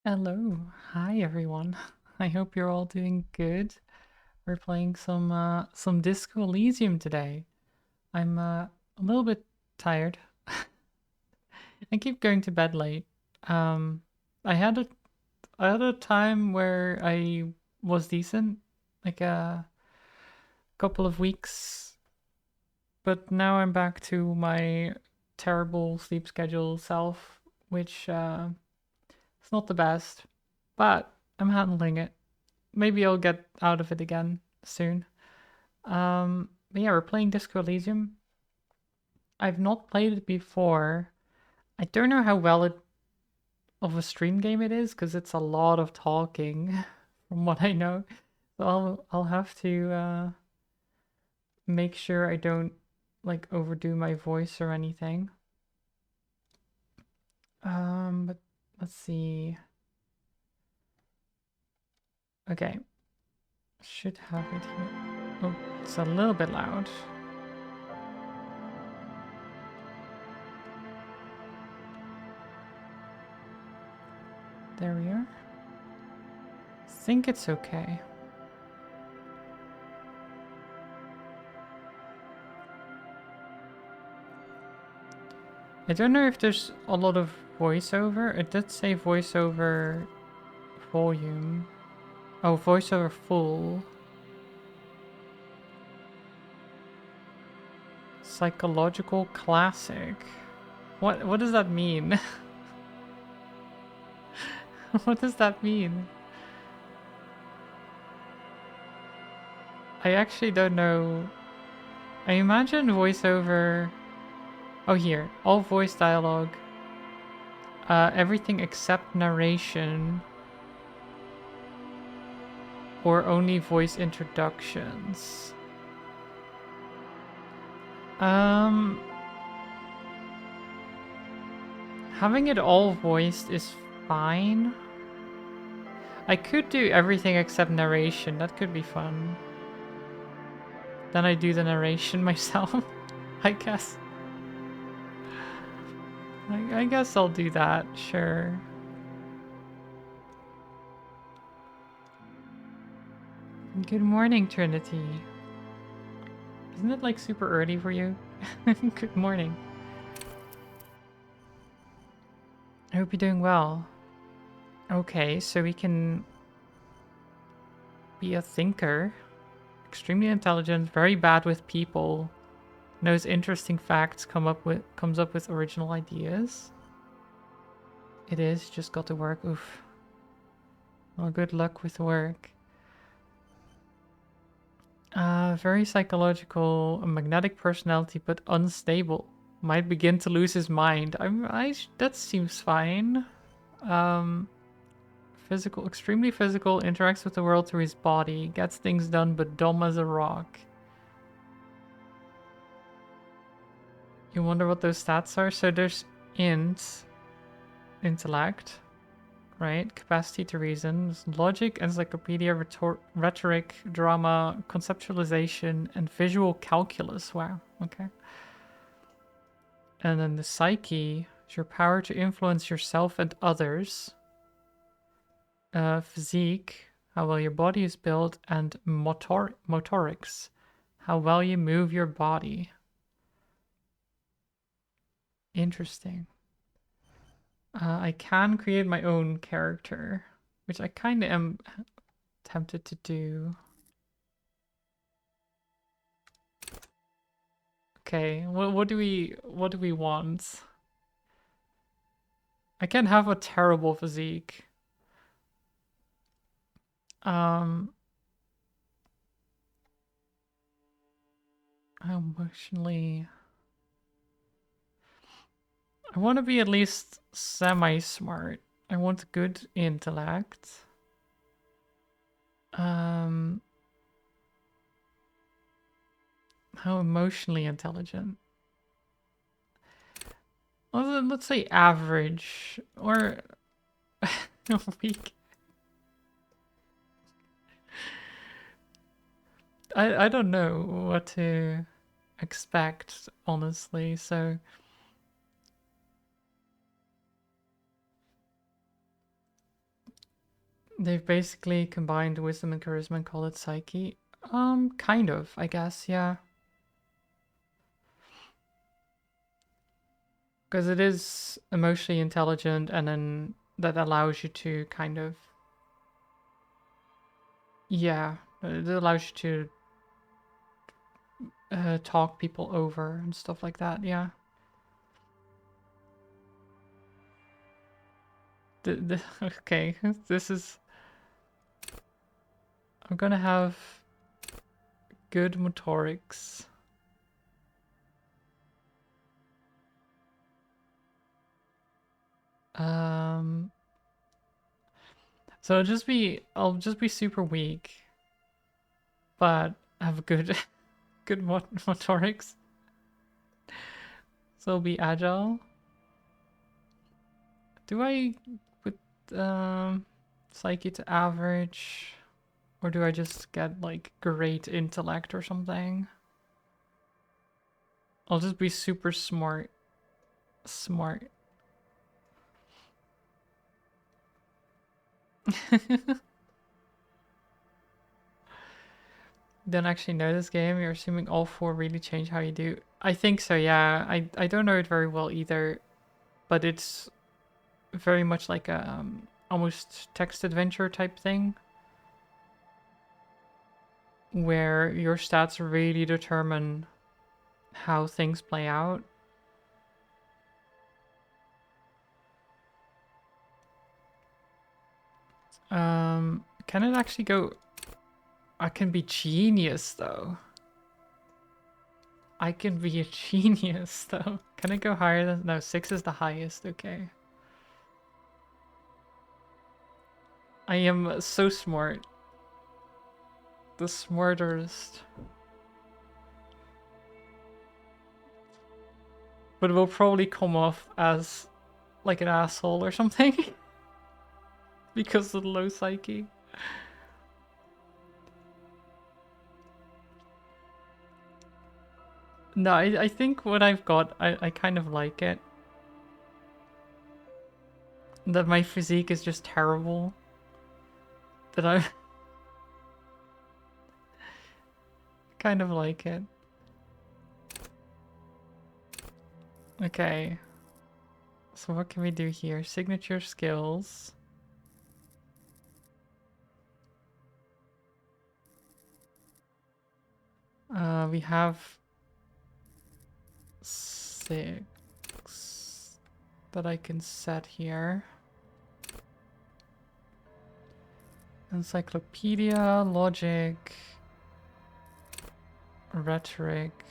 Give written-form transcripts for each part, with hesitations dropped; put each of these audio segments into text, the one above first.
Hello. Hi everyone. I hope you're all doing good. We're playing some Disco Elysium today. I'm a little bit tired. I keep going to bed late. Um I had a time where I was decent, like a couple of weeks, but now I'm back to my terrible sleep schedule self, which is not the best, but I'm handling it. Maybe I'll get out of it again soon. But yeah, we're playing Disco Elysium. I've not played it before. I don't know how well it of a stream game it is because it's a lot of talking, from what I know. So I'll have to make sure I don't like overdo my voice or anything. But let's see. Okay, should have it here. Oh, it's a little bit loud. There we are. Think it's okay. I don't know if there's a lot of voiceover. It did say voiceover volume. Oh, voiceover full. Psychological classic. What does that mean? What does that mean? I actually don't know. I imagine voiceover. Oh, here. All voice dialogue. Everything except narration. Or only voice introductions. Um, Having it all voiced is fine. I could do everything except narration. That could be fun. Then I do the narration myself, I guess. I guess I'll do that, sure. Good morning, Trinity. Isn't it like super early for you? Good morning. I hope you're doing well. Okay, so we can be a thinker. Extremely intelligent, very bad with people. Knows interesting facts, comes up with original ideas. It is, just got to work. Oof. Well, good luck with work. Very psychological, a magnetic personality, but unstable. Might begin to lose his mind. That seems fine. Um, Physical, extremely physical, interacts with the world through his body, gets things done, but dumb as a rock. You wonder what those stats are? So there's int, intellect, right? Capacity to reason, there's logic, encyclopedia, rhetoric, drama, conceptualization, and visual calculus. Wow, okay. And then the psyche is your power to influence yourself and others. Physique, how well your body is built, and motorics, how well you move your body. Interesting. I can create my own character, which I kind of am tempted to do. Okay, what do we want? I can have a terrible physique. Um, Emotionally, I want to be at least semi-smart. I want good intellect. Um, how emotionally intelligent? Let's say average or weak. I don't know what to expect, honestly. So They've basically combined wisdom and charisma and called it psyche. Kind of, I guess, yeah. Because it is emotionally intelligent, and then that allows you to kind of, yeah, it allows you to talk people over and stuff like that, yeah. Okay, this is... I'm gonna have good motorics. Um, so I'll just be super weak, but have good, good motorics. So I'll be agile. Do I put psyche to average, or do I just get like great intellect or something? I'll just be super smart. Smart. Don't actually know this game. You're assuming all four really change how you do. I think so, yeah. I don't know it very well either, but it's very much like a almost text adventure type thing, where your stats really determine how things play out. Can it actually go... I can be genius though. I can be a genius though. Can it go higher than... No, 6 is the highest, okay. I am so smart. The smartest. But it will probably come off as like an asshole or something. Because of the low psyche. No, I think what I've got, I kind of like it. That my physique is just terrible. That I kind of like it. Okay. So what can we do here? Signature skills. We have 6 that I can set here. Encyclopedia, logic, rhetoric.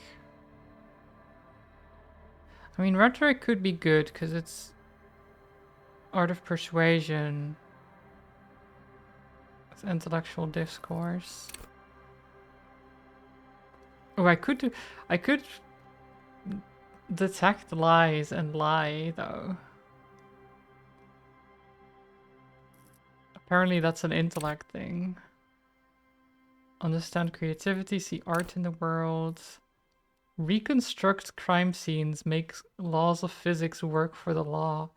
I mean, rhetoric could be good because it's art of persuasion. It's intellectual discourse. Oh, I could detect lies and lie though. Apparently that's an intellect thing. Understand creativity, see art in the world. Reconstruct crime scenes, make laws of physics work for the law.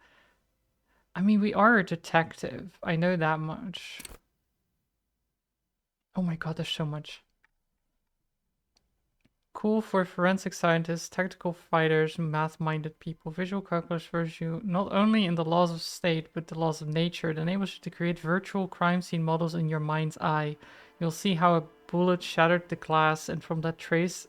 I mean, we are a detective. I know that much. Oh my god, there's so much. Cool for forensic scientists, tactical fighters, math-minded people. Visual calculus refers you not only in the laws of state, but the laws of nature. It enables you to create virtual crime scene models in your mind's eye. You'll see how a bullet shattered the glass, and from that trace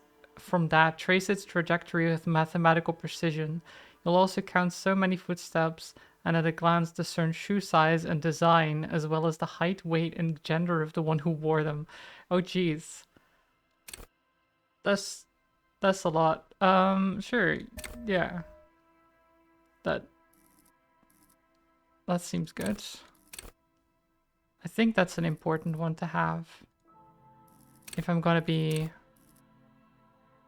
its trajectory with mathematical precision. You'll also count so many footsteps, and at a glance discern shoe size and design, as well as the height, weight, and gender of the one who wore them. Oh geez. That's a lot. Sure. Yeah. That seems good. I think that's an important one to have if I'm gonna be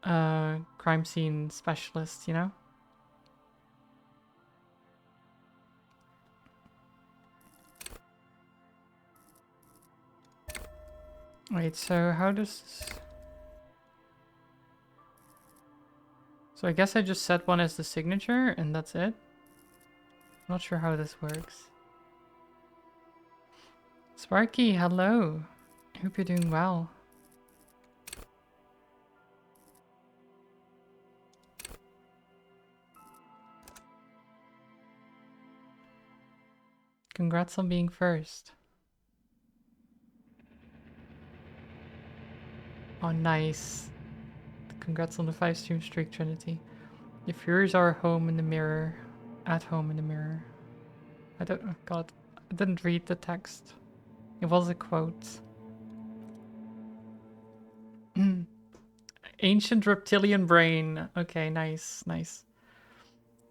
a crime scene specialist, you know? Wait, so how does... So I guess I just set one as the signature and that's it? Not sure how this works. Sparky, hello. Hope you're doing well. Congrats on being first. Oh, nice. Congrats on the 5-stream streak, Trinity. If yours are home in the mirror, at home in the mirror. I don't. Oh God, I didn't read the text. It was a quote. Ancient reptilian brain. Okay, nice, nice.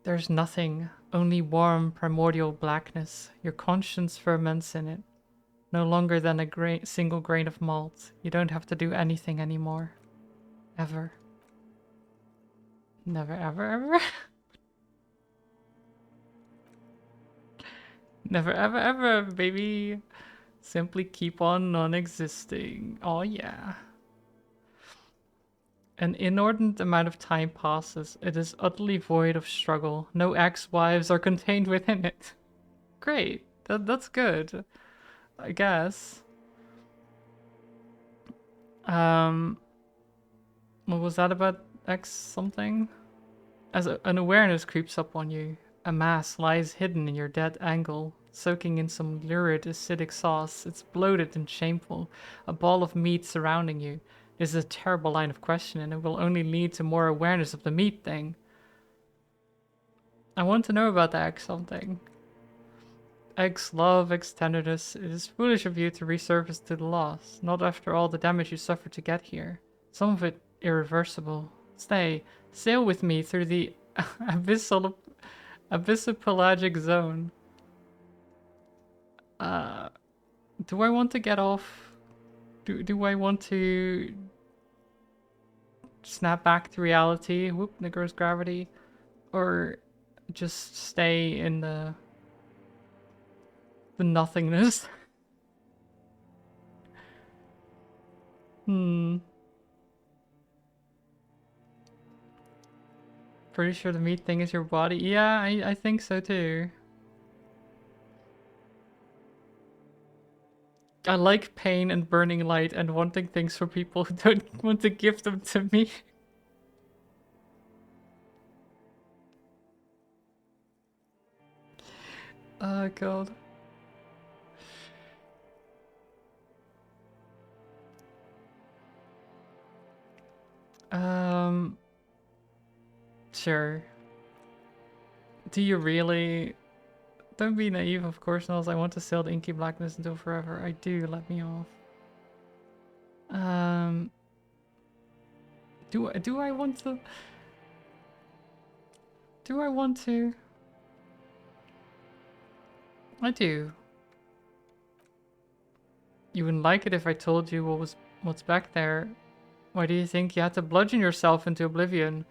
There's nothing, only warm primordial blackness. Your conscience ferments in it. No longer than a single grain of malt. You don't have to do anything anymore. Ever. Never, ever, ever. Never, ever, ever, baby. Simply keep on non-existing. Oh yeah. An inordinate amount of time passes. It is utterly void of struggle. No ex-wives are contained within it. Great. That's good. I guess. What was that about X something? As an awareness creeps up on you, a mass lies hidden in your dead angle, soaking in some lurid acidic sauce. It's bloated and shameful, a ball of meat surrounding you. This is a terrible line of question, and it will only lead to more awareness of the meat thing. I want to know about the X something. X love, X tenderness. It is foolish of you to resurface to the loss, not after all the damage you suffered to get here. Some of it irreversible. Stay, sail with me through the abyssal pelagic zone. Do I want to get off? Do I want to snap back to reality? Whoop, there goes gravity. Or just stay in the nothingness? Pretty sure the meat thing is your body. Yeah, I think so too. I like pain and burning light and wanting things for people who don't want to give them to me. Oh God. Sure. Do you really? Don't be naive, of course, Nels. I want to sail the inky blackness until forever. I do, let me off. Do I want to? Do I want to? I do. You wouldn't like it if I told you what's back there. Why do you think you had to bludgeon yourself into oblivion?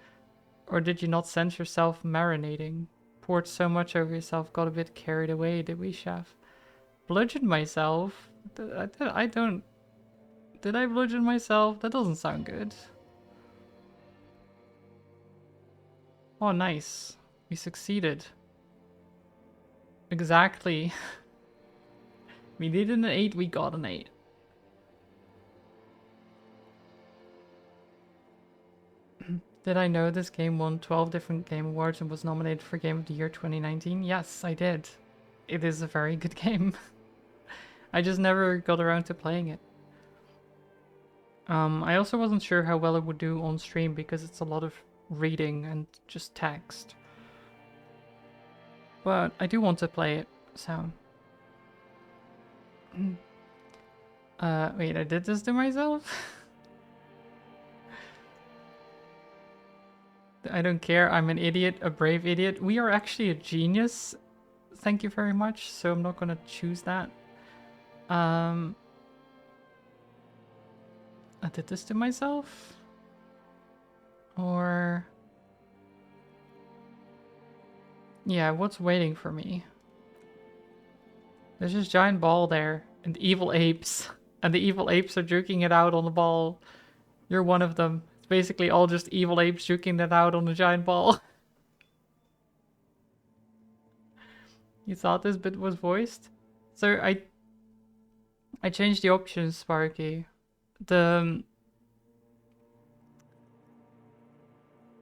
Or did you not sense yourself marinating? Poured so much over yourself, got a bit carried away, did we, chef? Bludgeoned myself? I don't... Did I bludgeon myself? That doesn't sound good. Oh, nice. We succeeded. Exactly. We needed an 8, we got an 8. Did I know this game won 12 different Game Awards and was nominated for Game of the Year 2019? Yes, I did. It is a very good game. I just never got around to playing it. I also wasn't sure how well it would do on stream because it's a lot of reading and just text. But I do want to play it, so... wait, I did this to myself? I don't care, I'm an idiot, a brave idiot. We are actually a genius. Thank you very much, so I'm not gonna choose that. I did this to myself? Or... Yeah, what's waiting for me? There's this giant ball there, and evil apes. And the evil apes are juking it out on the ball. You're one of them. It's basically all just evil apes juking it out on the giant ball. You thought this bit was voiced? So I changed the options, Sparky. The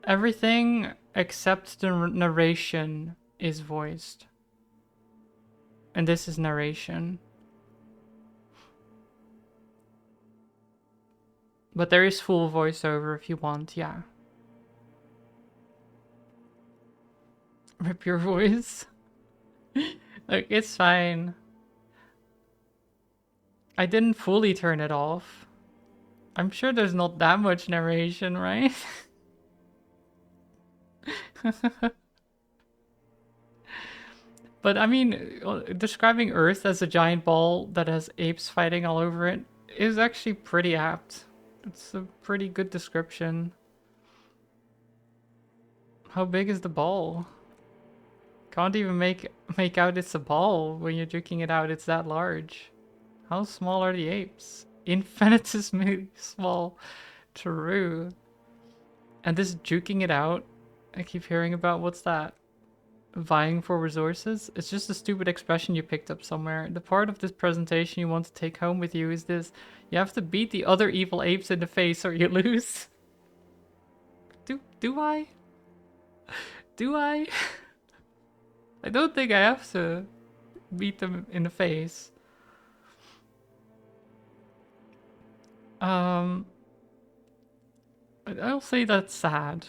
everything except the narration is voiced. And this is narration. But there is full voiceover if you want, yeah. Rip your voice. Look, it's fine. I didn't fully turn it off. I'm sure there's not that much narration, right? But I mean, describing Earth as a giant ball that has apes fighting all over it is actually pretty apt. It's a pretty good description. How big is the ball? Can't even make out it's a ball when you're juking it out. It's that large. How small are the apes? Infinitesimally small. True. And this juking it out, I keep hearing about. What's that? Vying for resources? It's just a stupid expression you picked up somewhere. The part of this presentation you want to take home with you is this. You have to beat the other evil apes in the face or you lose. Do I? Do I? I don't think I have to beat them in the face. I'll say that's sad.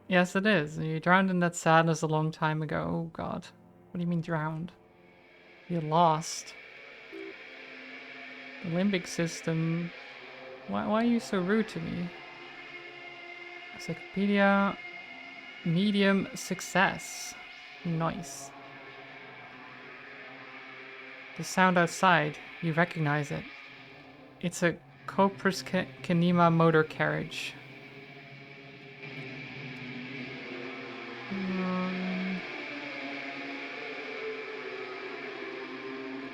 Yes, it is. You drowned in that sadness a long time ago. Oh god. What do you mean drowned? You lost. The limbic system. Why are you so rude to me? Encyclopedia. Medium success. Nice. The sound outside. You recognize it. It's a Copris Kanema motor carriage.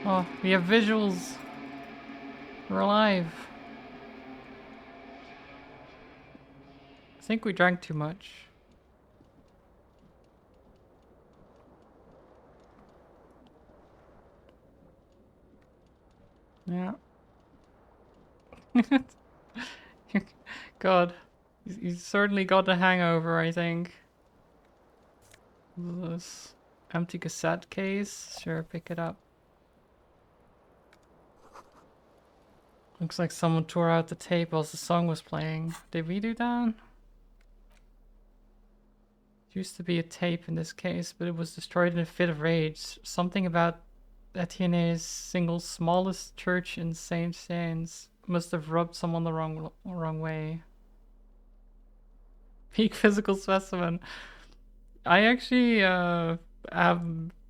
Oh, we have visuals. We're alive. I think we drank too much. Yeah. God. You certainly got a hangover, I think. This empty cassette case. Sure, pick it up. Looks like someone tore out the tape while the song was playing. Did we do that? Used to be a tape in this case, but it was destroyed in a fit of rage. Something about Etienne's single smallest church in Saint Sains must have rubbed someone the wrong way. Peak physical specimen. I actually have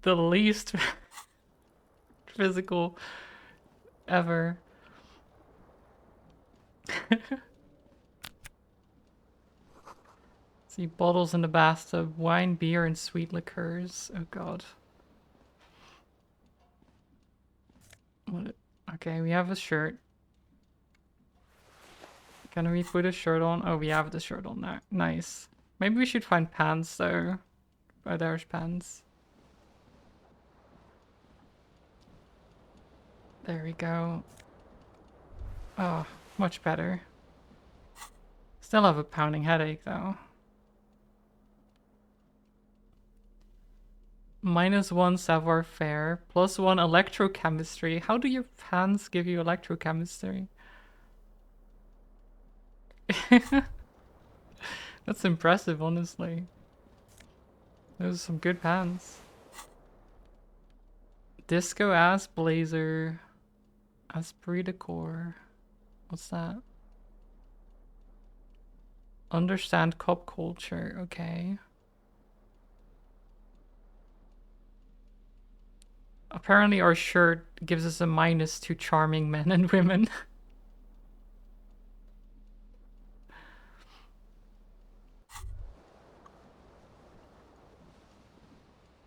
the least physical ever. See bottles in the bathtub, wine, beer, and sweet liqueurs. Oh god. What? Okay, we have a shirt. Can we put a shirt on? Oh, we have the shirt on now. Nice. Maybe we should find pants though. Oh, there's pants. There we go. Oh, much better. Still have a pounding headache though. -1 savoir faire, +1 electrochemistry. How do your pants give you electrochemistry? That's impressive, honestly. Those are some good pants. Disco ass blazer. Esprit de corps. What's that? Understand cop culture. Okay. Apparently our shirt gives us a minus to charming men and women.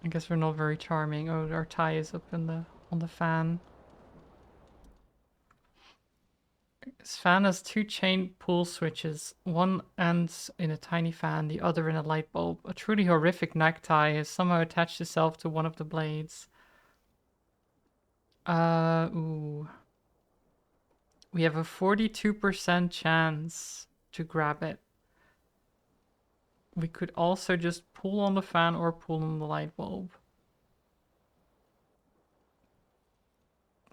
I guess we're not very charming. Oh, our tie is up in on the fan. This fan has 2 chain pull switches. One ends in a tiny fan, the other in a light bulb. A truly horrific necktie has somehow attached itself to one of the blades. Ooh. We have a 42% chance to grab it. We could also just pull on the fan or pull on the light bulb.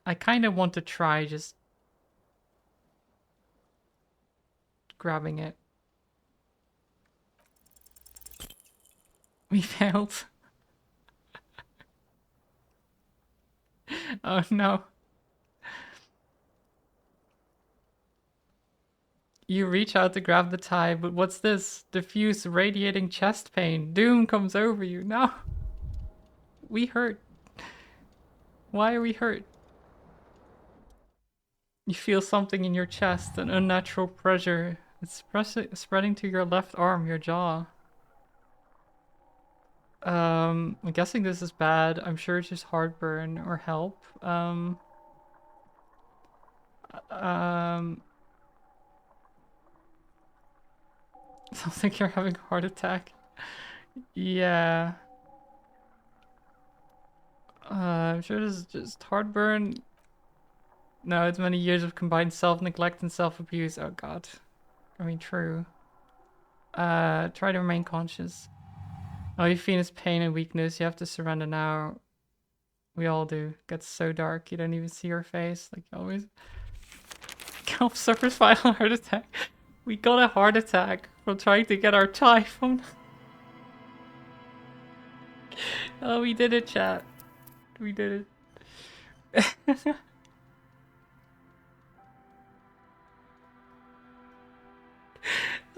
I kind of want to try just grabbing it. We failed. Oh no. You reach out to grab the tie, but what's this? Diffuse radiating chest pain. Doom comes over you. No. We hurt. Why are we hurt? You feel something in your chest, an unnatural pressure. It's spreading to your left arm, your jaw. I'm guessing this is bad. I'm sure it's just heartburn or help. Um, sounds like you're having a heart attack. Yeah. I'm sure this is just heartburn. No, it's many years of combined self-neglect and self-abuse. Oh god. I mean, true. Try to remain conscious. All you feel is pain and weakness. You have to surrender now. We all do. It gets so dark you don't even see your face, like always. Kelp suffers violent heart attack. We got a heart attack from trying to get our typhoon. Oh, we did it, chat. We did it.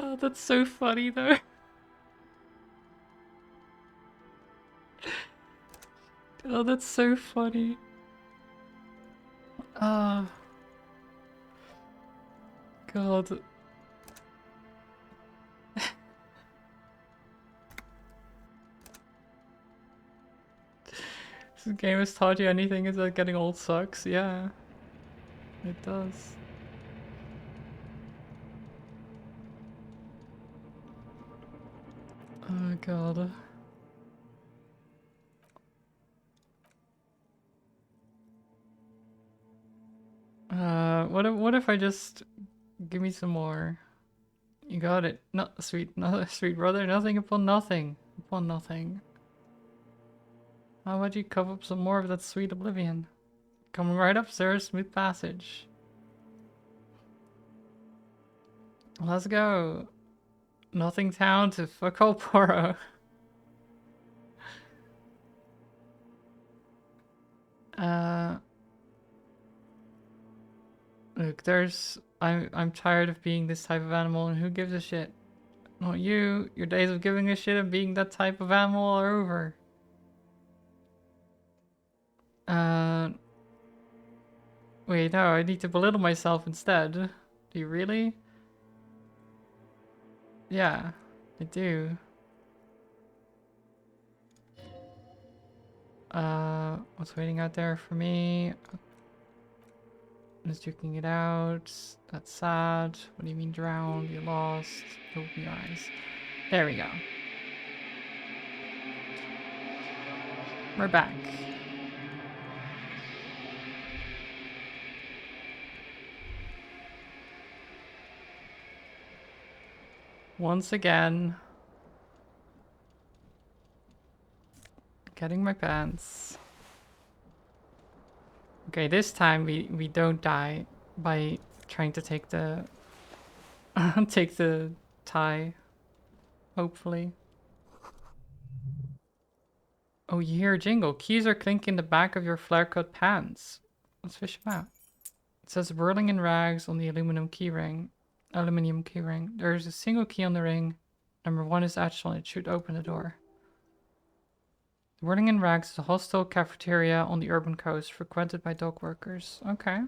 Oh, that's so funny though. Oh, that's so funny. Oh, God. This game has taught you anything is that getting old sucks. Yeah, it does. Oh, God. What if I just give me some more? You got it. Not sweet, not sweet brother. Nothing upon nothing. Upon nothing. How about you cover up some more of that sweet oblivion? Coming right up, sir. Smooth passage. Let's go. Nothing town to fuck all Poro. Look, I'm tired of being this type of animal, and who gives a shit? Not you. Your days of giving a shit and being that type of animal are over. Uh, wait, no, I need to belittle myself instead. Do you really? Yeah, I do. What's waiting out there for me? I'm just checking it out. That's sad. What do you mean drowned? You lost. Open your eyes. There we go. We're back. Once again. Getting my pants. Okay, this time we don't die by trying to take the take the tie. Hopefully. Oh, you hear a jingle. Keys are clinking in the back of your flare-cut pants. Let's fish them out. It says whirling in rags on the aluminum keyring. There is a single key on the ring. Number 1 is etched on it. Should open the door. The whirling in rags is a hostile cafeteria on the urban coast, frequented by dock workers. Okay.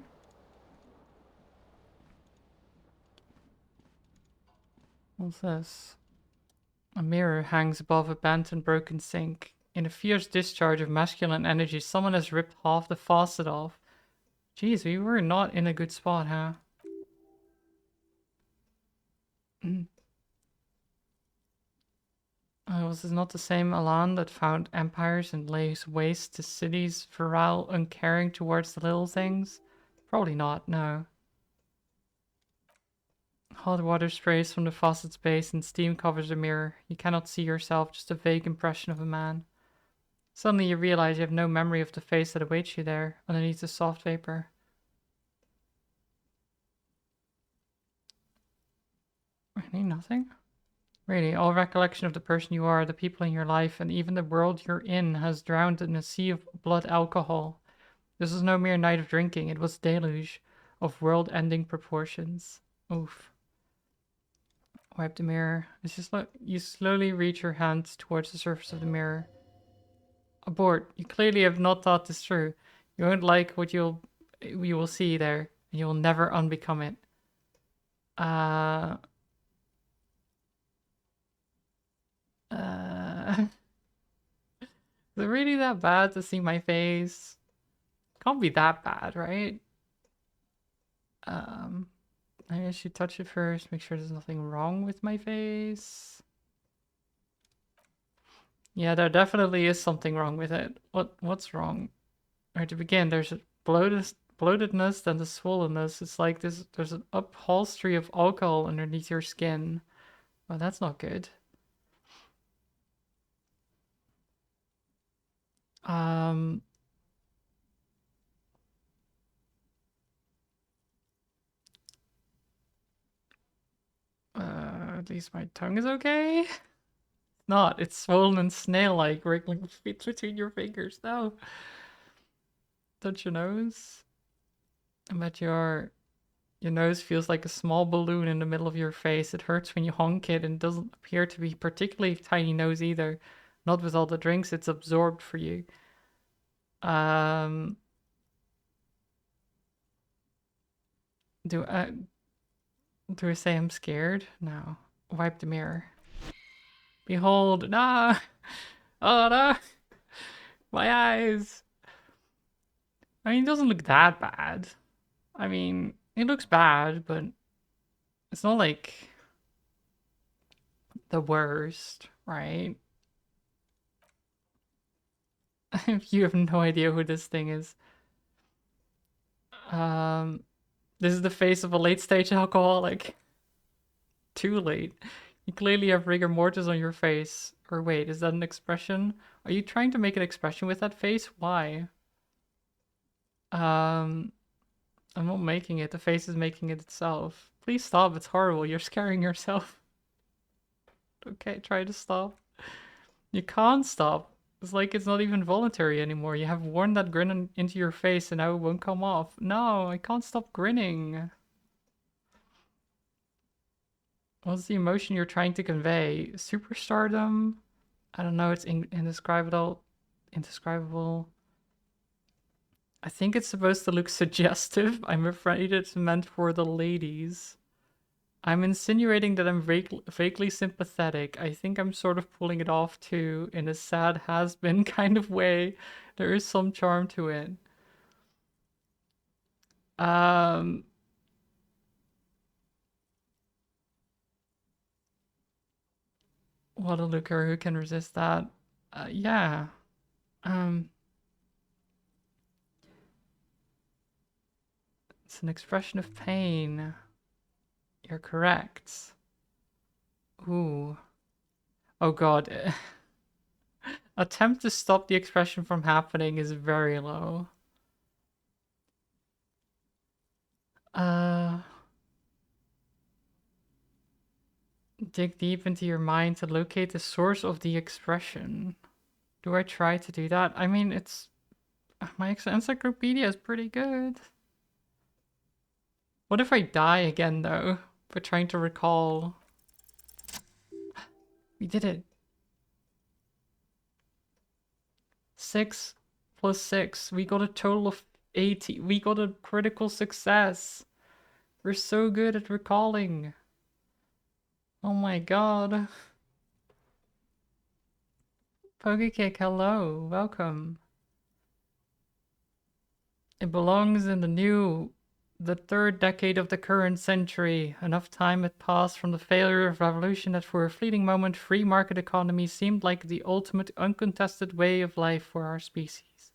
What's this? A mirror hangs above a bent and broken sink. In a fierce discharge of masculine energy, someone has ripped half the faucet off. Jeez, we were not in a good spot, huh? Was this not the same Elan that found empires and lays waste to cities, virile, uncaring towards the little things? Probably not, no. Hot water sprays from the faucet's base and steam covers the mirror. You cannot see yourself, just a vague impression of a man. Suddenly you realize you have no memory of the face that awaits you there, underneath the soft vapor. Really, nothing? Really, all recollection of the person you are, the people in your life, and even the world you're in has drowned in a sea of blood alcohol. This was no mere night of drinking, it was a deluge of world-ending proportions. Oof. Wipe the mirror. It's just like you slowly reach your hand towards the surface of the mirror. Abort. You clearly have not thought this through. You won't like what you will see there, and you will never unbecome it. Is it really that bad to see my face? Can't be that bad, right? Maybe I should touch it first, make sure there's nothing wrong with my face. Yeah, there definitely is something wrong with it. What's wrong? Right, to begin, there's a bloatedness, then the swollenness. It's like there's an upholstery of alcohol underneath your skin. Well, that's not good. Um, at least my tongue is okay. Not, it's swollen and snail-like, wriggling between your fingers. No. Touch your nose. I bet your nose feels like a small balloon in the middle of your face. It hurts when you honk it and doesn't appear to be particularly tiny nose either. Not with all the drinks it's absorbed for you. Um, do I do I say I'm scared? No. Wipe the mirror. Behold, nah. Oh no. My eyes. I mean, it doesn't look that bad. I mean, it looks bad, but it's not like the worst, right? If you have no idea who this thing is. Um, this is the face of a late stage alcoholic. Too late. You clearly have rigor mortis on your face. Or wait, is that an expression? Are you trying to make an expression with that face? Why? Um, I'm not making it. The face is making it itself. Please stop. It's horrible. You're scaring yourself. Okay, try to stop. You can't stop. It's like it's not even voluntary anymore. You have worn that grin into your face and now it won't come off. No, I can't stop grinning. What's the emotion you're trying to convey? Superstardom? I don't know, it's indescribable. Indescribable. I think it's supposed to look suggestive. I'm afraid it's meant for the ladies. I'm insinuating that I'm vaguely sympathetic. I think I'm sort of pulling it off too, in a sad has-been kind of way. There is some charm to it. Um, what a looker, who can resist that? Yeah. Um, it's an expression of pain. You're correct. Ooh. Oh god. Attempt to stop the expression from happening is very low. Uh, dig deep into your mind to locate the source of the expression. Do I try to do that? I mean, it's my encyclopedia is pretty good. What if I die again though, for trying to recall? We did it. 6 plus 6. We got a total of 80. We got a critical success. We're so good at recalling. Oh my god. Pokekick, hello. Welcome. It belongs in the new The third decade of the current century. Enough time had passed from the failure of revolution that for a fleeting moment free market economy seemed like the ultimate uncontested way of life for our species.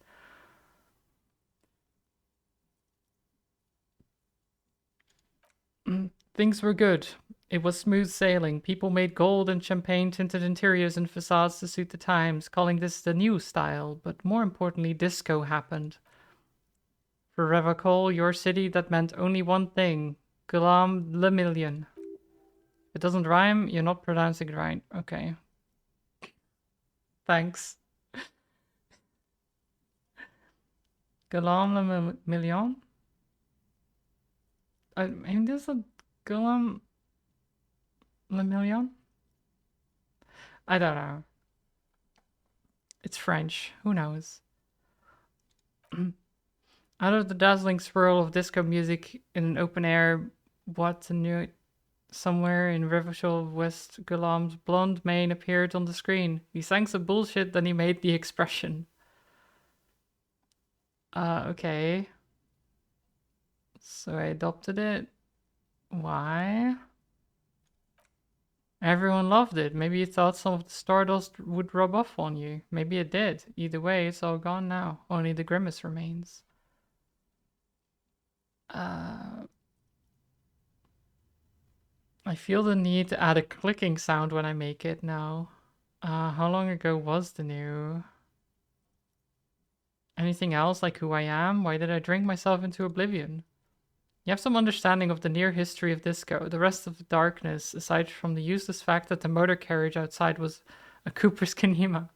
Things were good. It was smooth sailing. People made gold and champagne tinted interiors and facades to suit the times, calling this the new style. But more importantly, disco happened. For Revacol, your city, that meant only one thing: Gulam le Million. If it doesn't rhyme, you're not pronouncing it right. Okay. Thanks. Gulam le Million? I mean, there's a Gulam le Million? I don't know. It's French. Who knows? Out of the dazzling swirl of disco music in an open air boîte de nuit somewhere in Rivershore West, Gulam's blonde mane appeared on the screen. He sang some bullshit, then he made the expression. Okay. So I adopted it. Why? Everyone loved it. Maybe you thought some of the stardust would rub off on you. Maybe it did. Either way, it's all gone now. Only the grimace remains. I feel the need to add a clicking sound when I make it now. How long ago was the new? Anything else, like who I am? Why did I drink myself into oblivion? You have some understanding of the near history of disco. The rest of the darkness, aside from the useless fact that the motor carriage outside was a Cooper's Kanema.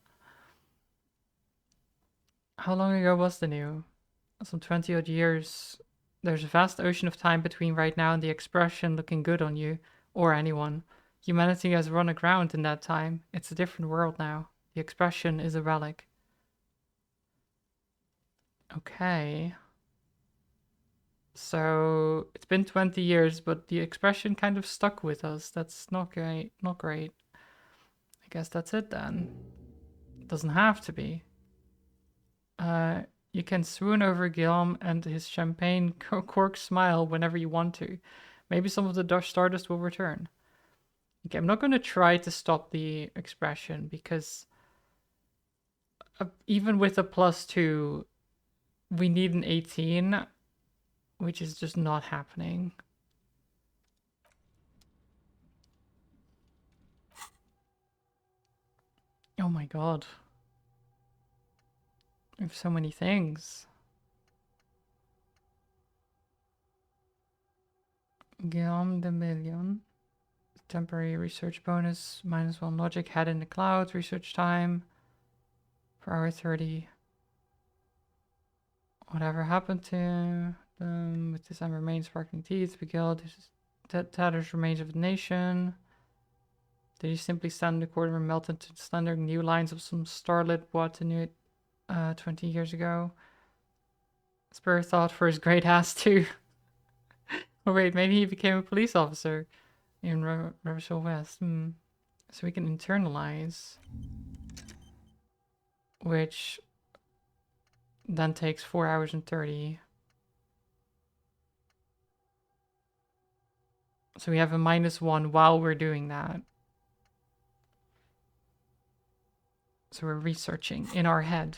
How long ago was the new? Some 20 odd years. There's a vast ocean of time between right now and the expression looking good on you, or anyone. Humanity has run aground in that time. It's a different world now. The expression is a relic. Okay. So it's been 20 years, but the expression kind of stuck with us. That's not great. Not great. I guess that's it then. It doesn't have to be. You can swoon over Guillaume and his champagne cork smile whenever you want to. Maybe some of the stardust will return. Okay, I'm not going to try to stop the expression because even with a +2, we need an 18, which is just not happening. Oh my god. We have so many things. Guillaume de Million. Temporary research bonus. -1 logic. Head in the clouds. Research time. Per hour 30. Whatever happened to them with this remains sparkling teeth? Beguiled. Tatters remains of the nation. Did he simply stand in the corner and melt into slender new lines of some starlit boîte de nuit 20 years ago? Spur thought for his great ass too. Oh wait, maybe he became a police officer in Rivershore West. So we can internalize, which then takes 4 hours and 30. So we have a -1 while we're doing that. So we're researching in our head.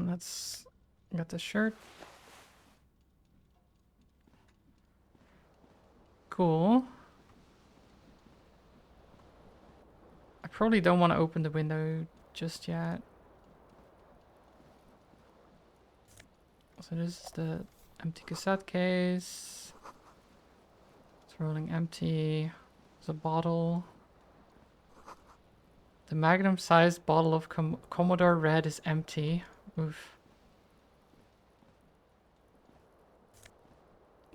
Let's get the shirt. Cool. I probably don't want to open the window just yet. So this is the empty cassette case. It's rolling empty. There's a bottle. The magnum-sized bottle of Commodore Red is empty. Oof.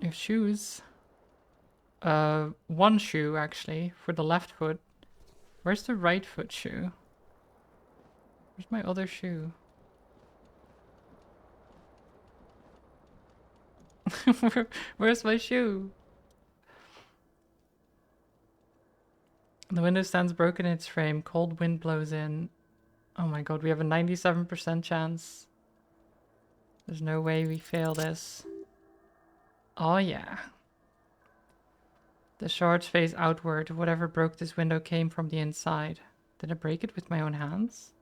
You have shoes. One shoe, actually, for the left foot. Where's the right foot shoe? Where's my other shoe? Where's my shoe? The window stands broken in its frame. Cold wind blows in. Oh my god, we have a 97% chance. There's no way we fail this. Oh yeah. The shards face outward. Whatever broke this window came from the inside. Did I break it with my own hands?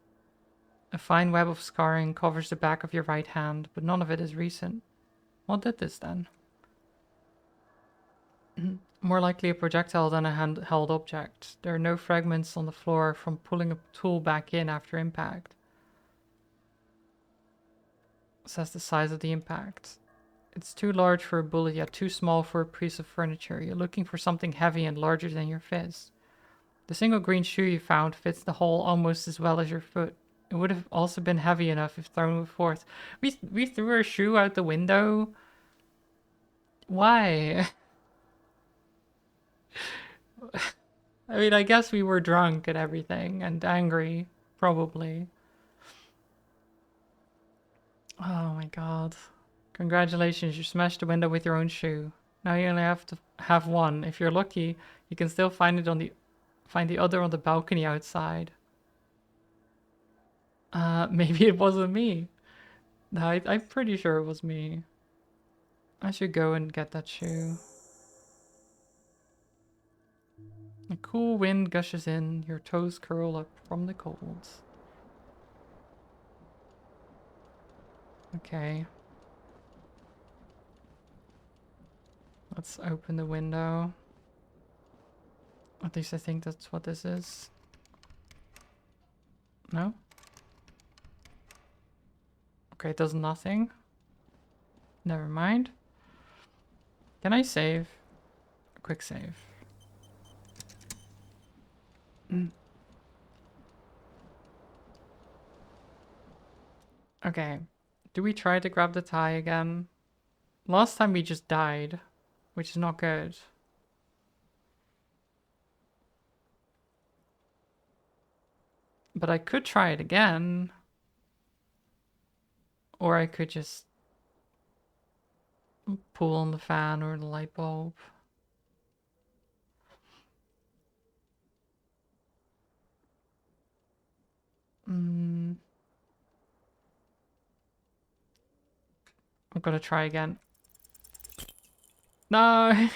A fine web of scarring covers the back of your right hand, but none of it is recent. What did this then? More likely a projectile than a handheld object. There are no fragments on the floor from pulling a tool back in after impact. Says the size of the impact. It's too large for a bullet, yet too small for a piece of furniture. You're looking for something heavy and larger than your fist. The single green shoe you found fits the hole almost as well as your foot. It would have also been heavy enough if thrown with force. We threw our shoe out the window? Why? I mean, I guess we were drunk and everything, and angry, probably. Oh my god. Congratulations, you smashed the window with your own shoe. Now you only have to have one. If you're lucky, you can still find the other on the balcony outside. Maybe it wasn't me. No, I'm pretty sure it was me. I should go and get that shoe. A cool wind gushes in, your toes curl up from the cold. Okay. Let's open the window. At least I think that's what this is. No? Okay, it does nothing. Never mind. Can I save? A quick save. Okay. Do we try to grab the tie again? Last time we just died, which is not good. But I could try it again. Or I could just pull on the fan or the light bulb. I'm gonna try again. No!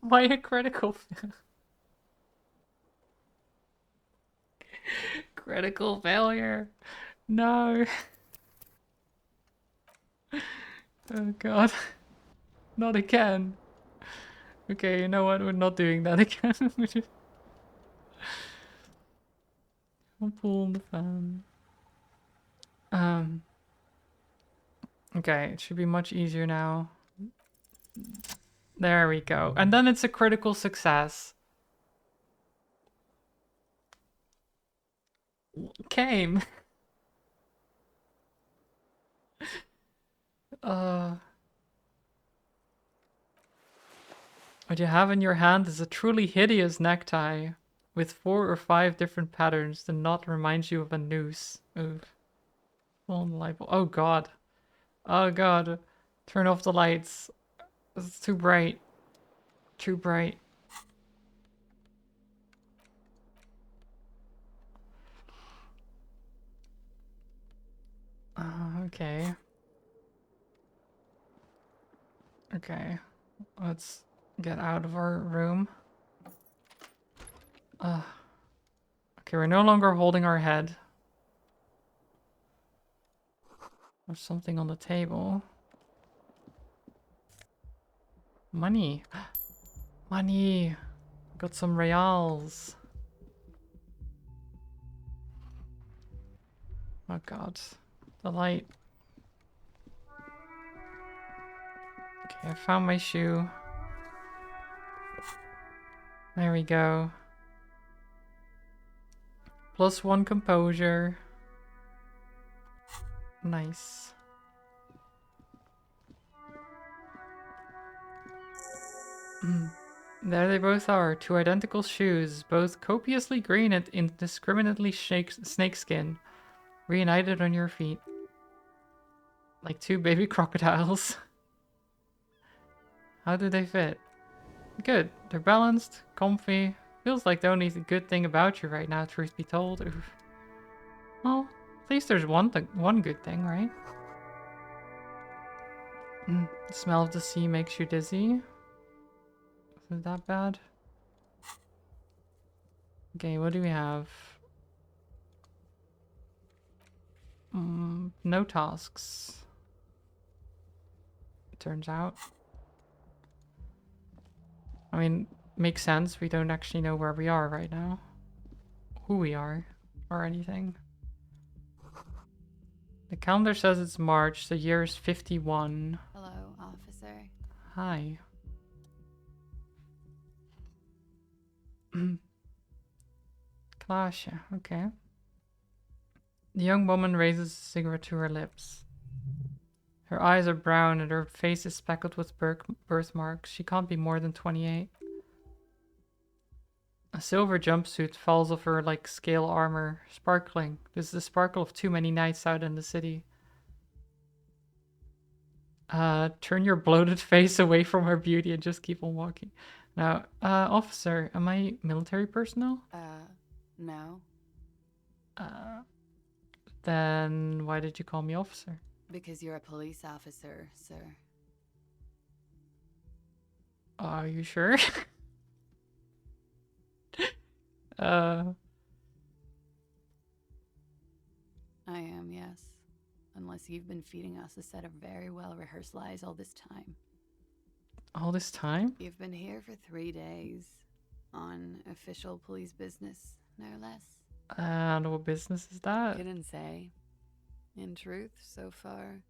Why a critical critical failure? No! Oh god. Not again. Okay, you know what? We're not doing that again. I'll pull on the fan. Okay, it should be much easier now. There we go. And then it's a critical success. Came. What you have in your hand is a truly hideous necktie with 4 or 5 different patterns. The knot reminds you of a noose. Oof. Oh god. Oh god. Turn off the lights. It's too bright. Too bright. Okay. Okay. Let's get out of our room. Okay, we're no longer holding our head. There's something on the table. Money. Money. Got some reals. Oh god. The light. Okay, I found my shoe. There we go. +1 composure. Nice. There they both are, 2 identical shoes, both copiously green and indiscriminately snakeskin, reunited on your feet. Like 2 baby crocodiles. How do they fit? Good. They're balanced, comfy. Feels like the only good thing about you right now, truth be told. Oof. Well, at least there's one good thing, right? The smell of the sea makes you dizzy. Is it that bad? Okay, what do we have? No tasks. Turns out. I mean, makes sense. We don't actually know where we are right now. Who we are. Or anything. The calendar says it's March. The year is 51. Hello, officer. Hi. Klasha, okay. The young woman raises a cigarette to her lips. Her eyes are brown and her face is speckled with birthmarks. She can't be more than 28. A silver jumpsuit falls off her like scale armor, sparkling. This is the sparkle of too many nights out in the city. Turn your bloated face away from her beauty and just keep on walking. Now, officer, am I military personnel? No. Then why did you call me officer? Because you're a police officer, sir. Are you sure? uh, I am, yes. Unless you've been feeding us a set of very well-rehearsed lies all this time. all this time? You've been here for 3 days. On official police business, no less. And what business is that? Couldn't say. In truth, so far,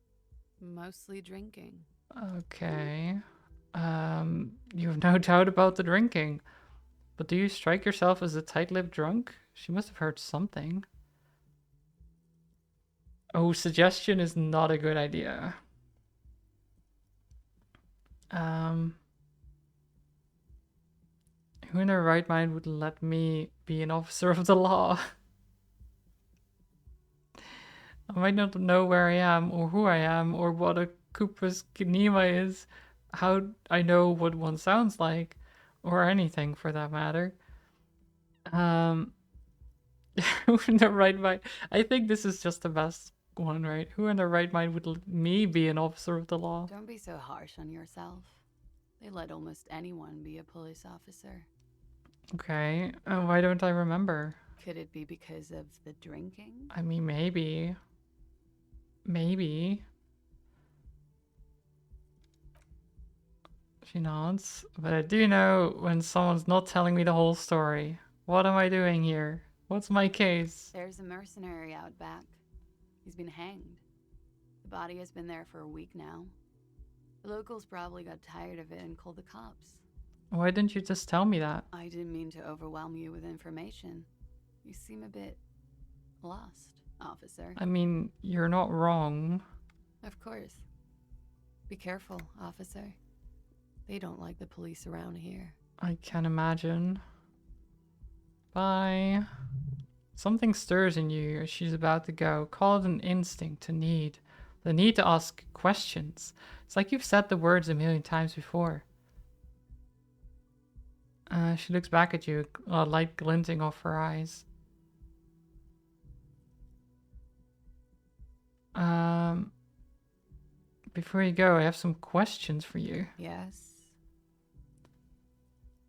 mostly drinking. Okay. You have no doubt about the drinking. But do you strike yourself as a tight-lipped drunk? She must have heard something. Oh, suggestion is not a good idea. Who in their right mind would let me be an officer of the law? I might not know where I am, or who I am, or what a Koopa's Kinema is, how I know what one sounds like, or anything for that matter. Who in their right mind? I think this is just the best one, right? Who in their right mind would let me be an officer of the law? Don't be so harsh on yourself. They let almost anyone be a police officer. Okay, why don't I remember? Could it be because of the drinking? I mean, maybe. Maybe. She nods. But I do know when someone's not telling me the whole story. What am I doing here? What's my case? There's a mercenary out back. He's been hanged. The body has been there for a week now. The locals probably got tired of it and called the cops. Why didn't you just tell me that? I didn't mean to overwhelm you with information. You seem a bit lost, officer. I mean, you're not wrong. Of course. Be careful, officer. They don't like the police around here. I can imagine. Bye. Something stirs in you as she's about to go. Call it an instinct, a need. The need to ask questions. It's like you've said the words a million times before. She looks back at you, a light glinting off her eyes. Before you go, I have some questions for you. Yes?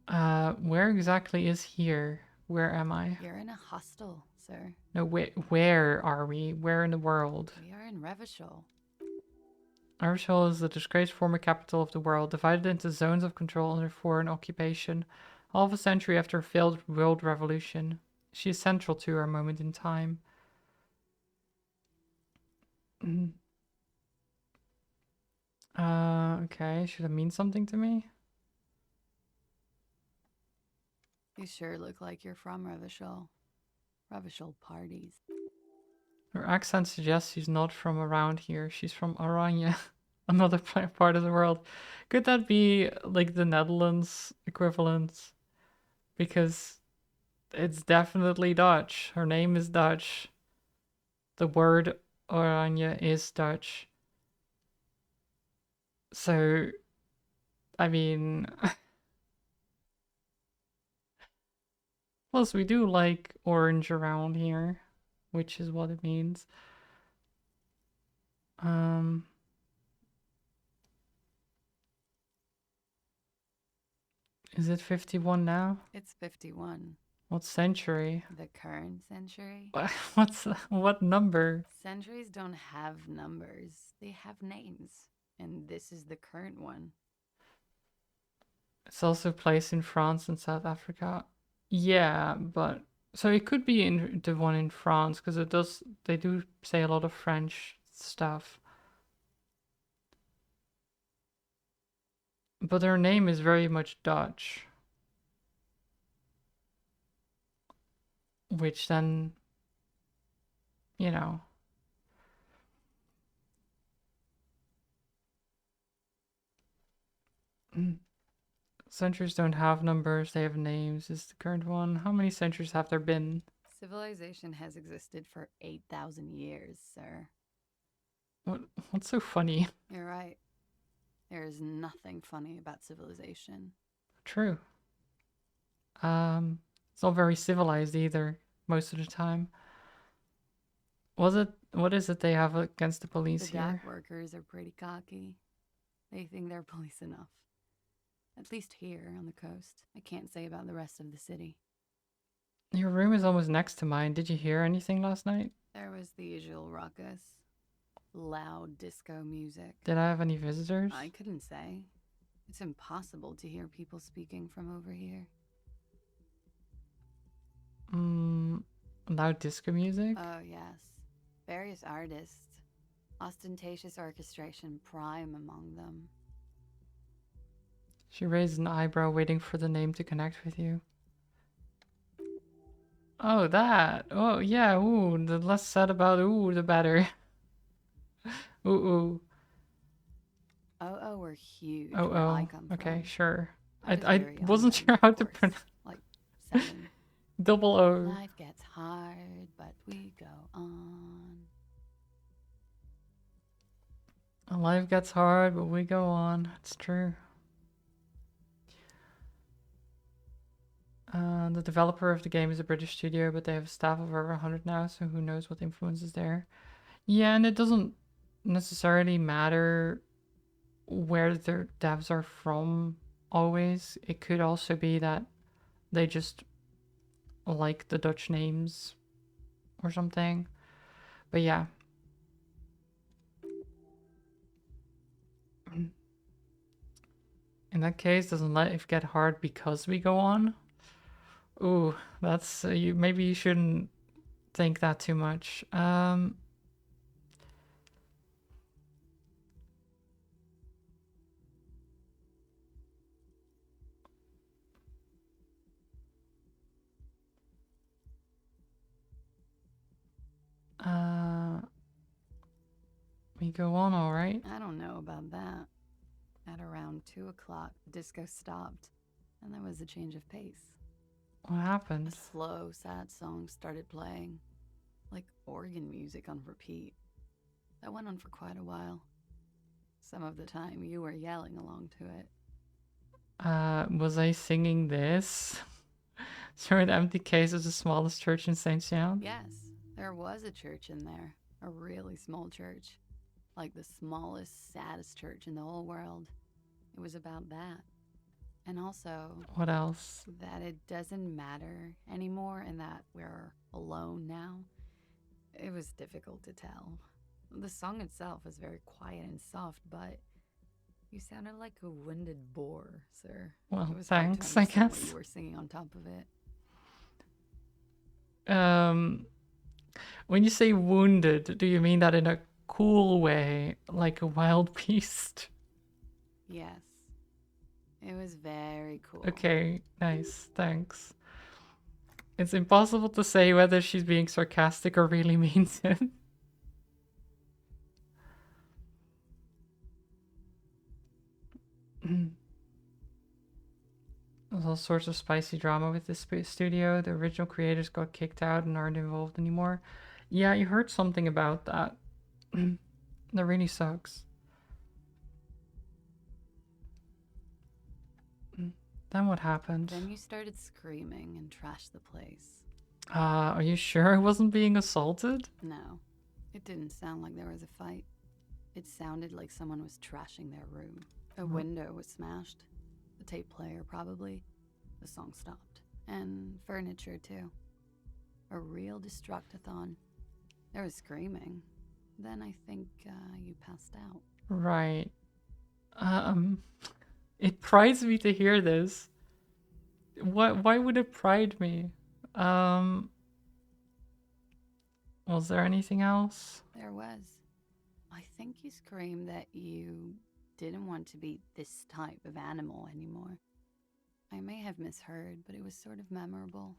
Where exactly is here? Where am I? You're in a hostel, sir. No, where are we? Where in the world? We are in Revachol. Revachol is the disgraced former capital of the world, divided into zones of control under foreign occupation. Half a century after a failed world revolution, she is central to our moment in time. Okay, should it mean something to me? You sure look like you're from Revachol. Revachol parties. Her accent suggests she's not from around here. She's from Oranje, another part of the world. Could that be like the Netherlands equivalent? Because it's definitely Dutch. Her name is Dutch. The word Oranje is Dutch. So, I mean... Plus, we do like orange around here, which is what it means. Is it 51 now? It's 51. What century? The current century? What number? Centuries don't have numbers, they have names. And this is the current one. It's also placed in France and South Africa. Yeah, but so it could be in the one in France because they do say a lot of French stuff. But their name is very much Dutch, which then, you know, centuries don't have numbers, they have names, is the current one. How many centuries have there been? Civilization has existed for 8,000 years, sir. What's so funny? You're right. There is nothing funny about civilization. True. It's not very civilized either, most of the time. What is it they have against the police The here? dock workers are pretty cocky. They think they're police enough. At least here on the coast. I can't say about the rest of the city. Your room is almost next to mine. Did you hear anything last night? There was the usual ruckus. Loud disco music. Did I have any visitors? I couldn't say. It's impossible to hear people speaking from over here. Loud disco music? Oh, yes. Various artists. Ostentatious orchestration prime among them. She raised an eyebrow, waiting for the name to connect with you. Oh, that. Oh, yeah. Ooh, the less said about ooh, the better. Ooh, ooh. Oh, we're huge Oh, where I oh. come Okay, from. sure. I was I very young wasn't then, sure how of to course. pronounce Like 7. double O. Life gets hard, but we go on. Life gets hard, but we go on. It's true. The developer of the game is a British studio, but they have a staff of over 100 now, so who knows what influence is there. Yeah, and it doesn't necessarily matter where their devs are from always. It could also be that they just like the Dutch names or something. But yeah. In that case, doesn't life get hard because we go on? Ooh, that's you. Maybe you shouldn't think that too much. We go on, all right. I don't know about that. At around 2 o'clock, the disco stopped, and there was a change of pace. What A happened? slow, sad song started playing, like organ music on repeat. That went on for quite a while. Some of the time, you were yelling along to it. Was I singing this? Through an empty case of the smallest church in Saint Jean? Yes, there was a church in there. A really small church. Like the smallest, saddest church in the whole world. It was about that. And also, What else? that it doesn't matter anymore and that we're alone now. It was difficult to tell. The song itself was very quiet and soft, but you sounded like a winded boar, sir. Well, It was thanks, hard I to understand what guess. you were singing on top of it. When you say wounded, do you mean that in a cool way, like a wild beast? Yes. It was very cool. Okay, nice, thanks. It's impossible to say whether she's being sarcastic or really means it. There's all sorts of spicy drama with this studio. The original creators got kicked out and aren't involved anymore. Yeah, you heard something about that. That really sucks. Then what happened? Then you started screaming and trashed the place. Are you sure I wasn't being assaulted? No, it didn't sound like there was a fight. It sounded like someone was trashing their room. A window was smashed. The tape player, probably. The song stopped. And furniture, too. A real destructathon. There was screaming. Then I think you passed out. Right. It prides me to hear this. Why would it pride me? Um, was there anything else? There was. I think you screamed that you didn't want to be this type of animal anymore. I may have misheard, but it was sort of memorable.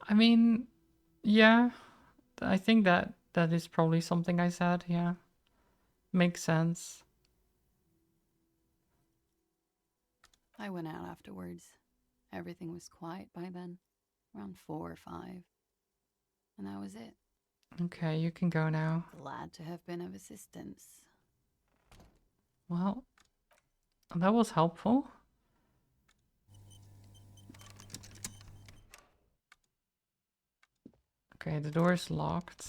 I mean, yeah, I think that is probably something I said, yeah. Makes sense. I went out afterwards. Everything was quiet by then, around 4 or 5. And that was it. Okay, you can go now. Glad to have been of assistance. Well, that was helpful. Okay, the door is locked.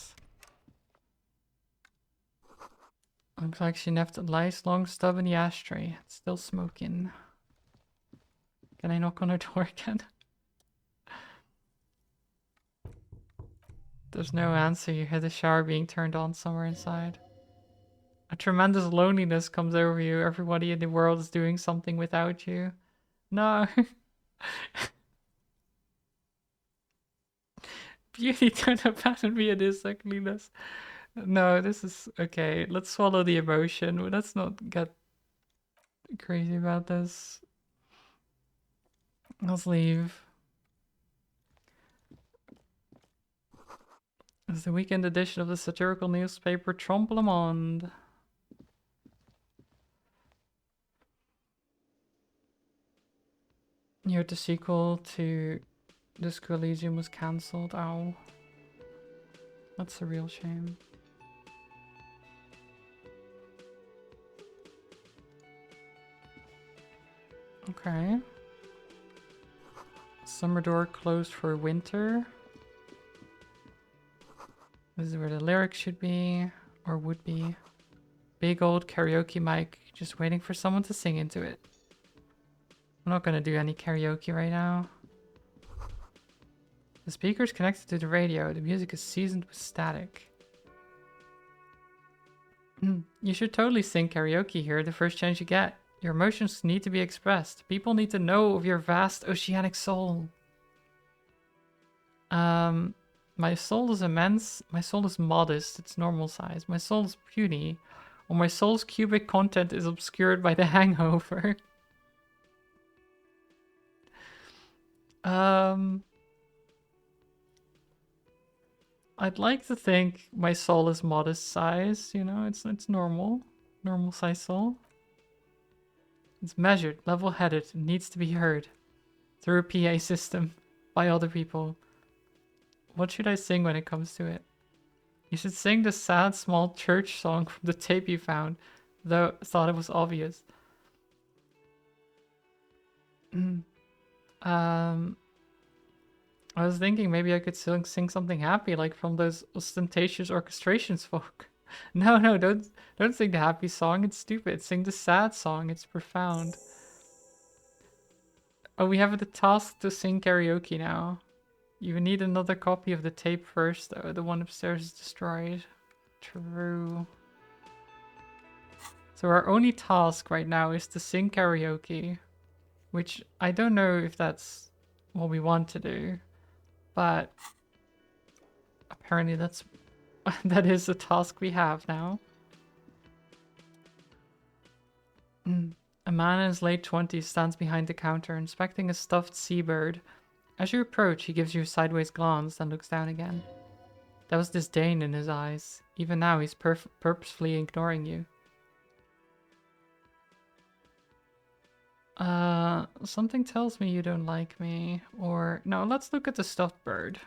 Looks like she left a nice long stub in the ashtray. It's still smoking. Can I knock on her door again? There's no answer. You hear the shower being turned on somewhere inside. A tremendous loneliness comes over you. Everybody in the world is doing something without you. No. Beauty, don't abandon me in this ugliness. No, this is okay. Let's swallow the emotion. Let's not get crazy about this. Let's leave. It's the weekend edition of the satirical newspaper Trompe le Monde. You heard the sequel to Disco Elysium was cancelled. Ow. That's a real shame. Okay. Summer door closed for winter. This is where the lyrics should be, or would be. Big old karaoke mic, just waiting for someone to sing into it. I'm not gonna do any karaoke right now. The speaker's connected to the radio. The music is seasoned with static. You should totally sing karaoke here the first chance you get. Your emotions need to be expressed. People need to know of your vast oceanic soul. My soul is immense. My soul is modest. It's normal size. My soul is puny. Or my soul's cubic content is obscured by the hangover. I'd like to think my soul is modest size, you know, it's normal. Normal size soul. It's measured, level-headed, it needs to be heard. Through a PA system. By other people. What should I sing when it comes to it? You should sing the sad small church song from the tape you found, though I thought it was obvious. I was thinking maybe I could sing something happy, like from those ostentatious orchestrations folk. No, don't sing the happy song. It's stupid. Sing the sad song. It's profound. Oh, we have the task to sing karaoke now. You need another copy of the tape first, though. The one upstairs is destroyed. True. So our only task right now is to sing karaoke, which I don't know if that's what we want to do, but apparently that is the task we have now. A man in his late 20s stands behind the counter, inspecting a stuffed seabird. As you approach, he gives you a sideways glance, then looks down again. There was disdain in his eyes. Even now, he's purposefully ignoring you. Something tells me you don't like me. Or, no, let's look at the stuffed bird.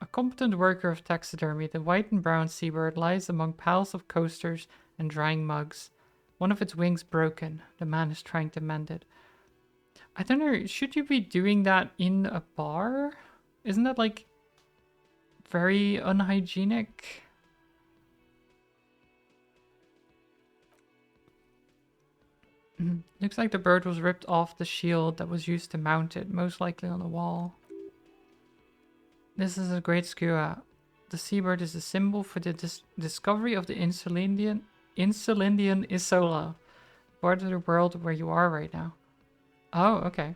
A competent worker of taxidermy, the white and brown seabird lies among piles of coasters and drying mugs. One of its wings broken. The man is trying to mend it. I don't know, should you be doing that in a bar? Isn't that, like, very unhygienic? Looks like the bird was ripped off the shield that was used to mount it, most likely on the wall. This is a great skua. The seabird is a symbol for the discovery of the Insulindian Isola, part of the world where you are right now. Oh, okay.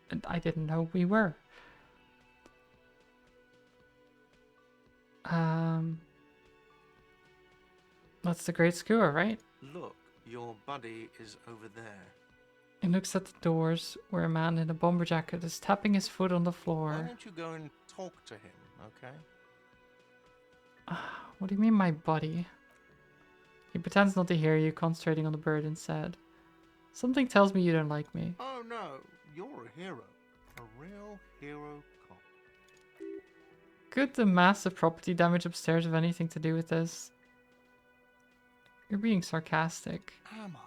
And I didn't know we were. Um, that's the great skua, right? Look, your buddy is over there. He looks at the doors where a man in a bomber jacket is tapping his foot on the Why floor. don't you go and talk to him, okay? What do you mean, my buddy? He pretends not to hear you, concentrating on the bird instead. Something tells me you don't like me. Oh no, you're a hero. A real hero cop. Could the massive property damage upstairs have anything to do with this? You're being sarcastic. Am I?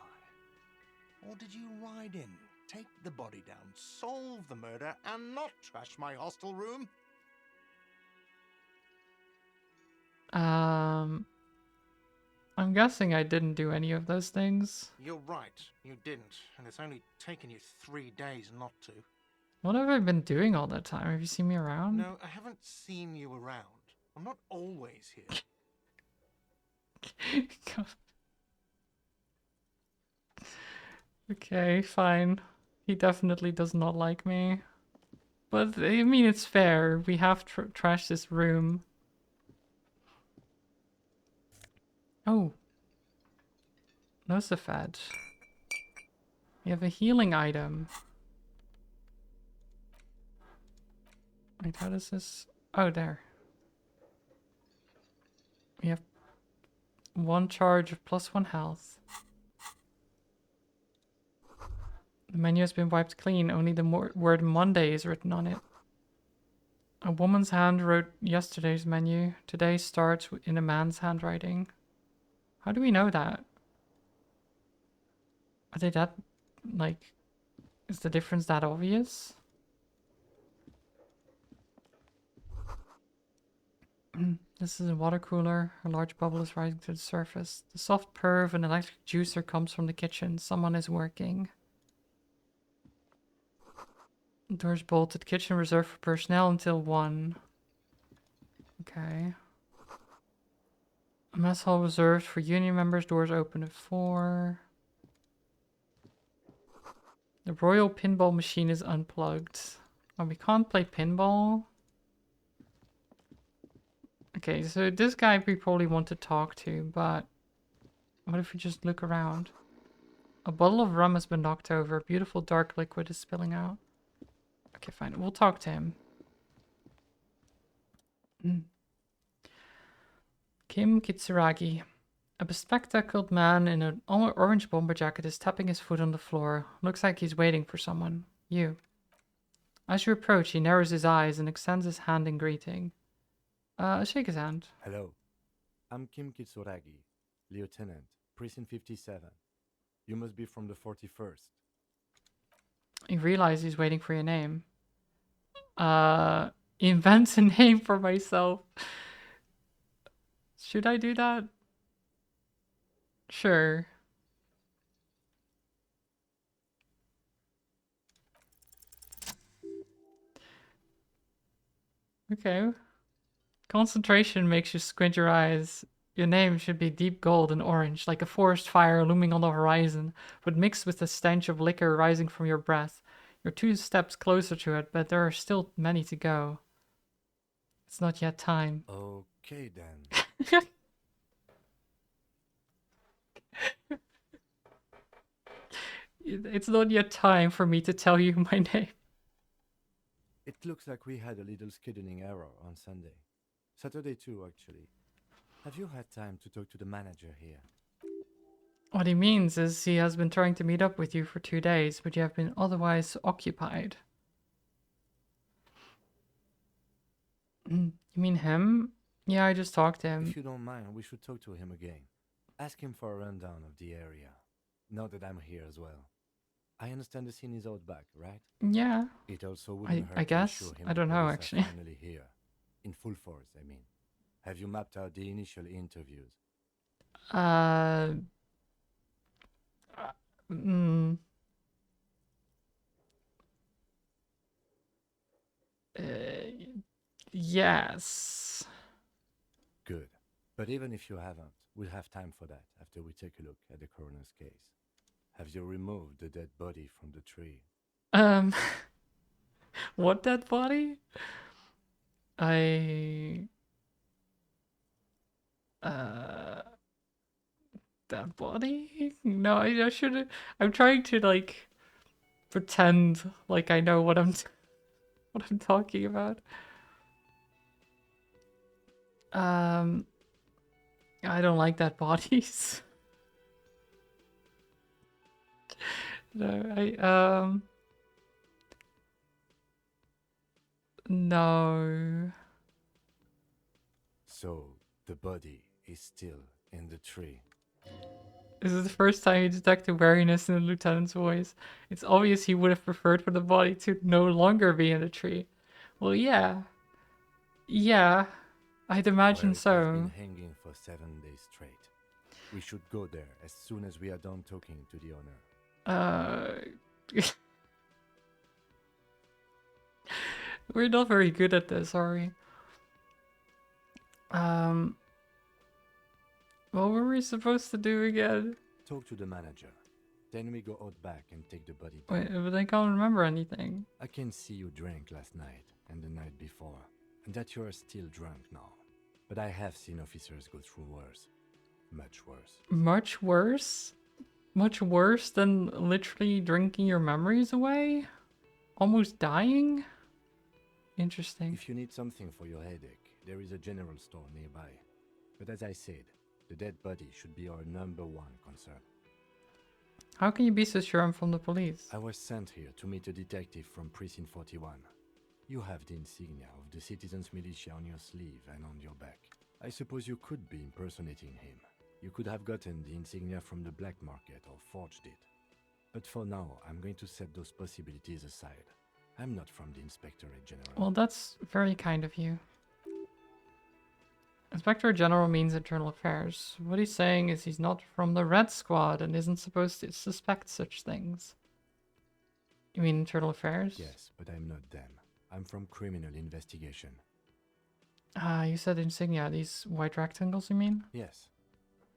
Or did you ride in, take the body down, solve the murder, and not trash my hostel room? I'm guessing I didn't do any of those things. You're right, you didn't, and it's only taken you 3 days not to. What have I been doing all that time? Have you seen me around? No, I haven't seen you around. I'm not always here. Okay, fine. He definitely does not like me. But, I mean, it's fair. We have trashed this room. Oh. Nosafed. We have a healing item. Wait, how does this... Oh, there. We have 1 charge of +1 health. The menu has been wiped clean. Only the word Monday is written on it. A woman's hand wrote yesterday's menu. Today starts in a man's handwriting. How do we know that? Are they that... like... is the difference that obvious? This is a water cooler. A large bubble is rising to the surface. The soft purr of an electric juicer comes from the kitchen. Someone is working. Doors bolted. Kitchen reserved for personnel until 1. Okay. A mess hall reserved for union members. Doors open at 4. The royal pinball machine is unplugged. Oh, we can't play pinball? Okay, so this guy we probably want to talk to, but... what if we just look around? A bottle of rum has been knocked over. A beautiful dark liquid is spilling out. Okay, fine. We'll talk to him. Kim Kitsuragi. A bespectacled man in an orange bomber jacket is tapping his foot on the floor. Looks like he's waiting for someone. You. As you approach, he narrows his eyes and extends his hand in greeting. Shake his hand. Hello. I'm Kim Kitsuragi, Lieutenant, Precinct 57. You must be from the 41st. You realize he's waiting for your name. Invent a name for myself. Should I do that? Sure. Okay. Concentration makes you squint your eyes. Your name should be deep gold and orange, like a forest fire looming on the horizon, but mixed with the stench of liquor rising from your breath. You're 2 steps closer to it, but there are still many to go. It's not yet time. Okay then. It's not yet time for me to tell you my name. It looks like we had a little scheduling error on Sunday. Saturday too, actually. Have you had time to talk to the manager here? What he means is he has been trying to meet up with you for 2 days, but you have been otherwise occupied. You mean him? Yeah, I just talked to him. If you don't mind, we should talk to him again. Ask him for a rundown of the area. Now that I'm here as well. I understand the scene is out back, right? Yeah. It also wouldn't hurt I to guess. assure him I don't know, police are actually. finally here. In full force, I mean. Have you mapped out the initial interviews? Mm, uh, yes. Good. But even if you haven't, we'll have time for that after we take a look at the coroner's case. Have you removed the dead body from the tree? Um, what dead body? I uh that body? No, I should. I'm trying to like pretend like I know what what I'm talking about. Um, I don't like that bodies. No, no. So, the body is still in the tree. This is the first time you detect wariness in the lieutenant's voice. It's obvious he would have preferred for the body to no longer be in the tree. Well, yeah. Yeah, I'd imagine Where it has been so. hanging for 7 days straight. We should go there as soon as we are done talking to the owner. Uh, we're not very good at this, are we? Um, what were we supposed to do again? Talk to the manager. Then we go out back and take the body down. Wait, but I can't remember anything. I can see you drank last night and the night before, and that you are still drunk now. But I have seen officers go through worse. Much worse. Much worse? Much worse than literally drinking your memories away? Almost dying? Interesting. If you need something for your headache, there is a general store nearby. But as I said, the dead body should be our #1 concern. How can you be so sure I'm from the police? I was sent here to meet a detective from Precinct 41. You have the insignia of the Citizens Militia on your sleeve and on your back. I suppose you could be impersonating him. You could have gotten the insignia from the black market or forged it. But for now, I'm going to set those possibilities aside. I'm not from the Inspectorate General. Well, that's very kind of you. Inspector General means internal affairs. What he's saying is he's not from the Red Squad and isn't supposed to suspect such things. You mean internal affairs? Yes, but I'm not them. I'm from criminal investigation. Ah, you said insignia. These white rectangles, you mean? Yes,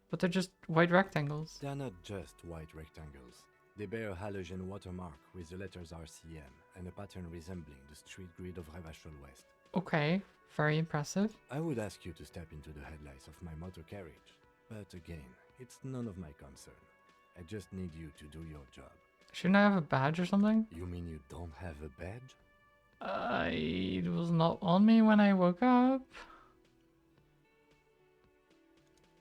But they're just white rectangles. they are not just white rectangles. They bear a halogen watermark with the letters RCM and a pattern resembling the street grid of Revachol West. Okay, very impressive. I would ask you to step into the headlights of my motor carriage, but again, it's none of my concern. I just need you to do your job. Shouldn't I have a badge or something? You mean you don't have a badge? It was not on me when I woke up.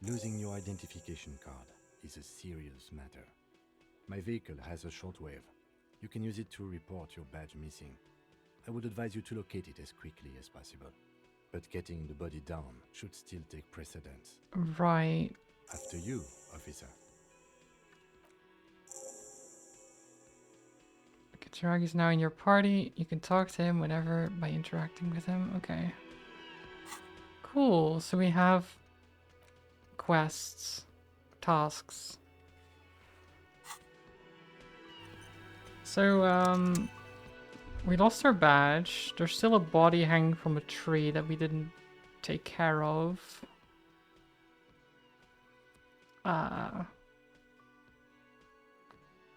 Losing your identification card is a serious matter. My vehicle has a shortwave. You can use it to report your badge missing. I would advise you to locate it as quickly as possible. But getting the body down should still take precedence. Right. After you, officer. Kataragi is now in your party. You can talk to him whenever by interacting with him. Okay. Cool. So we have quests, tasks. So, we lost our badge. There's still a body hanging from a tree that we didn't take care of.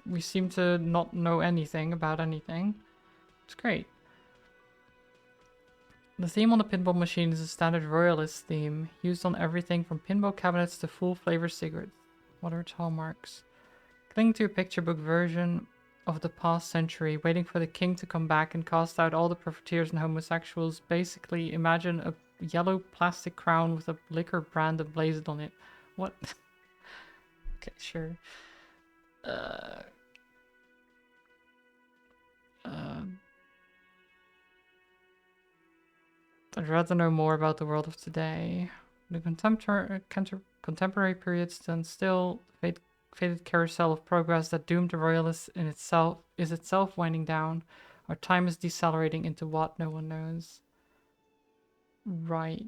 We seem to not know anything about anything. It's great. The theme on the pinball machine is a standard royalist theme, used on everything from pinball cabinets to full flavor cigarettes. What are its hallmarks? Cling to a picture book version of the past century, waiting for the king to come back and cast out all the profiteers and homosexuals. Basically, imagine a yellow plastic crown with a liquor brand emblazoned on it. What? Okay, sure. I'd rather know more about the world of today. The contemporary period stands still. Faded carousel of progress that doomed the royalists in itself is itself winding down. Our time is decelerating into what no one knows. Right.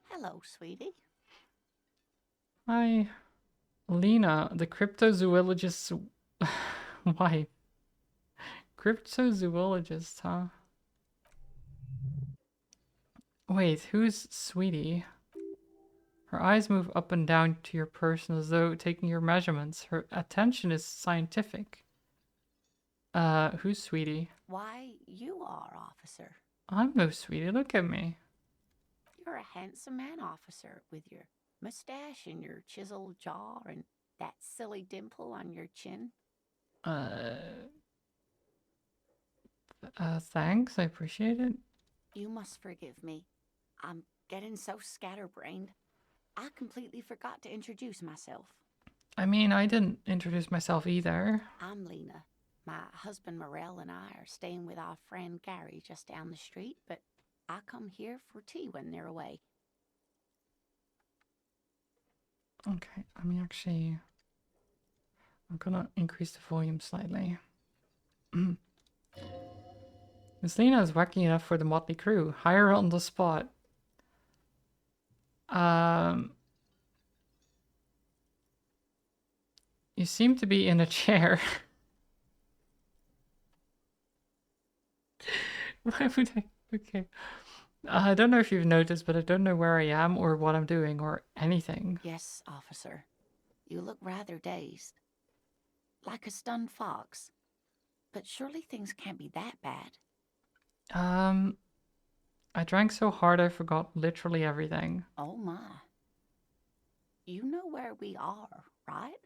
Hello, sweetie. Hi. Lena, the cryptozoologist's wife. Cryptozoologist, huh? Wait, who's Sweetie? Her eyes move up and down to your person as though taking your measurements. Her attention is scientific. Who's Sweetie? Why, you are, officer. I'm no Sweetie, look at me. You're a handsome man, officer, with your mustache and your chiseled jaw and that silly dimple on your chin. Thanks, I appreciate it. You must forgive me. I'm getting so scatterbrained. I completely forgot to introduce myself. I mean, I didn't introduce myself either. I'm Lena. My husband Morel and I are staying with our friend Gary just down the street, but I come here for tea when they're away. Okay, I mean, actually, I'm gonna increase the volume slightly. Miss Lena is wacky enough for the motley crew. Hire her on the spot. You seem to be in a chair. Why would I? Okay. I don't know if you've noticed, but I don't know where I am or what I'm doing or anything. Yes, officer. You look rather dazed. Like a stunned fox. But surely things can't be that bad. I drank so hard I forgot literally everything. Oh my. You know where we are, right?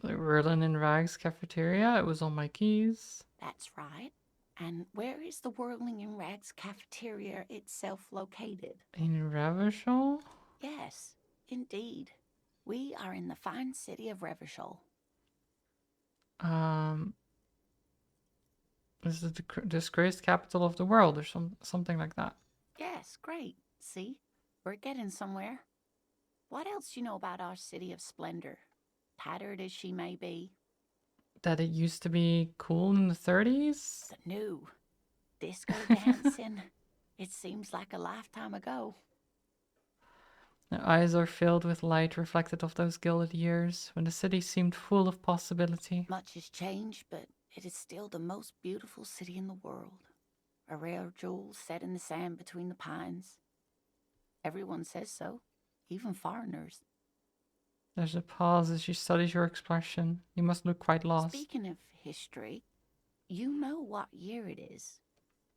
The Whirlin' in Rags cafeteria, it was on my keys. That's right. And where is the Whirling in Rags cafeteria itself located? In Revachol? Yes, indeed. We are in the fine city of Revachol. This is the disgraced capital of the world or something like that. Yes, great. See? We're getting somewhere. What else do you know about our city of splendor? Tattered as she may be. That it used to be cool in the 30s? The new disco dancing. It seems like a lifetime ago. Their eyes are filled with light reflected off those gilded years, when the city seemed full of possibility. Much has changed, but it is still the most beautiful city in the world. A rare jewel set in the sand between the pines. Everyone says so, even foreigners. There's a pause as she studies your expression. You must look quite lost. Speaking of history, you know what year it is,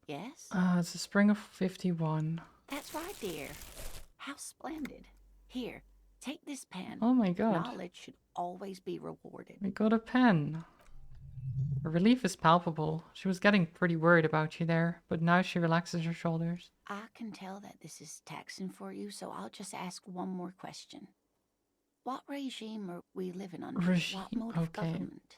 yes? It's the spring of 51. That's right, dear. How splendid. Here, take this pen. Oh my god. Knowledge should always be rewarded. We got a pen. Her relief is palpable. She was getting pretty worried about you there, but now she relaxes her shoulders. I can tell that this is taxing for you, so I'll just ask one more question. What regime are we living under? What mode of government?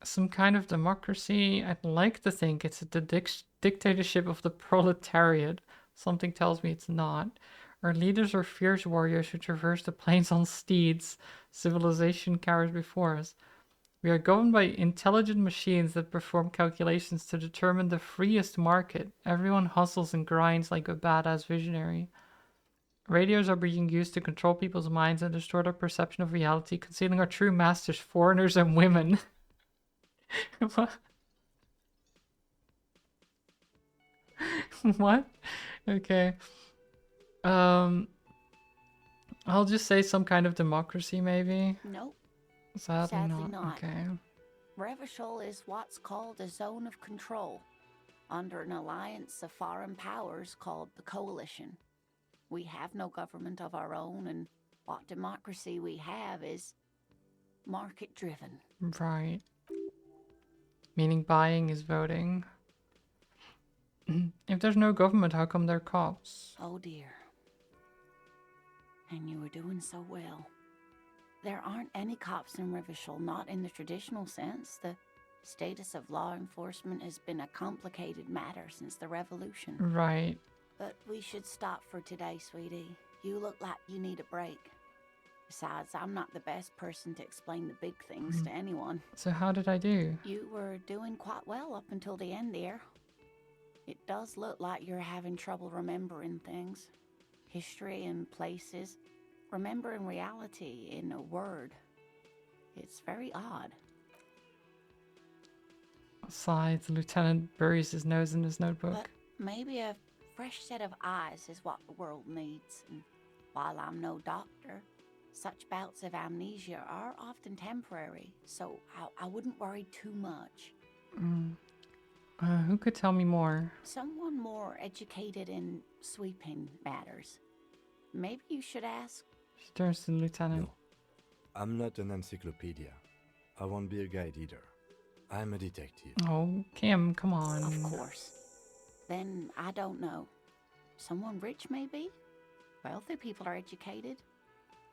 Some kind of democracy. I'd like to think it's the dictatorship of the proletariat. Something tells me it's not. Our leaders are fierce warriors who traverse the plains on steeds. Civilization carries before us. We are governed by intelligent machines that perform calculations to determine the freest market. Everyone hustles and grinds like a badass visionary. Radios are being used to control people's minds and distort our perception of reality, concealing our true masters, foreigners and women. What? What? Okay. I'll just say some kind of democracy, maybe. Nope. Sadly not. Okay. Revachol is what's called a zone of control, under an alliance of foreign powers called the Coalition. We have no government of our own, and what democracy we have is market-driven. Right. Meaning buying is voting. If there's no government, how come there are cops? Oh dear. And you were doing so well. There aren't any cops in Revachol, not in the traditional sense. The status of law enforcement has been a complicated matter since the revolution. Right. But we should stop for today, sweetie. You look like you need a break. Besides, I'm not the best person to explain the big things to anyone. So how did I do? You were doing quite well up until the end there. It does look like you're having trouble remembering things. History and places. Remembering reality in a word. It's very odd. Sighs, the lieutenant buries his nose in his notebook. But maybe a fresh set of eyes is what the world needs. And while I'm no doctor, such bouts of amnesia are often temporary, so I wouldn't worry too much. Who could tell me more? Someone more educated in sweeping matters. Maybe you should ask. She turns to the lieutenant. No, I'm not an encyclopedia. I won't be a guide either. I'm a detective. Oh, Kim, come on. Of course. Then I don't know. Someone rich, maybe? Wealthy people are educated.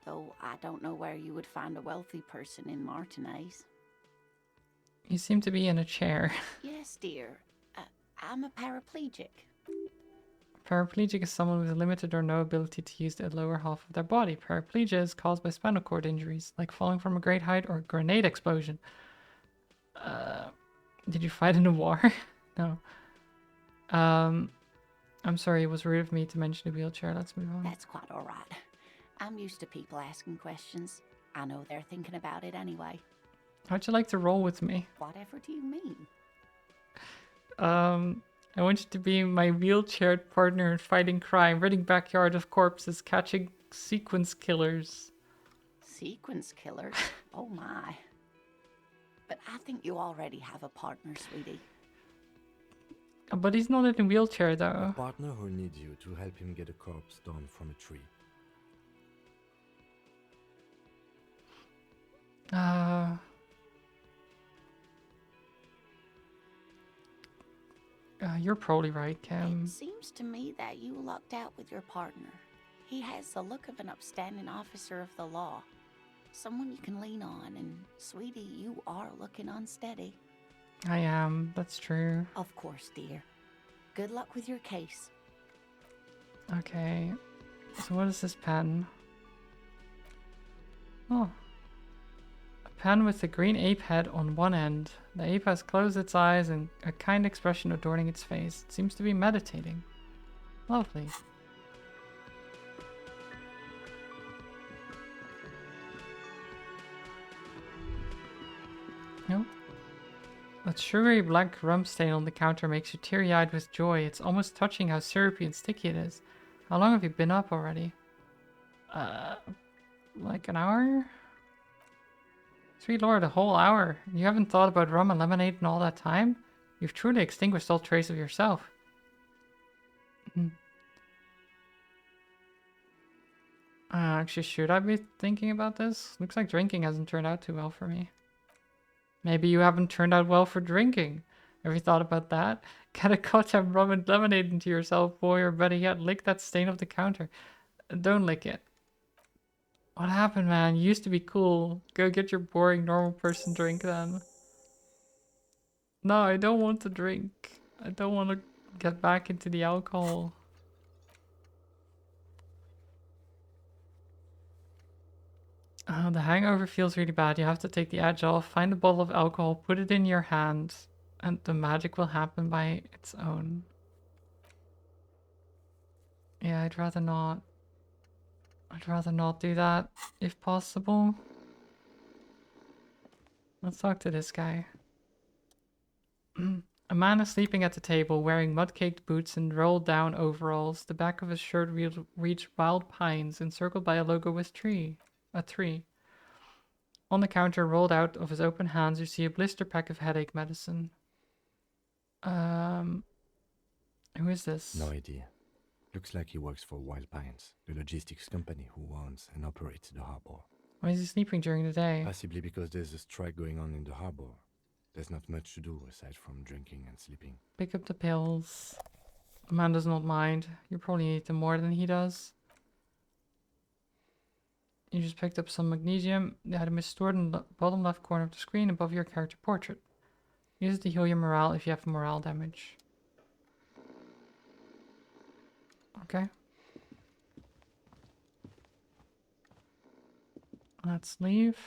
Though I don't know where you would find a wealthy person in Martinez. You seem to be in a chair. Yes, dear. I'm a paraplegic. Paraplegic is someone with limited or no ability to use the lower half of their body. Paraplegia is caused by spinal cord injuries, like falling from a great height or a grenade explosion. Did you fight in a war? No. I'm sorry, it was rude of me to mention a wheelchair. Let's move on. That's quite all right. I'm used to people asking questions. I know they're thinking about it anyway. How'd you like to roll with me? Whatever do you mean? I want you to be my wheelchaired partner in fighting crime, raiding backyard of corpses, catching sequence killers. Sequence killers? Oh my. But I think you already have a partner, sweetie. But he's not in a wheelchair, A though. partner who needs you to help him get a corpse down from a tree. You're probably right, Kim. It seems to me that you lucked out with your partner. He has the look of an upstanding officer of the law. Someone you can lean on, and sweetie, you are looking unsteady. I am, that's true. Of course, dear. Good luck with your case. Okay. So what is this pen? Oh. A pen with a green ape head on one end. The ape has closed its eyes and a kind expression adorning its face. It seems to be meditating. Lovely. Nope. That sugary black rum stain on the counter makes you teary-eyed with joy. It's almost touching how syrupy and sticky it is. How long have you been up already? Like an hour? Sweet lord, a whole hour. You haven't thought about rum and lemonade in all that time? You've truly extinguished all trace of yourself. Actually, should I be thinking about this? Looks like drinking hasn't turned out too well for me. Maybe you haven't turned out well for drinking. Have you thought about that? Get a goddamn rum and lemonade into yourself, boy, or better yet, lick that stain off the counter. Don't lick it. What happened, man? You used to be cool. Go get your boring normal person drink then. No, I don't want to drink. I don't want to get back into the alcohol. The hangover feels really bad. You have to take the edge off, find a bottle of alcohol, put it in your hand, and the magic will happen by its own. Yeah, I'd rather not. I'd rather not do that, if possible. Let's talk to this guy. A man is sleeping at the table, wearing mud-caked boots and rolled-down overalls. The back of his shirt reads wild pines, encircled by a logo with a tree. On the counter, rolled out of his open hands, you see a blister pack of headache medicine. Who is this? No idea. Looks like he works for Wild Pines, the logistics company who owns and operates the harbor. Why is he sleeping during the day? Possibly because there's a strike going on in the harbor. There's not much to do aside from drinking and sleeping. Pick up the pills. The man does not mind. You probably need them more than he does. You just picked up some magnesium. The item is stored in the bottom left corner of the screen above your character portrait. Use it to heal your morale if you have morale damage. Okay. Let's leave.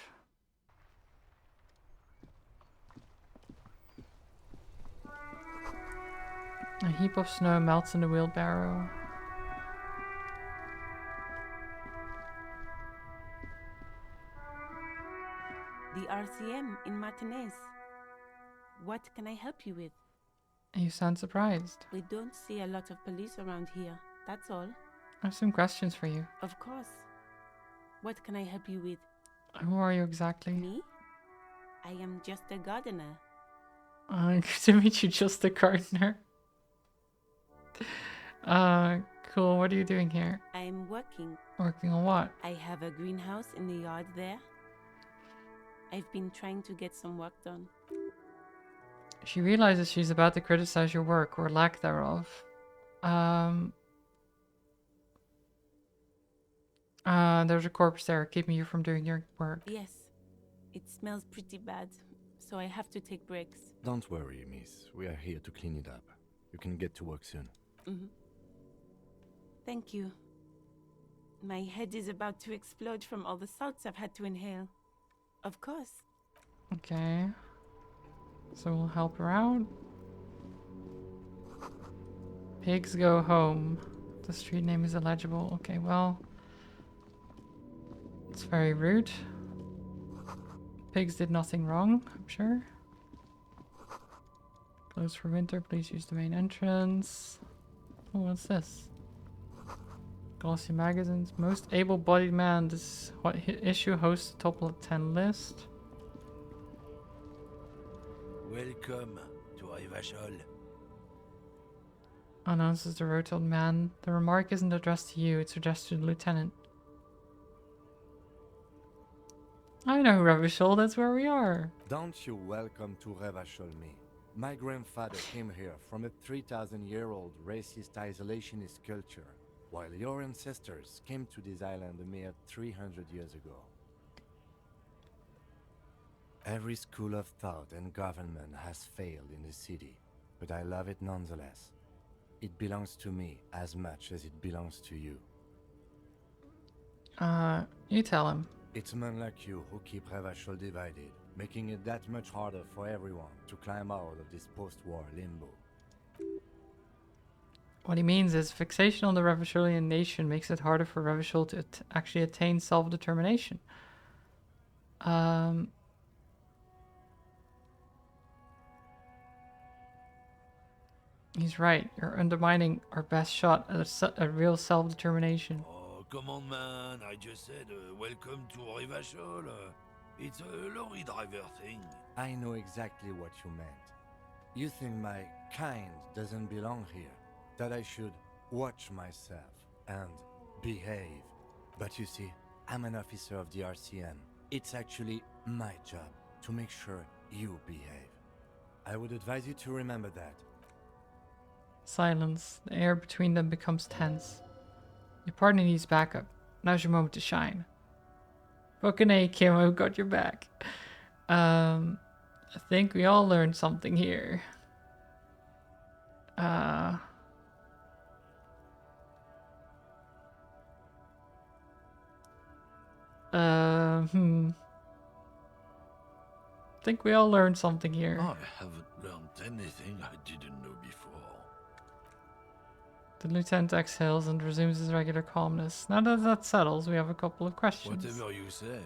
A heap of snow melts in the wheelbarrow. The RCM in Martinez. What can I help you with? You sound surprised. We don't see a lot of police around here, that's all. I have some questions for you. Of course. What can I help you with? Who are you exactly? Me? I am just a gardener. Good to meet you, just a gardener. Cool. What are you doing here? I'm working. Working on what? I have a greenhouse in the yard there. I've been trying to get some work done. She realizes she's about to criticize your work, or lack thereof. There's a corpse there, keeping you from doing your work. Yes. It smells pretty bad, so I have to take breaks. Don't worry, miss. We are here to clean it up. You can get to work soon. Thank you. My head is about to explode from all the salts I've had to inhale. Of course. Okay. So we'll help her out. Pigs go home. The street name is illegible. Okay, well. It's very rude. Pigs did nothing wrong, I'm sure. Closed for winter, please use the main entrance. Oh, what's this? Glossy magazines. Most able-bodied man. This issue hosts the top 10 list. Welcome to Rivachol. Announces the rotund man. The remark isn't addressed to you, it's addressed to the lieutenant. I know Revachol, that's where we are. Don't you welcome to Revachol me. My grandfather came here from a 3,000-year-old racist isolationist culture, while your ancestors came to this island a mere 300 years ago. Every school of thought and government has failed in the city, but I love it nonetheless. It belongs to me as much as it belongs to you. You tell him. It's men like you who keep Revachol divided, making it that much harder for everyone to climb out of this post-war limbo. What he means is fixation on the Revacholian nation makes it harder for Revachol to actually attain self-determination. He's right. You're undermining our best shot at a real self-determination. Oh, come on, man. I just said welcome to Rivachol. It's a lorry driver thing. I know exactly what you meant. You think my kind doesn't belong here, that I should watch myself and behave. But you see, I'm an officer of the RCM. It's actually my job to make sure you behave. I would advise you to remember that. Silence. The air between them becomes tense. Your partner needs backup. Now's your moment to shine. Fucking A, Kim, I've got your back. I think we all learned something here. Think we all learned something here. I haven't learned anything I didn't know before. The lieutenant exhales and resumes his regular calmness. Now that settles, we have a couple of questions. Whatever you say,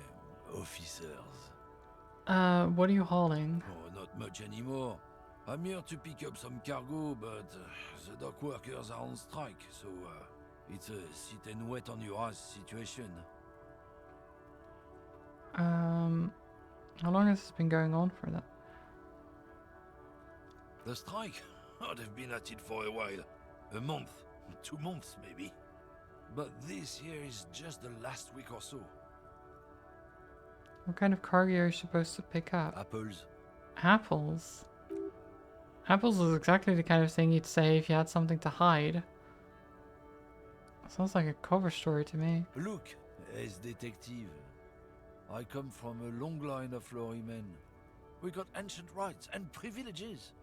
officers. What are you hauling? Oh, not much anymore. I'm here to pick up some cargo, but the dock workers are on strike, so it's a sit and wait on your ass situation. How long has this been going on for that? The strike? Oh, they've been at it for a while. A month, 2 months maybe. But this here is just the last week or so. What kind of cargo are you supposed to pick up? Apples. Apples? Apples is exactly the kind of thing you'd say if you had something to hide. Sounds like a cover story to me. Look, as detective. I come from a long line of lorrymen. We got ancient rights and privileges.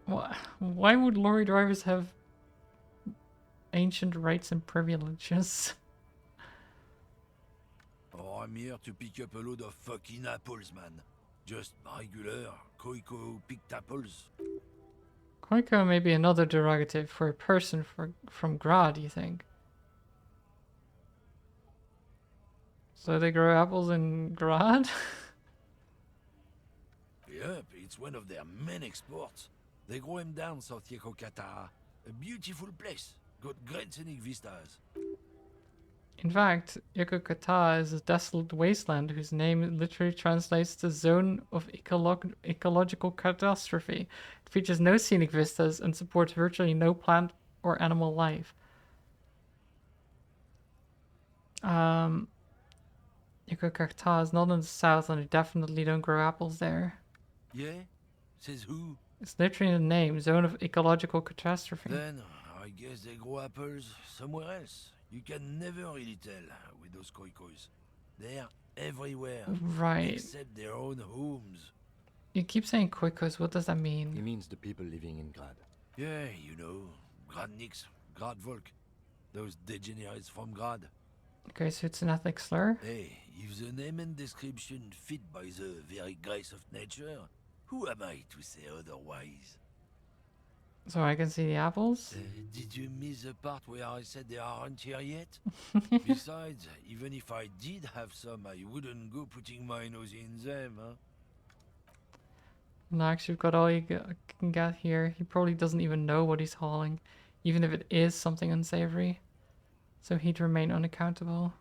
Why would lorry drivers have ancient rights and privileges? Oh, I'm here to pick up a load of fucking apples, man. Just regular Koiko picked apples. Koiko may be another derogative for a person from Grad, you think? So they grow apples in Grad? Yep, it's one of their main exports. They grow them down South Yekokata. A beautiful place. Got great scenic vistas. In fact, Yokokata is a desolate wasteland whose name literally translates to zone of ecological catastrophe. It features no scenic vistas and supports virtually no plant or animal life. Yokokata is not in the south and they definitely don't grow apples there. Yeah? Says who? It's literally in the name, zone of ecological catastrophe. Then, I guess they grow apples somewhere else. You can never really tell with those koikos. They're everywhere. Right. Except their own homes. You keep saying Koikos, what does that He mean? means the people living in Grad. Yeah, you know. Gradniks, Gradvolk. Those degenerates from Grad. Okay, so it's an ethnic slur? Hey, if the name and description fit by the very grace of nature, who am I to say otherwise? So I can see the apples? Did you miss the part where I said they aren't here yet? Besides, even if I did have some, I wouldn't go putting my nose in them, huh? Max, you've got all you can get here. He probably doesn't even know what he's hauling, even if it is something unsavory. So he'd remain unaccountable.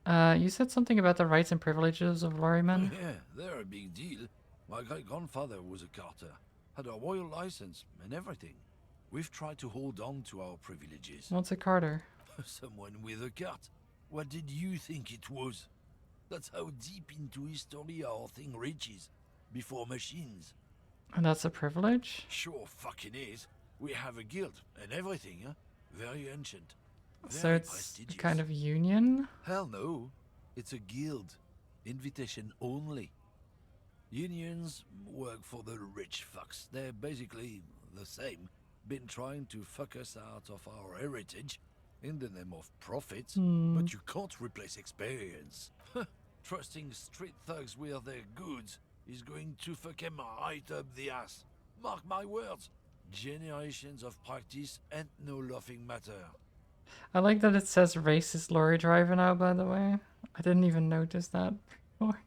You said something about the rights and privileges of lorrymen? Yeah, they're a big deal. My great-grandfather was a carter, had a royal license and everything. We've tried to hold on to our privileges. What's a carter? Someone with a cart. What did you think it was? That's how deep into history our thing reaches. Before machines. And that's a privilege? Sure fucking is. We have a guild and everything, huh? Very ancient. So Very it's a prestigious. kind of union? Hell no. It's a guild. Invitation only. Unions work for the rich fucks. They're basically the same. Been trying to fuck us out of our heritage in the name of profit. But you can't replace experience. Trusting street thugs with their goods is going to fuck him right up the ass. Mark my words. Generations of practice ain't no laughing matter. I like that it says racist lorry driver now, by the way. I didn't even notice that before.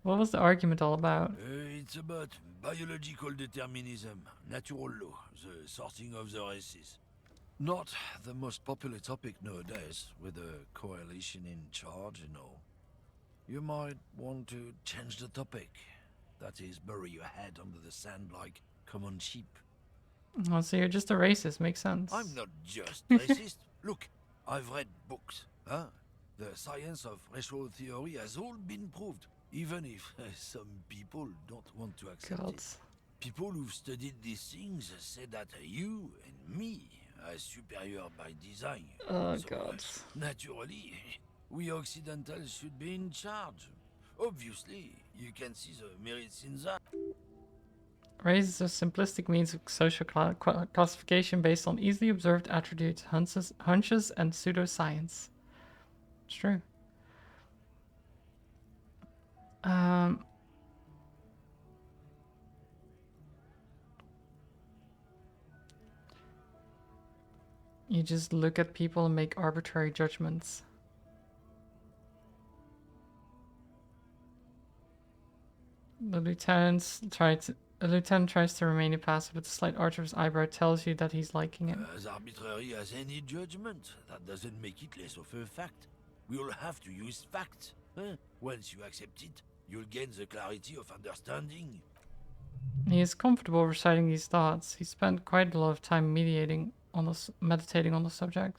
What was the argument all about? It's about biological determinism, natural law, the sorting of the races. Not the most popular topic nowadays, with a coalition in charge and all. You might want to change the topic. That is, bury your head under the sand like common sheep. Oh, so you're just a racist, makes sense. I'm not just racist. Look, I've read books. Huh? The science of racial theory has all been proved, even if some people don't want to accept God. it. People who've studied these things say that you and me are superior by design. Oh, So, God. naturally, we Occidentals should be in charge. Obviously, you can see the merits in that. Race is a simplistic means of social classification based on easily observed attributes, hunches, and pseudoscience. It's true. You just look at people and make arbitrary judgments. A lieutenant tries to remain impassive, but the slight arch of his eyebrow tells you that he's liking it. As arbitrary as any judgment, that doesn't make it less of a fact. We all have to use facts. Huh? Once you accept it, you'll gain the clarity of understanding. He is comfortable reciting these thoughts. He spent quite a lot of time meditating on the subject.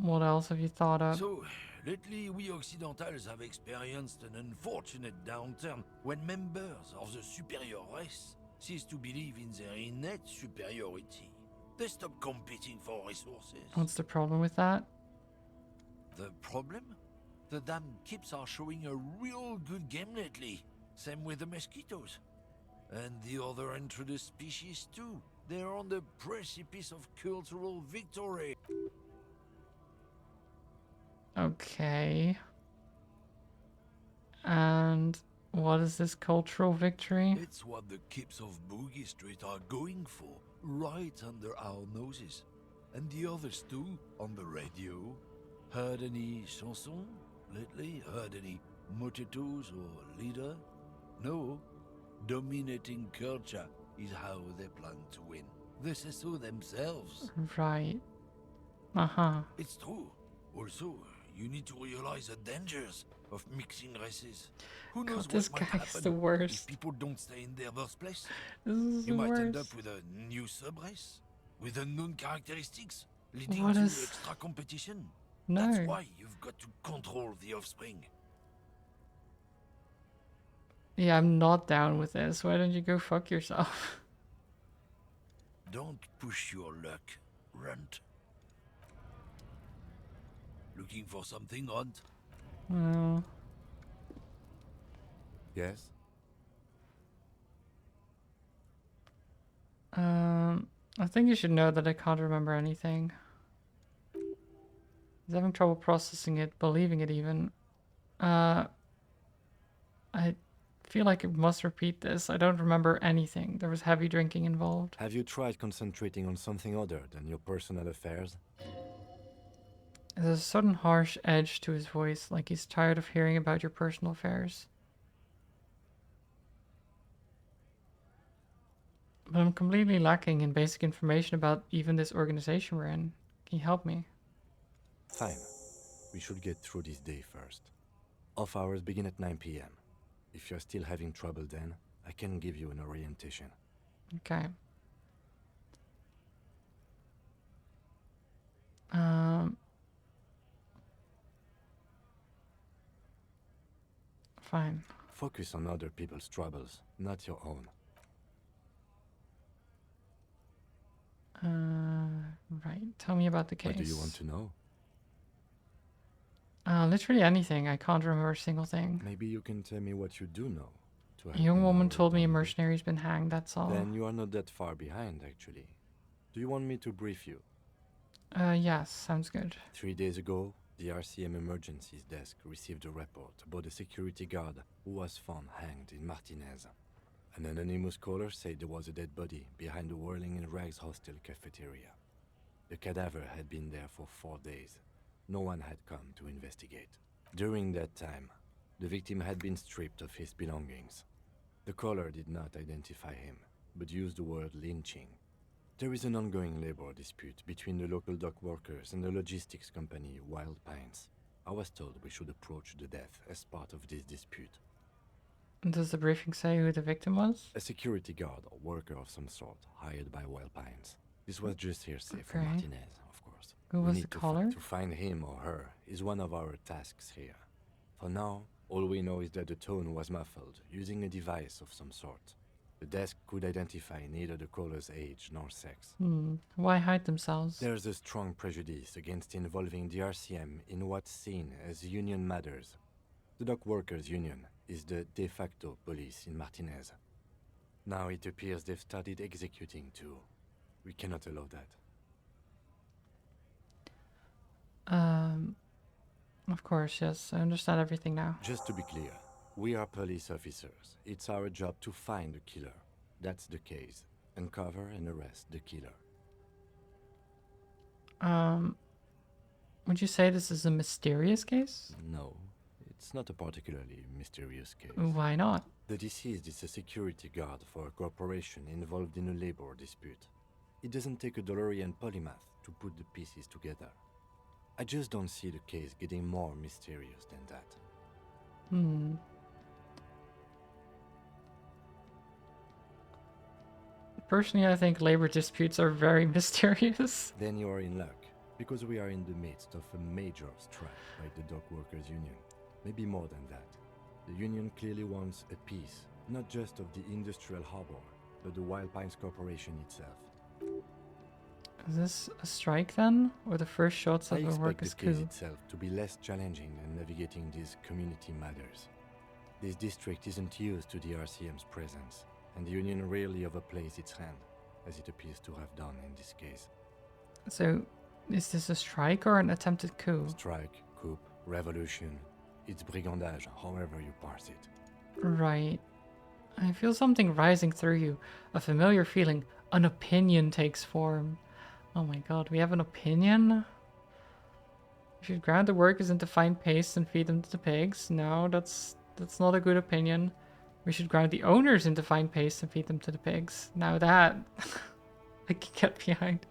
What else have you thought of? So, lately we Occidentals have experienced an unfortunate downturn when members of the superior race cease to believe in their innate superiority. They stop competing for resources. What's the problem with that? The problem? The damn kips are showing a real good game lately. Same with the mosquitoes. And the other introduced species too. They're on the precipice of cultural victory. Okay. And what is this cultural victory? It's what the kips of Boogie Street are going for, right under our noses. And the others too, on the radio. Heard any chansons lately? Heard any mojitos or leader? No. Dominating culture is how they plan to win. They say so themselves. Right. Uh-huh. It's true. Also, you need to realize the dangers of mixing races. Who knows God, this what might guy's happen the if worst. people don't stay in their birthplace? This is You the might end up worst. with a new sub-race, with unknown characteristics, leading What to is... extra competition. No. That's why you've got to control the offspring. Yeah, I'm not down with this. Why don't you go fuck yourself? Don't push your luck, Runt. Looking for something odd? Well, Yes? I think you should know that I can't remember anything. He's having trouble processing it, believing it even. I feel like I must repeat this. I don't remember anything. There was heavy drinking involved. Have you tried concentrating on something other than your personal affairs? There's a sudden harsh edge to his voice, like he's tired of hearing about your personal affairs. But I'm completely lacking in basic information about even this organization we're in. Can you help me? Fine. We should get through this day first. Off hours begin at 9 p.m. If you're still having trouble then, I can give you an orientation. Okay. Fine. Focus on other people's troubles, not your own. Right. Tell me about the case. What do you want to know? Literally anything. I can't remember a single thing. Maybe you can tell me what you do know. To A help young me woman narrow told me a down a bit. mercenary's been hanged, that's all. Then you are not that far behind, actually. Do you want me to brief you? Yes, sounds good. 3 days ago, the RCM Emergencies Desk received a report about a security guard who was found hanged in Martinez. An anonymous caller said there was a dead body behind the Whirling in Rags hostel cafeteria. The cadaver had been there for 4 days. No one had come to investigate. During that time, the victim had been stripped of his belongings. The caller did not identify him, but used the word lynching. There is an ongoing labor dispute between the local dock workers and the logistics company Wild Pines. I was told we should approach the death as part of this dispute. Does the briefing say who the victim was? A security guard or worker of some sort, hired by Wild Pines. This was just hearsay from Okay. Martinez, of course. Who We was need the to caller? to find him or her is one of our tasks here. For now, all we know is that the tone was muffled, using a device of some sort. The desk could identify neither the caller's age nor sex. Why hide themselves? There's a strong prejudice against involving the RCM in what's seen as union matters. The Dock Workers Union is the de facto police in Martinez. Now it appears they've started executing too. We cannot allow that. Of course, yes. I understand everything now. Just to be clear, we are police officers. It's our job to find the killer. That's the case. Uncover and arrest the killer. Would you say this is a mysterious case? No, it's not a particularly mysterious case. Why not? The deceased is a security guard for a corporation involved in a labor dispute. It doesn't take a DeLorean polymath to put the pieces together. I just don't see the case getting more mysterious than that. Personally, I think labor disputes are very mysterious. Then you are in luck, because we are in the midst of a major strike by the Dock Workers Union. Maybe more than that. The union clearly wants a piece, not just of the industrial harbor, but the Wild Pines Corporation itself. Is this a strike then? Or the first shots I of a expect workers' the case coup? itself to be less challenging than navigating these community matters. This district isn't used to the RCM's presence, and the Union rarely overplays its hand, as it appears to have done in this case. So, is this a strike or an attempted coup? Strike, coup, revolution. It's brigandage, however you parse it. Right. I feel something rising through you. A familiar feeling. An opinion takes form. Oh my god, we have an opinion? We should ground the workers into fine paste and feed them to the pigs. No, that's not a good opinion. We should ground the owners into fine paste and feed them to the pigs. Now that I can get behind.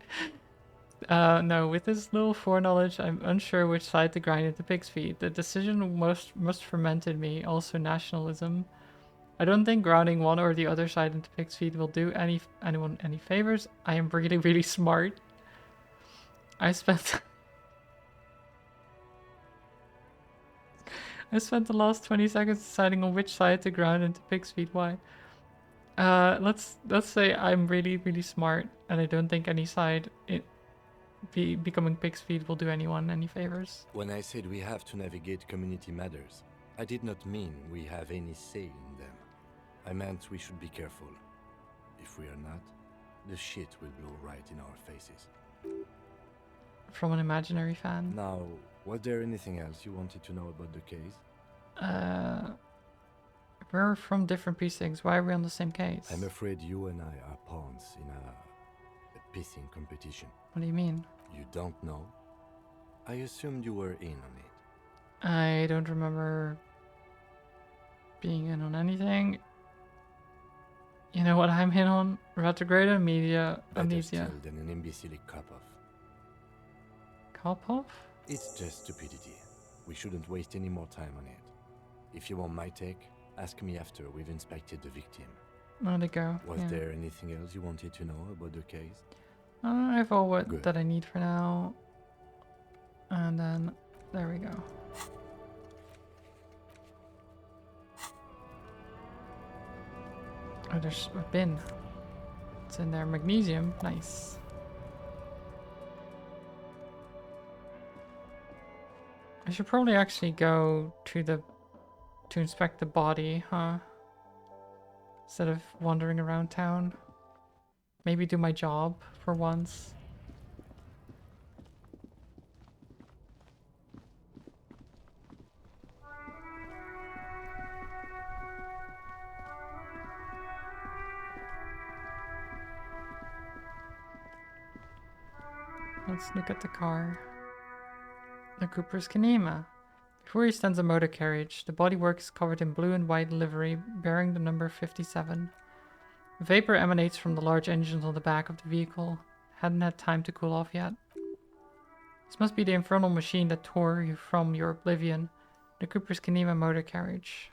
No, with this little foreknowledge, I'm unsure which side to grind into pig's feet. The decision must fermented me. Also nationalism. I don't think grounding one or the other side into pig's feet will do anyone any favors. I am really, really smart. I spent I spent the last 20 seconds deciding on which side to ground into pig's feet. Why? Let's say I'm really, really smart, and I don't think any side becoming pig's feet will do anyone any favors. When I said we have to navigate community matters, I did not mean we have any say in them. I meant we should be careful. If we are not, the shit will blow right in our faces. From an imaginary fan. Now, was there anything else you wanted to know about the case? We're from different precincts. Why are we on the same case? I'm afraid you and I are pawns in a pissing competition. What do you mean? You don't know? I assumed you were in on it. I don't remember being in on anything. You know what I'm in on? Retrograde amnesia. Better still than an imbecilic cop-off. Cop-off? It's just stupidity. We shouldn't waste any more time on it. If you want my take, ask me after we've inspected the victim. Let it go. Was yeah. there anything else you wanted to know about the case? I have all Good. that I need for now. And then, there we go. Oh, there's a bin. It's in there. Magnesium. Nice. I should probably actually go to inspect the body, huh? Instead of wandering around town. Maybe do my job for once. Let's look at the car. The Cooper's Kanema. Before he stands a motor carriage. The bodywork is covered in blue and white livery, bearing the number 57. Vapor emanates from the large engines on the back of the vehicle. Hadn't had time to cool off yet. This must be the infernal machine that tore you from your oblivion. The Cooper's Kanema motor carriage.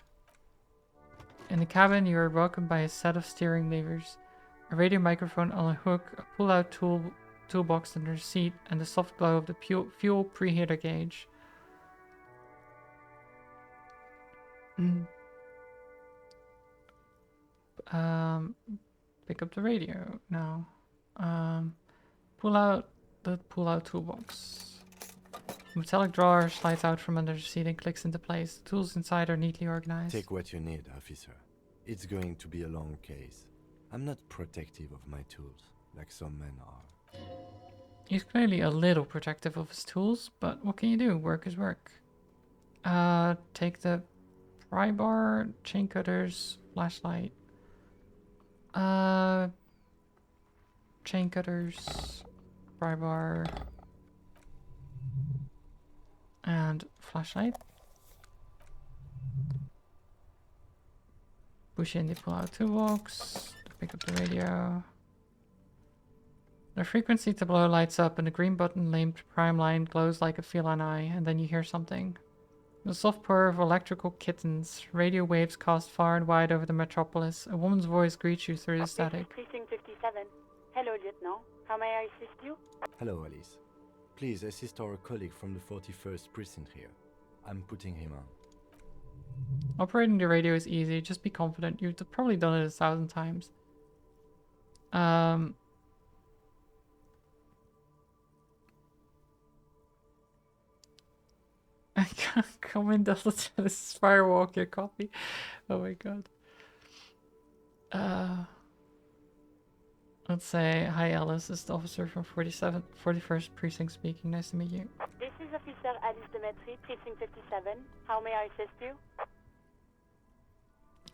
In the cabin, you are welcomed by a set of steering levers, a radio microphone on a hook, a pull-out toolbox under the seat, and the soft glow of the fuel preheater gauge. Pick up the radio now. Pull out the pull-out toolbox. The metallic drawer slides out from under the seat and clicks into place. The tools inside are neatly organized. Take what you need, officer. It's going to be a long case. I'm not protective of my tools, like some men are. He's clearly a little protective of his tools, but what can you do? Work is work. Take the pry bar, chain cutters, flashlight. Chain cutters, pry bar, and flashlight. Push in the pull-out toolbox to pick up the radio. The frequency to below lights up and the green button named prime line glows like a feline eye, and then you hear something. The soft purr of electrical kittens. Radio waves cast far and wide over the metropolis. A woman's voice greets you through the static. Precinct 57. Hello, Lieutenant. How may I assist you? Hello, Alice. Please assist our colleague from the 41st precinct here. I'm putting him on. Operating the radio is easy. Just be confident. You've probably done it 1,000 times. I can't come in the this firewalk your copy. Oh my god. Let's say, hi Alice, this is the officer from 41st precinct speaking. Nice to meet you. This is Officer Alice Demetri, Precinct 57. How may I assist you?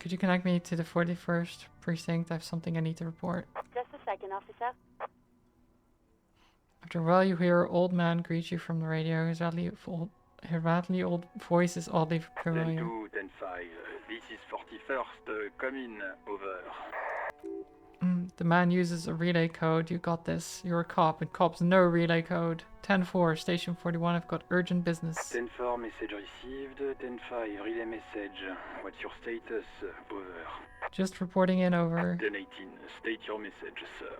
Could you connect me to the 41st precinct? I have something I need to report. Just a second, officer. After a while, you hear an old man greet you from the radio. His rattly old voice is oddly familiar. 10-2, 10-5. This is 41st. Come in. Over. The man uses a relay code. You got this. You're a cop, and cops know relay code. 10-4, Station 41. I've got urgent business. 10-4, message received. 10-5, relay message. What's your status? Over. Just reporting in, over. 10-18, state your message, sir.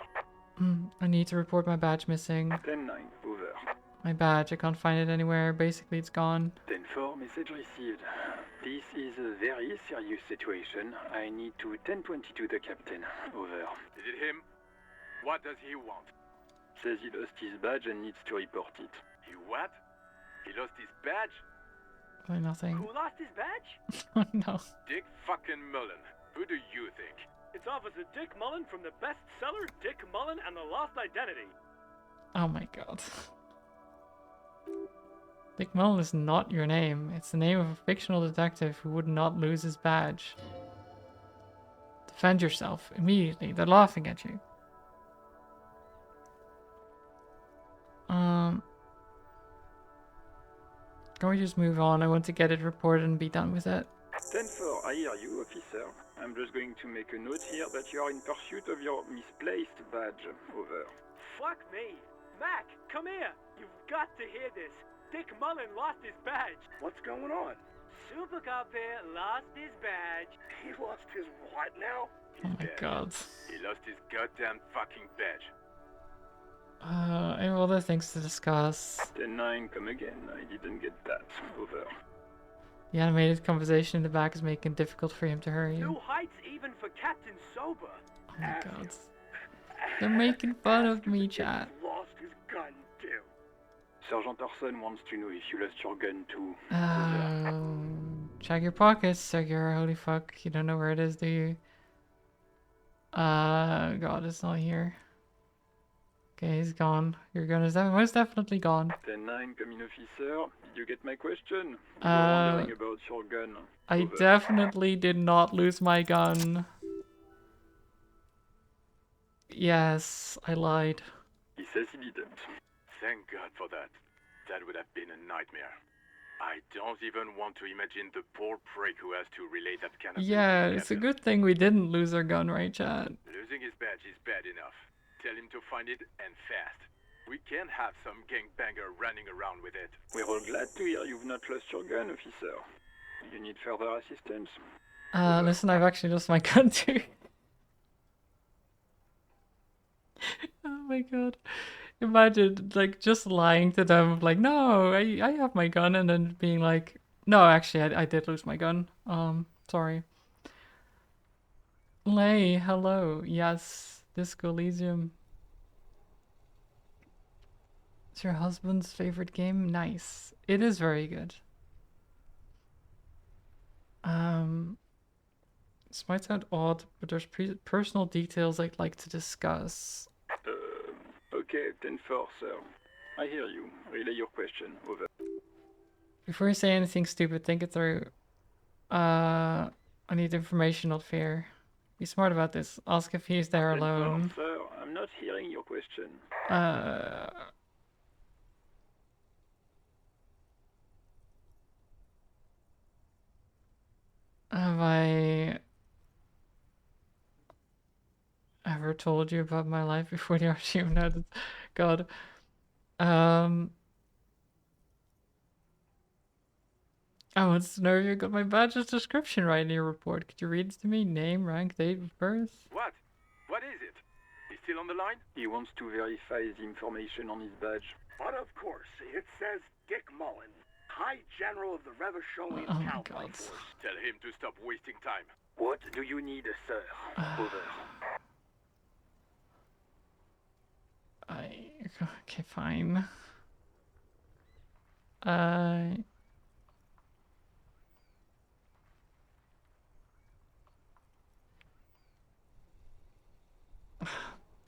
I need to report my badge missing. 10-9, over. My badge, I can't find it anywhere. Basically, it's gone. 10-4, message received. This is a very serious situation. I need to 10-22 the captain. Over. Is it him? What does he want? Says he lost his badge and needs to report it. He what? He lost his badge? Oh, nothing. Who lost his badge? Oh, no. Dick fucking Mullen. Who do you think? It's Officer Dick Mullen from the bestseller Dick Mullen and the Lost Identity. Oh my god. Dick Mullen is not your name. It's the name of a fictional detective who would not lose his badge. Defend yourself immediately. They're laughing at you. Can we just move on? I want to get it reported and be done with it. 10-4, I hear you, officer. I'm just going to make a note here that you are in pursuit of your misplaced badge. Over. Fuck me. Mac, come here. You've got to hear this. Dick Mullen lost his badge. What's going on? Super Cop here lost his badge. He lost his what now? Oh my god. He lost his goddamn fucking badge. I have other things to discuss. 10-9, come again. I didn't get that. Over. The animated conversation in the back is making it difficult for him to hurry. New heights even for Captain Sober. Oh my god. They're making fun of me, chat. Lost his gun too. Sergeant Orson wants to know if you lost your gun too. Check your pockets, Segura. Holy fuck. You don't know where it is, do you? God, it's not here. Okay, he's gone. Your gun is most definitely gone. 10-9, come in, officer. Did you get my question? You were wondering about your gun. I definitely did not lose my gun. Yes, I lied. He says he didn't. Thank God for that. That would have been a nightmare. I don't even want to imagine the poor prick who has to relay that kind of Yeah, thing to it's a Captain. good thing we didn't lose our gun, right, chat? Losing his badge is bad enough. Tell him to find it and fast. We can't have some gangbanger running around with it. We're all glad to hear you've not lost your gun, officer. You need further assistance? Listen, I've actually lost my gun too. Oh my god. Imagine, like, just lying to them, like, no, I have my gun, and then being like, no, actually, I did lose my gun. Sorry. Lay, hello. Yes, Disco Elysium. It's your husband's favorite game? Nice. It is very good. This might sound odd, but there's personal details I'd like to discuss. Okay, 10-4, sir. I hear you. Relay your question. Over. Before you say anything stupid, think it through. I need information, not fear. Be smart about this. Ask if he's there 10-4, alone. sir, I'm not hearing your question. Have I ever told you about my life before the archive? No, that's... God. I want to know if you got my badge's description right in your report. Could you read it to me? Name, rank, date of birth? What? What is it? He's still on the line? He wants to verify the information on his badge. But of course, it says Dick Mullen, High General of the Revacholian Oh my Cavalry God. Force. Tell him to stop wasting time. What do you need, sir? Over. Okay, fine.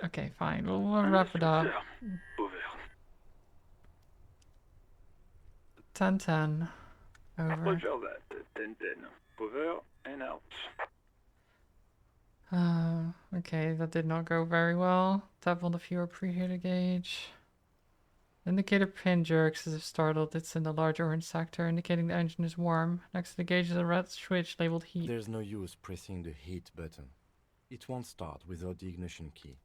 Okay, fine. We'll wrap it up. Over. 10-10. Over. Roger that. 10-10. Over and out. Okay, that did not go very well. Tap on the fuel preheater gauge. Indicator pin jerks as if startled. It's in the large orange sector, indicating the engine is warm. Next to the gauge is a red switch labeled heat. There's no use pressing the heat button. It won't start without the ignition key.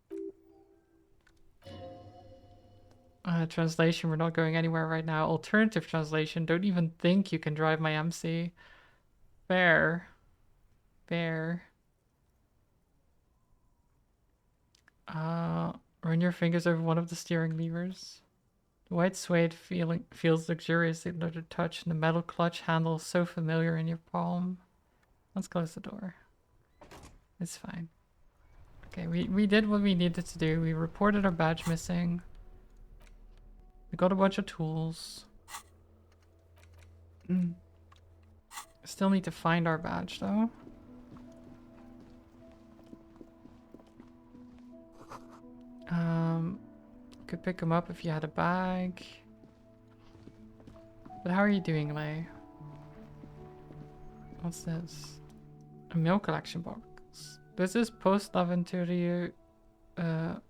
Translation, we're not going anywhere right now. Alternative translation, don't even think you can drive my MC. Fair. Fair. Run your fingers over one of the steering levers. The white suede feels luxurious under the touch, and the metal clutch handle is so familiar in your palm. Let's close the door. It's fine. Okay, we did what we needed to do. We reported our badge missing. We got a bunch of tools. Still need to find our badge though. Could pick him up if you had a bag. But how are you doing, Lay? What's this? A mail collection box. This is post-Laventurio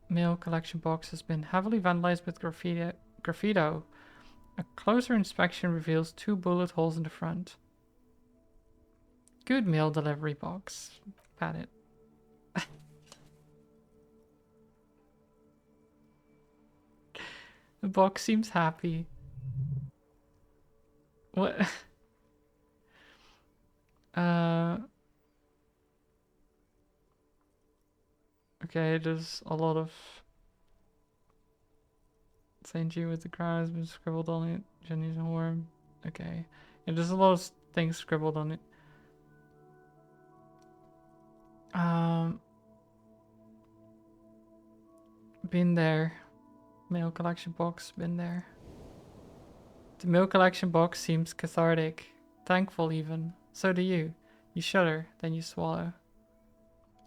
mail collection box has been heavily vandalized with graffito. A closer inspection reveals 2 bullet holes in the front. Good mail delivery box. Pat it. The box seems happy. What? Okay, there's a lot of St. G with the crown has been scribbled on it. Jenny's horn. Okay. Yeah, there's a lot of things scribbled on it. Been there. Mail collection box, been there. The mail collection box seems cathartic. Thankful even. So do you. You shudder, then you swallow.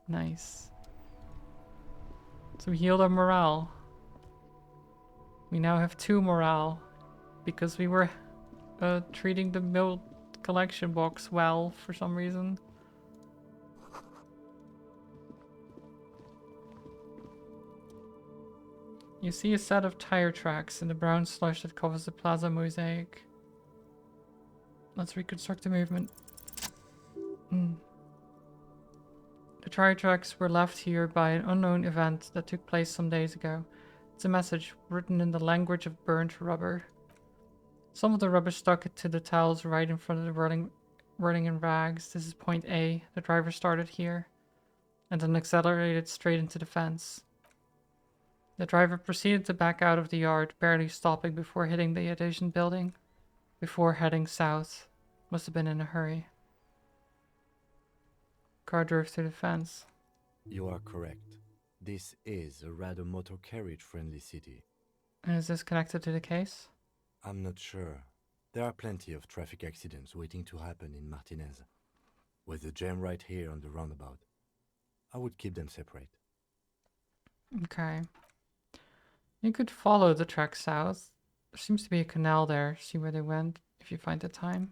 Nice. So we healed our morale. We now have 2 morale. Because we were treating the mail collection box well for some reason. You see a set of tire tracks in the brown slush that covers the plaza mosaic. Let's reconstruct the movement. The tire tracks were left here by an unknown event that took place some days ago. It's a message written in the language of burnt rubber. Some of the rubber stuck to the tiles right in front of the whirling in rags. This is point A. The driver started here and then accelerated straight into the fence. The driver proceeded to back out of the yard, barely stopping before hitting the adjacent building. Before heading south. Must have been in a hurry. Car drove through the fence. You are correct. This is a rather motor carriage-friendly city. And is this connected to the case? I'm not sure. There are plenty of traffic accidents waiting to happen in Martinez. With a jam right here on the roundabout. I would keep them separate. Okay. You could follow the track south. There seems to be a canal there. See where they went, if you find the time.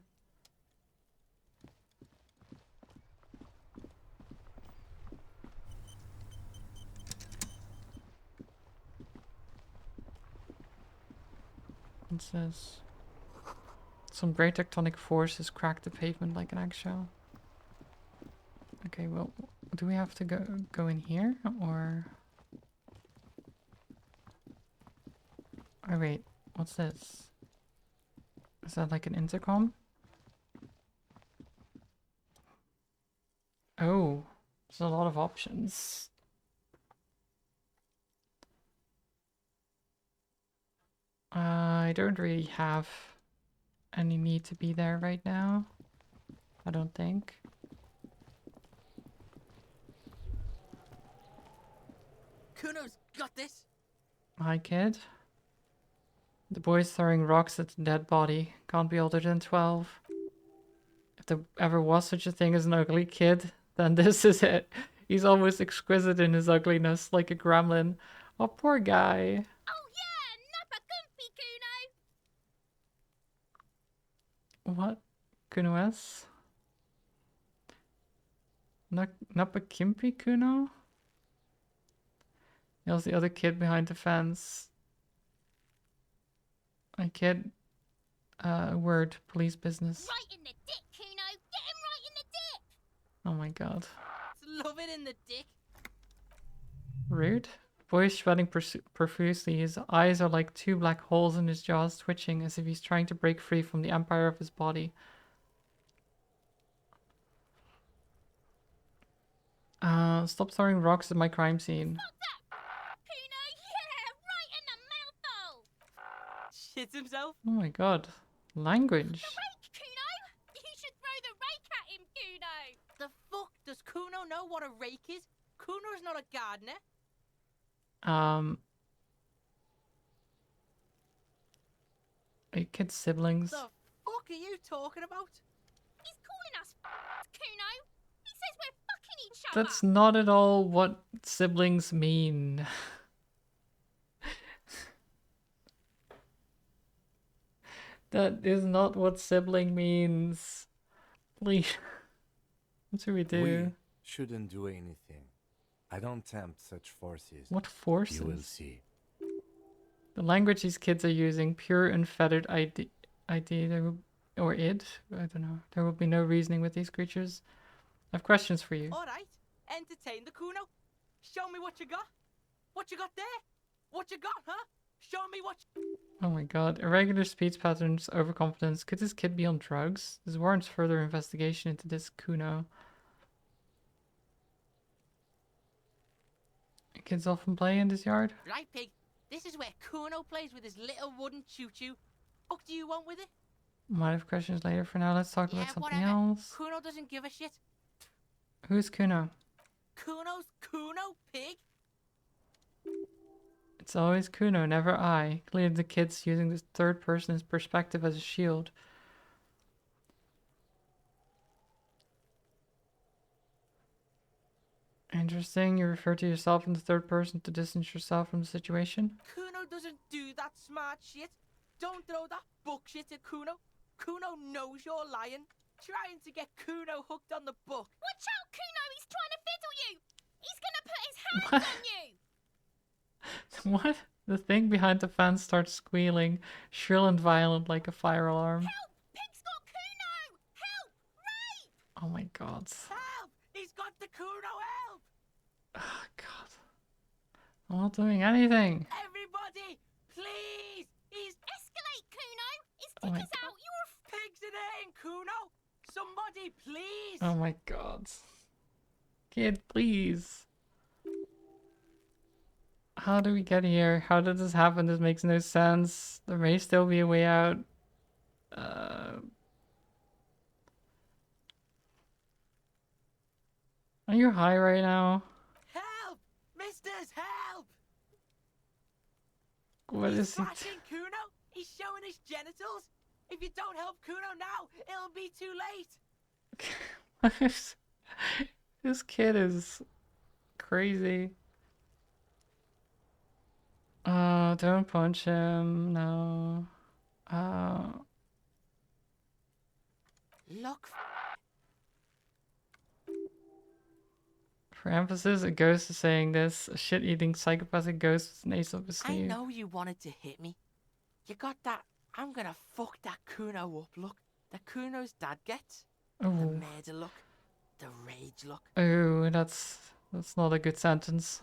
It says some great tectonic forces cracked the pavement like an eggshell. Okay, well, do we have to go in here or? Oh wait, what's this? Is that like an intercom? Oh, there's a lot of options. I don't really have any need to be there right now. I don't think. Kuno's got this. Hi, kid. The boy's throwing rocks at the dead body. Can't be older than 12. If there ever was such a thing as an ugly kid, then this is it. He's almost exquisite in his ugliness, like a gremlin. Oh, poor guy. Oh yeah, Nappa comfy, Kuno. What? Kuno S? Napakimpi Kuno? That was the other kid behind the fence. I get a word, police business. Right in the dick, Kuno! Get him right in the dick! Oh my god. Love it in the dick. Rude. Boy is sweating profusely. His eyes are like two black holes in his jaws twitching as if he's trying to break free from the empire of his body. Stop throwing rocks at my crime scene. Fuck that! Kuno, yeah! Right in the mouthhole! Shits himself. Oh my god. Language. The rake, Kuno! You should throw the rake at him, Kuno! The fuck? Does Kuno know what a rake is? Kuno's not a gardener. Are you kids siblings? The fuck are you talking about? He's calling us Kuno! He says we're fucking each other! That's not at all what siblings mean. That is not what sibling means. Please. What should we do? We shouldn't do anything. I don't tempt such forces. What forces? You will see. The language these kids are using, pure unfettered ID there will, or id? I don't know. There will be no reasoning with these creatures. I have questions for you. Alright, entertain the Kuno. Show me what you got. What you got there? What you got, huh? Show me what Oh my god. Irregular speech patterns, overconfidence. Could this kid be on drugs? This warrants further investigation into this Kuno. Kids often play in this yard? Right, pig. This is where Kuno plays with his little wooden choo-choo. What do you want with it? Might have questions later. For now, let's talk Yeah, about something whatever. else. Kuno doesn't give a shit. Who's Kuno? Kuno's Kuno, pig. It's always Kuno, never I. Clearly the kid's using this third person's perspective as a shield. Interesting, you refer to yourself in the third person to distance yourself from the situation? Kuno doesn't do that smart shit. Don't throw that bullshit at Kuno. Kuno knows you're lying. Trying to get Kuno hooked on the book. Watch out, Kuno! He's trying to fiddle you! He's gonna put his hands on you! What? The thing behind the fence starts squealing, shrill and violent like a fire alarm. Help! Pig's got Kuno! Help! Rape! Oh my god. Help! He's got the Kuno, help! Oh god. I'm not doing anything. Everybody, please! He's... Escalate, Kuno! His Oh dick my is out! You're Pigs in here, Kuno! Somebody, please! Oh my god. Kid, please. How do we get here? How did this happen? This makes no sense. There may still be a way out. Are you high right now? Help! Misters, help! What He's is he? smashing Kuno! He's showing his genitals! If you don't help Kuno now, it'll be too late! This kid is crazy. Don't punch him. No. Look. For emphasis, a ghost is saying this. A shit-eating psychopathic ghost with an ace up his I sleeve. know you wanted to hit me. You got that I'm gonna fuck that Kuno up look that Kuno's dad gets. The Oh. murder look. The rage look. Oh, that's not a good sentence.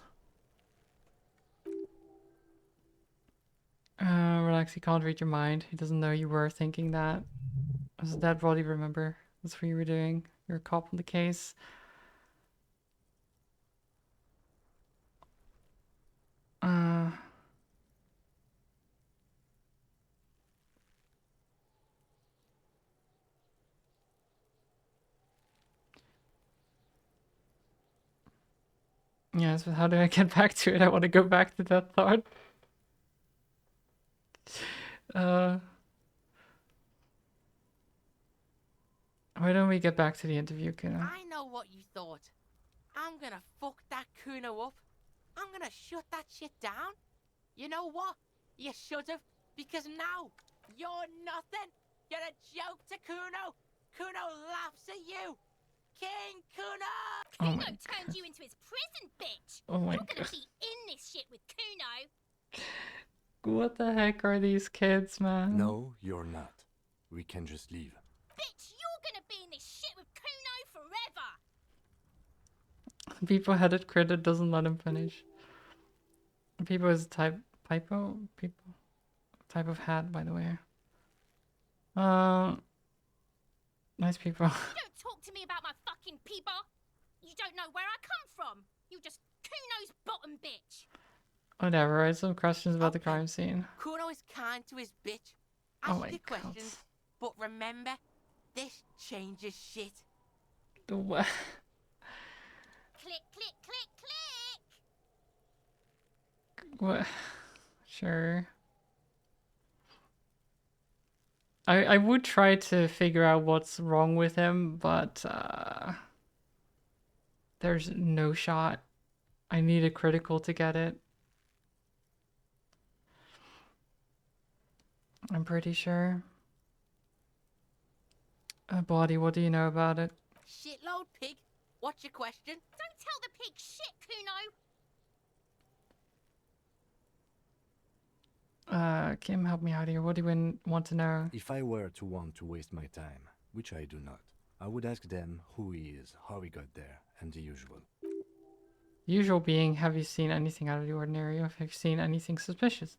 Relax, he can't read your mind. He doesn't know you were thinking that. As a dead body, remember. That's what you were doing. You're a cop on the case. Yeah, so how do I get back to it? I want to go back to that thought. Why don't we get back to the interview, Kuno? I know what you thought. I'm gonna fuck that Kuno up. I'm gonna shut that shit down. You know what? You should have, because now you're nothing. You're a joke to Kuno. Kuno laughs at you. King Kuno! Oh Kuno my turned you into his prison, bitch. Oh my You're gonna god. be in this shit with Kuno. What the heck are these kids, man? No, you're not. We can just leave. Bitch, you're gonna be in this shit with Kuno forever. People-headed critter doesn't let him finish. People is typo? People? Type of hat, by the way. Nice people. You don't talk to me about my fucking people. You don't know where I come from. You just Kuno's bottom bitch. Whatever, I have some questions about the crime scene. Kuno is kind to his bitch. Oh Ask my your god. questions, but remember, this changes shit. The what? Click, click, click, click. What? Sure. I would try to figure out what's wrong with him, but there's no shot. I need a critical to get it. I'm pretty sure. Body, what do you know about it? Shitload pig. What's your question? Don't tell the pig shit, Kuno. Kim, help me out here. What do you want to know? If I were to want to waste my time, which I do not, I would ask them who he is, how he got there, and the usual. Usual being, have you seen anything out of the ordinary, or have you seen anything suspicious?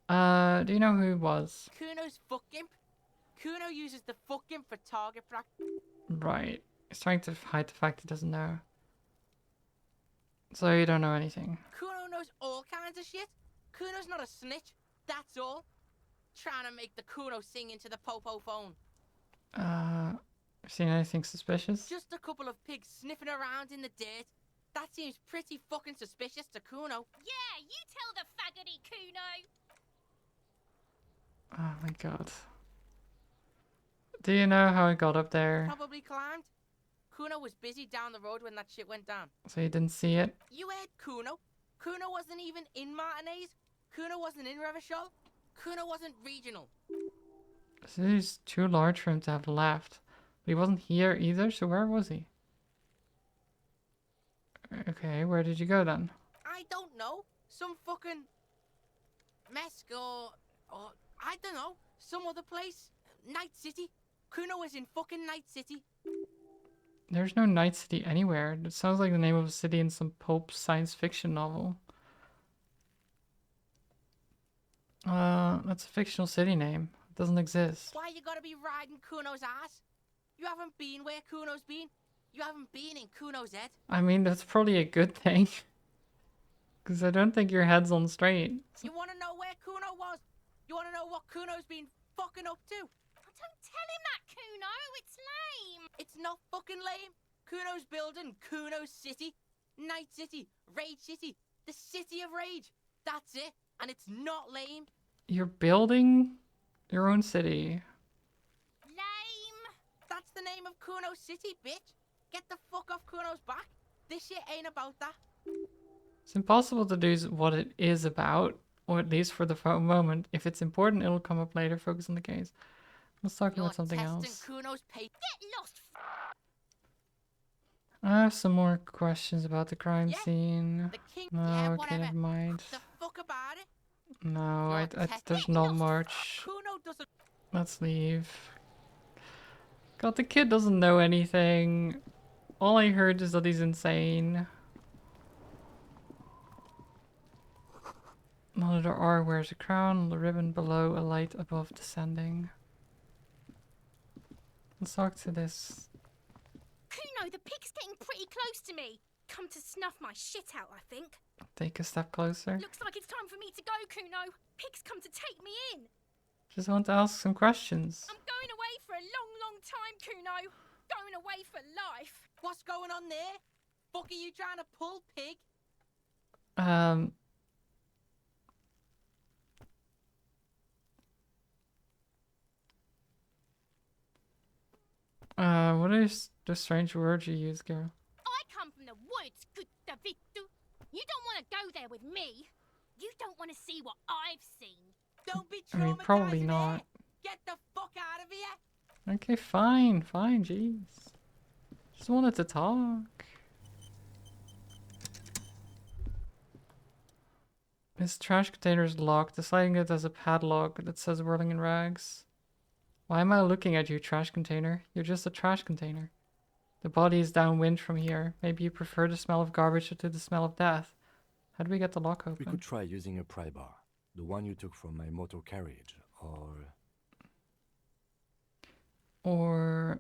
Do you know who he was? Kuno's fuck imp. Kuno uses the fuck imp for target practice. Right. He's trying to hide the fact he doesn't know. So you don't know anything. Kuno knows all kinds of shit. Kuno's not a snitch, that's all. Trying to make the Kuno sing into the popo phone. Seen anything suspicious? Just a couple of pigs sniffing around in the dirt. That seems pretty fucking suspicious to Kuno. Yeah, you tell the faggoty Kuno. Oh my god. Do you know how he got up there? Probably climbed. Kuno was busy down the road when that shit went down. So you didn't see it? You heard Kuno. Kuno wasn't even in Martinez. Kuno wasn't in Revachol. Kuno wasn't regional. This is too large for him to have left. But he wasn't here either, so where was he? Okay, where did you go then? I don't know. Some fucking Mesk or I don't know. Some other place. Night City. Kuno was in fucking Night City. There's no Night City anywhere. It sounds like the name of a city in some pulp science fiction novel. That's a fictional city name. It doesn't exist. Why you gotta be riding Kuno's ass? You haven't been where Kuno's been. You haven't been in Kuno's head. I mean, that's probably a good thing. Because I don't think your head's on straight. You wanna know where Kuno was? You wanna know what Kuno's been fucking up to? Don't tell him that, Kuno. It's lame. It's not fucking lame. Kuno's building Kuno's city. Night City. Rage City. The City of Rage. That's it. And it's not lame. You're building your own city. Lame. That's the name of Kuno City, bitch. Get the fuck off Kuno's back. This shit ain't about that. It's impossible to do what it is about, or at least for the moment. If it's important, it'll come up later. Focus on the case. Let's talk about something else. Kuno's pay. Get lost. I have some more questions about the crime scene. The king. No, Yeah, okay, whatever. never mind. The fuck about it. No, there's not much. Kuno doesn't. Let's leave. God, the kid doesn't know anything. All I heard is that he's insane. Monitor R wears a crown, the ribbon below, a light above descending. Let's talk to this. Kuno, the pig's getting pretty close to me. Come to snuff my shit out, I think. Take a step closer. Looks like it's time for me to go, Kuno. Pig's come to take me in. Just want to ask some questions. I'm going away for a long, long time, Kuno. Going away for life. What's going on there? Fuck are you trying to pull, pig? What is the strange words you use, girl? I come from the woods, good Davidu. You don't want to go there with me. You don't want to see what I've seen. Don't be I mean, traumatized. probably not. Get the fuck out of here. Okay, fine, jeez. Just wanted to talk. This trash container is locked. Deciding it as a padlock that says whirling in rags. Why am I looking at you, trash container? You're just a trash container. The body is downwind from here. Maybe you prefer the smell of garbage to the smell of death. How do we get the lock open? We could try using a pry bar. The one you took from my motor carriage, Or,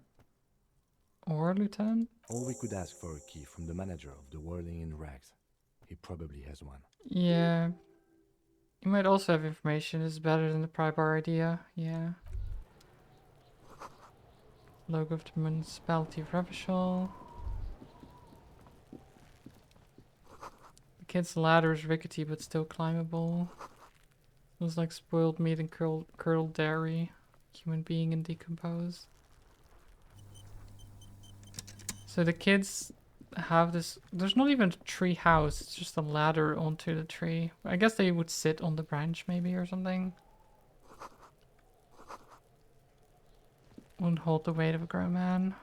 Lieutenant? Or we could ask for a key from the manager of the Whirling in Rags. He probably has one. Yeah. You might also have information. It's better than the pry bar idea. Yeah. Logo of the municipality of Revachol. The kid's ladder is rickety but still climbable. Looks like spoiled meat and curdled dairy. Human being and decomposed. So the kids have this... There's not even a tree house. It's just a ladder onto the tree. I guess they would sit on the branch maybe or something. Wouldn't hold the weight of a grown man.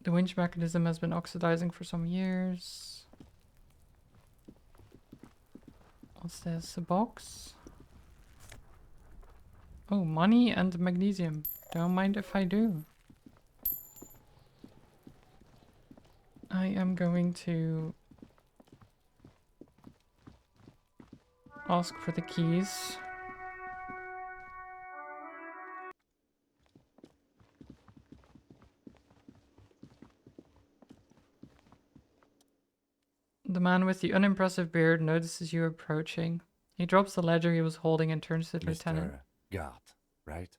The winch mechanism has been oxidizing for some years. What's this? A box? Oh, money and magnesium. Don't mind if I do. I am going to ask for the keys. The man with the unimpressive beard notices you approaching. He drops the ledger he was holding and turns to the lieutenant. Mr. Guard, right?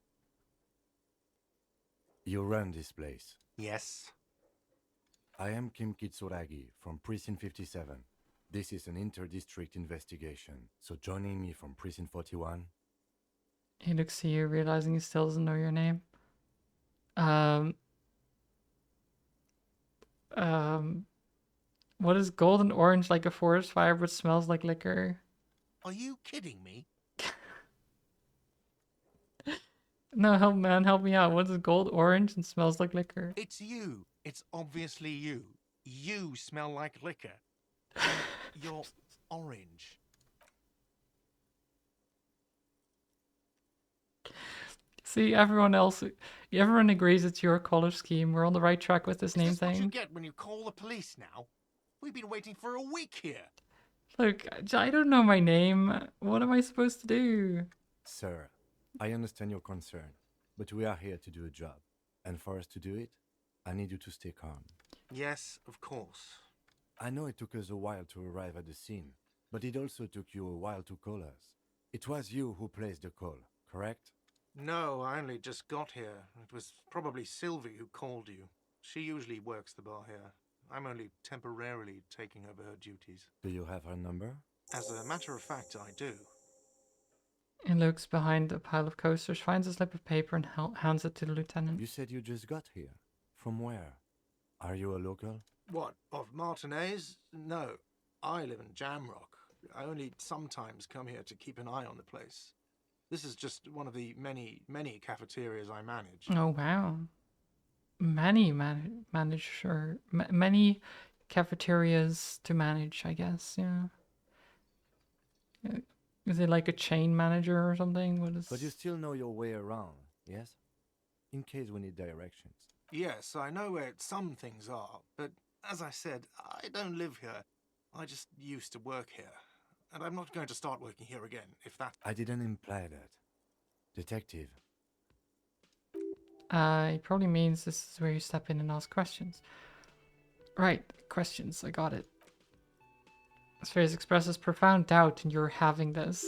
You run this place. Yes. I am Kim Kitsuragi from Precinct 57. This is an inter-district investigation, so joining me from Precinct 41... He looks at you, realizing he still doesn't know your name. What is golden orange like a forest fire but smells like liquor? Are you kidding me? No, help man, help me out. What is gold orange and smells like liquor? It's you. It's obviously you. You smell like liquor. You're orange. See, everyone agrees it's your color scheme. We're on the right track with this name Is this what you thing. get when you call the police now? We've been waiting for a week here. Look, I don't know my name. What am I supposed to do? Sir, I understand your concern, but we are here to do a job. And for us to do it, I need you to stay calm. Yes, of course. I know it took us a while to arrive at the scene, but it also took you a while to call us. It was you who placed the call, correct? No, I only just got here. It was probably Sylvie who called you. She usually works the bar here. I'm only temporarily taking over her duties. Do you have her number? As a matter of fact, I do. He looks behind a pile of coasters, finds a slip of paper and hands it to the lieutenant. You said you just got here. From where? Are you a local? What, of Martinez? No, I live in Jamrock. I only sometimes come here to keep an eye on the place. This is just one of the many cafeterias I manage. Oh, wow. Many many cafeterias to manage, I guess, yeah. Is it like a chain manager or something? What is... But you still know your way around, yes? In case we need directions. Yes, I know where some things are, but as I said, I don't live here. I just used to work here. And I'm not going to start working here again, if that... I didn't imply that. Detective. It probably means this is where you step in and ask questions. Right, questions, I got it. This phrase expresses profound doubt in your having this.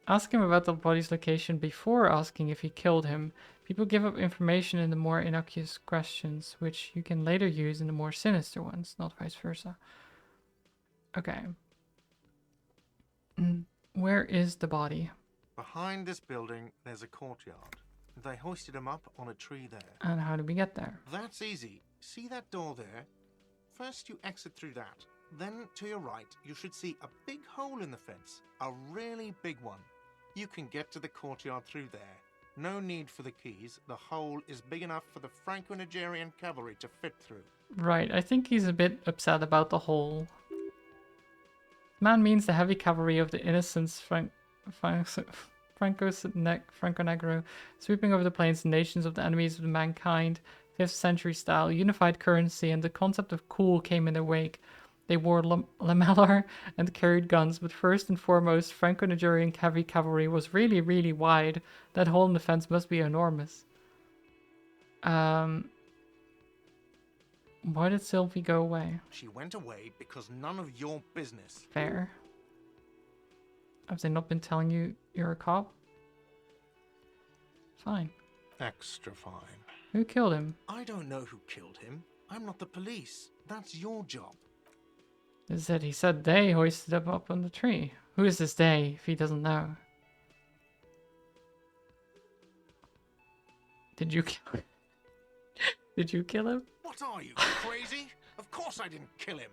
Ask him about the body's location before asking if he killed him. People give up information in the more innocuous questions, which you can later use in the more sinister ones, not vice versa. Okay. Where is the body? Behind this building, there's a courtyard. They hoisted him up on a tree there. And how do we get there? That's easy. See that door there? First you exit through that. Then to your right, you should see a big hole in the fence. A really big one. You can get to the courtyard through there. No need for the keys. The hole is big enough for the Franco-Nigerian cavalry to fit through. Right, I think he's a bit upset about the hole. Man means the heavy cavalry of the innocents Franco-Negro, sweeping over the plains, the nations of the enemies of mankind, 5th century style, unified currency, and the concept of cool came in their wake. They wore lamellar and carried guns, but first and foremost, Franco-Nigerian heavy cavalry was really, really wide. That hole in the fence must be enormous. Why did Sylvie go away? She went away because none of your business. Fair. Have they not been telling you you're a cop? Fine. Extra fine. Who killed him? I don't know who killed him. I'm not the police. That's your job. He said they hoisted him up on the tree. Who is this they, if he doesn't know? Did you kill him? Did you kill him? What are you, crazy? Of course I didn't kill him.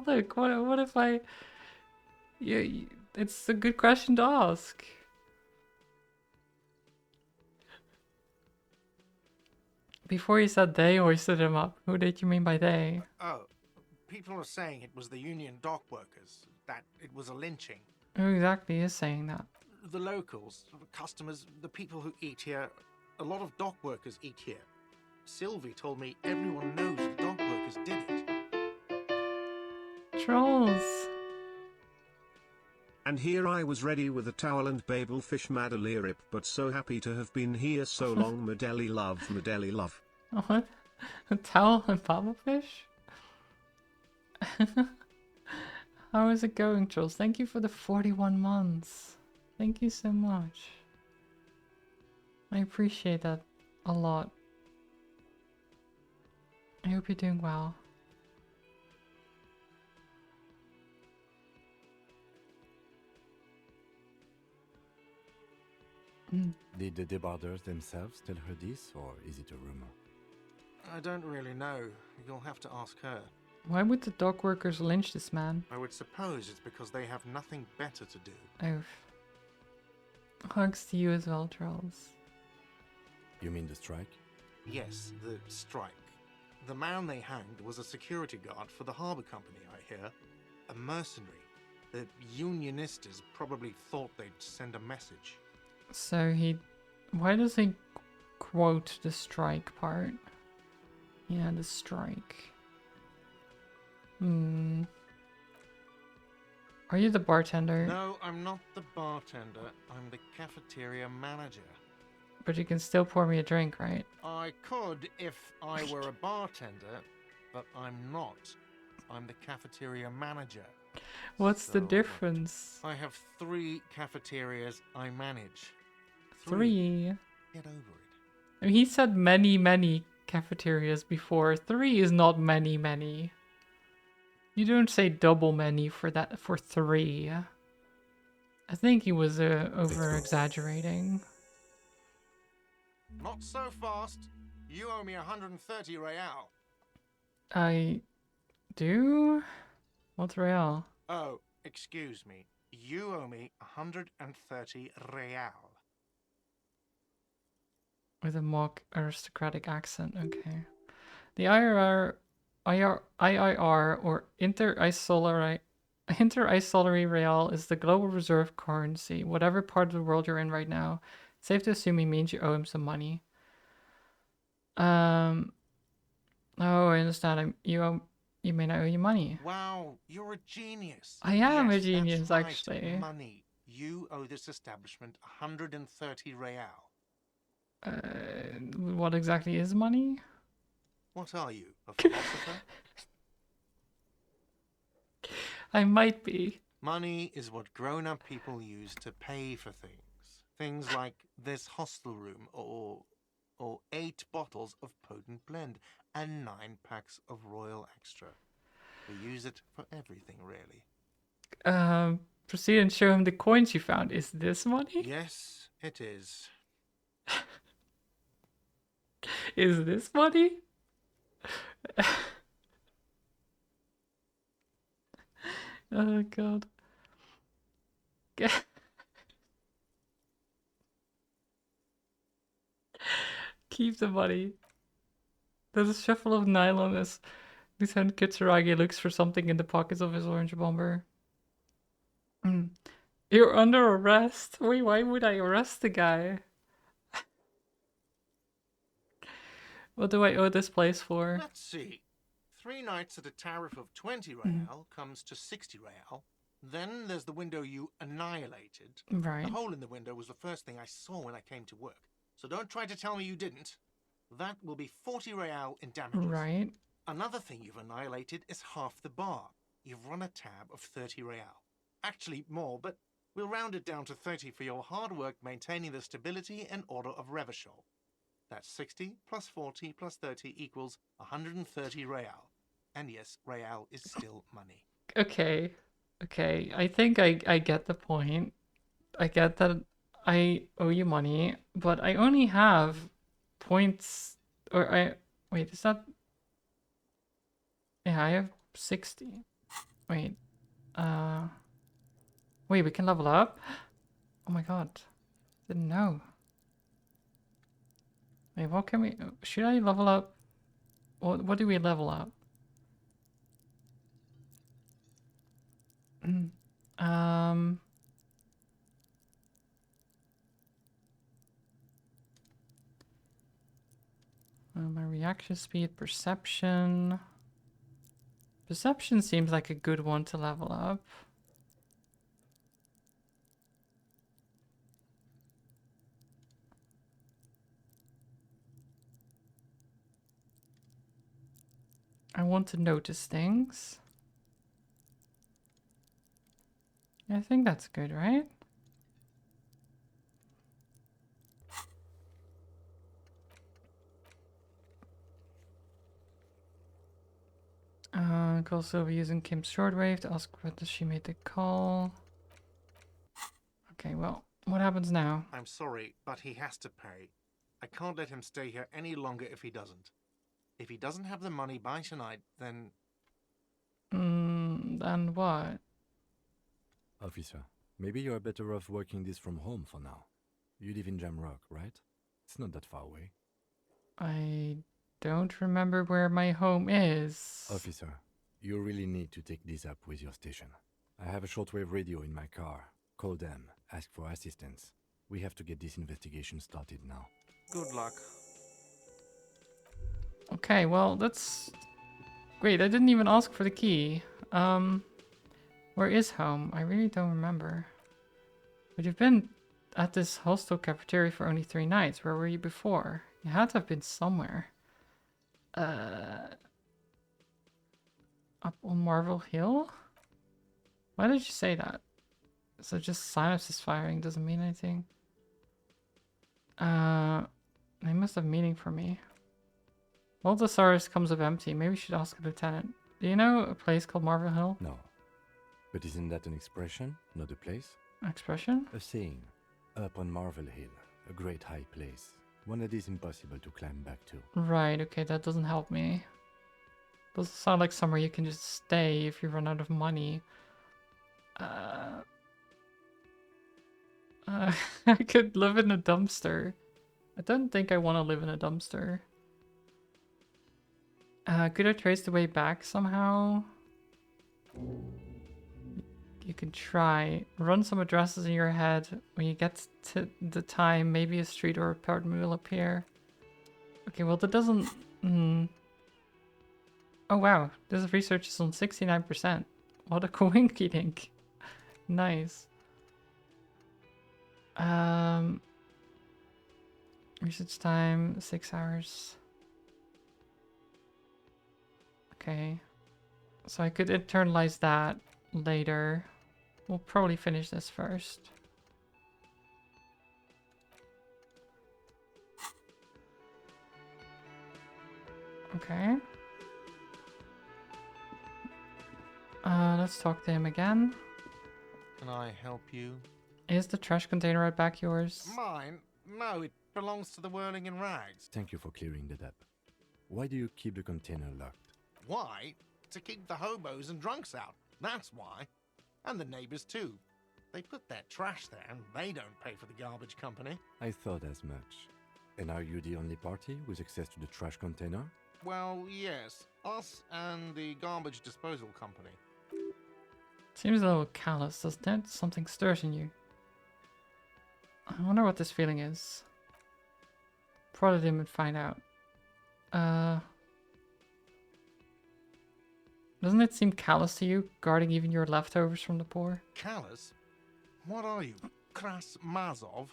Look, what if I... it's a good question to ask. Before you said they hoisted him up, who did you mean by they? Oh, people are saying it was the union dock workers, that it was a lynching. Who exactly is saying that? The locals, the customers, the people who eat here. A lot of dock workers eat here. Sylvie told me everyone knows the dock workers did it. Trolls. And here I was ready with a towel and babel fish Madelirip, but so happy to have been here so long. Medeli love, Medeli love. What? A towel and baba fish? How is it going, Trolls? Thank you for the 41 months. Thank you so much. I appreciate that a lot. I hope you're doing well. Did the debarders themselves tell her this, or is it a rumor? I don't really know. You'll have to ask her. Why would the dock workers lynch this man? I would suppose it's because they have nothing better to do. Oh. Hugs to you as well, Trolls. You mean the strike? Yes, the strike. The man they hanged was a security guard for the harbour company, I hear. A mercenary. The Unionistas probably thought they'd send a message. So why does he quote the strike part? Yeah, the strike. Are you the bartender? No, I'm not the bartender. I'm the cafeteria manager. But you can still pour me a drink, right? I could if I were a bartender, but I'm not. I'm the cafeteria manager. What's the difference? I have 3 cafeterias I manage. 3? Get over it. I mean, he said many cafeterias before. 3 is not many. You don't say double many for 3. I think he was over-exaggerating. Not so fast. You owe me 130 real. I do? What's real? Oh, excuse me. You owe me 130 real. With a mock aristocratic accent, okay. The IIR or Inter-Isolary Real is the global reserve currency. Whatever part of the world you're in right now, it's safe to assume he means you owe him some money. Oh, I understand. You may not owe you money. Wow, you're a genius. I am a Yes, genius, that's right, actually. Money. You owe this establishment 130 real. What exactly is money? What are you, a philosopher? I might be. Money is what grown-up people use to pay for things. Things like this hostel room, or 8 bottles of potent blend, and 9 packs of Royal Extra. We use it for everything, really. Proceed and show him the coins you found. Is this money? Yes, it is. Is this money? Oh god. Keep the money. There's a shuffle of nylon as Lieutenant Kitsuragi looks for something in the pockets of his orange bomber. You're under arrest? Wait, why would I arrest the guy? What do I owe this place for? Let's see. 3 nights at a tariff of 20 real comes to 60 real. Then there's the window you annihilated. Right. The hole in the window was the first thing I saw when I came to work. So don't try to tell me you didn't. That will be 40 real in damages. Right. Another thing you've annihilated is half the bar. You've run a tab of 30 real. Actually more, but we'll round it down to 30 for your hard work maintaining the stability and order of Revachol. That's 60 plus 40 plus 30 equals 130 real. And yes, real is still money. Okay. Okay. I think I get the point. I get that I owe you money, but I only have points wait, is that yeah, I have 60. Wait. Wait, we can level up? Oh my god. Didn't know. Wait, what can we should I level up? What do we level up? My reaction speed, perception. Perception seems like a good one to level up. I want to notice things. I think that's good, right? Could also be using Kim's shortwave to ask whether she made the call. Okay, well, what happens now? I'm sorry, but he has to pay. I can't let him stay here any longer if he doesn't. If he doesn't have the money by tonight, then... Then what? Officer, maybe you're better off working this from home for now. You live in Jamrock, right? It's not that far away. I don't remember where my home is. Officer, you really need to take this up with your station. I have a shortwave radio in my car. Call them, ask for assistance. We have to get this investigation started now. Good luck. Okay, well, that's... Wait, I didn't even ask for the key. Where is home? I really don't remember. But you've been at this hostel cafeteria for only 3 nights. Where were you before? You had to have been somewhere. Up on Marvel Hill? Why did you say that? So just synapses firing doesn't mean anything. They must have meaning for me. Well, the Thesaurus comes up empty. Maybe we should ask a lieutenant. Do you know a place called Marvel Hill? No. But isn't that an expression, not a place? Expression? A saying. Up on Marvel Hill, a great high place. One that is impossible to climb back to. Right, okay, that doesn't help me. Doesn't sound like somewhere you can just stay if you run out of money. I could live in a dumpster. I don't think I want to live in a dumpster. Could I trace the way back somehow? You can try. Run some addresses in your head. When you get to the time, maybe a street or apartment will appear. Okay, well that doesn't... Oh wow, this research is on 69%. What a coinky dink. Nice. Research time, 6 hours. Okay. So I could internalize that later. We'll probably finish this first. Okay. Let's talk to him again. Can I help you? Is the trash container right back yours? Mine? No, it belongs to the Whirling in Rags. Thank you for clearing that up. Why do you keep the container locked? Why? To keep the hobos and drunks out. That's why. And the neighbors too. They put their trash there and they don't pay for the garbage company. I thought as much. And are you the only party with access to the trash container? Well, yes. Us and the garbage disposal company. Seems a little callous, doesn't it? Something stirs in you. I wonder what this feeling is. Prod him and find out. Doesn't it seem callous to you, guarding even your leftovers from the poor? Callous? What are you, Kras Mazov?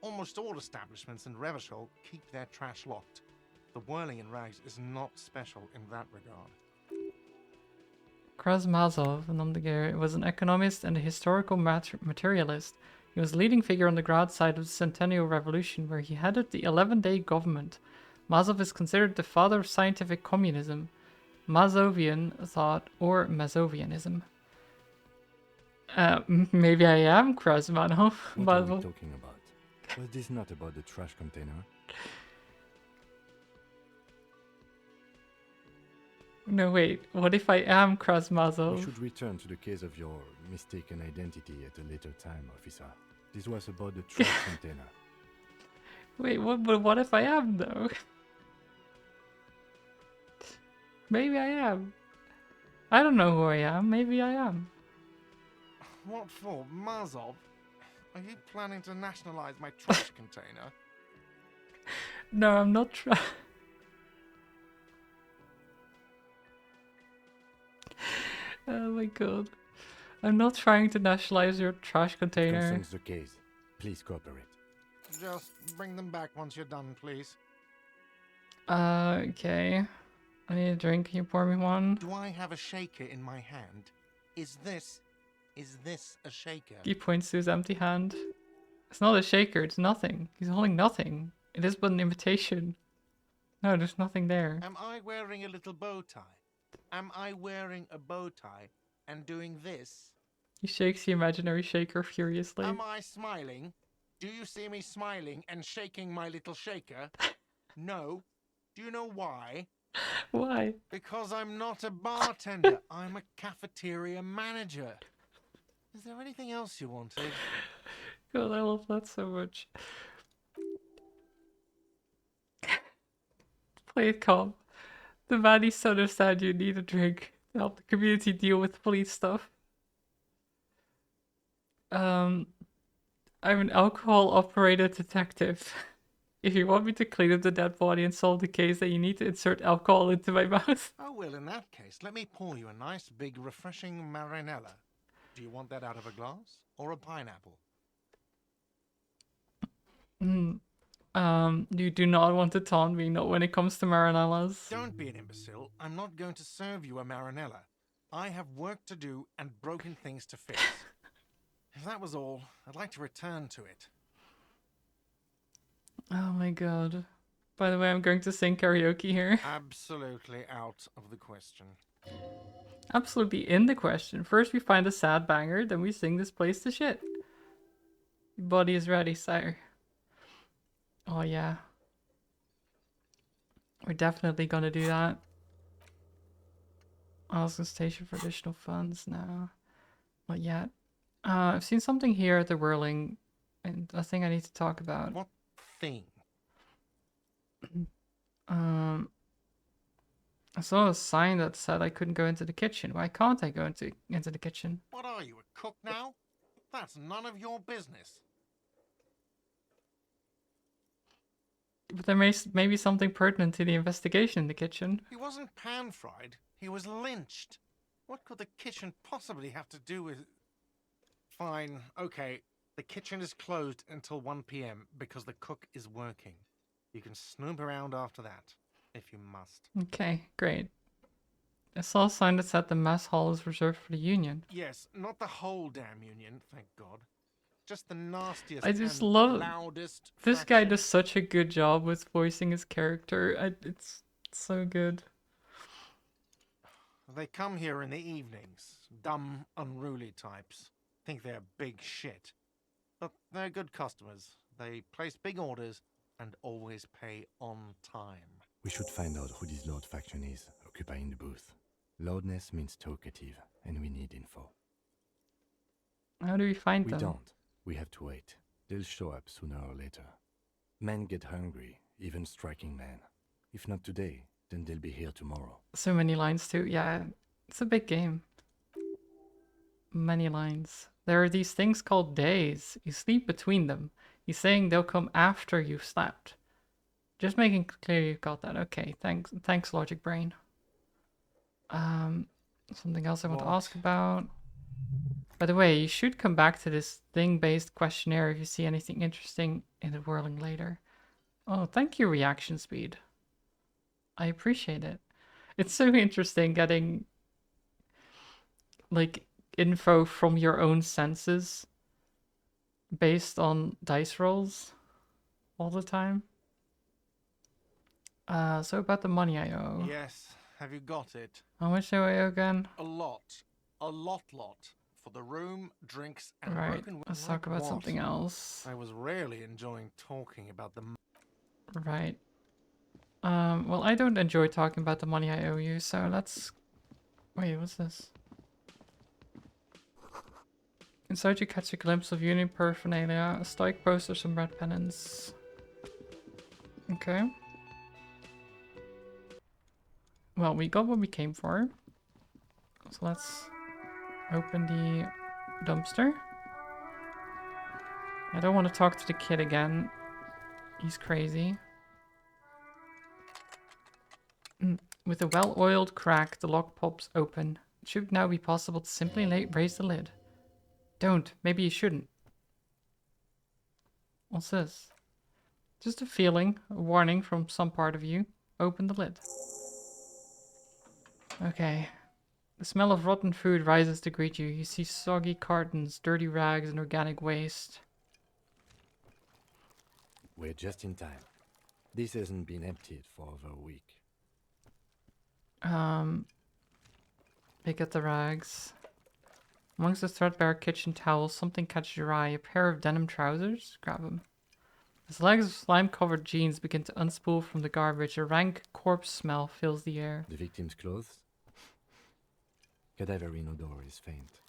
Almost all establishments in Revachol keep their trash locked. The whirling in rags is not special in that regard. Krasmazov Nomdegir was an economist and a historical materialist. He was a leading figure on the Grad side of the Centennial Revolution, where he headed the 11-day government. Mazov is considered the father of scientific communism, Mazovian thought, or Mazovianism. Maybe I am Krasmanov. What are we talking about? Was this not about the trash container? No, wait. What if I am Krasmazov? We should return to the case of your mistaken identity at a later time, officer. This was about the trash container. Wait, what if I am, though? Maybe I am. I don't know who I am. Maybe I am. What for, Mazov? Are you planning to nationalize my trash container? No, I'm not trying. Oh my god. I'm not trying to nationalize your trash container. Concerns the case. Please cooperate. Just bring them back once you're done, please. Okay. I need a drink. Can you pour me one? Do I have a shaker in my hand? Is this a shaker? He points to his empty hand. It's not a shaker. It's nothing. He's holding nothing. It is but an invitation. No, there's nothing there. Am I wearing a little bow tie? Am I wearing a bow tie and doing this? He shakes the imaginary shaker furiously. Am I smiling? Do you see me smiling and shaking my little shaker? No. Do you know why? Why? Because I'm not a bartender. I'm a cafeteria manager. Is there anything else you wanted? God, I love that so much. Play it calm. The man needs to understand you need a drink to help the community deal with police stuff. I'm an alcohol-operated detective. If you want me to clean up the dead body and solve the case, then you need to insert alcohol into my mouth. Oh, well, in that case, let me pour you a nice, big, refreshing marinella. Do you want that out of a glass or a pineapple? You do not want to taunt me, not when it comes to marinellas. Don't be an imbecile. I'm not going to serve you a marinella. I have work to do and broken things to fix. If that was all, I'd like to return to it. Oh my god. By the way, I'm going to sing karaoke here. Absolutely out of the question. Absolutely in the question. First we find a sad banger, then we sing this place to shit. Your body is ready, sire. Oh yeah. We're definitely gonna do that. Oslo Station for additional funds now. Not yet. I've seen something here at the Whirling, and a thing I need to talk about. What thing? I saw a sign that said I couldn't go into the kitchen. Why can't I go into the kitchen? What are you, a cook now? That's none of your business. But there may be something pertinent to the investigation in the kitchen. He wasn't pan-fried. He was lynched. What could the kitchen possibly have to do with... Fine, okay. The kitchen is closed until 1 p.m. because the cook is working. You can snoop around after that, if you must. Okay, great. I saw a sign that said the mess hall is reserved for the union. Yes, not the whole damn union, thank God. Just the nastiest I just and love loudest this fraction. guy does such a good job with voicing his character. It's so good. They come here in the evenings. Dumb, unruly types. Think they're big shit. But they're good customers. They place big orders and always pay on time. We should find out who this Lord faction is, occupying the booth. Loudness means talkative, and we need info. How do we find We them? don't. We have to wait. They'll show up sooner or later. Men get hungry, even striking men. If not today, then they'll be here tomorrow. So many lines too. Yeah, it's a big game. Many lines. There are these things called days. You sleep between them. He's saying they'll come after you've slept. Just making clear you've got that. Okay, thanks, Logic Brain. Something else I want to ask about. By the way, you should come back to this thing-based questionnaire if you see anything interesting in the whirling later. Oh, thank you, reaction speed. I appreciate it. It's so interesting getting like info from your own senses based on dice rolls all the time. So about the money I owe. Yes, have you got it? How much do I owe again? A lot. A lot. For the room, drinks, and Right, broken... let's talk about something else. I was rarely enjoying talking about the... Right. Well, I don't enjoy talking about the money I owe you, so let's... Wait, what's this? Inside you catch a glimpse of Union paraphernalia, a stoic poster, some red pennants. Okay. Well, we got what we came for. So let's open the dumpster. I don't want to talk to the kid again. He's crazy. With a well-oiled crack, the lock pops open. It should now be possible to simply raise the lid. Don't. Maybe you shouldn't. What's this? Just a feeling, a warning from some part of you. Open the lid. Okay. The smell of rotten food rises to greet you. You see soggy cartons, dirty rags, and organic waste. We're just in time. This hasn't been emptied for over a week. Pick at the rags. Amongst the threadbare kitchen towels, something catches your eye. A pair of denim trousers? Grab them. As legs of slime-covered jeans begin to unspool from the garbage, a rank corpse smell fills the air. The victim's clothes? Cadaverine odor is faint.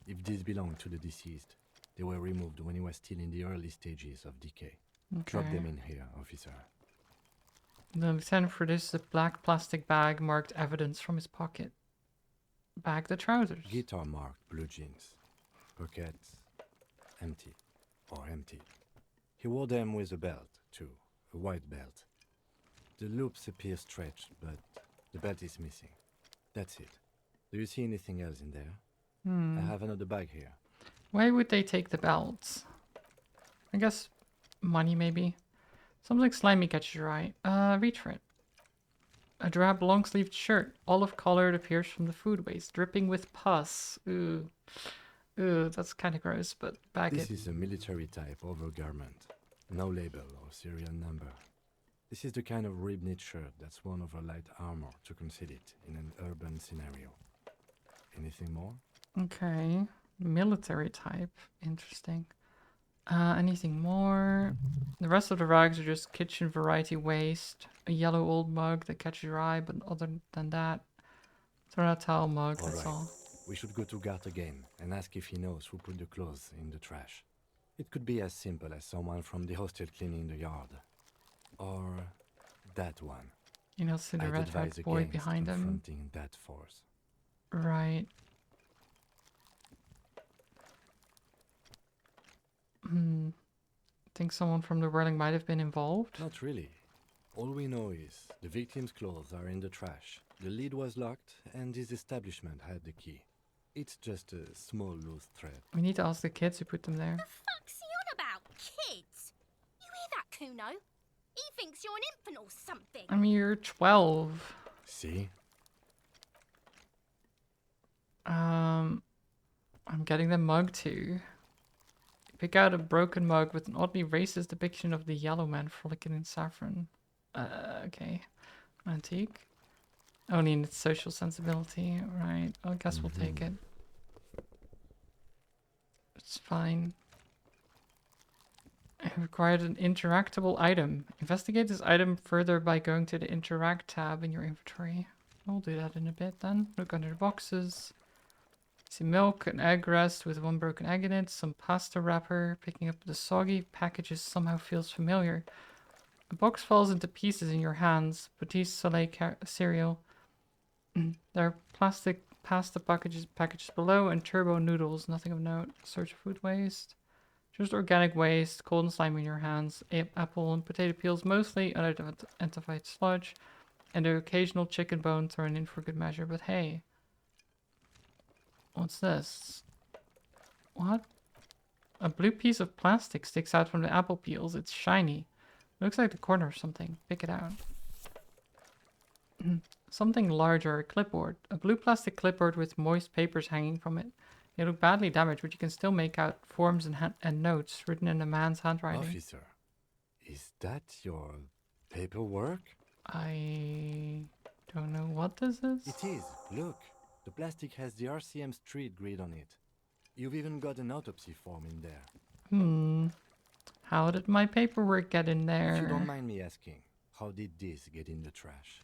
If these belong to the deceased, they were removed when he was still in the early stages of decay. Drop them in here, officer. The lieutenant produces a black plastic bag marked evidence from his pocket. Bag the trousers. Guitar marked blue jeans. Pockets empty. Or empty. He wore them with a belt, too. A white belt. The loops appear stretched, but the belt is missing. That's it. Do you see anything else in there? I have another bag here. Why would they take the belts? I guess money, maybe? Something slimy catches your eye. Reach for it. A drab long-sleeved shirt, olive-colored, appears from the food waste, dripping with pus. Ooh. Ooh, that's kind of gross, but bag it. This is a military-type overgarment. No label or serial number. This is the kind of rib-knit shirt that's worn over light armor to conceal it in an urban scenario. Anything more? Okay. Military type. Interesting. Anything more? The rest of the rags are just kitchen variety waste. A yellow old mug that catches your eye, but other than that, throw out towel mug, that's all. We should go to Gart again and ask if he knows who put the clothes in the trash. It could be as simple as someone from the hostel cleaning the yard. Or that one. You know, see the red-haired boy behind him? Confronting that force. Right. Think someone from the whirling might have been involved? Not really. All we know is the victim's clothes are in the trash. The lid was locked, and his establishment had the key. It's just a small loose thread. We need to ask the kids who put them there. The fuck's he on about? Kids? You hear that, Kuno? He thinks you're an infant or something. I mean, you're 12. See? I'm getting the mug too. Pick out a broken mug with an oddly racist depiction of the yellow man frolicking in saffron. Okay. Antique. Only in its social sensibility. Right. I guess we'll take it. It's fine. I required an interactable item. Investigate this item further by going to the Interact tab in your inventory. I'll do that in a bit then. Look under the boxes. See milk, an egg rest with one broken egg in it, some pasta wrapper. Picking up the soggy packages somehow feels familiar. A box falls into pieces in your hands. Petit Soleil cereal. There are plastic pasta packages below and turbo noodles. Nothing of note. Search for food waste. Just organic waste. Cold and slimy in your hands. Apple and potato peels mostly. Unidentified sludge. And an occasional chicken bone thrown in for good measure. But hey. What's this? What? A blue piece of plastic sticks out from the apple peels. It's shiny. Looks like the corner of something. Pick it out. Something larger, a clipboard. A blue plastic clipboard with moist papers hanging from it. They look badly damaged, but you can still make out forms and notes written in a man's handwriting. Officer, is that your paperwork? I don't know what this is. It is. Look, the plastic has the RCM street grid on it. You've even got an autopsy form in there. How did my paperwork get in there? If you don't mind me asking, how did this get in the trash?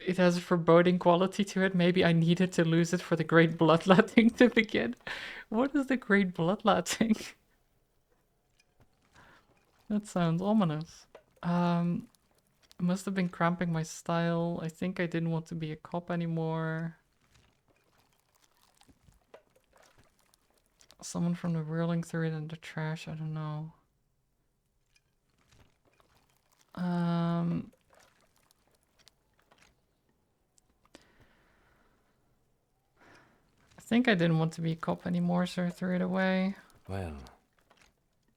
It has a foreboding quality to it. Maybe I needed to lose it for the great bloodletting to begin. What is the great bloodletting? That sounds ominous. It must have been cramping my style. I think I didn't want to be a cop anymore. Someone from the whirling through it in the trash. I don't know. I think I didn't want to be a cop anymore, so I threw it away. Well,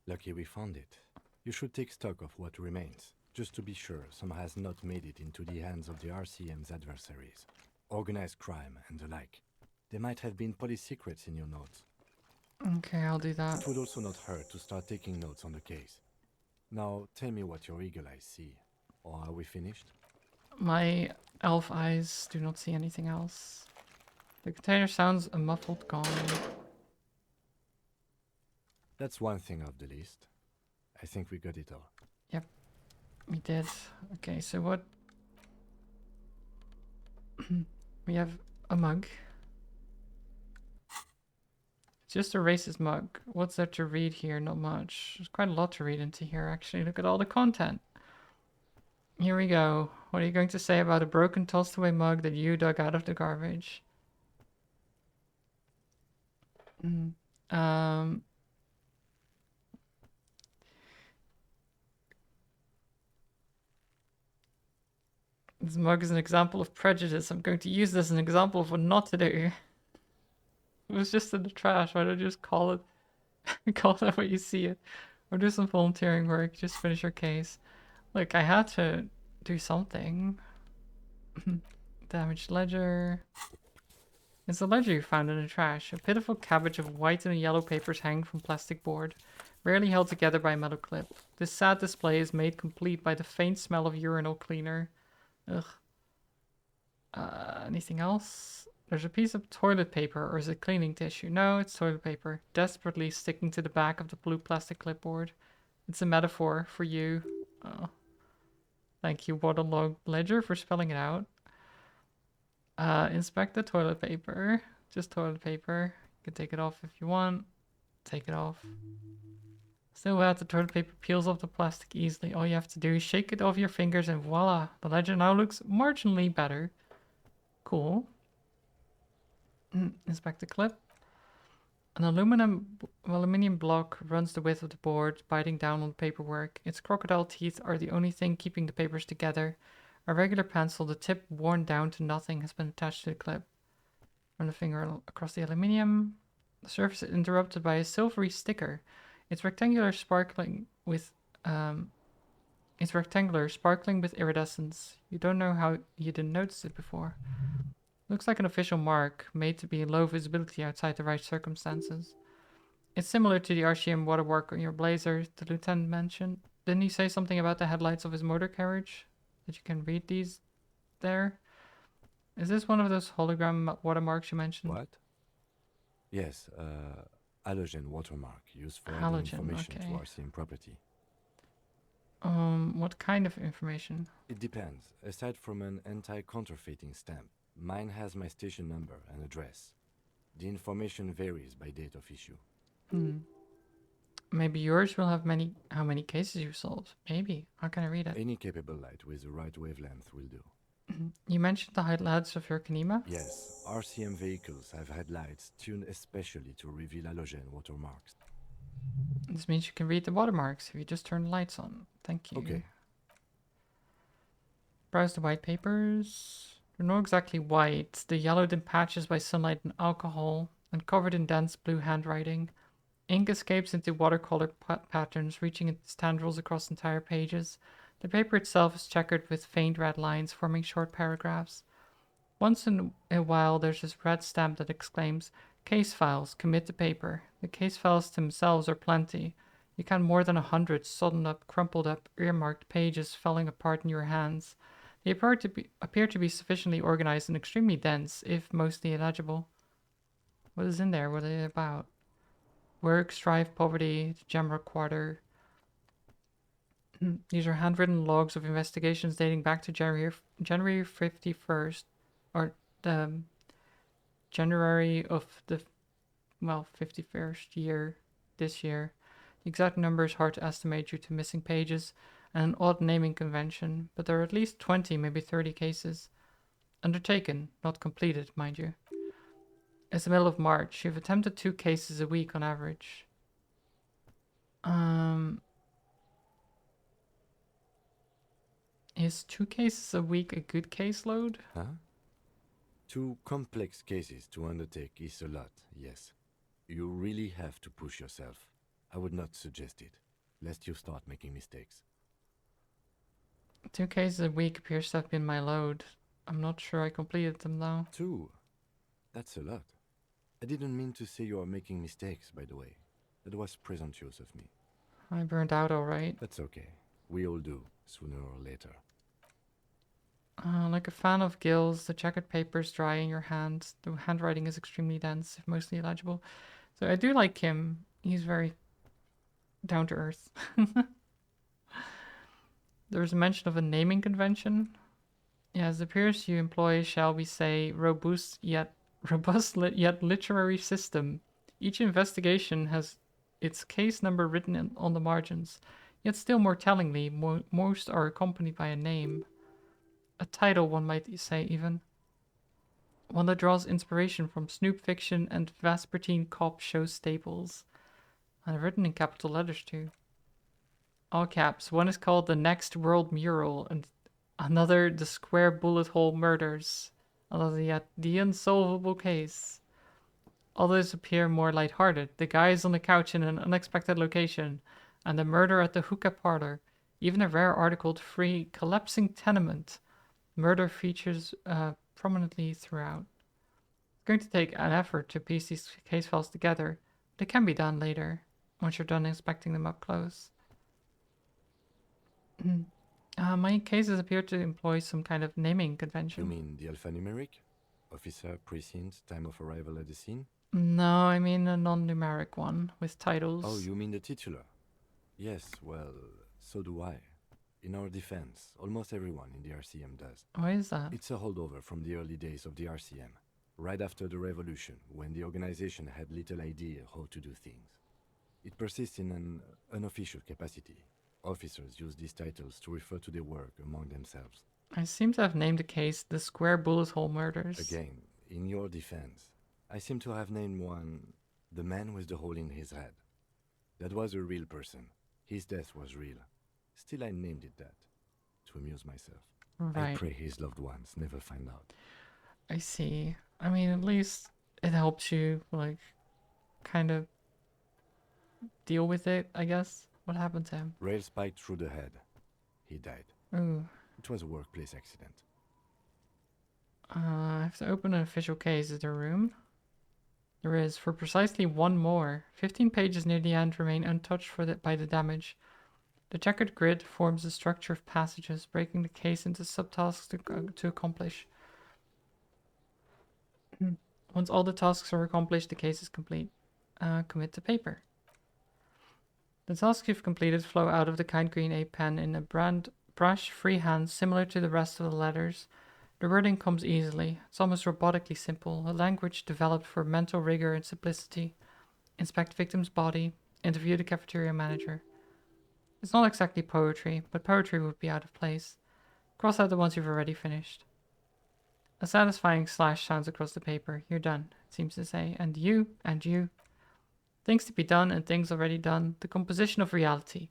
lucky we found it. You should take stock of what remains, just to be sure some has not made it into the hands of the RCM's adversaries. Organized crime and the like. There might have been police secrets in your notes. Okay, I'll do that. It would also not hurt to start taking notes on the case. Now, tell me what your eagle eyes see. Or are we finished? My elf eyes do not see anything else. The container sounds a muffled gong. That's one thing off the list. I think we got it all. Yep, we did. Okay, so what? We have a mug. Just a racist mug. What's there to read here? Not much. There's quite a lot to read into here, actually. Look at all the content. Here we go. What are you going to say about a broken, tossed away mug that you dug out of the garbage? This mug is an example of prejudice. I'm going to use this as an example of what not to do. It was just in the trash. Why don't you just call it that way you see it? Or do some volunteering work. Just finish your case. Look, I had to do something. Damaged ledger. It's a ledger you found in the trash. A pitiful cabbage of white and yellow papers hanging from plastic board, rarely held together by a metal clip. This sad display is made complete by the faint smell of urinal cleaner. Ugh. Anything else? There's a piece of toilet paper, or is it cleaning tissue? No, it's toilet paper. Desperately sticking to the back of the blue plastic clipboard. It's a metaphor for you. Oh. Thank you, Waterlog Ledger, for spelling it out. Inspect the toilet paper. Just toilet paper. You can take it off if you want. Take it off. Still wet, the toilet paper peels off the plastic easily. All you have to do is shake it off your fingers and voila! The ledger now looks marginally better. Cool. Inspect the clip. An aluminium block runs the width of the board, biting down on the paperwork. Its crocodile teeth are the only thing keeping the papers together. A regular pencil, the tip worn down to nothing, has been attached to the clip. Run the finger across the aluminium. The surface is interrupted by a silvery sticker. It's rectangular, sparkling with iridescence. You don't know how you didn't notice it before. Looks like an official mark, made to be low visibility outside the right circumstances. It's similar to the RCM watermark on your blazer, the lieutenant mentioned. Didn't he say something about the headlights of his motor carriage? That you can read these there? Is this one of those hologram watermarks you mentioned? What? Yes, halogen watermark used for adding Halogen, information to okay. RCM property. What kind of information? It depends. Aside from an anti-counterfeiting stamp, mine has my station number and address. The information varies by date of issue. Maybe yours will have how many cases you solved. Maybe. How can I read it? Any capable light with the right wavelength will do. You mentioned the headlights of your Kanima? Yes, RCM vehicles have headlights tuned especially to reveal halogen watermarks. This means you can read the watermarks if you just turn the lights on. Thank you. Okay. Browse the white papers. They're not exactly white. They're yellowed in patches by sunlight and alcohol, and covered in dense blue handwriting. Ink escapes into watercolor patterns, reaching its tendrils across entire pages. The paper itself is checkered with faint red lines, forming short paragraphs. Once in a while, there's this red stamp that exclaims, "Case files, commit the paper." The case files themselves are plenty. You count more than 100 sodden up, crumpled up, earmarked pages falling apart in your hands. They appear to be sufficiently organized and extremely dense, if mostly illegible. What is in there? What are they about? Work, strife, poverty, the Jamrock Quarter. These are handwritten logs of investigations dating back to January 51st, or the January of the 51st year, this year. The exact number is hard to estimate due to missing pages and an odd naming convention, but there are at least 20, maybe 30 cases. Undertaken, not completed, mind you. It's the middle of March. You've attempted 2 cases a week on average. Is 2 cases a week a good caseload? Huh? 2 complex cases to undertake is a lot, yes. You really have to push yourself. I would not suggest it, lest you start making mistakes. 2 cases a week appears to have been my load. I'm not sure I completed them though. 2? That's a lot. I didn't mean to say you are making mistakes, by the way. That was presumptuous of me. I burned out alright. That's okay. We all do, sooner or later. Like a fan of gills, the checkered papers dry in your hands. The handwriting is extremely dense, if mostly illegible. So I do like him. He's very down to earth. There's a mention of a naming convention. Yes, it appears you employ, shall we say, robust yet literary system. Each investigation has its case number written on the margins. Yet still more tellingly, most are accompanied by a name. A title, one might say, even. One that draws inspiration from Snoop Fiction and Vespertine Cop show staples. And written in capital letters, too. All caps. One is called The Next World Mural, and another The Square Bullet Hole Murders. Another yet The Unsolvable Case. Others appear more lighthearted. The guys on the couch in an unexpected location, and the murder at the hookah parlor. Even a rare article to free collapsing tenement. Murder features prominently throughout. It's going to take an effort to piece these case files together, but it can be done later, once you're done inspecting them up close. My cases appear to employ some kind of naming convention. You mean the alphanumeric? Officer, precinct, time of arrival at the scene? No, I mean a non-numeric one, with titles. Oh, you mean the titular? Yes, well, so do I. In our defense, almost everyone in the RCM does. Why is that? It's a holdover from the early days of the RCM, right after the revolution, when the organization had little idea how to do things. It persists in an unofficial capacity. Officers use these titles to refer to their work among themselves. I seem to have named the case The Square Bullet Hole Murders. Again, in your defense, I seem to have named one The Man with the Hole in His Head. That was a real person. His death was real. Still, I named it that, to amuse myself. Right. I pray his loved ones never find out. I see. I mean, at least it helps you, like, kind of deal with it, I guess. What happened to him? Rail spiked through the head. He died. Ooh. It was a workplace accident. I have to open an official case. Is there room? There is, for precisely one more. 15 pages near the end remain untouched by the damage. The checkered grid forms a structure of passages, breaking the case into subtasks to accomplish. Once all the tasks are accomplished, the case is complete. Commit to paper. The tasks you've completed flow out of the kind green A pen in a brush freehand similar to the rest of the letters. The wording comes easily. It's almost robotically simple, a language developed for mental rigor and simplicity. Inspect victim's body. Interview the cafeteria manager. It's not exactly poetry, but poetry would be out of place. Cross out the ones you've already finished. A satisfying slash sounds across the paper. You're done, it seems to say. And you, and you. Things to be done and things already done. The composition of reality.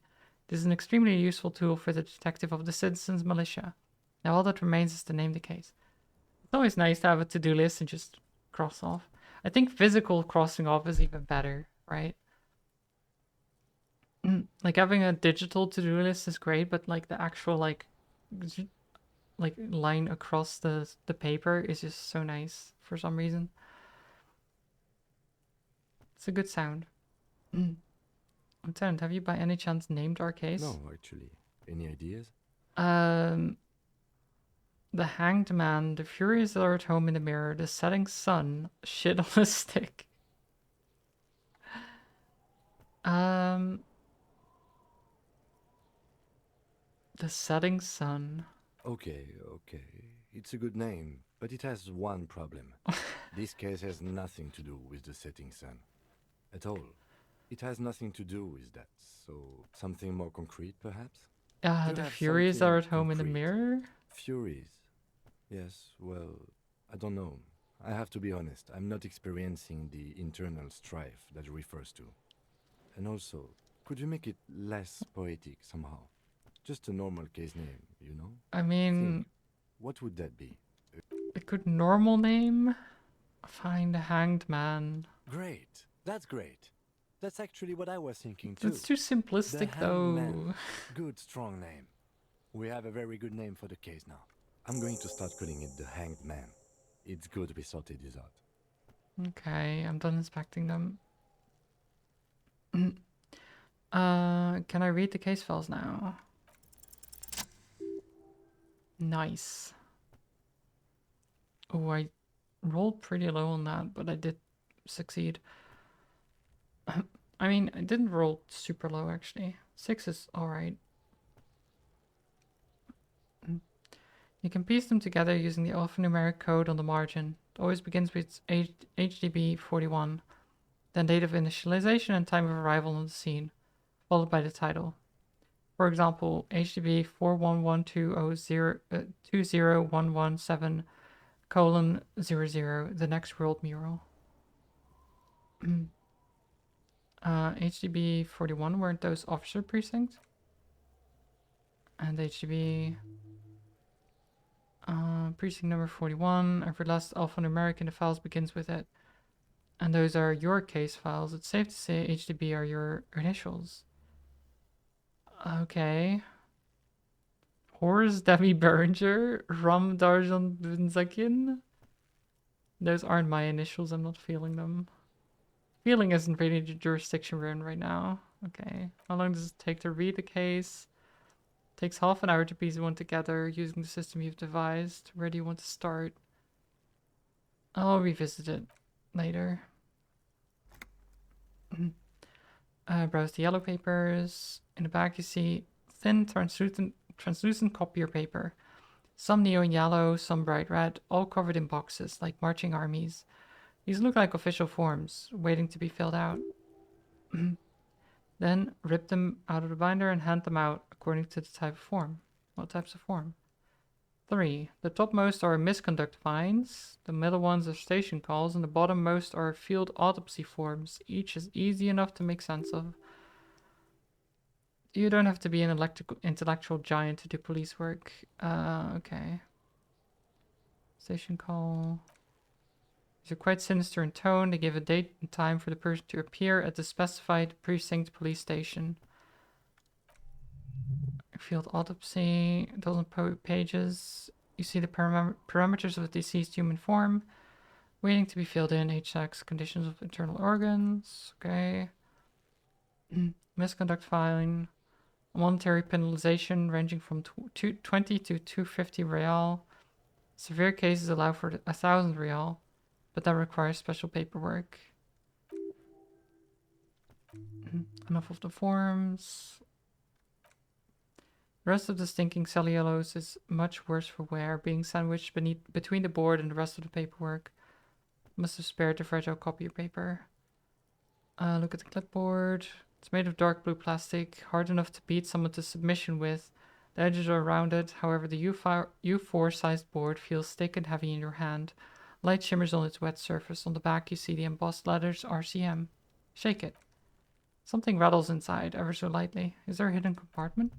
This is an extremely useful tool for the detective of the citizens' militia. Now all that remains is to name the case. It's always nice to have a to-do list and just cross off. I think physical crossing off is even better, right? Like having a digital to-do list is great, but like the actual like line across the paper is just so nice for some reason. It's a good sound. Lieutenant, have you by any chance named our case? No, actually. Any ideas? The hanged man, the furious are at home in the mirror, the setting sun, shit on a stick. The setting sun. Okay. It's a good name, but it has one problem. This case has nothing to do with the setting sun. At all. It has nothing to do with that, so something more concrete, perhaps? The Furies are at home in the mirror? Furies? Yes, well, I don't know. I have to be honest, I'm not experiencing the internal strife that it refers to. And also, could you make it less poetic somehow? Just a normal case name, you know? I mean... Think, what would that be? A good normal name? Find a hanged man. Great. That's great. That's actually what I was thinking too. It's too simplistic though. Man. Good, strong name. We have a very good name for the case now. I'm going to start calling it the Hanged Man. It's good we sorted this out. Okay, I'm done inspecting them. Can I read the case files now? Nice. Oh, I rolled pretty low on that, but I did succeed. I mean, I didn't roll super low actually. 6 is alright. You can piece them together using the alphanumeric code on the margin. It always begins with HDB 41, then date of initialization and time of arrival on the scene, followed by the title. For example, HDB 41120020117:00, the next world mural. HDB 41 weren't those officer precincts? And HDB precinct number 41, every last alphanumeric in the files begins with it. And those are your case files. It's safe to say HDB are your initials. Okay. Horus Demi Berenger, Ram Darjan Bunzakin. Those aren't my initials, I'm not feeling them. Feeling isn't really the jurisdiction we're in right now. Okay. How long does it take to read the case? Takes half an hour to piece one together using the system you've devised. Where do you want to start? I'll revisit it later. Browse the yellow papers. In the back you see thin translucent copier paper. Some neon yellow, some bright red, all covered in boxes like marching armies. These look like official forms, waiting to be filled out. Then rip them out of the binder and hand them out according to the type of form. What types of form? 3. The topmost are misconduct fines, the middle ones are station calls, and the bottommost are field autopsy forms. Each is easy enough to make sense of. You don't have to be an intellectual giant to do police work. Okay. Station call. These are quite sinister in tone. They give a date and time for the person to appear at the specified precinct police station. Field autopsy, dozen pages. You see the parameters of the deceased human form. Waiting to be filled in. Age, sex, conditions of internal organs. Okay. Misconduct fine. Monetary penalization ranging from 20 to 250 real. Severe cases allow for 1,000 real. but that requires special paperwork. Enough of the forms. The rest of the stinking cellulose is much worse for wear, being sandwiched between the board and the rest of the paperwork. Must have spared the fragile copy paper. Look at the clipboard. It's made of dark blue plastic, hard enough to beat someone to submission with. The edges are rounded, however the U4 sized board feels thick and heavy in your hand. Light shimmers on its wet surface. On the back you see the embossed letters RCM. Shake it. Something rattles inside, ever so lightly. Is there a hidden compartment?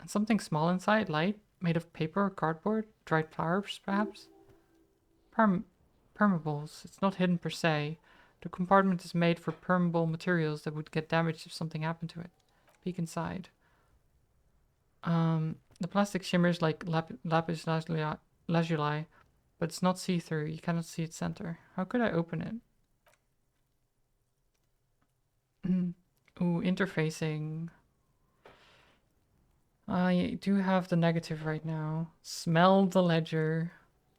And something small inside, light, made of paper or cardboard? Dried flowers, perhaps? Permeables. It's not hidden per se. The compartment is made for permeable materials that would get damaged if something happened to it. Peek inside. The plastic shimmers like lapis lazuli, but it's not see-through. You cannot see its center. How could I open it? Ooh, interfacing. I do have the negative right now. Smell the ledger.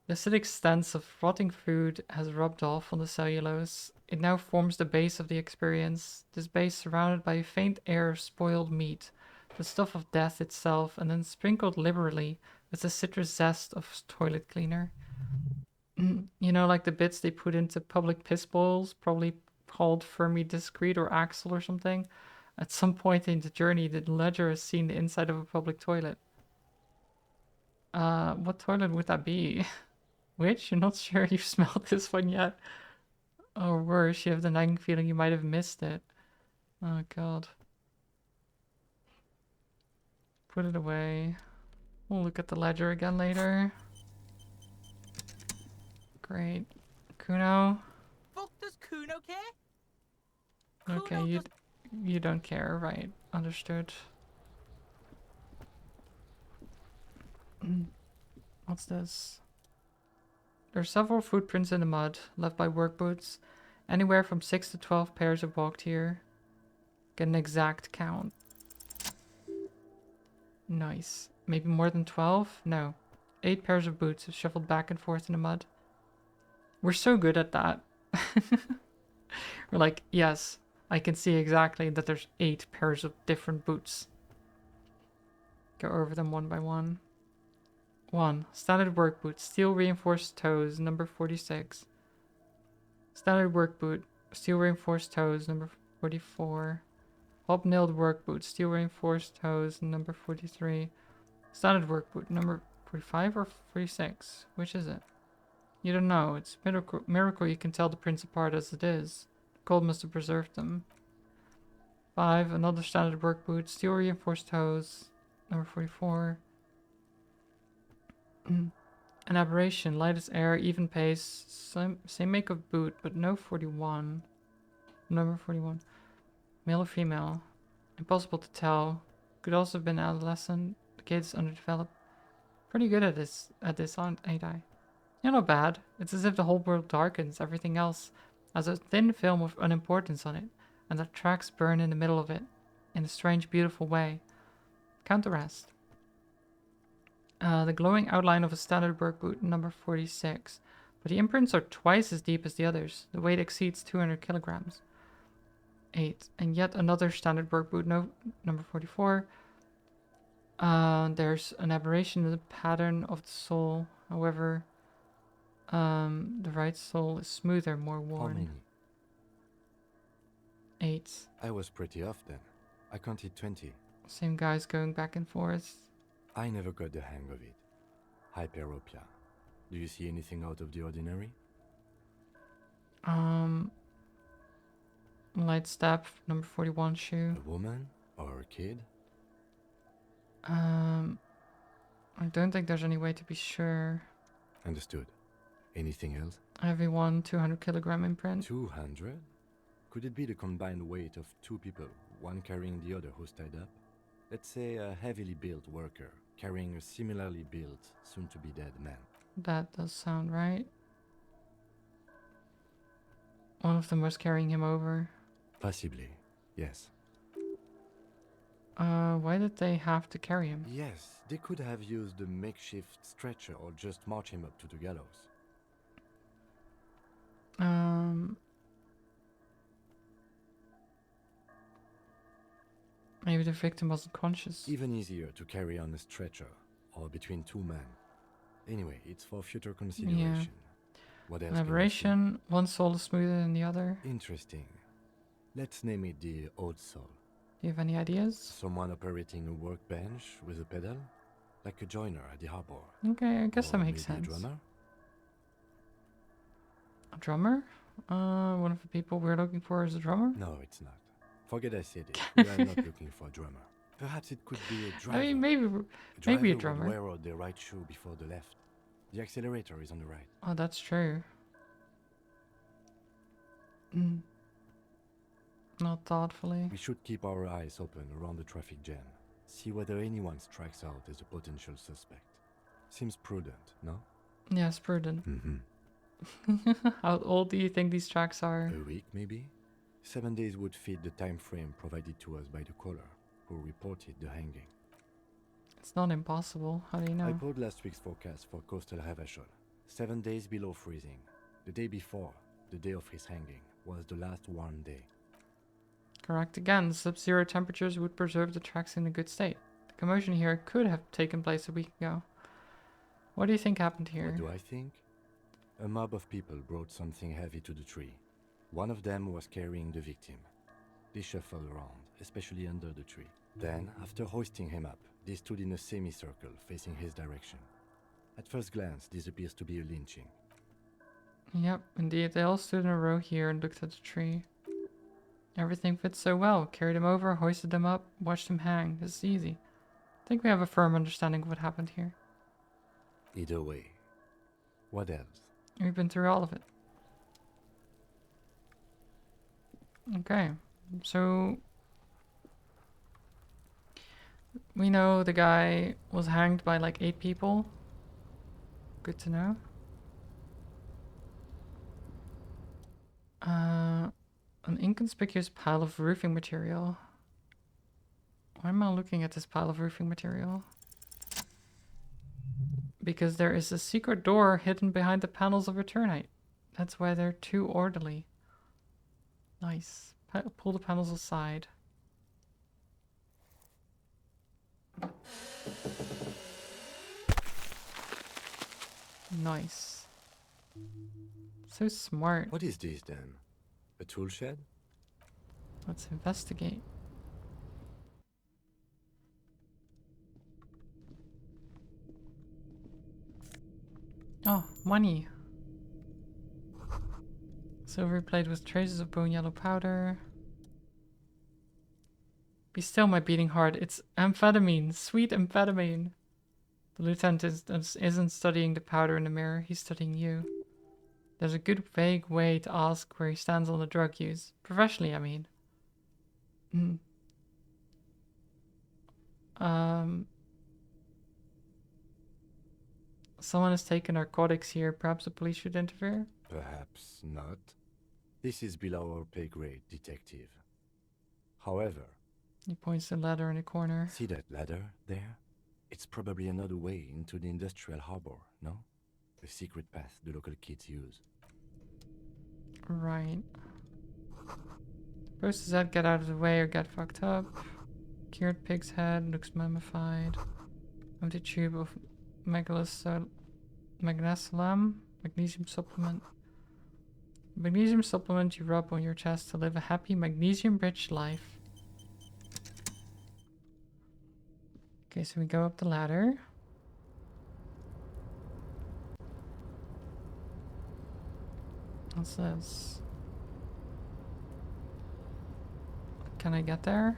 The acidic stench of rotting food has rubbed off on the cellulose. It now forms the base of the experience. This base surrounded by a faint air of spoiled meat, the stuff of death itself, and then sprinkled liberally with the citrus zest of toilet cleaner. You know, like the bits they put into public piss bowls, probably called Fermi Discrete or Axle or something. At some point in the journey, the ledger has seen the inside of a public toilet. What toilet would that be? Which? You're not sure you've smelled this one yet? Or worse, you have the nagging feeling you might have missed it. Oh god. Put it away. We'll look at the ledger again later. Great. Kuno? Fuck does Kuno care? Okay, you don't care, right? Understood. What's this? There are several footprints in the mud, left by work boots. Anywhere from 6 to 12 pairs have walked here. Get an exact count. Nice. Maybe more than 12? No. 8 pairs of boots have shuffled back and forth in the mud. We're so good at that. We're like, yes, I can see exactly that there's 8 pairs of different boots. Go over them one by one. 1. Standard work boot. Steel reinforced toes, number 46. Standard work boot. Steel reinforced toes, number 44. Hobnailed work boot. Steel reinforced toes, number 43. Standard work boot, number 45 or 46? Which is it? You don't know. It's a miracle you can tell the prints apart as it is. The cold must have preserved them. 5. Another standard work boot. Steel reinforced toes, number 44. An aberration, light as air, even pace, same make of boot, but no 41. Number 41. Male or female? Impossible to tell. Could also have been adolescent. The kid is underdeveloped. Pretty good at this, ain't I? Yeah, not bad. It's as if the whole world darkens, everything else has a thin film of unimportance on it, and the tracks burn in the middle of it, in a strange, beautiful way. Count the rest. The glowing outline of a standard work boot, number 46. But the imprints are twice as deep as the others. The weight exceeds 200 kilograms. 8. And yet another standard work boot, number 44. There's an aberration in the pattern of the sole. However, the right sole is smoother, more worn. How many? 8. I was pretty off then. I counted 20. Same guys going back and forth. I never got the hang of it. Hyperopia. Do you see anything out of the ordinary? Light step, number 41 shoe. A woman? Or a kid? I don't think there's any way to be sure. Understood. Anything else? Everyone 200 kilogram imprint. 200? Could it be the combined weight of 2 people, one carrying the other who's tied up? Let's say a heavily built worker carrying a similarly built, soon-to-be-dead man. That does sound right. One of them was carrying him over. Possibly, yes. Why did they have to carry him? Yes, they could have used a makeshift stretcher or just march him up to the gallows. Maybe the victim wasn't conscious. Even easier to carry on a stretcher or between two men. Anyway, it's for future consideration. What else can we see? Elaboration. One soul is smoother than the other. Interesting. Let's name it the Old Soul. Do you have any ideas? Someone operating a workbench with a pedal? Like a joiner at the harbor. Okay, I guess Or that makes maybe sense. A drummer? A drummer? One of the people we're looking for is a drummer? No, it's not. Forget I said it. We are not looking for a drummer. Perhaps it could be a driver. I mean, maybe a drummer. Would wear out the right shoe before the left. The accelerator is on the right. Oh, that's true. Not thoughtfully. We should keep our eyes open around the traffic jam. See whether anyone strikes out as a potential suspect. Seems prudent, no? Yes, prudent. Mm-hmm. How old do you think these tracks are? A week, maybe? 7 days would fit the time frame provided to us by the caller, who reported the hanging. It's not impossible. How do you know? I pulled last week's forecast for coastal Havashol. 7 days below freezing. The day before, the day of his hanging, was the last warm day. Correct again. Sub-zero temperatures would preserve the tracks in a good state. The commotion here could have taken place a week ago. What do you think happened here? What do I think? A mob of people brought something heavy to the tree. One of them was carrying the victim. They shuffled around, especially under the tree. Then, after hoisting him up, they stood in a semicircle facing his direction. At first glance, this appears to be a lynching. Yep, indeed. They all stood in a row here and looked at the tree. Everything fits so well. Carried him over, hoisted him up, watched him hang. This is easy. I think we have a firm understanding of what happened here. Either way. What else? We've been through all of it. Okay, so we know the guy was hanged by like 8 people. Good to know. An inconspicuous pile of roofing material. Why am I looking at this pile of roofing material? Because there is a secret door hidden behind the panels of Returnite. That's why they're too orderly. Nice. Pull the panels aside. Nice. So smart. What is this then? A tool shed? Let's investigate. Oh, money. Silver plate with traces of bone yellow powder. Be still, my beating heart. It's amphetamine. Sweet amphetamine. The lieutenant isn't studying the powder in the mirror. He's studying you. There's a good vague way to ask where he stands on the drug use. Professionally, I mean. Someone has taken narcotics here. Perhaps the police should interfere? Perhaps not. This is below our pay grade, detective. However... He points to the ladder in the corner. See that ladder there? It's probably another way into the industrial harbor, no? A secret path the local kids use. Right. First is that get out of the way or get fucked up. Cured pig's head, looks mummified. Empty tube of magnesium supplement. Magnesium supplement you rub on your chest to live a happy magnesium-rich life. Okay, so we go up the ladder. What's this? Can I get there?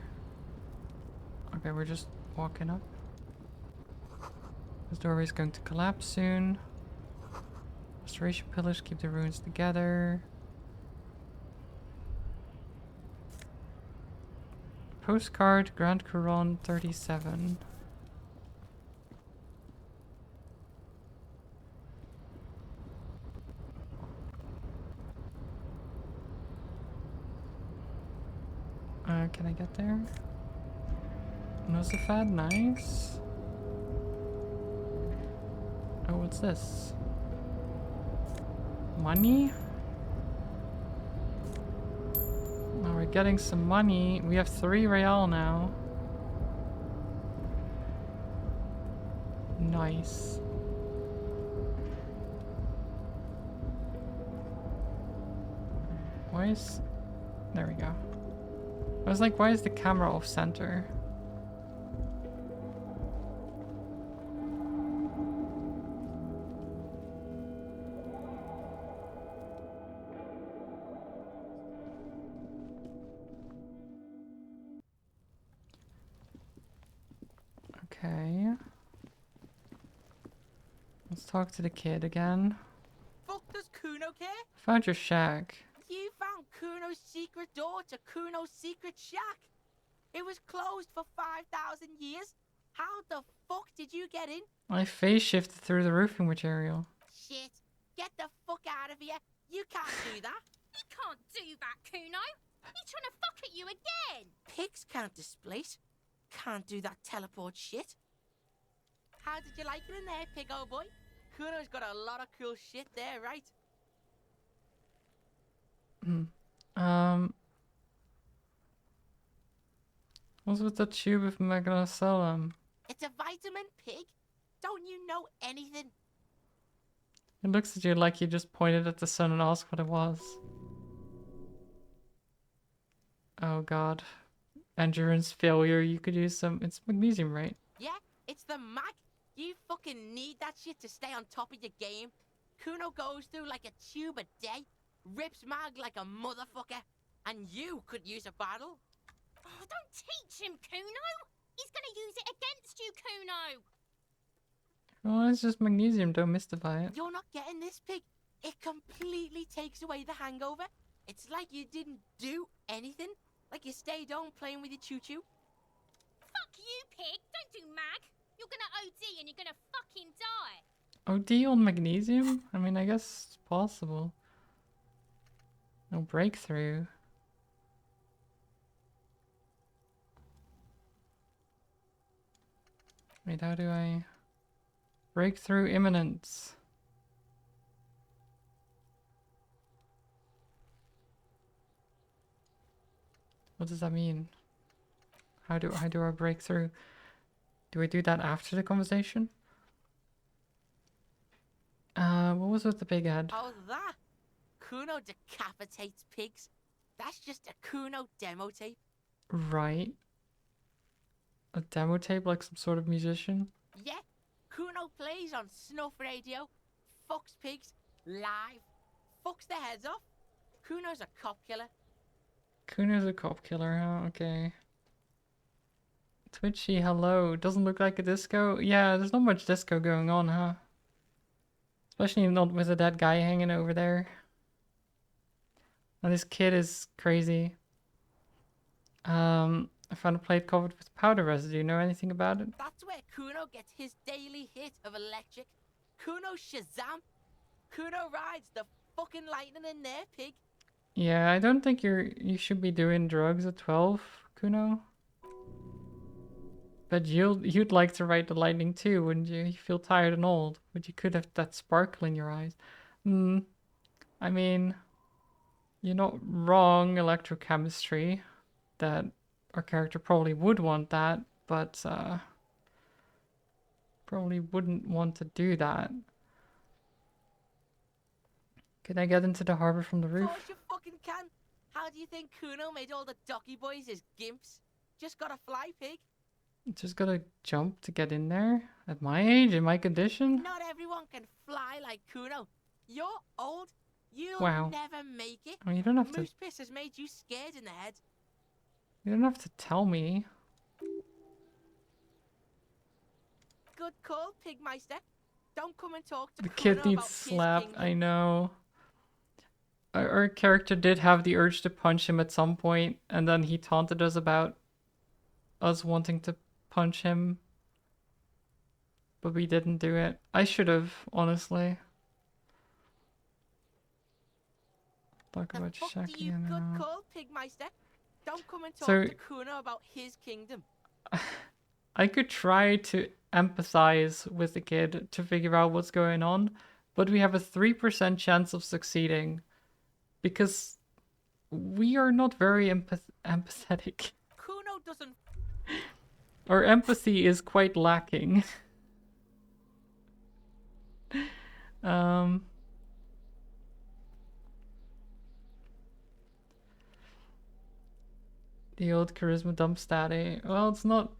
Okay, we're just walking up. This doorway is going to collapse soon. Restoration pillars keep the ruins together. Postcard, Grand Couronne 37. Can I get there? Nosafad, nice. Oh, what's this? Money? getting some money. We have 3 real now. Nice. Why is... There we go. I was like, why is the camera off center? Okay. Let's talk to the kid again. Fuck does Kuno care? Found your shack. You found Kuno's secret door to Kuno's secret shack. It was closed for 5,000 years. How the fuck did you get in? I phase shifted through the roofing material. Shit. Get the fuck out of here. You can't do that. He can't do that, Kuno. He's trying to fuck at you again. Pigs can't displace. Can't do that teleport shit. How did you like it in there, pig old boy? Kuno's got a lot of cool shit there, right? What's with the tube of magnesolum? It's a vitamin, pig. Don't you know anything? It looks at you like you just pointed at the sun and asked what it was. Oh god. Endurance failure, you could use some... It's magnesium, right? Yeah, it's the mag. You fucking need that shit to stay on top of your game. Kuno goes through like a tube a day, rips mag like a motherfucker, and you could use a battle. Oh, don't teach him, Kuno. He's gonna use it against you, Kuno. Well, it's just magnesium, don't mystify it. You're not getting this, pig. It completely takes away the hangover. It's like you didn't do anything. Like you stayed home playing with your choo-choo. Fuck you, pig. Don't do mag. You're gonna OD and you're gonna fucking die. OD on magnesium? I mean, I guess it's possible. No breakthrough. Wait, how do I... Breakthrough imminent. What does that mean? How do I break through? Do I do that after the conversation? What was with the big head? Oh, that? Kuno decapitates pigs. That's just a Kuno demo tape. Right. A demo tape like some sort of musician? Yeah, Kuno plays on snuff radio, fucks pigs, live, fucks their heads off. Kuno's a cop killer. Kuno's a cop killer, huh? Okay. Twitchy, hello. Doesn't look like a disco? Yeah, there's not much disco going on, huh? Especially not with a dead guy hanging over there. And this kid is crazy. I found a plate covered with powder residue. Know anything about it? That's where Kuno gets his daily hit of electric. Kuno Shazam. Kuno rides the fucking lightning in there, pig. Yeah, I don't think you should be doing drugs at 12, Kuno. But you'd like to ride the lightning too, wouldn't you? You feel tired and old, but you could have that sparkle in your eyes. I mean, you're not wrong, electrochemistry. That our character probably would want that, but probably wouldn't want to do that. Can I get into the harbor from the roof? Of course you fucking can. How do you think Kuno made all the docky boys his gimps? Just gotta fly, pig. Just gotta jump to get in there? At my age, in my condition? Not everyone can fly like Kuno. You're old. You'll Wow. never make it. I mean, you don't have Moose to... piss has made you scared in the head. You don't have to tell me. Good call, Pigmeister. Don't come and talk to The Kuno kid needs about his slapped, kingdom. I know. Our character did have the urge to punch him at some point, and then he taunted us about us wanting to punch him. But we didn't do it. I should have, honestly. Talk The about fuck do shacking you in good and out. call, Pigmeister? Don't come and talk So- to Kuno about his kingdom. I could try to empathize with the kid to figure out what's going on, but we have a 3% chance of succeeding because we are not very empathetic. Kuno doesn't. Our empathy is quite lacking. um. The old charisma dump statty. Well, it's not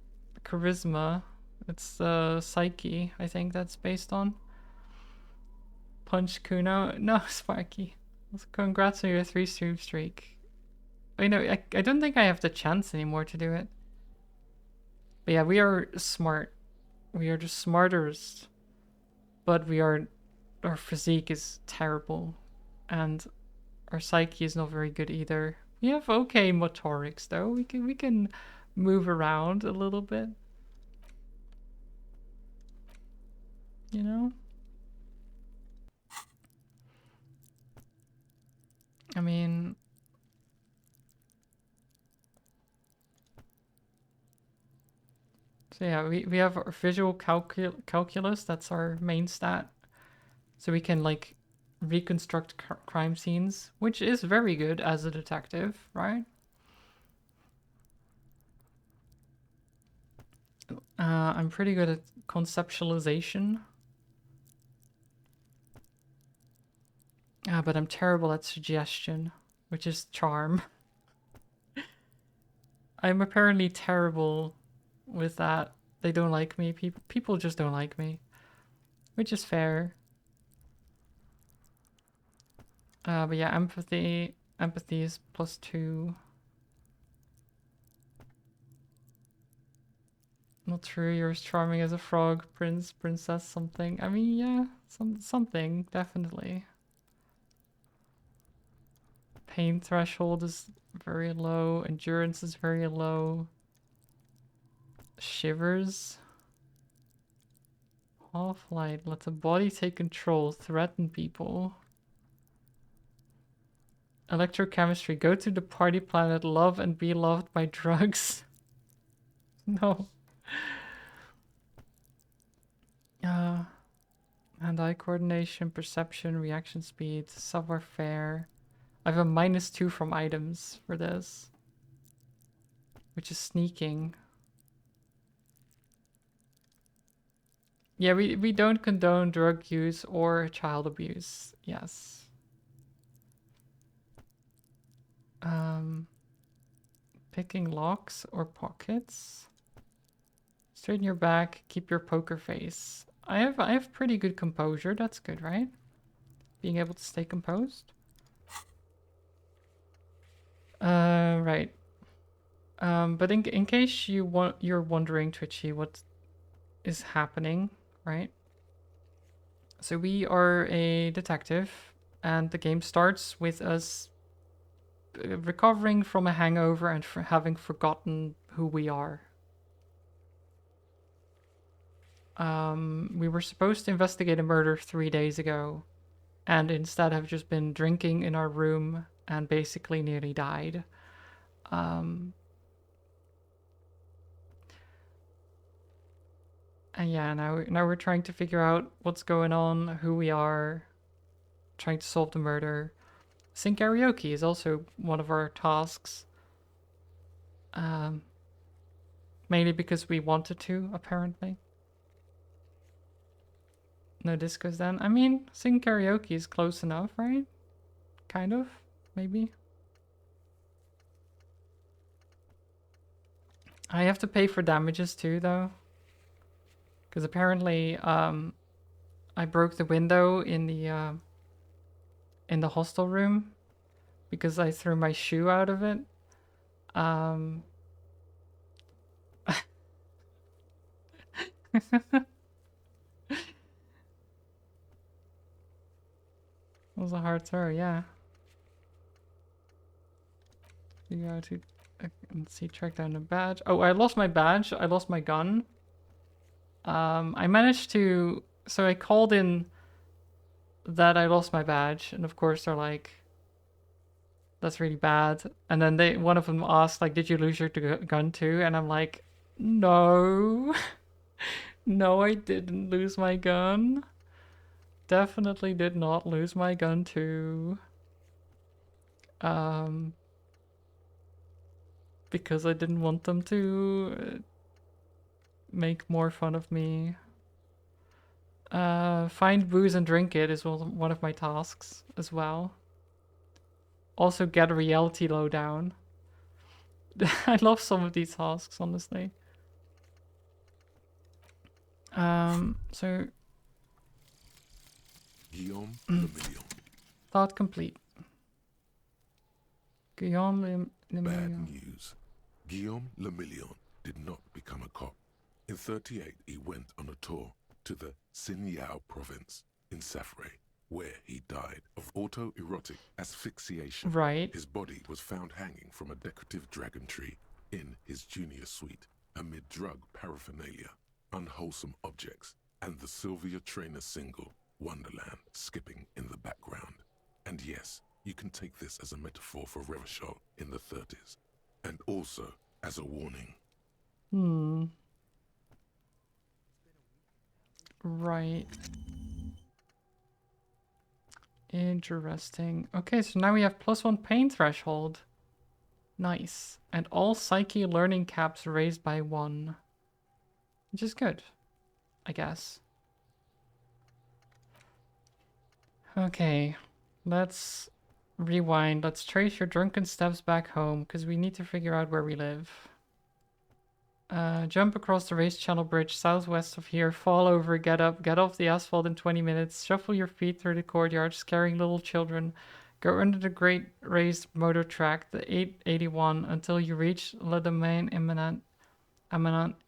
charisma. It's psyche, I think that's based on. Punch Kuno. No, Sparky. Congrats on your 3-stream streak. I know, I don't think I have the chance anymore to do it. But yeah, we are smart. We are the smartest. But our physique is terrible. And our psyche is not very good either. We have okay motorics though. We can move around a little bit. You know? I mean, so yeah, we have our visual calculus, that's our main stat. So we can like reconstruct crime scenes, which is very good as a detective, right? I'm pretty good at conceptualization. But I'm terrible at suggestion, which is charm. I'm apparently terrible with that. They don't like me. People just don't like me, which is fair. But yeah, empathy is +2. Not true. You're as charming as a frog, princess, something. I mean, yeah, something definitely. Pain threshold is very low. Endurance is very low. Shivers. Half-light. Let the body take control. Threaten people. Electrochemistry. Go to the party planet. Love and be loved by drugs. No. Hand-eye coordination, perception, reaction speed, savoir-faire. I have a -2 from items for this, which is sneaking. Yeah, we don't condone drug use or child abuse. Yes. Picking locks or pockets. Straighten your back, keep your poker face. I have pretty good composure. That's good, right? Being able to stay composed. Right. But in case you're wondering, Twitchy, what is happening, right? So we are a detective, and the game starts with us recovering from a hangover and having forgotten who we are. We were supposed to investigate a murder 3 days ago, and instead have just been drinking in our room and basically nearly died. And yeah, now we're trying to figure out what's going on, who we are, trying to solve the murder. Sing karaoke is also one of our tasks. Mainly because we wanted to, apparently. No discos then. I mean, sing karaoke is close enough, right? Kind of, maybe. I have to pay for damages too, though. Because apparently, I broke the window in the hostel room because I threw my shoe out of it. It was a hard throw, yeah. You go to, let's see, track down the badge. Oh, I lost my badge. I lost my gun. I managed to, so I called in that I lost my badge, and of course they're like, that's really bad. And then one of them asked, like, did you lose your gun too? And I'm like, no. No, I didn't lose my gun. Definitely did not lose my gun too. Because I didn't want them to make more fun of me. Find booze and drink it is one of my tasks as well. Also get a reality lowdown. I love some of these tasks, honestly. So Guillaume Le Million. thought complete. Guillaume Le Bad Million. news. Guillaume Le Million did not become a cop. In 38, he went on a tour to the Sinyao province in Safre, where he died of autoerotic asphyxiation. Right. His body was found hanging from a decorative dragon tree in his junior suite, amid drug paraphernalia, unwholesome objects, and the Sylvia Trainer single, Wonderland, skipping in the background. And yes, you can take this as a metaphor for Revachol in the 30s, and also as a warning. Right. Interesting. Okay, so now we have +1 pain threshold. Nice. And all psyche learning caps raised by 1. Which is good, I guess. Okay, let's rewind. Let's trace your drunken steps back home, because we need to figure out where we live. Jump across the race channel bridge southwest of here, fall over, get up, get off the asphalt in 20 minutes, shuffle your feet through the courtyard, scaring little children, go under the great raised motor track, the 881, until you reach Le Domaine Eminent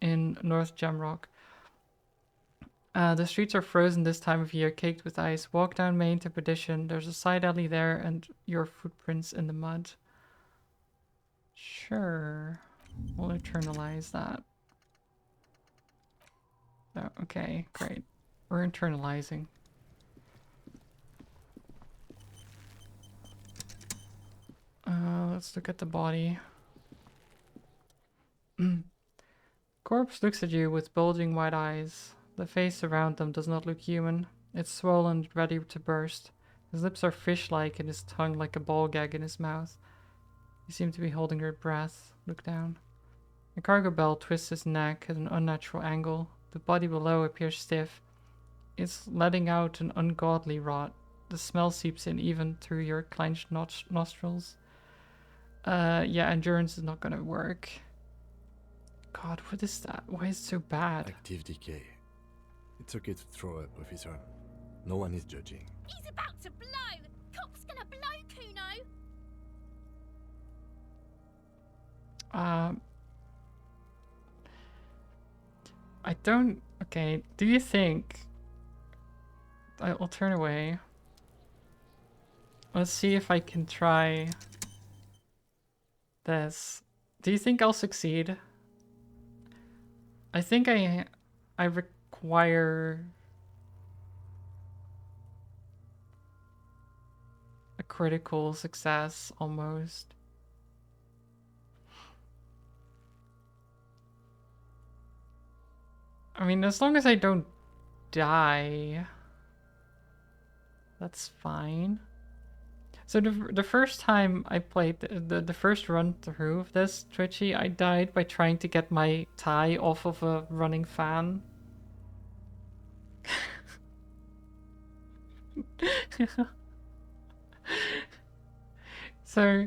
in North Jamrock. The streets are frozen this time of year, caked with ice. Walk down Main to Perdition. There's a side alley there and your footprints in the mud. Sure. We'll internalize that. Oh, okay, great. We're internalizing. Let's look at the body. Corpse looks at you with bulging white eyes. The face around them does not look human. It's swollen, ready to burst. His lips are fish-like and his tongue like a ball gag in his mouth. You seem to be holding your breath. Look down. A cargo belt twists his neck at an unnatural angle. The body below appears stiff. It's letting out an ungodly rot. The smell seeps in even through your clenched nostrils. Yeah, endurance is not gonna work. God, what is that? Why is it so bad? Active decay. It's okay to throw up, officer. No one is judging. He's about to blow! Cop's gonna blow, Kuno! I don't... Okay, do you think... I'll turn away. Let's see if I can try... this. Do you think I'll succeed? I think I require... a critical success, almost. I mean, as long as I don't die, that's fine. So the first time I played, the first run through of this Twitchy, I died by trying to get my tie off of a running fan. So...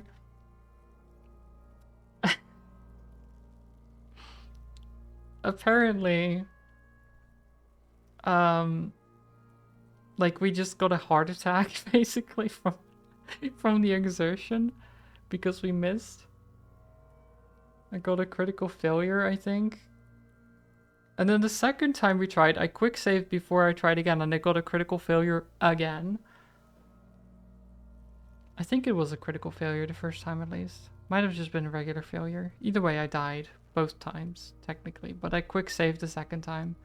apparently... like we just got a heart attack basically from the exertion because we missed. I got a critical failure, I think. And then the second time we tried, I quick saved before I tried again and I got a critical failure again. I think it was a critical failure the first time at least. Might have just been a regular failure. Either way, I died both times, technically, but I quick saved the second time.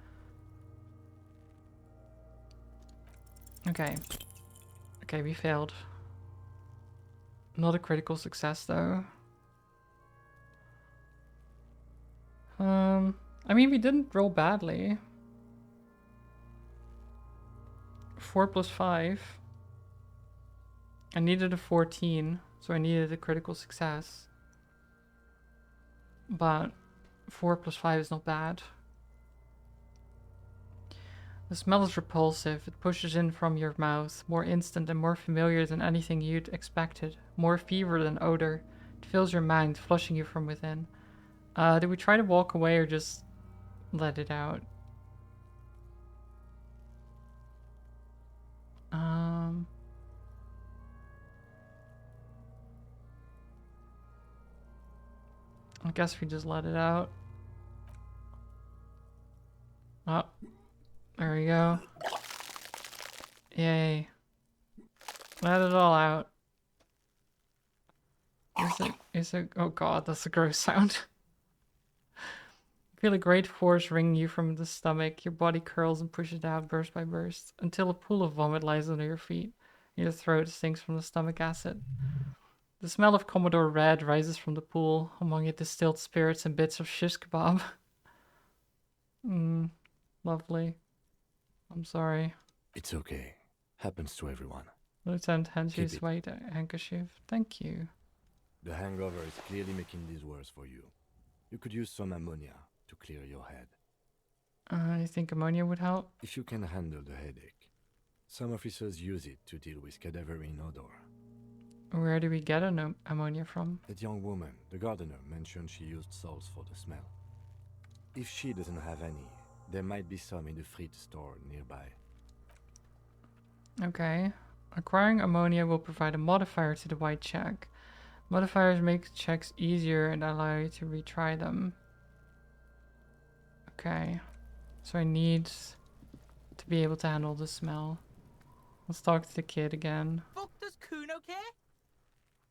Okay. Okay, we failed. Not a critical success, though. I mean, we didn't roll badly. 4 + 5. I needed a 14, So I needed a critical success. But 4 plus 5 is not bad. The smell is repulsive. It pushes in from your mouth, more instant and more familiar than anything you'd expected. More fever than odor. It fills your mind, flushing you from within. Do we try to walk away or just let it out? I guess we just let it out. Oh, there we go. Yay. Let it all out. Oh god, that's a gross sound. Feel a great force wringing you from the stomach. Your body curls and pushes out burst by burst, until a pool of vomit lies under your feet. Your throat stinks from the stomach acid. The smell of Commodore Red rises from the pool, among it distilled spirits and bits of shish kebab. Lovely. I'm sorry. It's okay. Happens to everyone. Lieutenant hands you his white handkerchief. Thank you. The hangover is clearly making this worse for you. You could use some ammonia to clear your head. You think ammonia would help? If you can handle the headache. Some officers use it to deal with cadaverine odor. Where do we get ammonia from? That young woman, the gardener, mentioned she used salts for the smell. If she doesn't have any, there might be some in the fridge store nearby. Okay. Acquiring ammonia will provide a modifier to the white check. Modifiers make checks easier and allow you to retry them. Okay. So I need to be able to handle the smell. Let's talk to the kid again. Fuck, does Kuno care?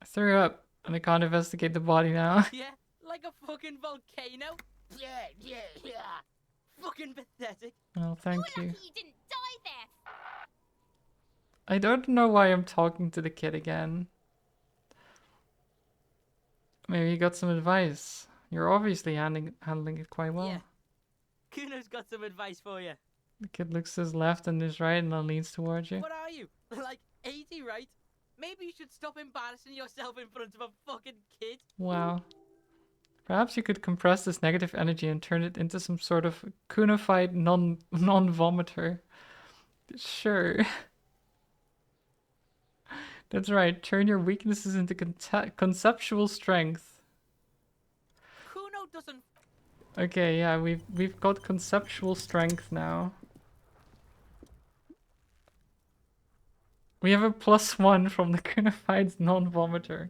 I threw up and I can't investigate the body now. Yeah, like a fucking volcano. Yeah. Fucking pathetic. Oh, thank you. Lucky you didn't die there. I don't know why I'm talking to the kid again. Maybe you got some advice. You're obviously handling it quite well. Yeah. Kuno's got some advice for you. The kid looks to his left and his right and then leans towards you. What are you? Like 80, right? Maybe you should stop embarrassing yourself in front of a fucking kid. Wow. Perhaps you could compress this negative energy and turn it into some sort of kunified non-vomiter. Sure. That's right. Turn your weaknesses into conceptual strength. Kuno doesn't. Okay, yeah, we've got conceptual strength now. We have a +1 from the kunified non-vomiter.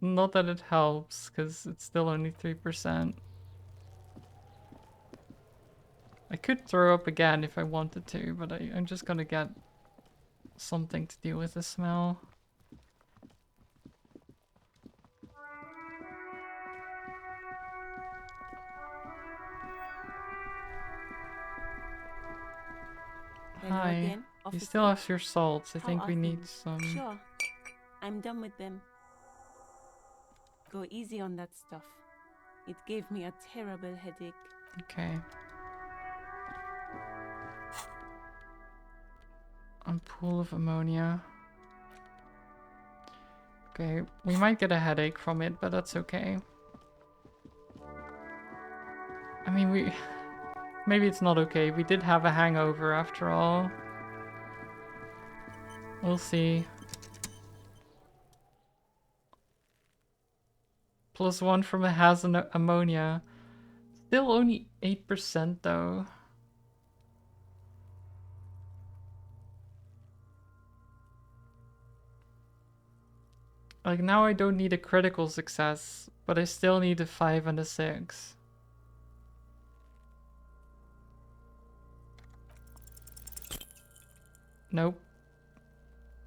Not that it helps, because it's still only 3%. I could throw up again if I wanted to, but I'm just gonna get something to deal with the smell. Hello Hi. again, You officer. still have your salts. I How think are we need things? some. Sure. I'm done with them. Go easy on that stuff. It gave me a terrible headache. Okay. A pool of ammonia. Okay, we might get a headache from it, but that's okay. I mean, maybe it's not okay. We did have a hangover after all. We'll see. +1 from a has ammonia. Still only 8% though. Like now I don't need a critical success, but I still need a 5 and a 6. Nope.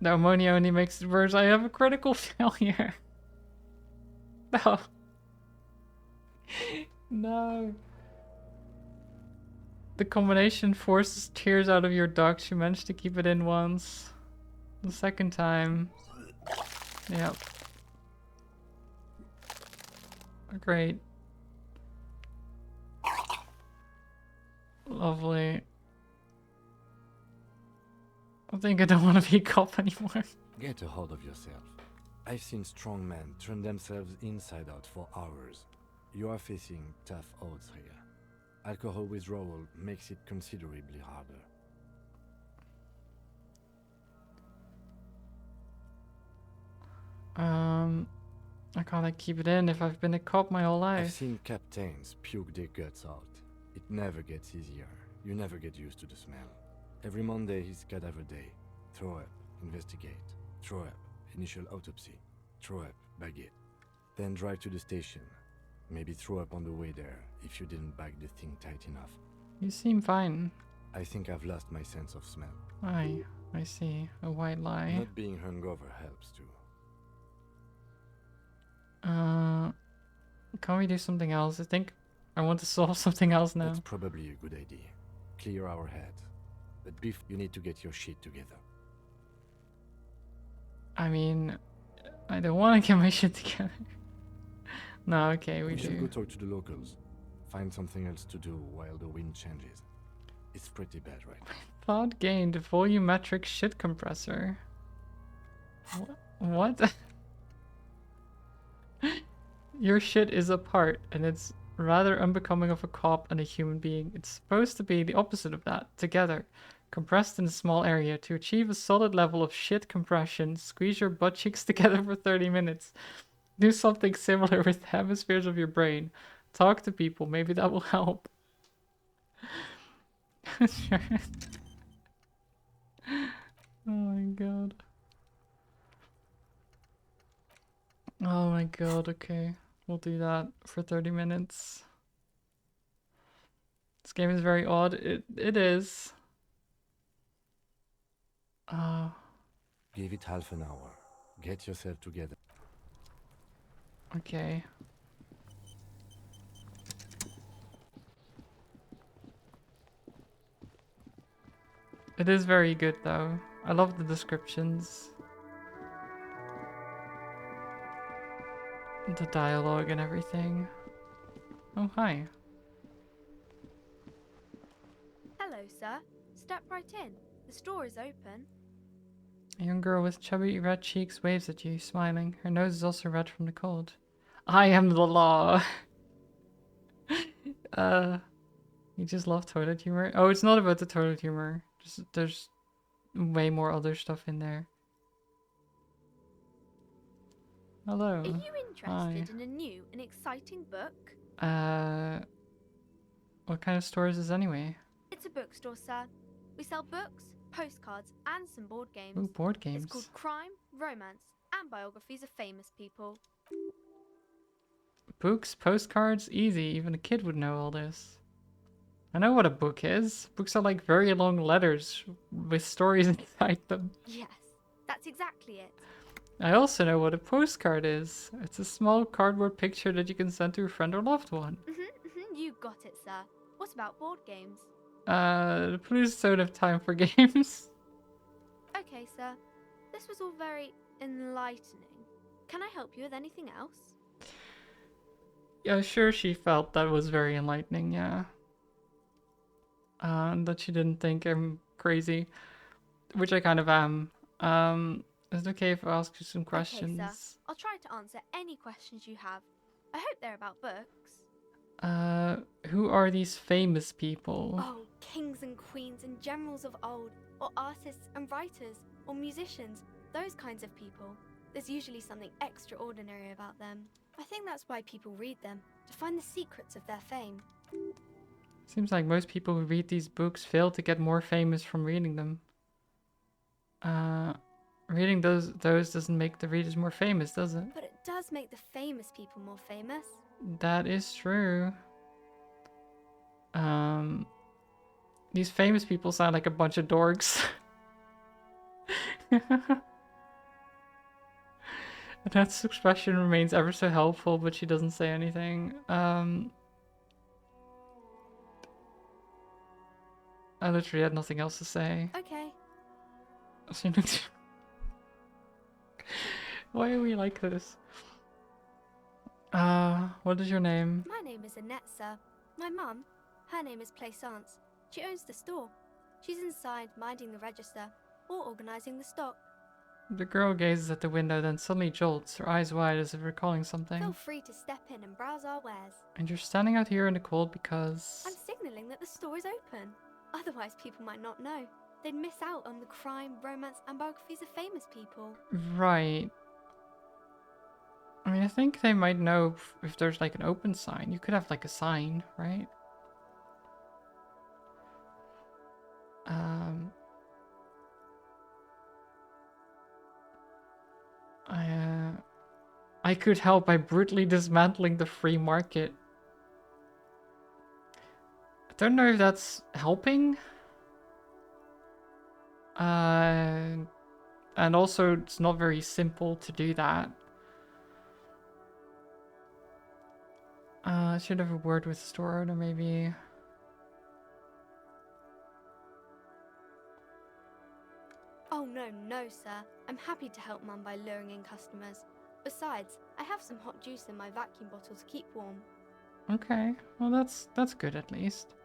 The ammonia only makes it worse. I have a critical failure. No. No. The combination forces tears out of your ducts. You managed to keep it in once. The second time. Yep. Great. Lovely. I think I don't want to be a cop anymore. Get a hold of yourself. I've seen strong men turn themselves inside out for hours. You are facing tough odds here. Alcohol withdrawal makes it considerably harder. I can't like, keep it in if I've been a cop my whole life. I've seen captains puke their guts out. It never gets easier. You never get used to the smell. Every Monday is cadaver day. Throw up, investigate. Throw up, initial autopsy. Throw up, baguette. Then drive to the station. Maybe throw up on the way there if you didn't bag the thing tight enough. You seem fine. I think I've lost my sense of smell. I see. A white lie. Not being hungover helps too. Can we do something else? I think I want to solve something else now. That's probably a good idea. Clear our heads. But Biff, you need to get your shit together. I mean, I don't want to get my shit together. No, okay, we should do. go talk to the locals. Find something else to do while the wind changes. It's pretty bad right now. Thought gained volumetric shit compressor. What? Your shit is apart, and it's rather unbecoming of a cop and a human being. It's supposed to be the opposite of that. Together, compressed in a small area. To achieve a solid level of shit compression, squeeze your butt cheeks together for 30 minutes. Do something similar with the hemispheres of your brain. Talk to people, maybe that will help. Sure. Oh my god. Oh my god, okay. We'll do that for 30 minutes. This game is very odd. It is. Give it half an hour. Get yourself together. Okay. It is very good though. I love the descriptions. The dialogue and everything. Oh, hi. Hello, sir. Step right in. The store is open. A young girl with chubby red cheeks waves at you, smiling. Her nose is also red from the cold. I am the law. You just love toilet humor? Oh, it's not about the toilet humor. Just there's way more other stuff in there. Hello. Are you interested Hi. in a new and exciting book? What kind of store is this anyway? It's a bookstore, sir. We sell books, postcards, and some board games. Ooh, board games. It's called Crime, Romance, and Biographies of Famous People. Books, postcards, easy. Even a kid would know all this. I know what a book is. Books are like very long letters with stories inside them. Yes, that's exactly it. I also know what a postcard is. It's a small cardboard picture that you can send to a friend or loved one. You got it, sir. What about board games? The police don't have time for games. Okay, sir. This was all very enlightening. Can I help you with anything else? Yeah, sure, she felt that was very enlightening, yeah. That she didn't think I'm crazy, which I kind of am. Is it okay if I ask you some questions? Okay, sir. I'll try to answer any questions you have. I hope they're about books. Who are these famous people? Oh, kings and queens and generals of old, or artists and writers, or musicians, those kinds of people. There's usually something extraordinary about them. I think that's why people read them, to find the secrets of their fame. Seems like most people who read these books fail to get more famous from reading them. Reading those doesn't make the readers more famous, does it? But it does make the famous people more famous. That is true. These famous people sound like a bunch of dorks. That expression remains ever so helpful, but she doesn't say anything. I literally had nothing else to say. Okay. Why are we like this? What is your name? My name is Annette, sir. My mum, her name is Plaisance. She owns the store. She's inside minding the register or organising the stock. The girl gazes at the window, then suddenly jolts, her eyes wide as if recalling something. Feel free to step in and browse our wares. And you're standing out here in the cold because... I'm signaling that the store is open. Otherwise, people might not know. They'd miss out on the crime, romance, and biographies of famous people. Right. I mean, I think they might know if there's like an open sign. You could have like a sign, right? Um... I could help by brutally dismantling the free market. I don't know if that's helping. And also, it's not very simple to do that. I should have a word with the store owner, maybe. Oh no, sir. I'm happy to help Mum by luring in customers. Besides, I have some hot juice in my vacuum bottle to keep warm. Okay, well that's good at least.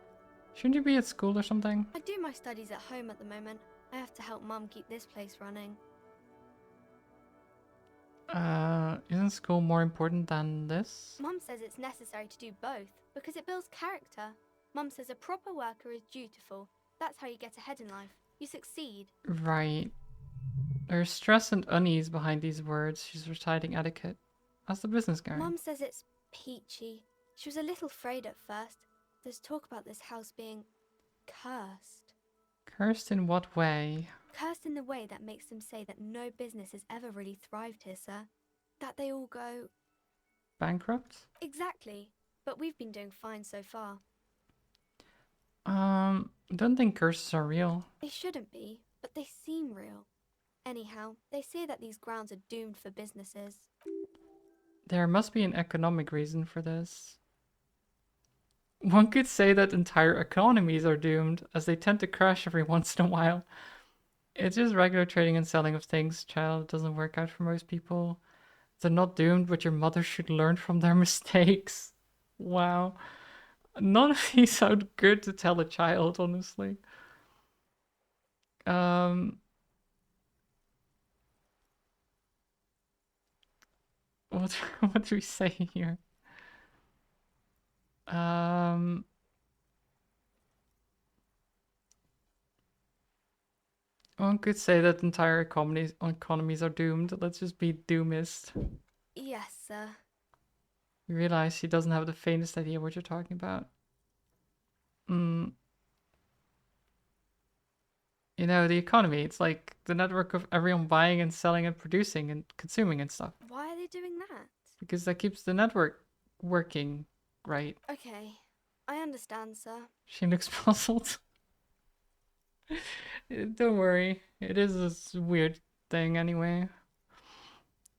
Shouldn't you be at school or something? I do my studies at home at the moment. I have to help Mum keep this place running. Isn't school more important than this? Mum says it's necessary to do both because it builds character. Mum says a proper worker is dutiful. That's how you get ahead in life. You succeed. Right. There's stress and unease behind these words. She's reciting etiquette. How's the business going? Mum says it's peachy. She was a little afraid at first. There's talk about this house being cursed. Cursed in what way? Cursed in the way that makes them say that no business has ever really thrived here, sir. That they all go... Bankrupt? Exactly. But we've been doing fine so far. I don't think curses are real. They shouldn't be, but they seem real. Anyhow, they say that these grounds are doomed for businesses. There must be an economic reason for this. One could say that entire economies are doomed, as they tend to crash every once in a while. It's just regular trading and selling of things, child. It doesn't work out for most people. They're not doomed, but your mother should learn from their mistakes. Wow. None of these sound good to tell a child, honestly. What do we say here? One could say that entire economies are doomed. Let's just be doomist. Yes, sir. You realize she doesn't have the faintest idea what you're talking about. You know, the economy, it's like the network of everyone buying and selling and producing and consuming and stuff. Why are they doing that? Because that keeps the network working, right? Okay, I understand, sir. She looks puzzled. Don't worry, it is a weird thing anyway.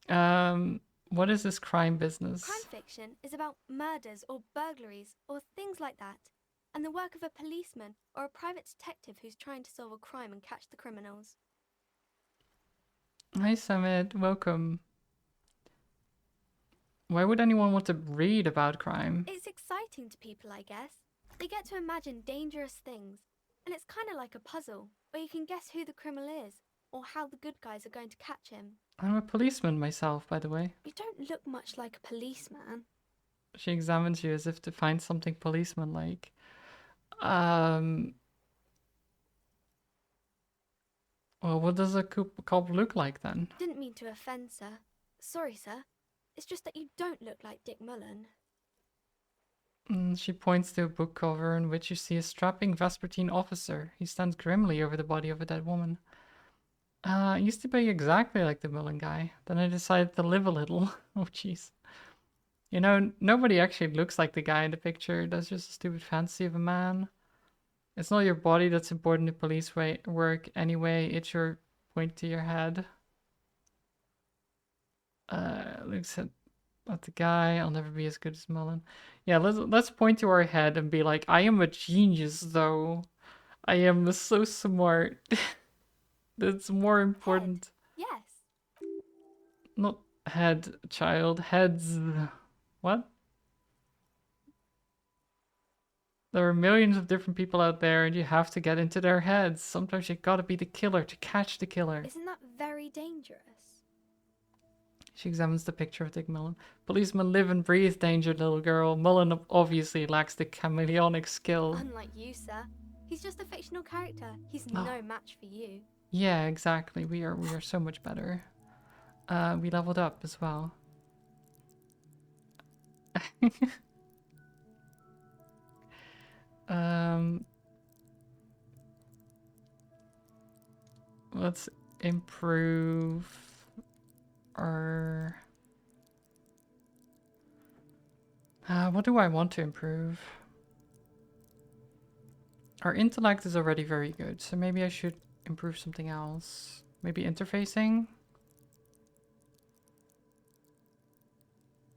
What is this crime business? Crime fiction is about murders or burglaries or things like that, and the work of a policeman or a private detective who's trying to solve a crime and catch the criminals. Hi Summit, welcome. Why would anyone want to read about crime? It's exciting to people, I guess. They get to imagine dangerous things, and it's kind of like a puzzle, where you can guess who the criminal is, or how the good guys are going to catch him. I'm a policeman myself, by the way. You don't look much like a policeman. She examines you as if to find something policeman-like. Well, what does a cop look like then? Didn't mean to offend, sir. Sorry, sir. It's just that you don't look like Dick Mullen. She points to a book cover in which you see a strapping Vespertine officer. He stands grimly over the body of a dead woman. It used to be exactly like the Mullen guy. Then I decided to live a little. Oh, jeez. You know, nobody actually looks like the guy in the picture. That's just a stupid fantasy of a man. It's not your body that's important in police work anyway. It's your point to your head. Looks at the guy. I'll never be as good as Mullen. Yeah, let's point to our head and be like, I am a genius, though. I am so smart. That's more important. Head. Yes. Not head, child. Heads. What? There are millions of different people out there, and you have to get into their heads. Sometimes you gotta be the killer to catch the killer. Isn't that very dangerous? She examines the picture of Dick Mullen. Policemen live and breathe danger, little girl. Mullen obviously lacks the chameleonic skill. Unlike you, sir. He's just a fictional character. He's Oh. no match for you. Yeah, exactly. We are so much better. We leveled up as well. Let's improve our... what do I want to improve? Our intellect is already very good, so maybe I should improve something else. Maybe interfacing?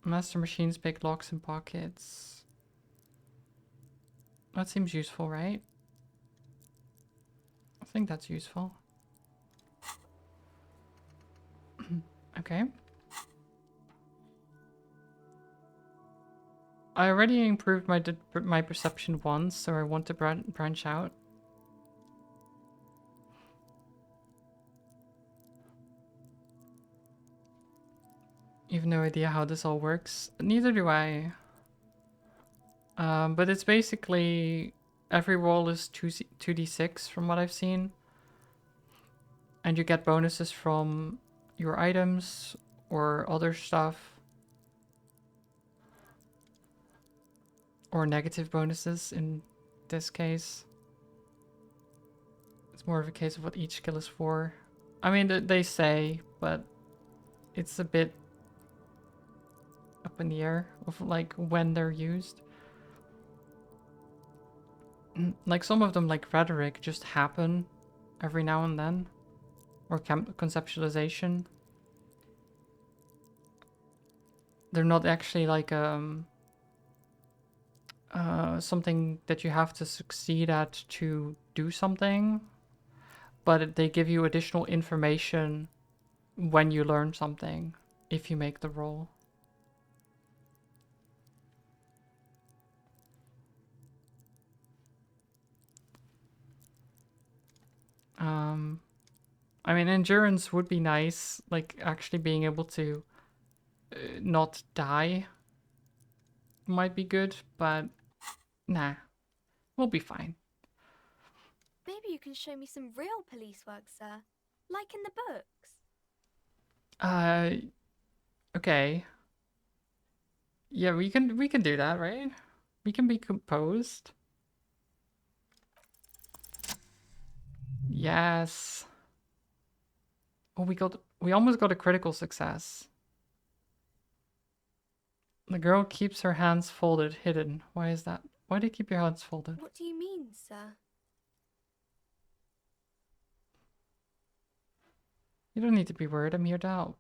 Master machines pick locks and pockets. That seems useful, right? I think that's useful. Okay. I already improved my perception once, so I want to branch out. You have no idea how this all works. Neither do I. But it's basically every roll is 2d6 from what I've seen. And you get bonuses from your items or other stuff. Or negative bonuses in this case. It's more of a case of what each skill is for. I mean, they say, but it's a bit up in the air of like when they're used. Like some of them, like rhetoric, just happen every now and then. Or conceptualization. They're not actually like something that you have to succeed at to do something, but they give you additional information when you learn something, if you make the roll. I mean, endurance would be nice, like actually being able to not die might be good, but nah, we'll be fine. Maybe you can show me some real police work, sir. Like in the books. Okay. Yeah, we can do that, right? We can be composed. Yes. Oh, we almost got a critical success. The girl keeps her hands folded, hidden. Why is that? Why do you keep your hands folded? What do you mean, sir? You don't need to be worried, I'm here to help.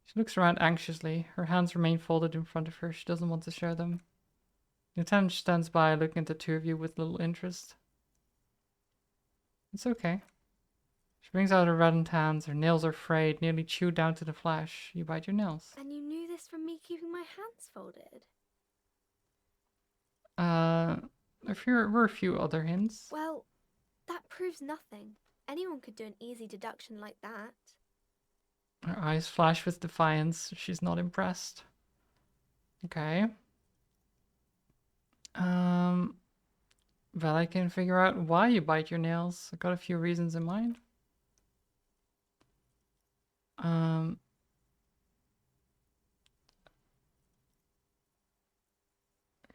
She looks around anxiously. Her hands remain folded in front of her. She doesn't want to share them. Lieutenant stands by, looking at the two of you with little interest. It's okay. She brings out her reddened hands. Her nails are frayed, nearly chewed down to the flesh. You bite your nails. And you knew this from me keeping my hands folded? There were a few other hints. Well, that proves nothing. Anyone could do an easy deduction like that. Her eyes flash with defiance. She's not impressed. Okay. Well, I can figure out why you bite your nails. I've got a few reasons in mind.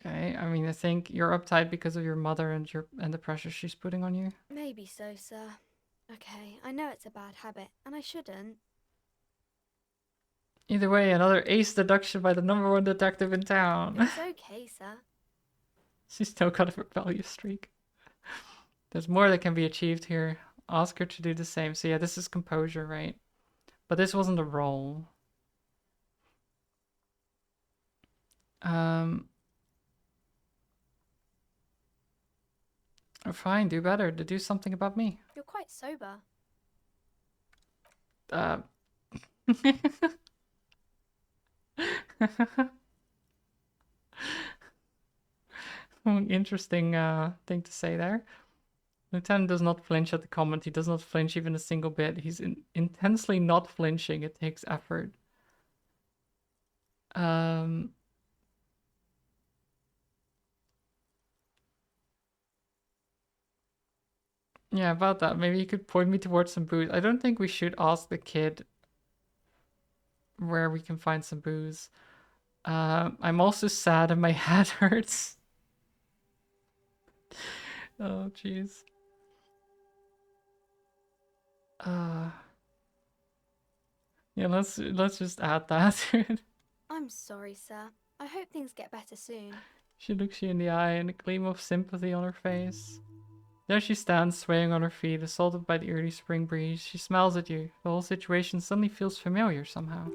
Okay, I mean, I think you're uptight because of your mother and the pressure she's putting on you. Maybe so, sir. Okay, I know it's a bad habit, and I shouldn't. Either way, another ace deduction by the #1 detective in town. It's okay, sir. She's still got a rebellious streak. There's more that can be achieved here. Ask her to do the same. So yeah, this is composure, right? But this wasn't a roll. Oh, fine, do better. To do something about me. You're quite sober. Interesting thing to say there. Lieutenant does not flinch at the comment. He does not flinch even a single bit. He's intensely not flinching. It takes effort. Yeah, about that. Maybe you could point me towards some booze. I don't think we should ask the kid where we can find some booze. I'm also sad and my head hurts. Oh, jeez. Yeah, let's just add that. I'm sorry, sir. I hope things get better soon. She looks you in the eye and a gleam of sympathy on her face. There she stands, swaying on her feet, assaulted by the early spring breeze. She smiles at you. The whole situation suddenly feels familiar somehow.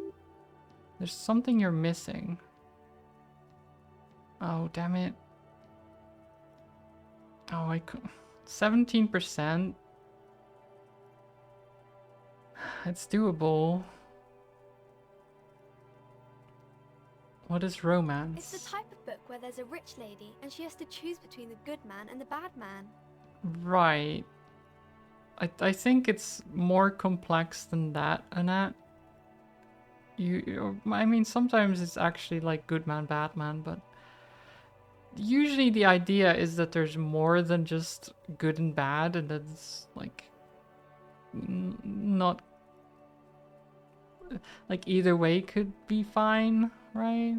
There's something you're missing. Oh, damn it. Oh, 17%. It's doable. What is romance? It's the type of book where there's a rich lady and she has to choose between the good man and the bad man. Right. I think it's more complex than that, Annette. I mean, sometimes it's actually like good man, bad man, but usually the idea is that there's more than just good and bad, and that it's like not like either way could be fine, right?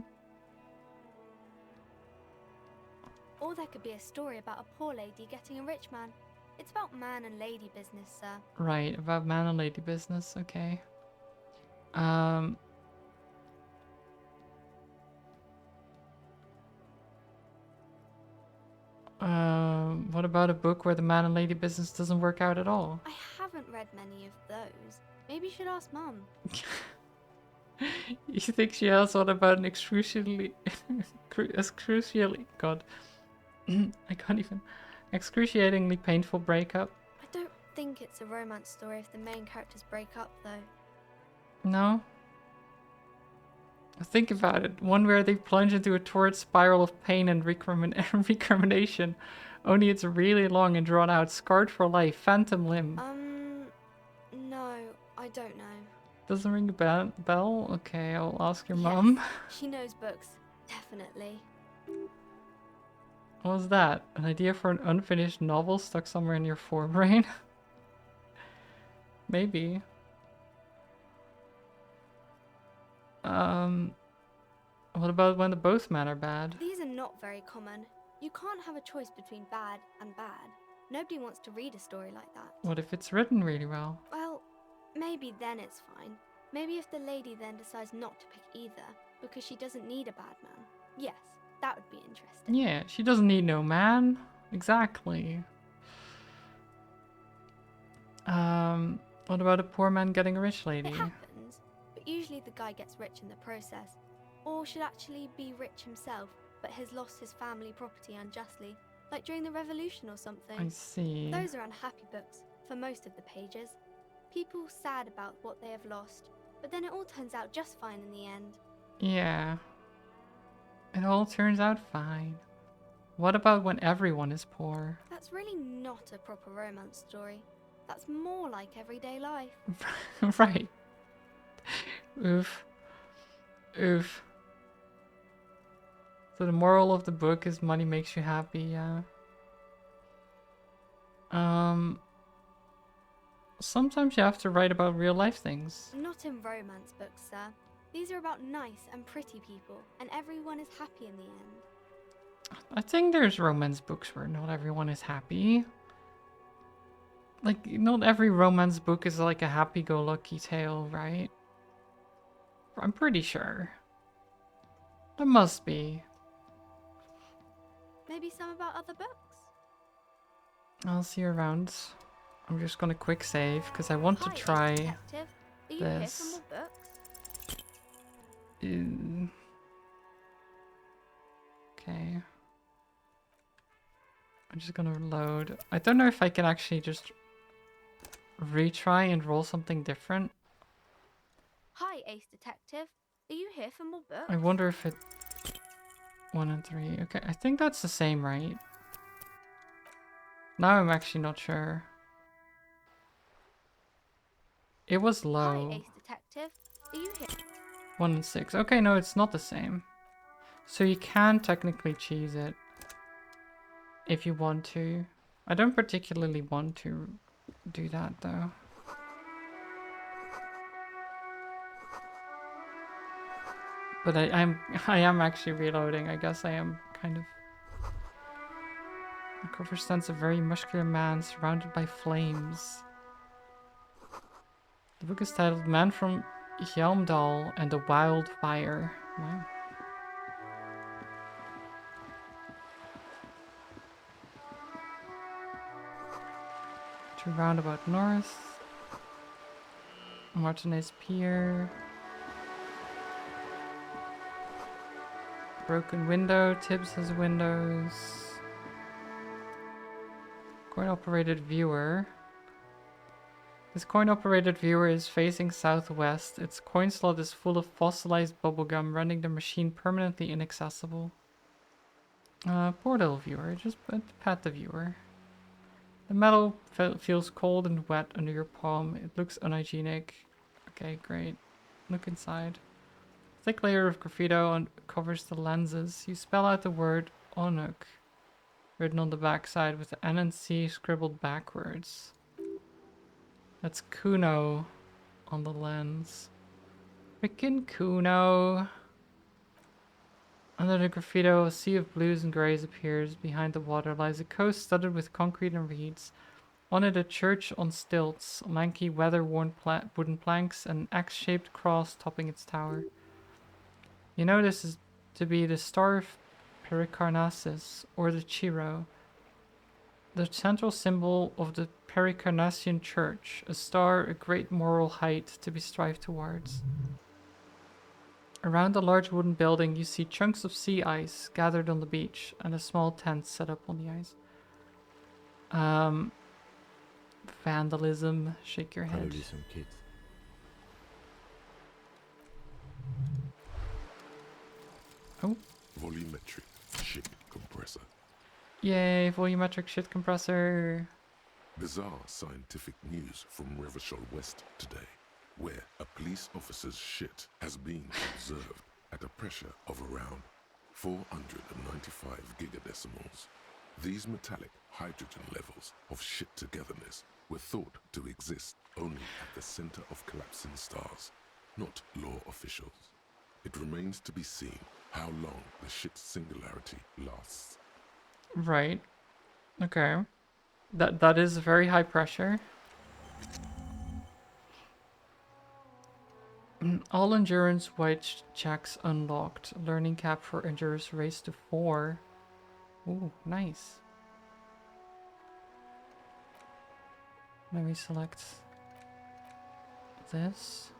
Or there could be a story about a poor lady getting a rich man. It's about man and lady business, sir. Right, about man and lady business, okay. What about a book where the man and lady business doesn't work out at all? I haven't read many of those. Maybe you should ask Mum. You think she has one about an excruciatingly God. I can't even. Excruciatingly painful breakup? I don't think it's a romance story if the main characters break up, though. No? Think about it. One where they plunge into a torrid spiral of pain and recrimination. Only it's really long and drawn out. Scarred for life. Phantom limb. No, I don't know. Doesn't ring a bell? Okay, I'll ask your mum. She knows books. Definitely. What was that? An idea for an unfinished novel stuck somewhere in your forebrain? Maybe. What about when the both men are bad? These are not very common. You can't have a choice between bad and bad. Nobody wants to read a story like that. What if it's written really well? Well, maybe then it's fine. Maybe if the lady then decides not to pick either, because she doesn't need a bad man. Yes, that would be interesting. Yeah, she doesn't need no man. Exactly. What about a poor man getting a rich lady? It happens, but usually the guy gets rich in the process. Or should actually be rich himself, but has lost his family property unjustly, like during the revolution or something. I see. Those are unhappy books, for most of the pages. People sad about what they have lost, but then it all turns out just fine in the end. Yeah. It all turns out fine. What about when everyone is poor? That's really not a proper romance story. That's more like everyday life. Right. Oof. Oof. So the moral of the book is money makes you happy, yeah. Sometimes you have to write about real life things. Not in romance books, sir. These are about nice and pretty people, and everyone is happy in the end. I think there's romance books where not everyone is happy. Like, not every romance book is like a happy-go-lucky tale, right? I'm pretty sure. There must be. Maybe some about other books? I'll see you around. I'm just gonna quick save, because I want to try Detective. Are you here this. for more books? Okay. I'm just gonna load. I don't know if I can actually just retry and roll something different. Hi, Ace Detective. Are you here for more books? I wonder if it 1 and 3. Okay, I think that's the same, right? Now I'm actually not sure. It was Hi, low. Ace Detective. Are you here? 1 and 6. Okay, no, it's not the same. So you can technically cheese it if you want to. I don't particularly want to do that though. But I am actually reloading. I guess I am kind of. The cover stands a very muscular man surrounded by flames. The book is titled Man from Hjelmdal and the Wildfire. Wow. To roundabout north. Martinez Pier. Broken window. Tibbs has windows. Coin-operated viewer. This coin-operated viewer is facing southwest. Its coin slot is full of fossilized bubblegum, rendering the machine permanently inaccessible. Poor little viewer. Just pat the viewer. The metal feels cold and wet under your palm. It looks unhygienic. Okay, great. Look inside. A thick layer of graffito covers the lenses. You spell out the word Onuk, written on the backside with the N and C scribbled backwards. That's Kuno on the lens. Frickin' Kuno. Under the graffito, a sea of blues and greys appears. Behind the water lies a coast studded with concrete and reeds. On it, a church on stilts, lanky, weather-worn wooden planks, and an X-shaped cross topping its tower. You know this is to be the Star of Pericarnassus, or the Chiro, the central symbol of the Pericarnassian Church, a star, a great moral height to be strived towards. Around the large wooden building, you see chunks of sea ice gathered on the beach, and a small tent set up on the ice. Vandalism, shake your head. Probably some kids. Oh. Volumetric ship compressor. Yay, volumetric shit compressor. Bizarre scientific news from Revachol West today, where a police officer's shit has been observed at a pressure of around 495 gigadecimals. These metallic hydrogen levels of shit togetherness were thought to exist only at the center of collapsing stars, not law officials. It remains to be seen how long the shit singularity lasts. Right. Okay. That is very high pressure. All endurance white checks unlocked. Learning cap for endurance race to 4. Ooh, nice. Let me select this.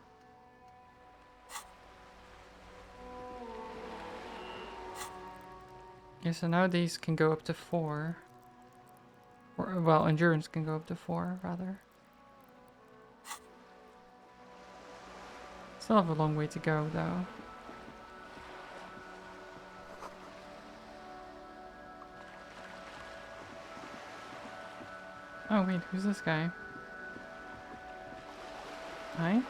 Yeah, so now these can go up to 4. Or, well, endurance can go up to 4, rather. Still have a long way to go, though. Oh, wait, who's this guy? Hi?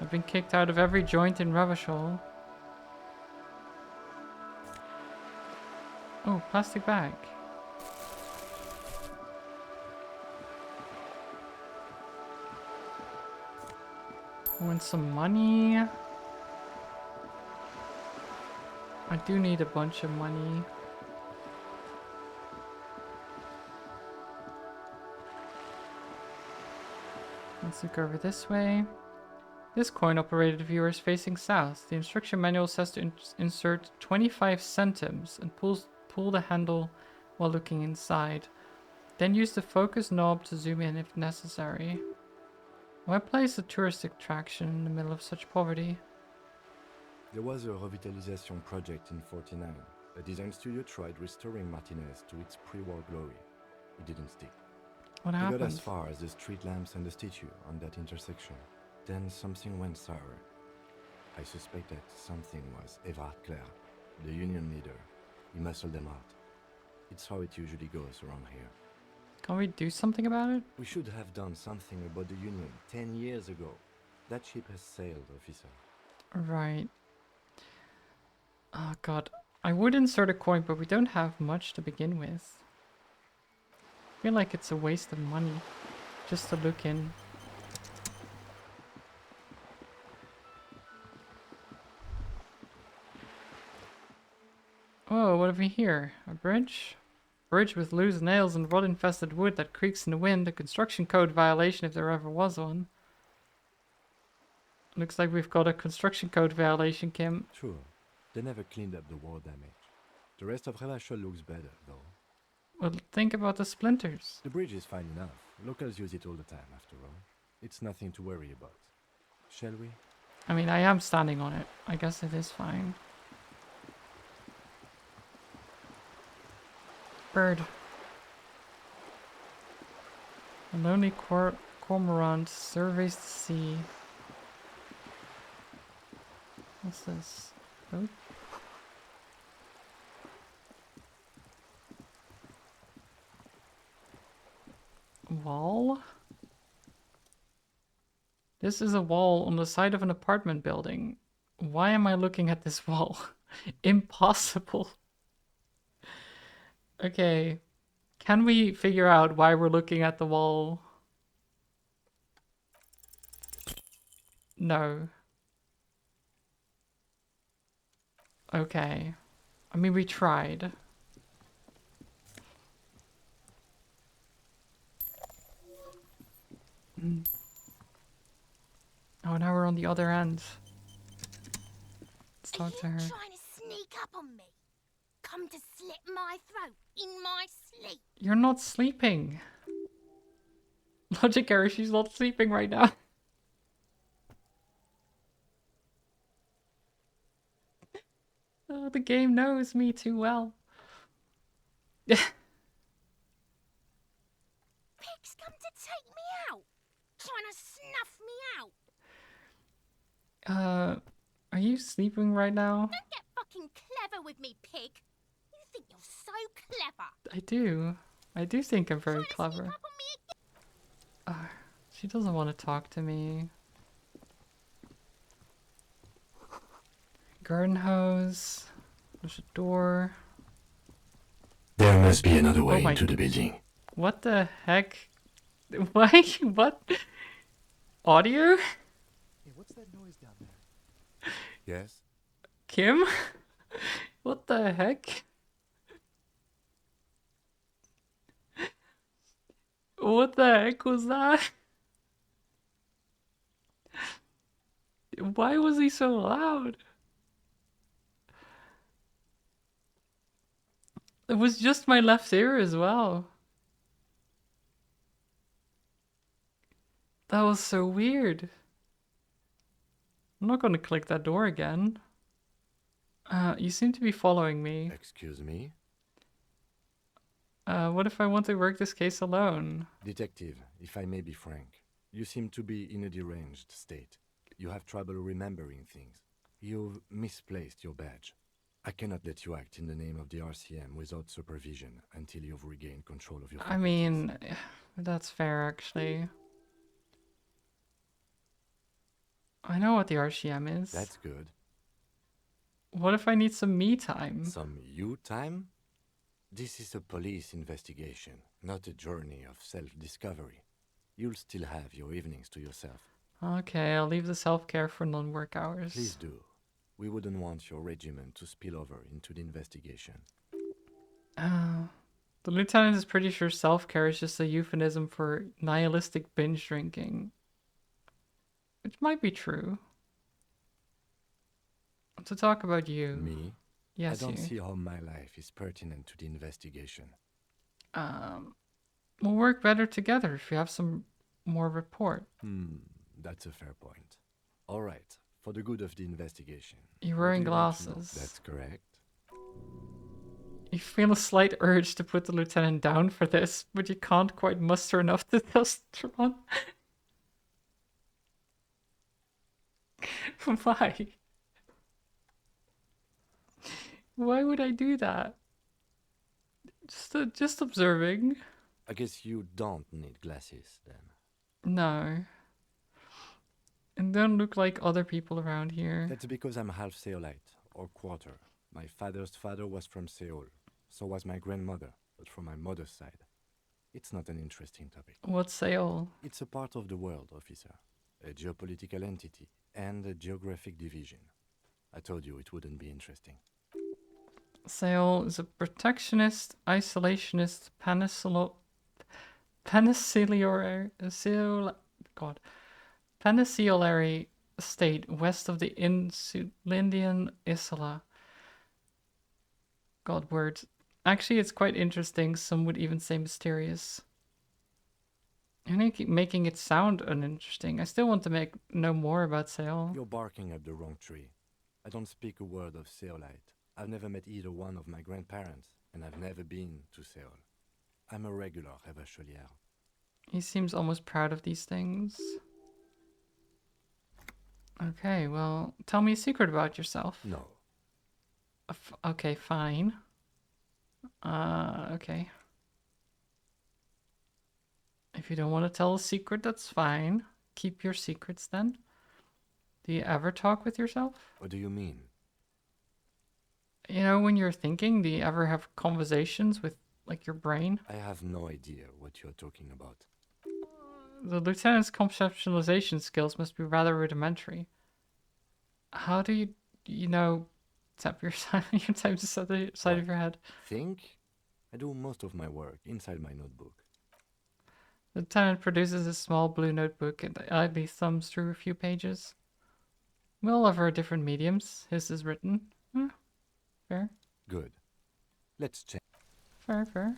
I've been kicked out of every joint in Revachol. Oh, plastic bag. I want some money. I do need a bunch of money. Let's look over this way. This coin-operated viewer is facing south. The instruction manual says to insert 25 centimes and pull the handle while looking inside. Then use the focus knob to zoom in if necessary. Why place a tourist attraction in the middle of such poverty? There was a revitalization project in 49. A design studio tried restoring Martinez to its pre-war glory. It didn't stick. What They happened? got as far as the street lamps and the statue on that intersection. Then something went sour. I suspect that something was Evard Claire. the union leader. He muscled them out. It's how it usually goes around here. Can we do something about it? We should have done something about the union 10 years ago. That ship has sailed, officer. Right. Oh god. I would insert a coin, but we don't have much to begin with. I feel like it's a waste of money just to look in. Oh, what have we here? A bridge? Bridge with loose nails and rot-infested wood that creaks in the wind. A construction code violation if there ever was one. Looks like we've got a construction code violation, Kim. Sure. They never cleaned up the war damage. The rest of Revachol looks better, though. Well, think about the splinters. The bridge is fine enough. Locals use it all the time, after all. It's nothing to worry about. Shall we? I mean, I am standing on it. I guess it is fine. Bird. A lonely cormorant surveys the sea. What's this? Boat? Wall? This is a wall on the side of an apartment building. Why am I looking at this wall? Impossible. Okay. Can we figure out why we're looking at the wall? No. Okay. I mean, we tried. Oh, now we're on the other end. Let's talk to her. Trying to sneak up on me. Come to slit my throat in my sleep. You're not sleeping. Logic error, she's not sleeping right now. Oh, the game knows me too well. Pigs come to take me out. Trying to snuff me out. Are you sleeping right now? Don't get fucking clever with me, pig. You think you're so clever. I do. I do think I'm very clever. She doesn't want to talk to me. Garden hose. There's a door. There must be another way into the building. What the heck? Why? What? Audio? Hey, what's that noise down there? Yes? Kim? What the heck? What the heck was that? Why was he so loud? It was just my left ear as well. That was so weird. I'm not going to click that door again. You seem to be following me. Excuse me? What if I want to work this case alone? Detective, if I may be frank, you seem to be in a deranged state. You have trouble remembering things. You've misplaced your badge. I cannot let you act in the name of the RCM without supervision until you've regained control of your faculties. I mean, that's fair, actually. I know what the RCM is. That's good. What if I need some me time? Some you time? This is a police investigation, not a journey of self-discovery. You'll still have your evenings to yourself. Okay, I'll leave the self-care for non-work hours. Please do. We wouldn't want your regiment to spill over into the investigation. The lieutenant is pretty sure self-care is just a euphemism for nihilistic binge drinking. Which might be true. To talk about you. Me? Yes, I don't you. see how my life is pertinent to the investigation. We'll work better together if you have some more report. That's a fair point. All right, for the good of the investigation. You're What wearing do you want to know? glasses. That's correct. You feel a slight urge to put the lieutenant down for this, but you can't quite muster enough testosterone. Why? Why would I do that? Just observing. I guess you don't need glasses then. No. And don't look like other people around here. That's because I'm half Seolite, or quarter. My father's father was from Seoul. So was my grandmother, but from my mother's side. It's not an interesting topic. What's Seoul? It's a part of the world, officer. A geopolitical entity and a geographic division. I told you it wouldn't be interesting. Seoul is a protectionist, isolationist, peninsulary state west of the Insulindian Isla. God, words. Actually, it's quite interesting. Some would even say mysterious. And I keep making it sound uninteresting. I still want to know more about Seoul. You're barking up the wrong tree. I don't speak a word of Seolite. I've never met either one of my grandparents, and I've never been to Seoul. I'm a regular Revacholière. He seems almost proud of these things. Okay, well, tell me a secret about yourself. No. Okay, fine. Okay. If you don't want to tell a secret, that's fine. Keep your secrets then. Do you ever talk with yourself? What do you mean? You know, when you're thinking, do you ever have conversations with, like, your brain? I have no idea what you're talking about. The lieutenant's conceptualization skills must be rather rudimentary. How do you know, tap your side to the side of your head? Think? I do most of my work inside my notebook. The lieutenant produces a small blue notebook and idly thumbs through a few pages. We all have our different mediums. His is written. Fair. Good. Let's check. Fair, fair.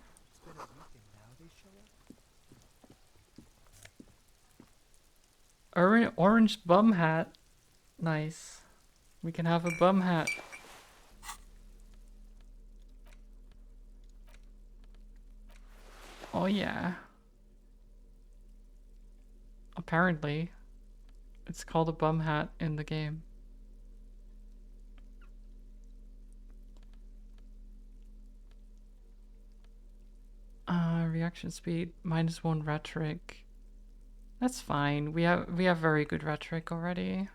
Orange bum hat. Nice. We can have a bum hat. Oh yeah. Apparently, it's called a bum hat in the game. Reaction speed -1 rhetoric. That's fine. We have very good rhetoric already.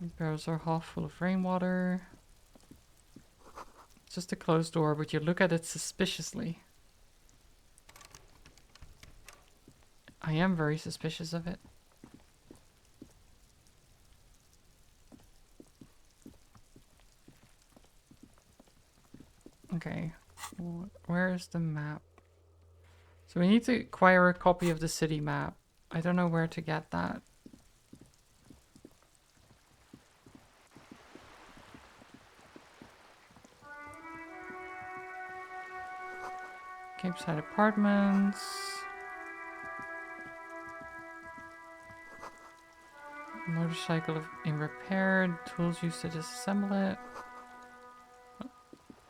These barrels are half full of rainwater. It's just a closed door, but you look at it suspiciously. I am very suspicious of it. Okay, where is the map? So we need to acquire a copy of the city map. I don't know where to get that. Capeside Apartments. Motorcycle in repair. Tools used to disassemble it.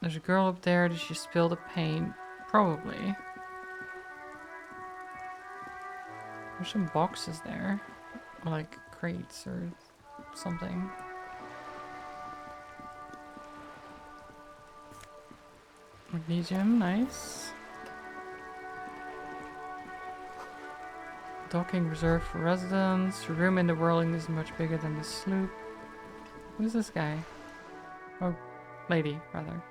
There's a girl up there. Did she spill the paint? Probably. There's some boxes there. Or like crates or something. Elysium, nice. Docking reserved for residents. The room in the whirling is much bigger than the sloop. Who's this guy? Oh, lady, rather.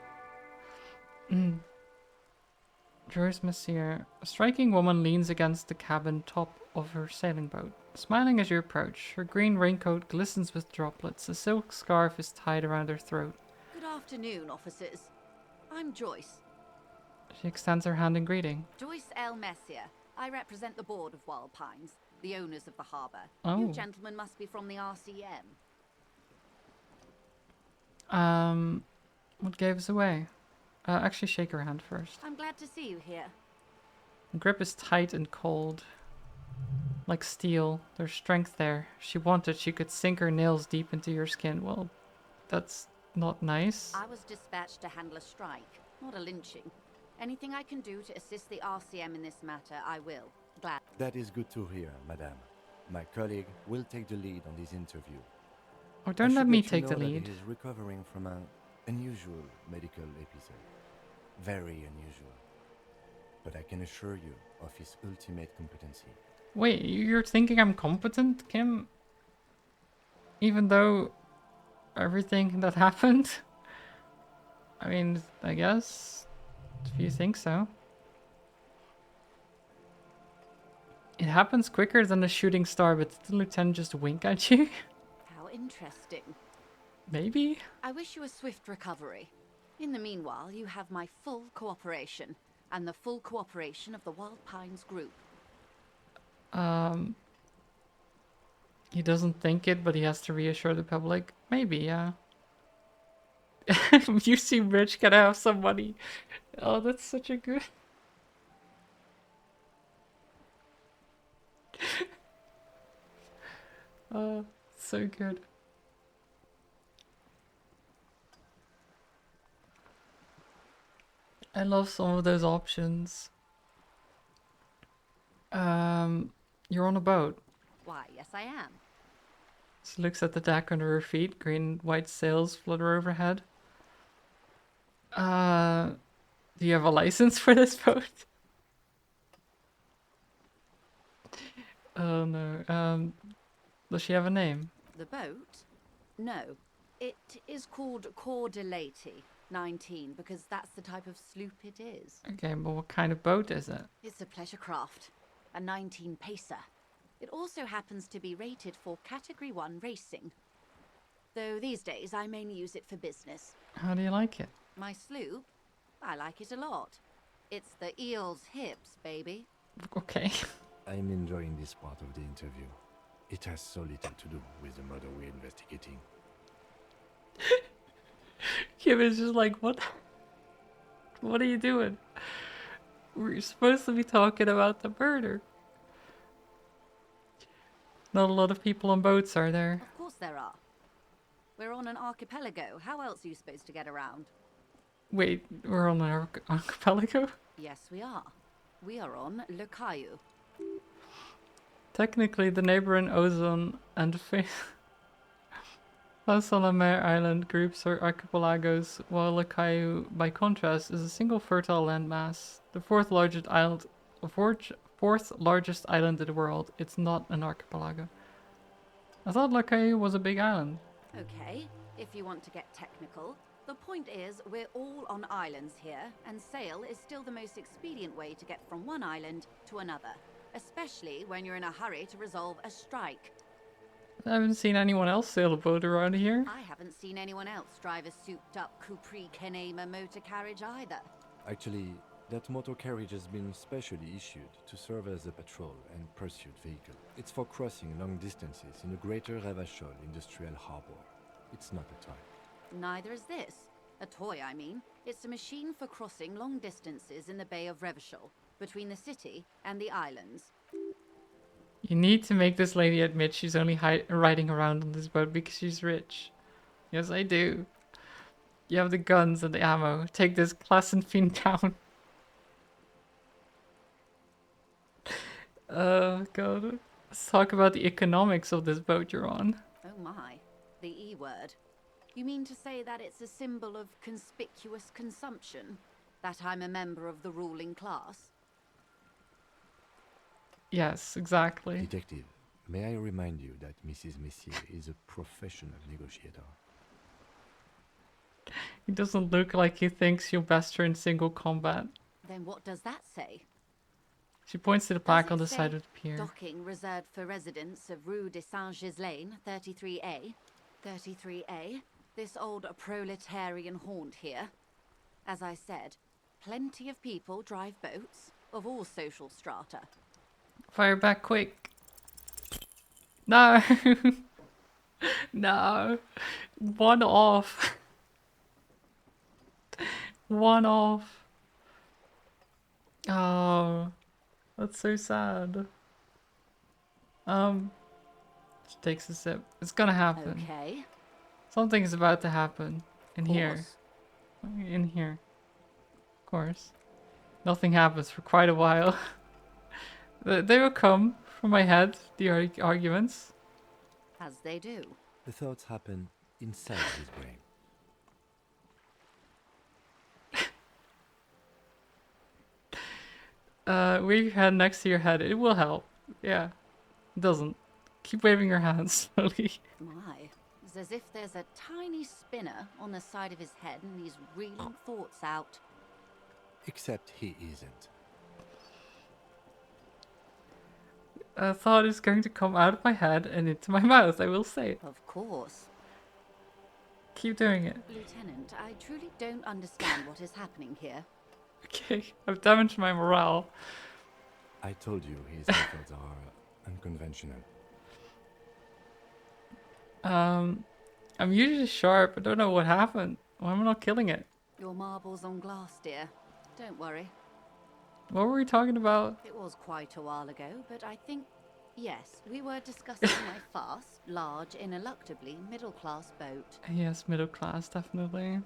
Joyce Messier. A striking woman leans against the cabin top of her sailing boat, smiling as you approach. Her green raincoat glistens with droplets. A silk scarf is tied around her throat. Good afternoon, officers. I'm Joyce. She extends her hand in greeting. Joyce L. Messier. I represent the board of Wild Pines, the owners of the harbour. Oh. You gentlemen must be from the RCM. What gave us away? Actually shake her hand first. I'm glad to see you here. The grip is tight and cold. Like steel. There's strength there. If she wanted, she could sink her nails deep into your skin. Well, that's not nice. I was dispatched to handle a strike, not a lynching. Anything I can do to assist the RCM in this matter, I will. Glad. That is good to hear, madame. My colleague will take the lead on this interview. Oh, I don't let should me let you take the know that lead. he is recovering from an unusual medical episode. Very unusual. But I can assure you of his ultimate competency. Wait, you're thinking I'm competent, Kim? Even though everything that happened? I mean, I guess, if you think so. It happens quicker than a shooting star, but did the lieutenant just wink at you? How interesting. Maybe? I wish you a swift recovery. In the meanwhile, you have my full cooperation, and the full cooperation of the Wild Pines group. He doesn't think it, but he has to reassure the public. Maybe, yeah. You seem rich, can I have some money? Oh, that's such a good... So good. I love some of those options. You're on a boat. Why, yes I am. She looks at the deck under her feet. Green and white sails flutter overhead. Do you have a license for this boat? Oh no. Does she have a name? The boat? No. It is called Cordelati 19 because that's the type of sloop it is. Okay, but what kind of boat is it? It's a pleasure craft, a 19 pacer. It also happens to be rated for Category 1 racing. Though these days I mainly use it for business. How do you like it? My sloop? I like it a lot. It's the eel's hips, baby. Okay. I'm enjoying this part of the interview. It has so little to do with the murder we're investigating. Kim is just like, what? What are you doing? We're supposed to be talking about the murder. Not a lot of people on boats, are there? Of course there are. We're on an archipelago. How else are you supposed to get around? Wait, we're on an archipelago? Yes, we are. We are on Le Caillou. Technically, the neighboring Ozone and Mer Island groups are archipelagos, while Le Caillou, by contrast, is a single fertile landmass. The fourth largest island in the world. It's not an archipelago. I thought Le Caillou was a big island. Okay, if you want to get technical. The point is, we're all on islands here, and sail is still the most expedient way to get from one island to another. Especially when you're in a hurry to resolve a strike. I haven't seen anyone else sail a boat around here. I haven't seen anyone else drive a souped-up Capri Kenema motor carriage either. Actually, that motor carriage has been specially issued to serve as a patrol and pursuit vehicle. It's for crossing long distances in the greater Revachol industrial harbor. It's not a toy. Neither is this. A toy, I mean. It's a machine for crossing long distances in the Bay of Revachol, between the city and the islands. You need to make this lady admit she's only riding around on this boat because she's rich. Yes, I do. You have the guns and the ammo. Take this Klassenfiend down. Oh god. Let's talk about the economics of this boat you're on. Oh my. The E word. You mean to say that it's a symbol of conspicuous consumption? That I'm a member of the ruling class? Yes, exactly. Detective, may I remind you that Mrs. Messier is a professional negotiator. He doesn't look like he thinks you'll best her in single combat. Then what does that say? She points to the plaque on the side of the pier. Docking reserved for residents of Rue de Saint-Ghislain, 33A. 33A, this old proletarian haunt here. As I said, plenty of people drive boats, of all social strata. Fire back quick. No. No. One off. One off. Oh. That's so sad. She takes a sip. It's gonna happen. Okay. Something's about to happen. In here. In here. Of course. Nothing happens for quite a while. They will come from my head, the arguments. As they do. The thoughts happen inside his brain. Wave your hand next to your head. It will help. Yeah. It doesn't. Keep waving your hands slowly. My, it's as if there's a tiny spinner on the side of his head and he's reeling thoughts out. Except he isn't. A thought is going to come out of my head and into my mouth, I will say. Of course. Keep doing it. Lieutenant, I truly don't understand what is happening here. Okay, I've damaged my morale. I told you his methods are unconventional. I'm usually sharp. I don't know what happened. Why am I not killing it? Your marbles on glass, dear. Don't worry. What were we talking about? It was quite a while ago, but I think, yes, we were discussing my fast, large, ineluctably middle-class boat. Yes, middle class, definitely.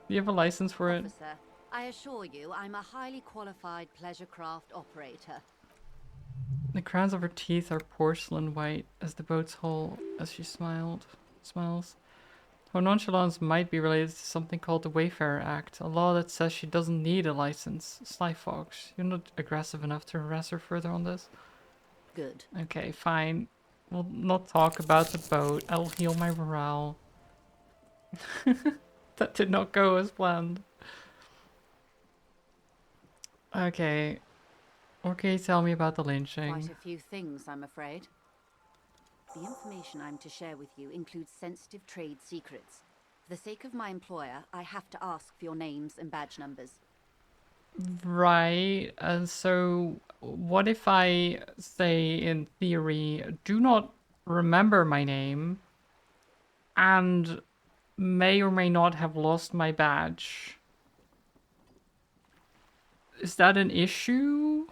Do you have a license for it? Officer, I assure you, I'm a highly qualified pleasure craft operator. The crowns of her teeth are porcelain white as the boat's hull as she smiles. Her nonchalance might be related to something called the Wayfarer Act, a law that says she doesn't need a license. Sly Fox, you're not aggressive enough to harass her further on this. Good. Okay, fine. We'll not talk about the boat. I will heal my morale. That did not go as planned. Okay. What can you tell me about the lynching? Quite a few things, I'm afraid. The information I'm to share with you includes sensitive trade secrets. For the sake of my employer, I have to ask for your names and badge numbers. Right, and so what if I say, in theory, do not remember my name and may or may not have lost my badge? Is that an issue?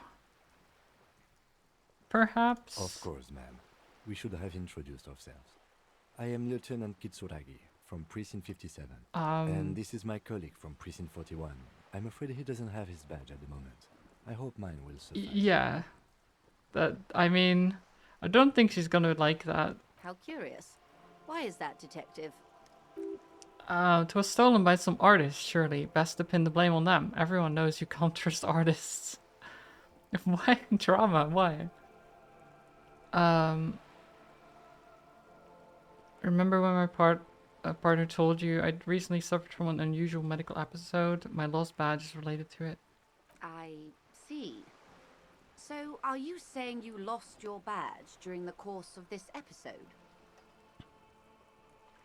Perhaps? Of course, ma'am. We should have introduced ourselves. I am Lieutenant Kitsuragi from Precinct 57. And this is my colleague from Precinct 41. I'm afraid he doesn't have his badge at the moment. I hope mine will suffice. Yeah. I mean, I don't think she's gonna like that. How curious. Why is that, Detective? It was stolen by some artists, surely. Best to pin the blame on them. Everyone knows you can't trust artists. Why drama? Why? Remember when my partner told you I'd recently suffered from an unusual medical episode? My lost badge is related to it. I see. So, are you saying you lost your badge during the course of this episode?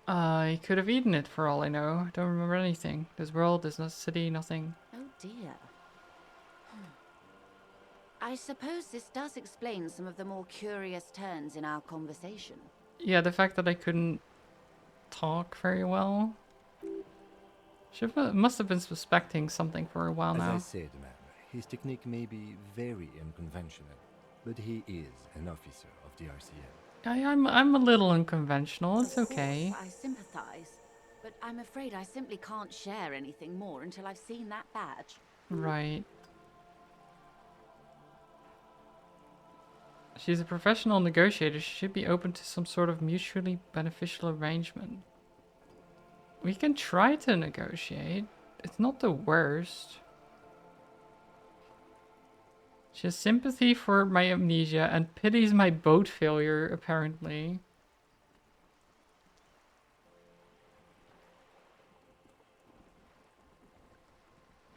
I could have eaten it for all I know. Don't remember anything. This world, this city, nothing. Oh dear. I suppose this does explain some of the more curious turns in our conversation. Yeah, the fact that I couldn't talk very well. She must have been suspecting something for a while now. As I said, ma'am, his technique may be very unconventional, but he is an officer of the RCM. I'm a little unconventional. It's okay. I sympathize, but I'm afraid I simply can't share anything more until I've seen that badge. Right. She's a professional negotiator. She should be open to some sort of mutually beneficial arrangement. We can try to negotiate. It's not the worst. She has sympathy for my amnesia and pities my boat failure, apparently.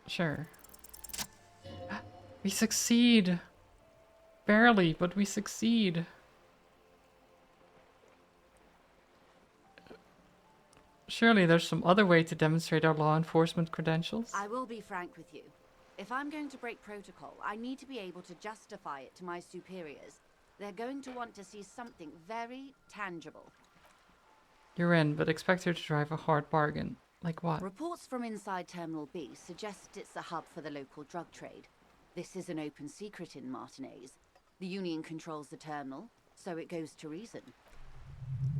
Sure. We succeed! Barely, but we succeed. Surely there's some other way to demonstrate our law enforcement credentials. I will be frank with you. If I'm going to break protocol, I need to be able to justify it to my superiors. They're going to want to see something very tangible. You're in, but expect her to drive a hard bargain. Like what? Reports from inside Terminal B suggest it's a hub for the local drug trade. This is an open secret in Martinez. The Union controls the terminal, so it goes to reason.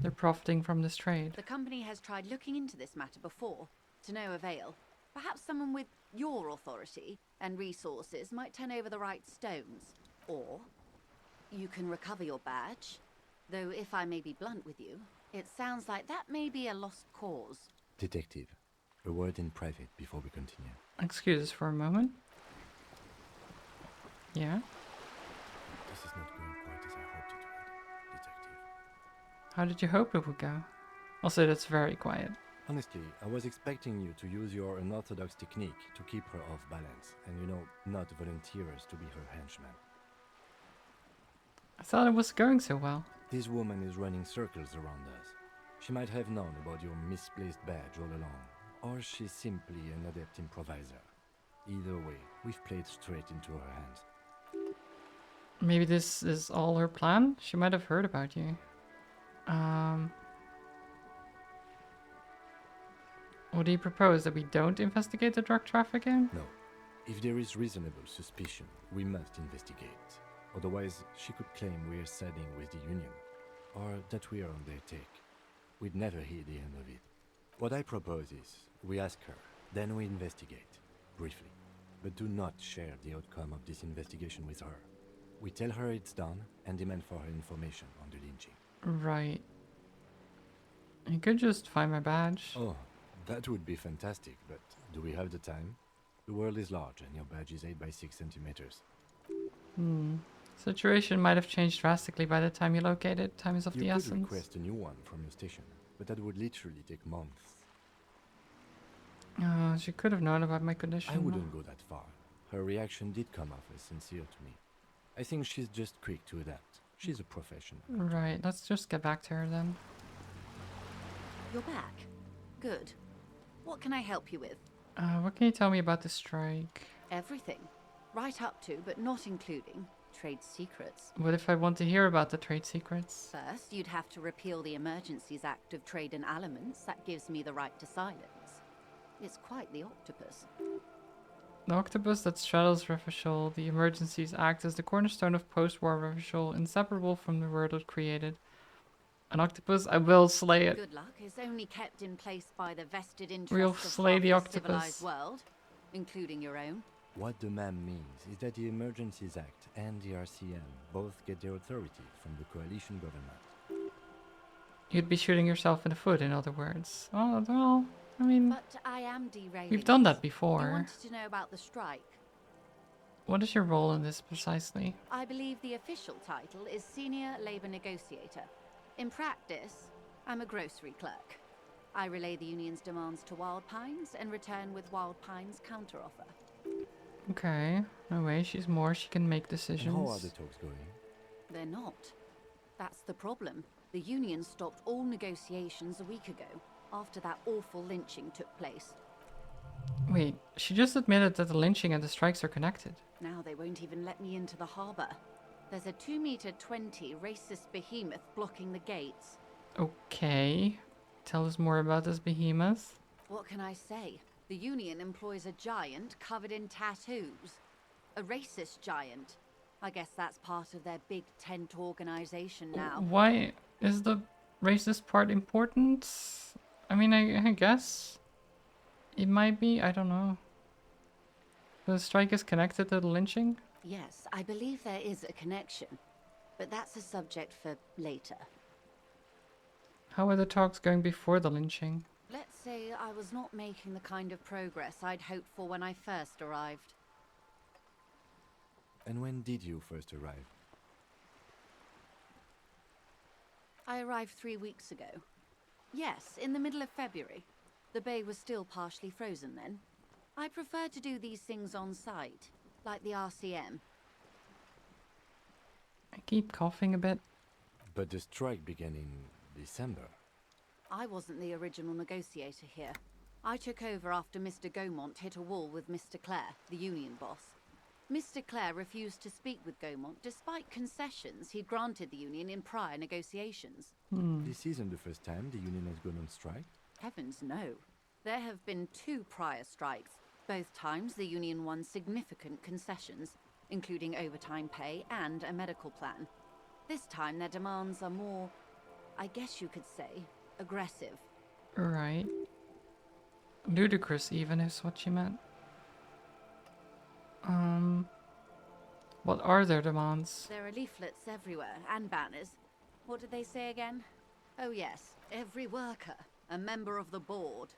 They're profiting from this trade. The company has tried looking into this matter before, to no avail. Perhaps someone with your authority and resources might turn over the right stones. Or You can recover your badge. Though if I may be blunt with you, it sounds like that may be a lost cause. Detective, a word in private before we continue. Excuse us for a moment. Yeah? This is not going quite as I hoped it would, Detective. How did you hope it would go? Also, that's very quiet. Honestly, I was expecting you to use your unorthodox technique to keep her off balance and, you know, not volunteer us to be her henchmen. I thought it was going so well. This woman is running circles around us. She might have known about your misplaced badge all along, or she's simply an adept improviser. Either way, we've played straight into her hands. Maybe this is all her plan? She might have heard about you. What do you propose? That we don't investigate the drug trafficking? No. If there is reasonable suspicion, we must investigate. Otherwise, she could claim we're siding with the Union, or that we are on their take. We'd never hear the end of it. What I propose is, we ask her, then we investigate, briefly. But do not share the outcome of this investigation with her. We tell her it's done, and demand for her information on the lynching. Right. You could just find my badge. Oh, that would be fantastic, but do we have the time? The world is large, and your badge is 8 by 6 centimeters. Situation might have changed drastically by the time you locate it. Time is of the essence. You could request a new one from your station, but that would literally take months. She could have known about my condition. I wouldn't go that far. Her reaction did come off as sincere to me. I think she's just quick to adapt. She's a professional. Right, let's just get back to her then. You're back. Good. What can I help you with? What can you tell me about the strike? Everything. Right up to, but not including, trade secrets. What if I want to hear about the trade secrets? First, you'd have to repeal the Emergencies Act of Trade in Aliments. That gives me the right to silence. It's quite the octopus. The octopus that straddles Revachol, the Emergencies Act is the cornerstone of post-war Revachol, inseparable from the world it created. An octopus, I will slay it. Good luck is only kept in place by the vested We'll interests of slay half the the octopus. civilized world, including your own. What the ma'am means is that the Emergencies Act and the RCM both get their authority from the coalition government. You'd be shooting yourself in the foot, in other words. Well, I mean... But I am derailing. We've done that You before. wanted to know about the strike. What is your role in this precisely? I believe the official title is Senior Labor Negotiator. In practice, I'm a grocery clerk. I relay the union's demands to Wild Pines and return with Wild Pines' counteroffer. Okay, no way, she's more, she can make decisions. And how are the talks going? They're not. That's the problem. The union stopped all negotiations a week ago, after that awful lynching took place. Wait, she just admitted that the lynching and the strikes are connected. Now they won't even let me into the harbour. There's a 2-meter 20 racist behemoth blocking the gates. Okay, tell us more about this behemoth. What can I say? The union employs a giant covered in tattoos. A racist giant. I guess that's part of their big tent organization now. Why is the racist part important? I mean, I guess it might be, I don't know. The strike is connected to the lynching? Yes, I believe there is a connection. But that's a subject for later. How are the talks going before the lynching? Let's say I was not making the kind of progress I'd hoped for when I first arrived. And when did you first arrive? I arrived 3 weeks ago. Yes, in the middle of February. The bay was still partially frozen then. I prefer to do these things on site, like the RCM. I keep coughing a bit. But the strike began in December. I wasn't the original negotiator here. I took over after Mr. Gaumont hit a wall with Mr. Clare, the union boss. Mr. Clare refused to speak with Gaumont despite concessions he'd granted the union in prior negotiations. This isn't the first time the union has gone on strike. Heavens no. There have been 2 prior strikes. Both times the union won significant concessions, including overtime pay and a medical plan. This time their demands are more, I guess you could say, aggressive. Right. Ludicrous even is what she meant. What are their demands? There are leaflets everywhere and banners. What did they say again? Oh yes, every worker, a member of the board.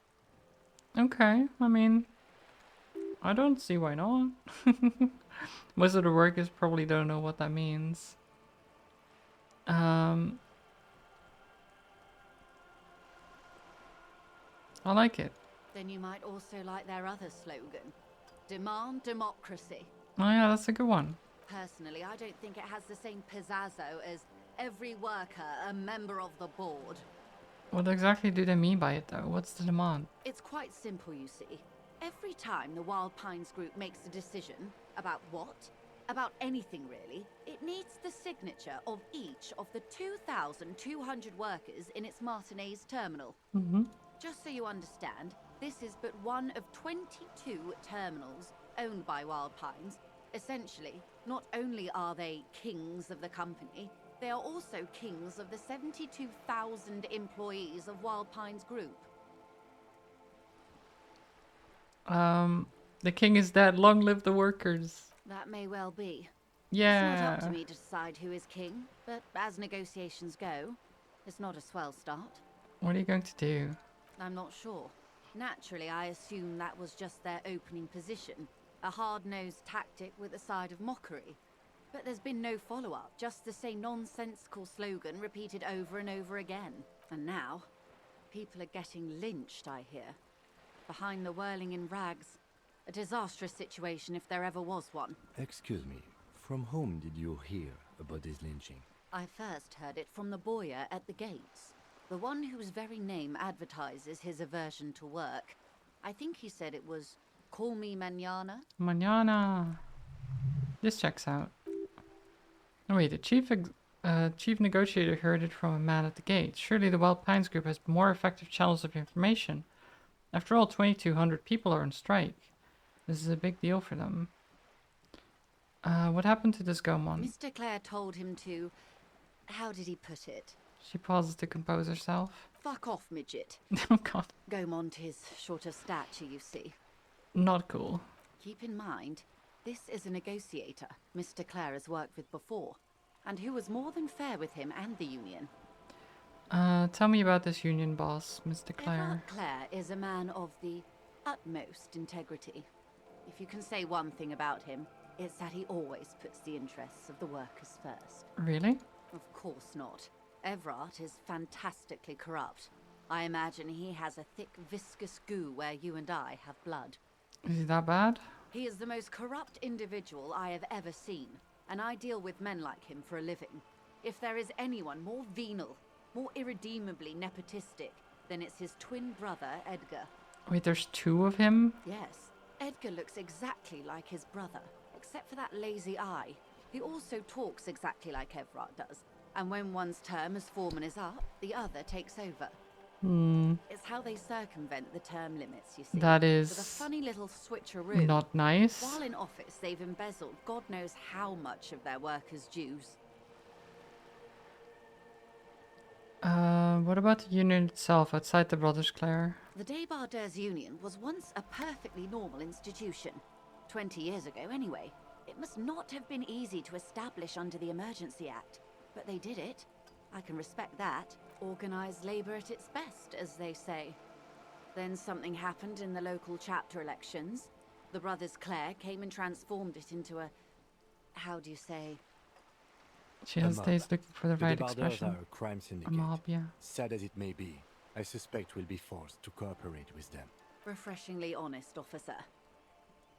Okay, I mean, I don't see why not. Most of the workers probably don't know what that means. I like it. Then you might also like their other slogan. Demand democracy. Oh yeah, that's a good one. Personally, I don't think it has the same pizzazzo as every worker, a member of the board. What exactly do they mean by it though? What's the demand? It's quite simple, you see. Every time the Wild Pines group makes a decision about what? About anything really, it needs the signature of each of the 2,200 workers in its Martinez terminal. Just so you understand, this is but one of 22 terminals owned by Wild Pines. Essentially, not only are they kings of the company, they are also kings of the 72,000 employees of Wild Pines Group. The king is dead. Long live the workers. That may well be. Yeah. It's not up to me to decide who is king, but as negotiations go, it's not a swell start. What are you going to do? I'm not sure. Naturally, I assume that was just their opening position, a hard-nosed tactic with a side of mockery. But there's been no follow-up, just the same nonsensical slogan repeated over and over again. And now, people are getting lynched, I hear. Behind the whirling in rags. A disastrous situation if there ever was one. Excuse me, from whom did you hear about this lynching? I first heard it from the boyar at the gates. The one whose very name advertises his aversion to work. I think he said it was, "Call me mañana." Mañana. This checks out. Oh wait, the chief negotiator heard it from a man at the gate. Surely the Wild Pines Group has more effective channels of information. After all, 2,200 people are on strike. This is a big deal for them. What happened to this Gomon? Mr. Clare told him to... How did he put it? She pauses to compose herself. Fuck off, midget. Oh god. Gomont is short of stature, you see. Not cool. Keep in mind, this is a negotiator Mr. Clare has worked with before, and who was more than fair with him and the union. Tell me about this union boss, Mr. Clare. Everard Clare is a man of the utmost integrity. If you can say one thing about him, it's that he always puts the interests of the workers first. Really? Of course not. Everard is fantastically corrupt. I imagine he has a thick, viscous goo where you and I have blood. Is he that bad? He is the most corrupt individual I have ever seen, and I deal with men like him for a living. If there is anyone more venal, more irredeemably nepotistic, then it's his twin brother, Edgar. Wait, there's two of him? Yes. Edgar looks exactly like his brother, except for that lazy eye. He also talks exactly like Everard does, and when one's term as foreman is up, the other takes over. It's how they circumvent the term limits, you see. That is... With a funny little switcheroo. Not nice. While in office, they've embezzled God knows how much of their workers' dues. What about the union itself outside the Brothers Clare? The Debardeurs Union was once a perfectly normal institution. 20 years ago, anyway. It must not have been easy to establish under the Emergency Act, but they did it. I can respect that. Organised labour at its best, as they say. Then something happened in the local chapter elections. The Brothers Clare came and transformed it into a... how do you say... She hesitates, looking for the right Debardeurs expression. are a crime syndicate. A mob, yeah. Sad as it may be, I suspect we'll be forced to cooperate with them. Refreshingly honest, officer.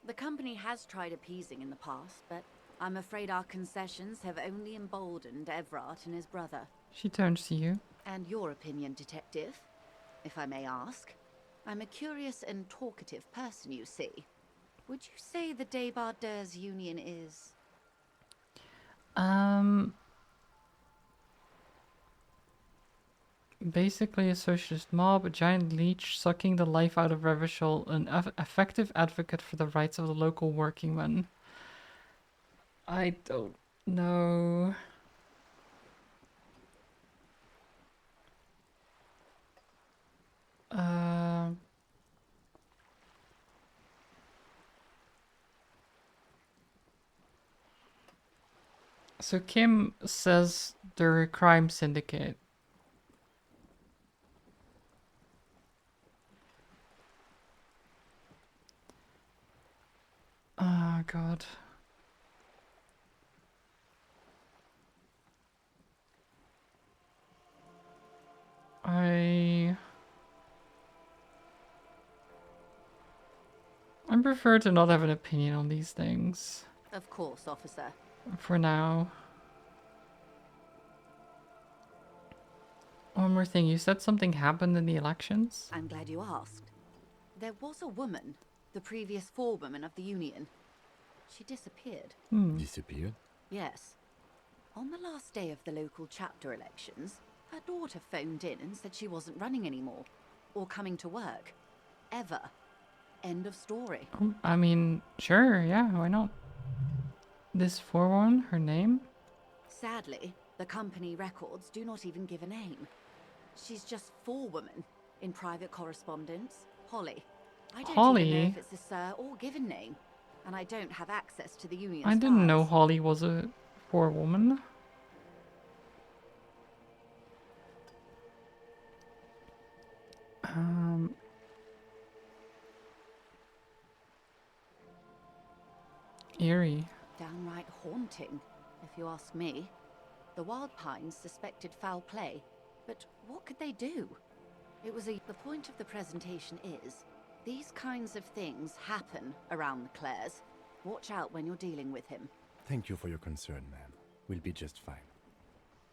The company has tried appeasing in the past, but I'm afraid our concessions have only emboldened Everard and his brother. She turns to you. And your opinion, detective, if I may ask. I'm a curious and talkative person, you see. Would you say the Debardeurs Union is... Basically a socialist mob, a giant leech sucking the life out of Revachol, an effective advocate for the rights of the local workingmen. I don't know. So Kim says they're a crime syndicate. Oh god. I prefer to not have an opinion on these things. Of course, officer. For now. One more thing, you said something happened in the elections? I'm glad you asked. There was a woman, the previous forewoman of the Union. She disappeared. Disappeared? Yes. On the last day of the local chapter elections, her daughter phoned in and said she wasn't running anymore, or coming to work. Ever. End of story. I mean, sure, yeah, why not? This 4-1, her name? Sadly, the company records do not even give a name. She's just forewoman in private correspondence. Holly. I don't even know if it's a sir or given name, and I don't have access to the Union's I didn't know files. Holly was a 4-woman. Eerie. Downright haunting, if you ask me. The Wild Pines suspected foul play, but what could they do? The point of the presentation is, these kinds of things happen around the Clares. Watch out when you're dealing with him. Thank you for your concern, ma'am. We'll be just fine.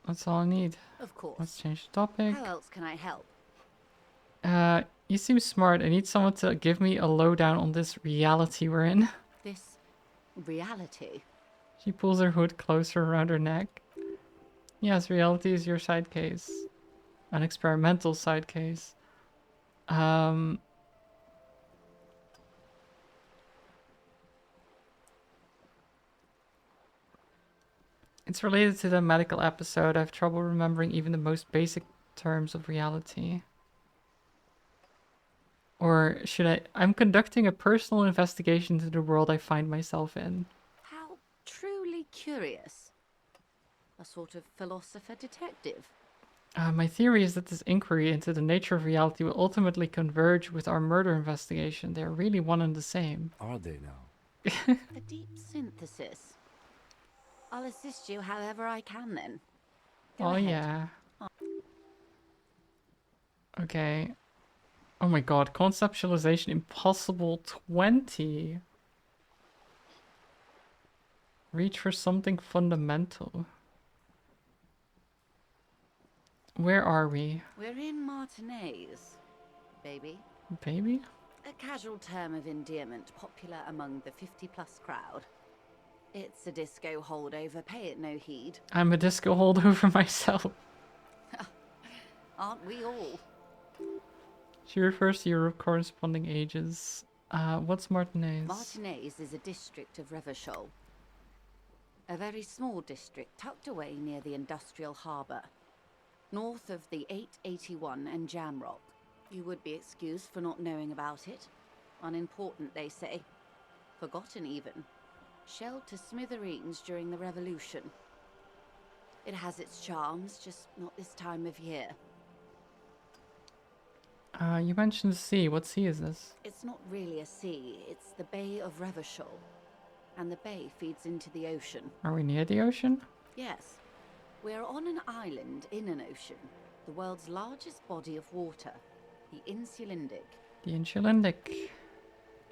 That's all I need. Of course. Let's change the topic. How else can I help? You seem smart. I need someone to give me a lowdown on this reality we're in. This reality? She pulls her hood closer around her neck. Yes, reality is your side case. An experimental side case. It's related to the medical episode. I have trouble remembering even the most basic terms of reality. Or should I... I'm conducting a personal investigation into the world I find myself in. How truly curious. A sort of philosopher detective. My theory is that this inquiry into the nature of reality will ultimately converge with our murder investigation. They're really one and the same. Are they now? A deep synthesis. I'll assist you however I can then. Go Oh ahead. yeah. Okay. Oh my god, conceptualization impossible 20. Reach for something fundamental. Where are we? We're in Martinez, baby. Baby? A casual term of endearment popular among the 50-plus crowd. It's a disco holdover, pay it no heed. I'm a disco holdover myself. Aren't we all? She refers to your corresponding ages. What's Martinez? Martinez is a district of Revachol. A very small district tucked away near the industrial harbour. North of the 881 and Jamrock. You would be excused for not knowing about it. Unimportant, they say. Forgotten, even. Shelled to smithereens during the Revolution. It has its charms, just not this time of year. You mentioned the sea. What sea is this? It's not really a sea, it's the Bay of Revachol. And the bay feeds into the ocean. Are we near the ocean? Yes. We're on an island in an ocean. The world's largest body of water. The Insulindic. The Insulindic.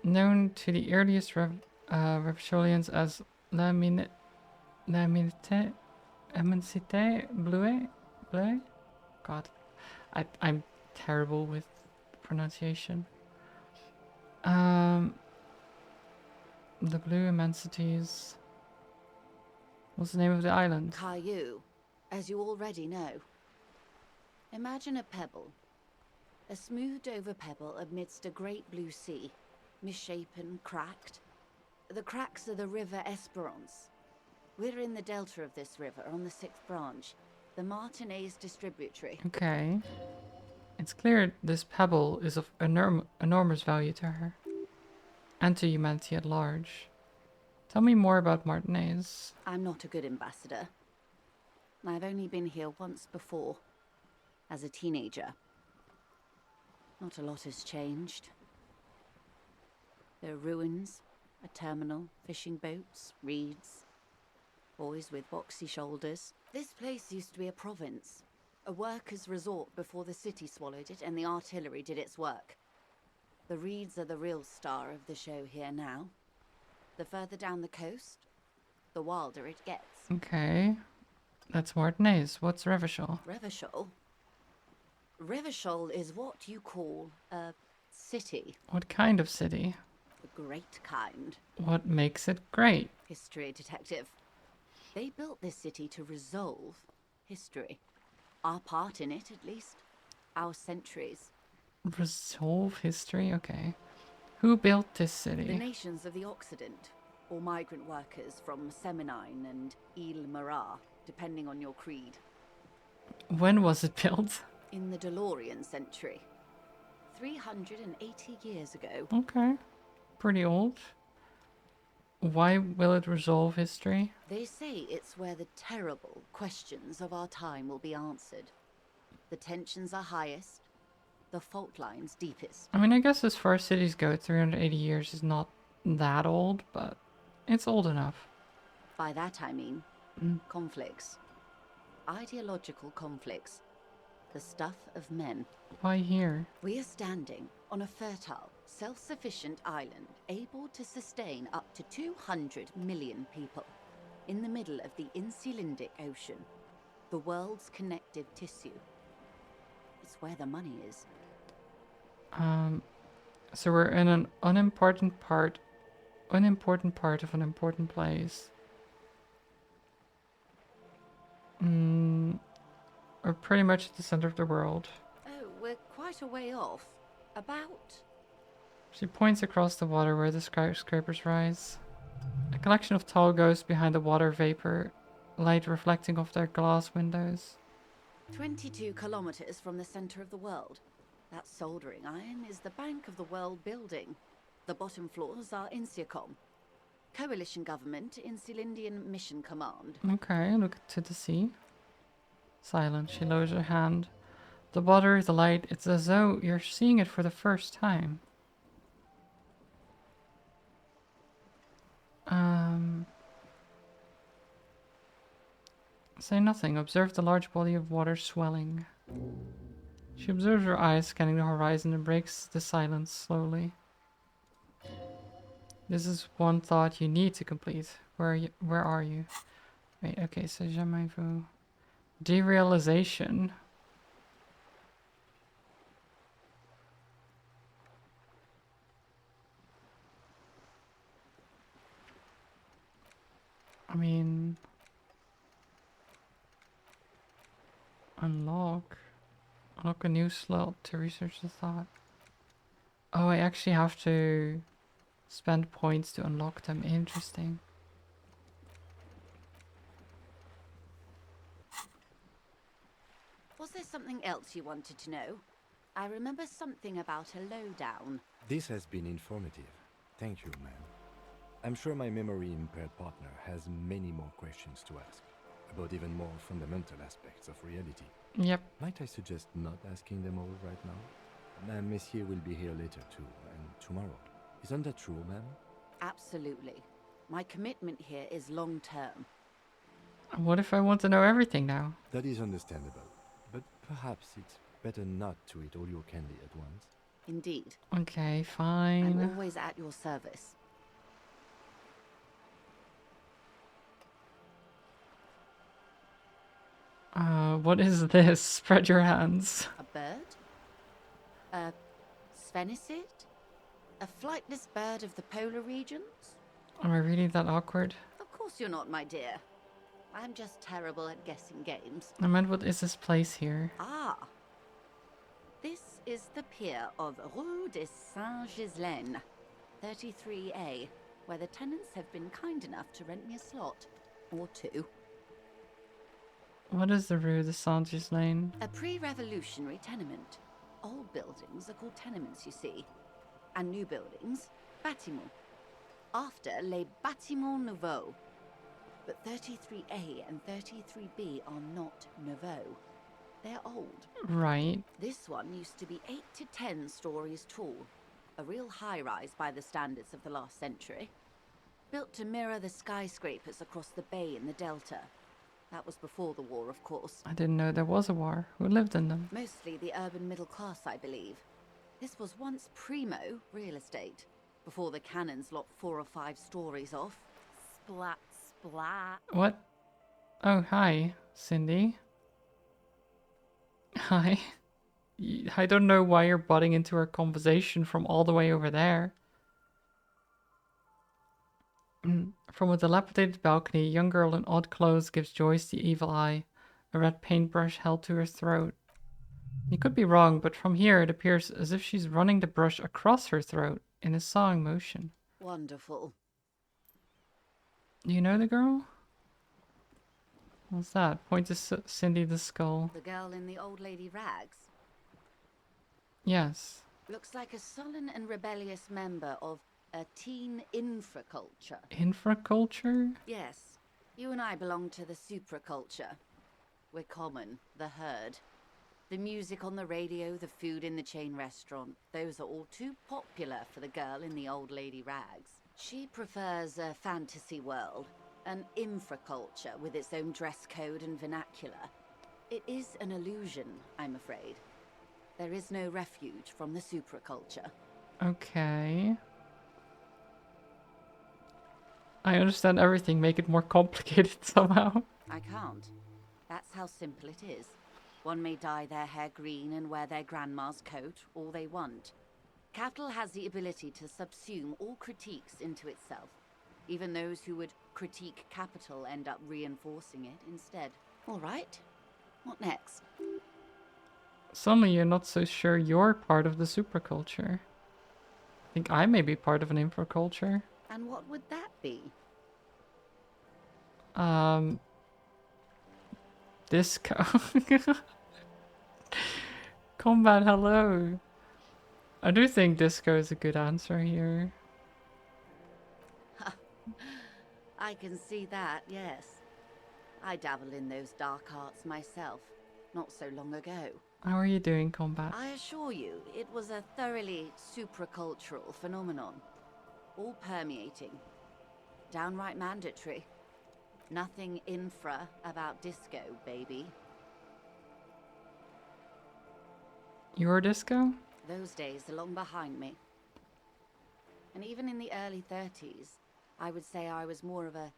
Known to the earliest Revacholians as La Minite Bleuet? God. I'm terrible with pronunciation. The Blue Immensities. What's the name of the island? Caillou, as you already know. Imagine a pebble. A smoothed over pebble amidst a great blue sea. Misshapen, cracked. The cracks are the River Esperance. We're in the delta of this river on the 6th branch. The Martinez distributary. Okay. It's clear this pebble is of enormous value to her. And to humanity at large. Tell me more about Martinez. I'm not a good ambassador. I've only been here once before, as a teenager. Not a lot has changed. There are ruins, a terminal, fishing boats, reeds, boys with boxy shoulders. This place used to be a province, a workers' resort before the city swallowed it and the artillery did its work. The reeds are the real star of the show here now. The further down the coast, the wilder it gets. Okay. That's Martinez. What's Revachol? Revachol? Revachol is what you call a city. What kind of city? The great kind. What makes it great? History detective. They built this city to resolve history. Our part in it, at least. Our centuries. Resolve history? Okay. Who built this city? The nations of the Occident, or migrant workers from Seminine and Ile Marat, depending on your creed. When was it built? In the DeLorean century. 380 years ago. Okay. Pretty old. Why will it resolve history? They say it's where the terrible questions of our time will be answered. The tensions are highest, the fault lines deepest. I mean, I guess as far as cities go, 380 years is not that old, but it's old enough. By that I mean conflicts. Ideological conflicts. The stuff of men. Why here? We are standing on a fertile, self-sufficient island able to sustain up to 200 million people in the middle of the Insulindic Ocean, the world's connective tissue. It's where the money is. So we're in an unimportant part of an important place. We're pretty much at the center of the world. Oh, we're quite a way off. About... She points across the water where the skyscrapers rise. A collection of tall ghosts behind the water vapor, light reflecting off their glass windows. 22 kilometers from the center of the world. That soldering iron is the bank of the world building. The bottom floors are Insiacom. Coalition government, Insulindian Mission Command. Okay, look to the sea. Silent, she lowers her hand. The water, the light, it's as though you're seeing it for the first time. Say nothing. Observe the large body of water swelling. She observes her eyes scanning the horizon and breaks the silence slowly. This is one thought you need to complete. Where are you? Wait, okay, so jamais vu. Derealization. I mean... Unlock a new slot to research the thought. Oh, I actually have to spend points to unlock them. Interesting. Was there something else you wanted to know? I remember something about a lowdown. This has been informative. Thank you, ma'am. I'm sure my memory-impaired partner has many more questions to ask, about even more fundamental aspects of reality. Yep. Might I suggest not asking them all right now? Monsieur will be here later too, and tomorrow. Isn't that true, ma'am? Absolutely. My commitment here is long-term. What if I want to know everything now? That is understandable, but perhaps it's better not to eat all your candy at once. Indeed. Okay, fine. I'm always at your service. What is this? Spread your hands. A bird? A sphenicid? A flightless bird of the polar regions? Am I really that awkward? Of course you're not, my dear. I'm just terrible at guessing games. I meant, what is this place here? Ah. This is the pier of Rue de Saint-Ghislain, 33A, where the tenants have been kind enough to rent me a slot. Or two. What is the Rue de Saint-Ghislain? A pre-revolutionary tenement. Old buildings are called tenements, you see. And new buildings, bâtiments. after Les Bâtiments Nouveaux. But 33A and 33B are not nouveau. They're old. Right. This one used to be 8 to 10 stories tall. A real high-rise by the standards of the last century. Built to mirror the skyscrapers across the bay in the Delta. That was before the war, of course. I didn't know there was a war. Who lived in them? Mostly the urban middle class, I believe. This was once primo real estate, before the cannons lopped 4 or 5 stories off. Splat, splat. What? Oh, hi, Cindy. Hi. I don't know why you're butting into our conversation from all the way over there. From a dilapidated balcony, a young girl in odd clothes gives Joyce the evil eye, a red paintbrush held to her throat. You could be wrong, but from here it appears as if she's running the brush across her throat in a sawing motion. Wonderful. Do you know the girl? What's that? Point to Cindy the skull. The girl in the old lady rags. Yes. Looks like a sullen and rebellious member of a teen infraculture. Infraculture? Yes. You and I belong to the supraculture. We're common, the herd. The music on the radio, the food in the chain restaurant, those are all too popular for the girl in the old lady rags. She prefers a fantasy world, an infraculture with its own dress code and vernacular. It is an illusion, I'm afraid. There is no refuge from the supraculture. Okay. I understand everything. Make it more complicated somehow. I can't. That's how simple it is. One may dye their hair green and wear their grandma's coat all they want. Capital has the ability to subsume all critiques into itself. Even those who would critique capital end up reinforcing it instead. All right. What next? Suddenly you're not so sure you're part of the superculture. I think I may be part of an infraculture. And what would that be? Disco. Combat, hello. I do think disco is a good answer here. I can see that, yes. I dabbled in those dark arts myself, not so long ago. How are you doing, Combat? I assure you, it was a thoroughly supracultural phenomenon. All permeating. Downright mandatory. Nothing infra about disco, baby. Your disco? Those days are long behind me. And even in the early 30s, I would say I was more of a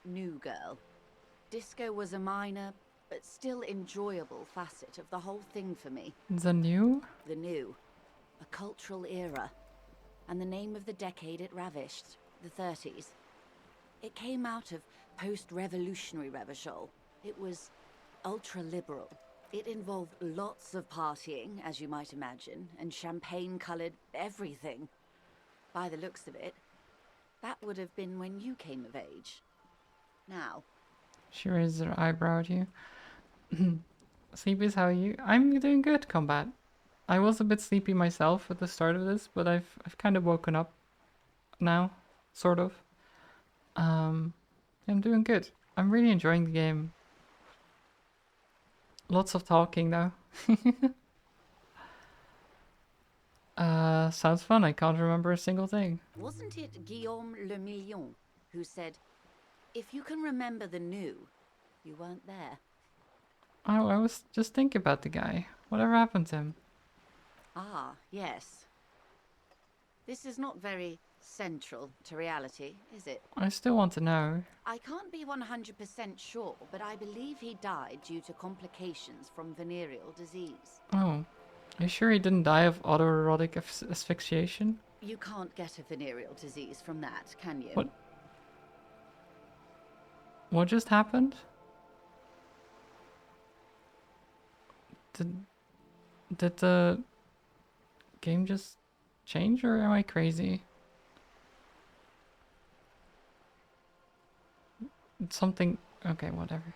new girl. Disco was a minor, but still enjoyable facet of the whole thing for me. The new? The new. A cultural era. And the name of the decade it ravished, the 30s. It came out of post-revolutionary Revachol. It was ultra-liberal. It involved lots of partying, as you might imagine, and champagne-coloured everything. By the looks of it, that would have been when you came of age. Now. She raised her eyebrow at you. Sleepies, how are you? I'm doing good, Combat. I was a bit sleepy myself at the start of this, but I've kind of woken up now, sort of. I'm doing good. I'm really enjoying the game. Lots of talking though. Sounds fun. I can't remember a single thing. Wasn't it Guillaume Le Million who said, "If you can remember the new, you weren't there"? Oh, I was just thinking about the guy. Whatever happened to him? Ah, yes. This is not very central to reality, is it? I still want to know. I can't be 100% sure, but I believe he died due to complications from venereal disease. Oh. Are you sure he didn't die of autoerotic asphyxiation? You can't get a venereal disease from that, can you? What? What just happened? Did the game just change, or am I crazy? Something. Okay, whatever.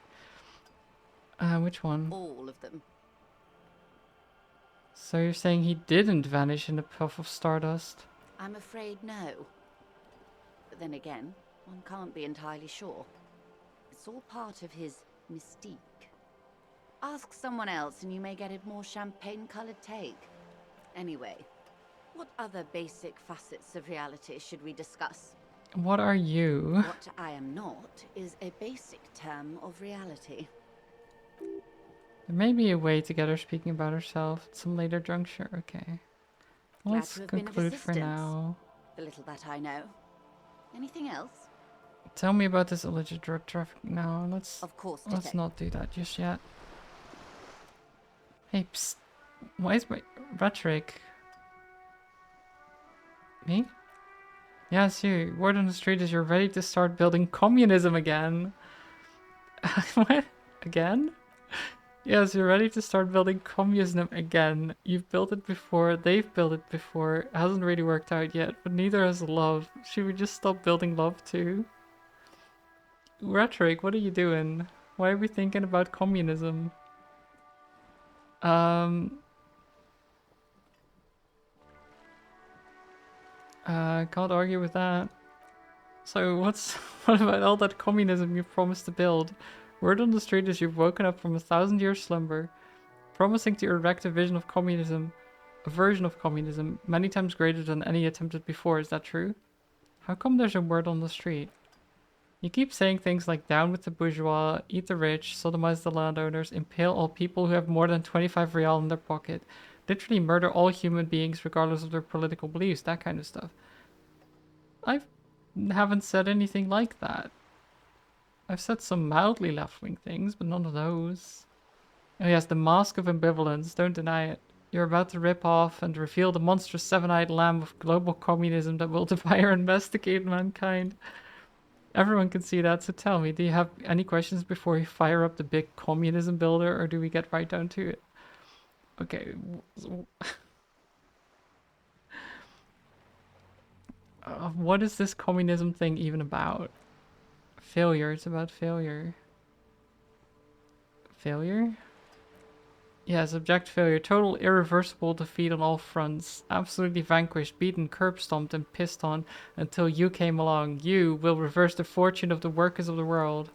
Which one? All of them. So you're saying he didn't vanish in a puff of stardust? I'm afraid no. But then again, one can't be entirely sure. It's all part of his mystique. Ask someone else and you may get a more champagne-colored take. Anyway, what other basic facets of reality should we discuss? What are you? What I am not is a basic term of reality. There may be a way to get her speaking about herself at some later juncture. Okay. Well, Glad let's to have been of conclude for assistance. now. The little that I know. Anything else? Tell me about this alleged drug traffic now. Let's Of course, let's not do that just yet. Hey, psst. Why is my rhetoric? Me? Yes, you. Word on the street is you're ready to start building communism again. What? Again? Yes, you're ready to start building communism again. You've built it before, they've built it before. It hasn't really worked out yet, but neither has love. Should we just stop building love too? Rhetoric, what are you doing? Why are we thinking about communism? Can't argue with that. So what about all that communism you promised to build? Word on the street is you've woken up from a 1,000-year slumber, promising to erect a vision of communism, a version of communism, many times greater than any attempted before. Is that true? How come there's a word on the street? You keep saying things like down with the bourgeois, eat the rich, sodomize the landowners, impale all people who have more than 25 real in their pocket, literally murder all human beings regardless of their political beliefs, that kind of stuff. I haven't said anything like that. I've said some mildly left-wing things, but none of those. Oh yes, the mask of ambivalence, don't deny it. You're about to rip off and reveal the monstrous seven-eyed lamb of global communism that will devour and investigate mankind. Everyone can see that, so tell me, do you have any questions before we fire up the big communism builder, or do we get right down to it? Okay. What is this communism thing even about? Failure, it's about failure. Failure? Yes, abject failure. Total irreversible defeat on all fronts. Absolutely vanquished, beaten, curb-stomped, and pissed on until you came along. You will reverse the fortune of the workers of the world.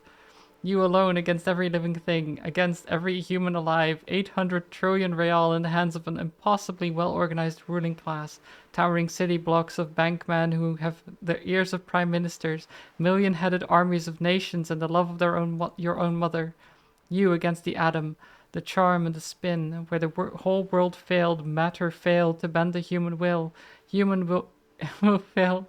You alone against every living thing, against every human alive, 800 trillion real in the hands of an impossibly well-organized ruling class, towering city blocks of bankmen who have the ears of prime ministers, million-headed armies of nations and the love of your own mother. You against the atom, the charm and the spin, where the whole world failed, matter failed to bend the human will. Human will fail.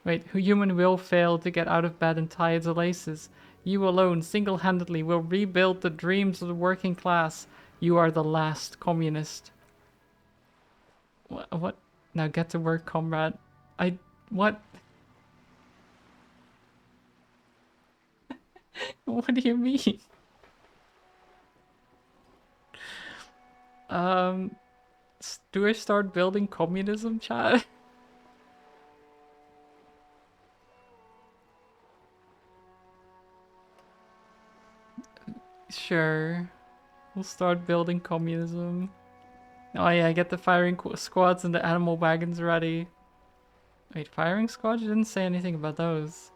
Wait, human will fail to get out of bed and tie its laces. You alone, single-handedly, will rebuild the dreams of the working class. You are the last communist. What? Now get to work, comrade. What? What do you mean? Do I start building communism, chat? Sure. We'll start building communism. Oh yeah, get the firing squads and the animal wagons ready. Wait, firing squad? You didn't say anything about those.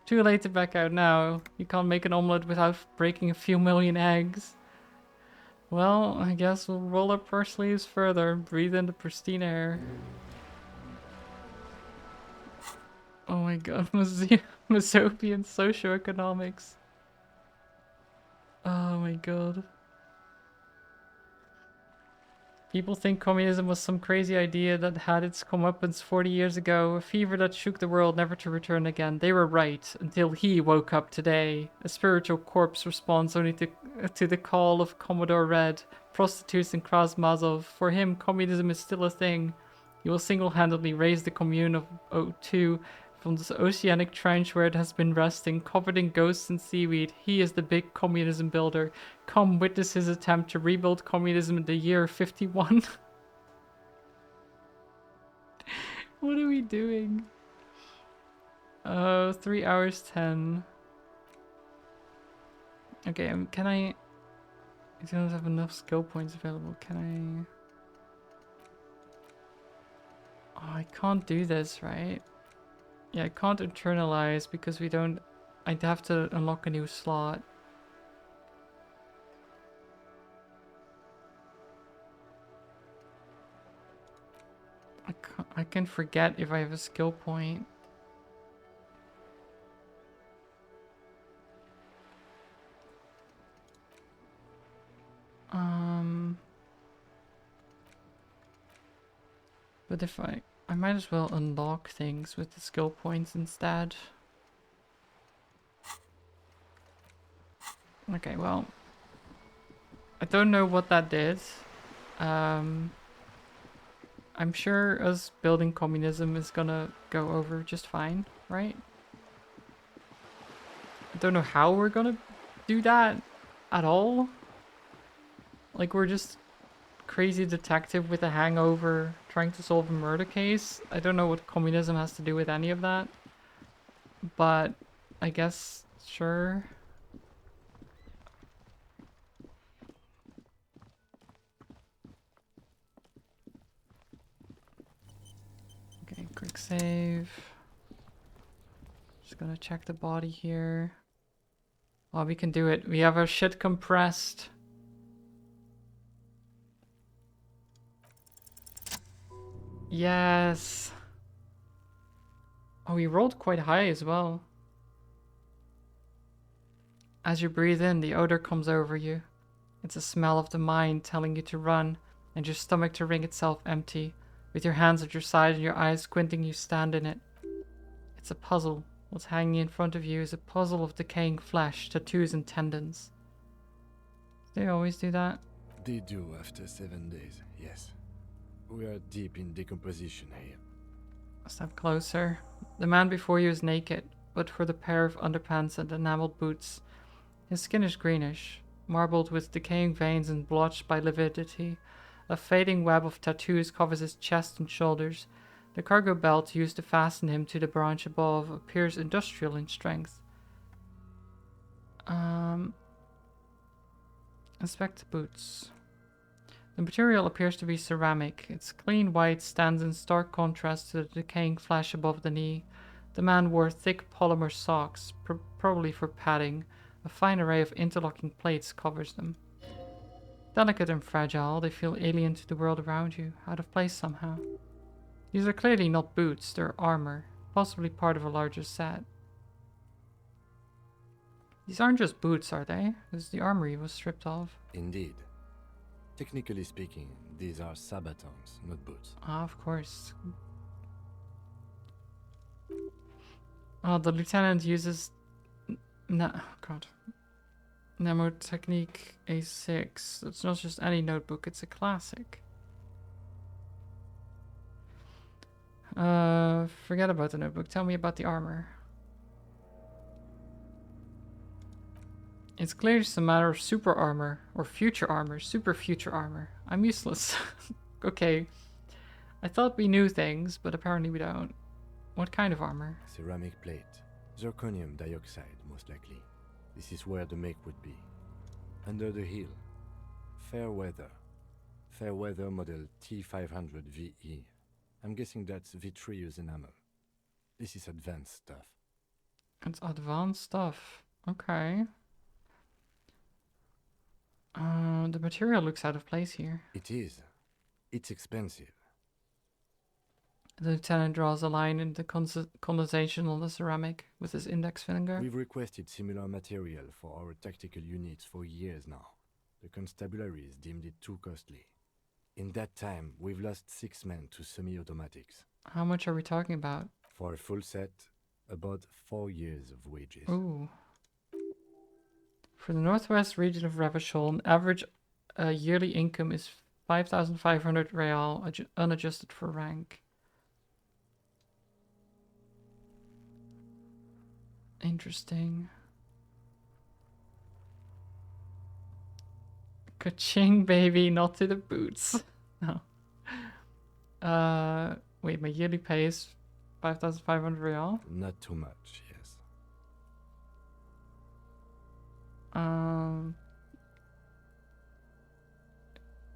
Too late to back out now. You can't make an omelette without breaking a few million eggs. Well, I guess we'll roll up our sleeves further and breathe in the pristine air. Oh my god, Masopian socioeconomics. Oh my god. People think communism was some crazy idea that had its comeuppance 40 years ago, a fever that shook the world never to return again. They were right, until he woke up today. A spiritual corpse responds only to the call of Commodore Red, prostitutes and Krasmazov. For him, communism is still a thing. He will single-handedly raise the commune of O2 from this oceanic trench where it has been resting, covered in ghosts and seaweed. He is the big communism builder. Come witness his attempt to rebuild communism in the year 51. What are we doing? 3 hours 10. Okay, can I don't have enough skill points available. Can I... Oh, I can't do this, right? Yeah, I can't internalize because we don't... I'd have to unlock a new slot. I can forget if I have a skill point. But if I might as well unlock things with the skill points instead. Okay, well, I don't know what that did. I'm sure us building communism is gonna go over just fine, right? I don't know how we're gonna do that at all. Like, we're just crazy detective with a hangover trying to solve a murder case. I don't know what communism has to do with any of that. But I guess, sure. Okay, quick save. Just gonna check the body here. Oh, we can do it. We have our shit compressed. Yes. Oh, we rolled quite high as well. As you breathe in, the odor comes over you. It's a smell of the mind telling you to run, and your stomach to wring itself empty. With your hands at your side and your eyes squinting, you stand in it. It's a puzzle. What's hanging in front of you is a puzzle of decaying flesh, tattoos and tendons. They always do that? They do after 7 days, yes. We are deep in decomposition here. Step closer. The man before you is naked, but for the pair of underpants and enameled boots. His skin is greenish, marbled with decaying veins and blotched by lividity. A fading web of tattoos covers his chest and shoulders. The cargo belt used to fasten him to the branch above appears industrial in strength. Inspect the boots. The material appears to be ceramic. Its clean white stands in stark contrast to the decaying flesh above the knee. The man wore thick polymer socks, probably for padding. A fine array of interlocking plates covers them. Delicate and fragile, they feel alien to the world around you, out of place somehow. These are clearly not boots, they're armor, possibly part of a larger set. These aren't just boots, are they? Because the armory was stripped off. Indeed. Technically speaking, these are sabatons, not boots. Ah, of course. Oh, the lieutenant uses... God. Mnemotechnique A6. It's not just any notebook, it's a classic. Forget about the notebook. Tell me about the armor. It's clearly just a matter of super armor, or future armor, super future armor. I'm useless. Okay. I thought we knew things, but apparently we don't. What kind of armor? Ceramic plate. Zirconium dioxide, most likely. This is where the make would be. Under the heel. Fair weather. Fair weather model T500 VE. I'm guessing that's vitreous enamel. This is advanced stuff. It's advanced stuff. Okay. The material looks out of place here. It is. It's expensive. The lieutenant draws a line in the condensation on the ceramic with his index finger. We've requested similar material for our tactical units for years now. The constabularies deemed it too costly. In that time, we've lost 6 men to semi-automatics. How much are we talking about? For a full set, about 4 years of wages. Ooh. For the northwest region of Revachol, an average yearly income is 5,500 real, unadjusted for rank. Interesting. Ka-ching, baby, not to the boots. No. Wait, my yearly pay is 5,500 real? Not too much, yes.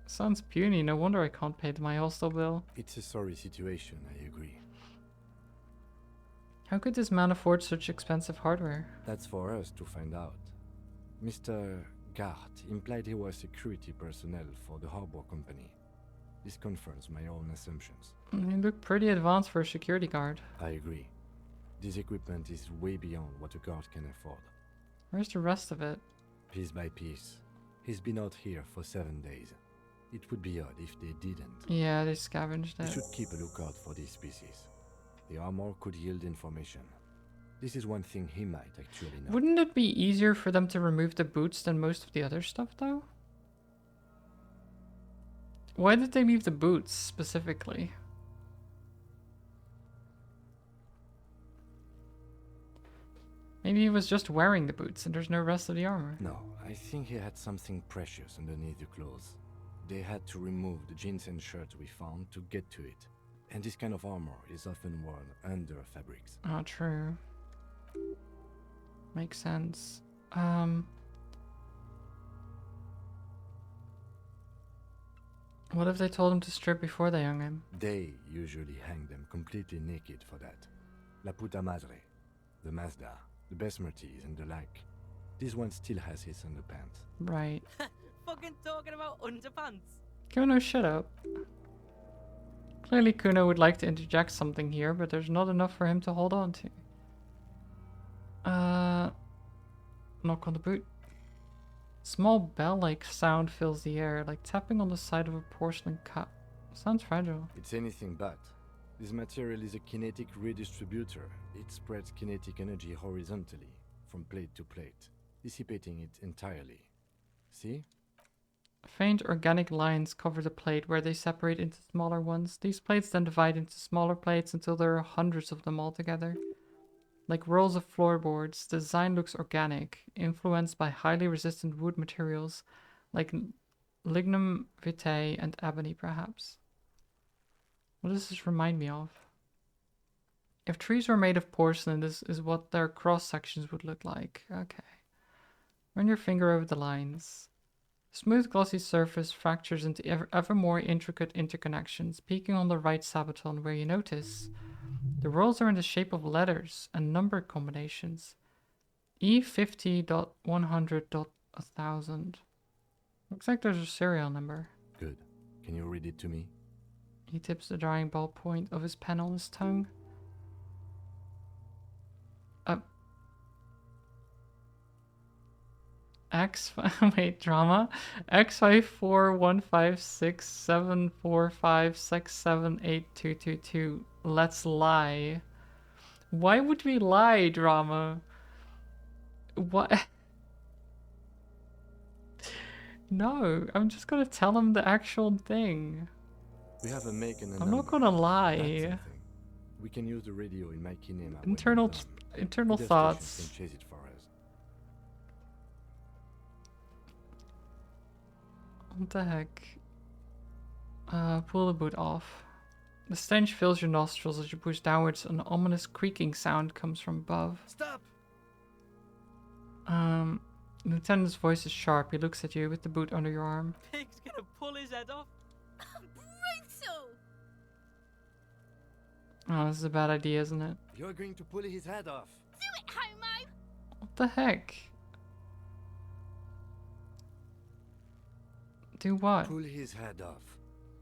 Sounds puny. No wonder I can't pay my hostel bill. It's a sorry situation, I agree. How could this man afford such expensive hardware? That's for us to find out. Mr. Gart implied he was security personnel for the harbor company. This confirms my own assumptions. He looked pretty advanced for a security guard. I agree. This equipment is way beyond what a guard can afford. Where's the rest of it? Piece by piece. He's been out here for 7 days. It would be odd if they didn't. Yeah, they scavenged We it. should keep a lookout for these species. The armor could yield information. This is one thing he might actually know. Wouldn't it be easier for them to remove the boots than most of the other stuff, though? Why did they leave the boots, specifically? Maybe he was just wearing the boots and there's no rest of the armor. No, I think he had something precious underneath the clothes. They had to remove the jeans and shirts we found to get to it. And this kind of armor is often worn under fabrics. Oh, true. Makes sense. What if they told him to strip before they hung him? They usually hang them completely naked for that. La puta madre, the Mazda, the Besmerties and the like. This one still has his underpants. Right. Fucking talking about underpants. Kuno, shut up. Clearly Kuno would like to interject something here, but there's not enough for him to hold on to. Knock on the boot. Small bell-like sound fills the air, like tapping on the side of a porcelain cup. Sounds fragile. It's anything but. This material is a kinetic redistributor. It spreads kinetic energy horizontally, from plate to plate, dissipating it entirely. See? Faint organic lines cover the plate where they separate into smaller ones. These plates then divide into smaller plates until there are hundreds of them all together. Like rolls of floorboards, the design looks organic, influenced by highly resistant wood materials like lignum vitae and ebony, perhaps. What does this remind me of? If trees were made of porcelain, this is what their cross-sections would look like. Okay. Run your finger over the lines. Smooth glossy surface fractures into ever more intricate interconnections, peaking on the right sabaton where you notice the rolls are in the shape of letters and number combinations. E50.100.1000. Looks like there's a serial number. Good. Can you read it to me? He tips the drying ballpoint of his pen on his tongue. Wait, drama. X541567456782222. Let's lie. Why would we lie, drama? What? No, I'm just gonna tell him the actual thing. We have a make and a I'm not number. gonna That's lie. something. We can use the radio in my kinema. when Internal we're done. internal Other thoughts. stations can chase it for us. What the heck? Pull the boot off. The stench fills your nostrils as you push downwards. An ominous creaking sound comes from above. Stop! The lieutenant's voice is sharp. He looks at you with the boot under your arm. Pig's gonna pull his head off. Brutal! Oh, this is a bad idea, isn't it? You're going to pull his head off. Do it, homo! What the heck? Do what? Pull his head off.